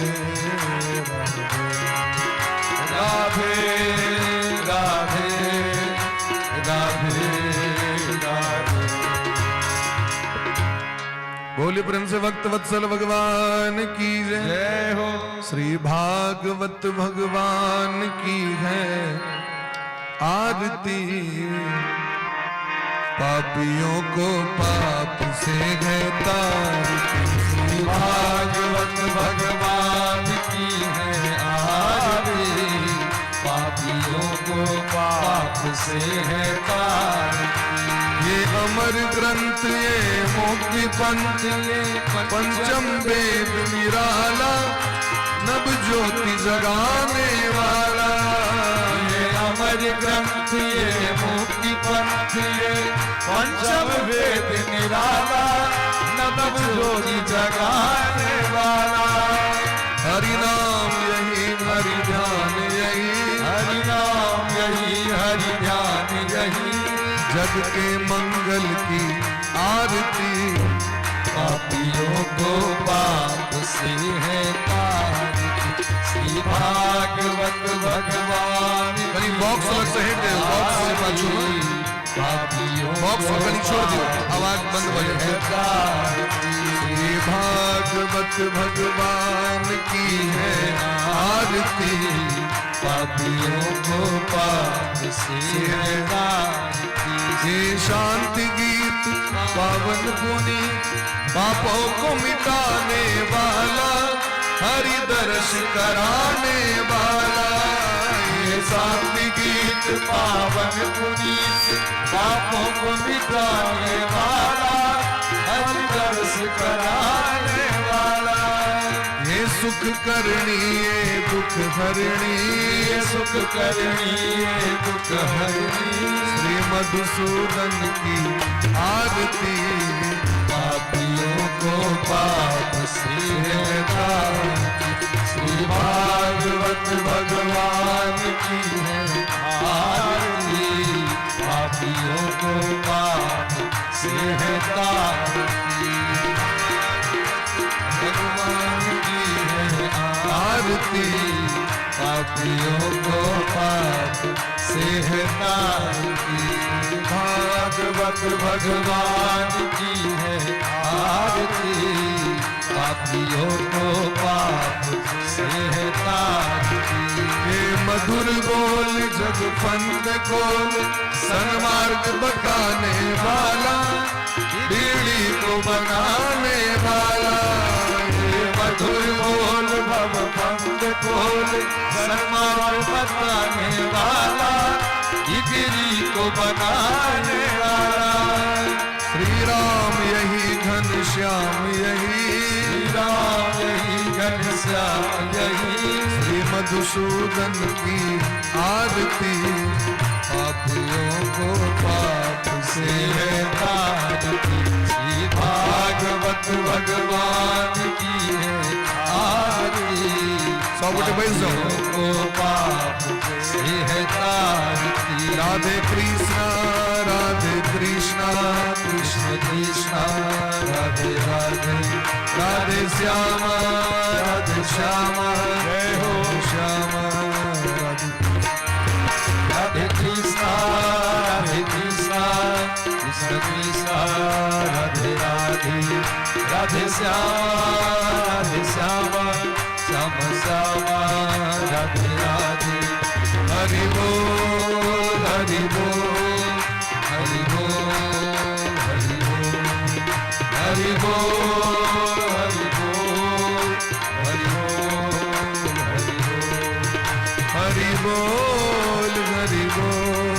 राधे राधे राधे राधे। बोले प्रेम से भक्त वत्सल भगवान की जय। जय हो। श्री भागवत भगवान की है आरती, पापियों को पाप से है तारती। श्री भागवत भगवान की है आरती, पापियों को पाप से है तारती। ये अमर ग्रंथ ये मुक्ति पंथ ये पंचम वेद निराला, नव ज्योति जगाने वाला। ये अमर ग्रंथ ये मुक्ति पंथ ये पंचम वेद निराला, नव ज्योति जगाने वाला। हरि नाम यही हरि ध्यान यही, हरि नाम यही हरि ध्यान यही, जग के मंगल की आरती। पापियों को पाप से है तारती। श्री भागवत भगवान कहीं बॉक्स अलग से हट गए, बॉक्स से पाछू पापियों बॉक्स को कहीं छोड़ दियो, आवाज बंद हो जाए। श्री भागवत भगवान की है आरती, पापियों को पाप से है तारती। ये शांति गीत पावन पुनि, पापों को मिटाने वाला, हरि दर्श कराने वाला। ये शांति गीत पावन पुनीत, पापों को मिटाने वाला, हर्ष कराने वाला, ये सुख करणी ये दुख हरणी, ये सुख करणी ये दुख हरणी, श्री मधुसूदन की आरती, पापियों को पाप से हटाती, श्री भागवत भगवान की है आरती, पापियों को पाप से हटाती, भगवान की है आरती, पापियों को पाप से हटाती, भागवत भगवान की है आरती, पापियों को पाप से हटाती, ये मधुर बोल जग फंद खोल, सन्मार्ग बताने वाला, बीड़ी को बनाने वाला, ये मधुर बोल भव पंग खोल, सन्मार्ग बताने वाला, गिरी को बनाने वाला, श्री राम यही घन श्याम यही, श्री राम यही घनश्याम यही, श्री मधुसूदन की आरती, पापियों को पाप से हटाती, श्री भागवत भगवान की है आरती, 100 बटे 22 को पाप से हटाती, राधे कृष्णा कृष्ण कृष्ण राधे राधे, राधे श्यामा जय हो श्यामा, राधे कृष्ण कृष्ण कृष्ण, राधे राधे, राधे श्याम श्याम श्याम, राधे राधे, हरि बोल हरि बोल हरि बोल हरि बोल हरि बोल हरि बोल हरि बोल हरि बोल, हरि बोल हरि बोल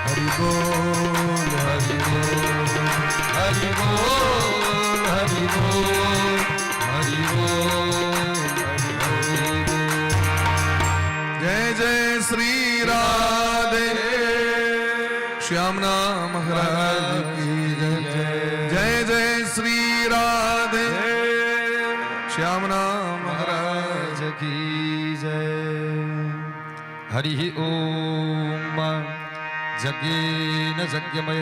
हरि बोल हरि बोल हरि बोल हरि बोल हरि बोल, जय जय श्री राधे श्यामना महाराज की जय, जय जय श्री राधे श्यामना महाराज की जय। हरि ओम। यज्ञेन यज्ञमय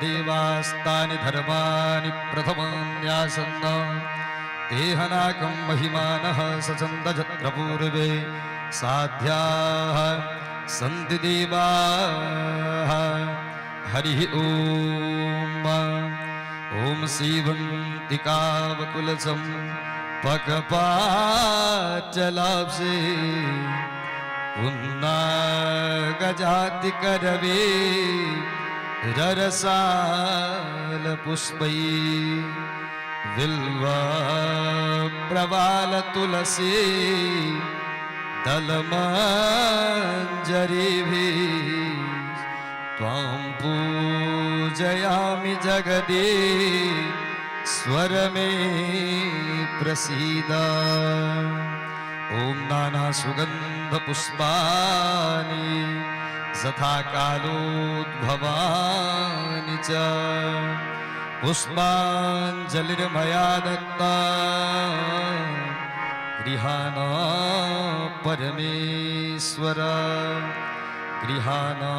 देवास्तानि धर्माणि प्रथमान्यासन्न, तेहनाकं महिमानः सचन्द यत्र पूर्वे साध्याः सन्ति देवाः। हरि ओम। ओम सीवन्तिकावकुलचं पकपाचलाब्जे, पुन्नागजाति करवे ररसाल पुष्पै, बिल्वा प्रवाल तुलसी दलमञ्जरीभिः, त्वां पूजयामि जगदे स्वर में प्रसीद। ओम नाना सुगंध पुष्पानि तथा कालोद्भवानि च, पुष्पाञ्जलिर्मया दत्ता गृहाणा परमेश्वर, गृहाणा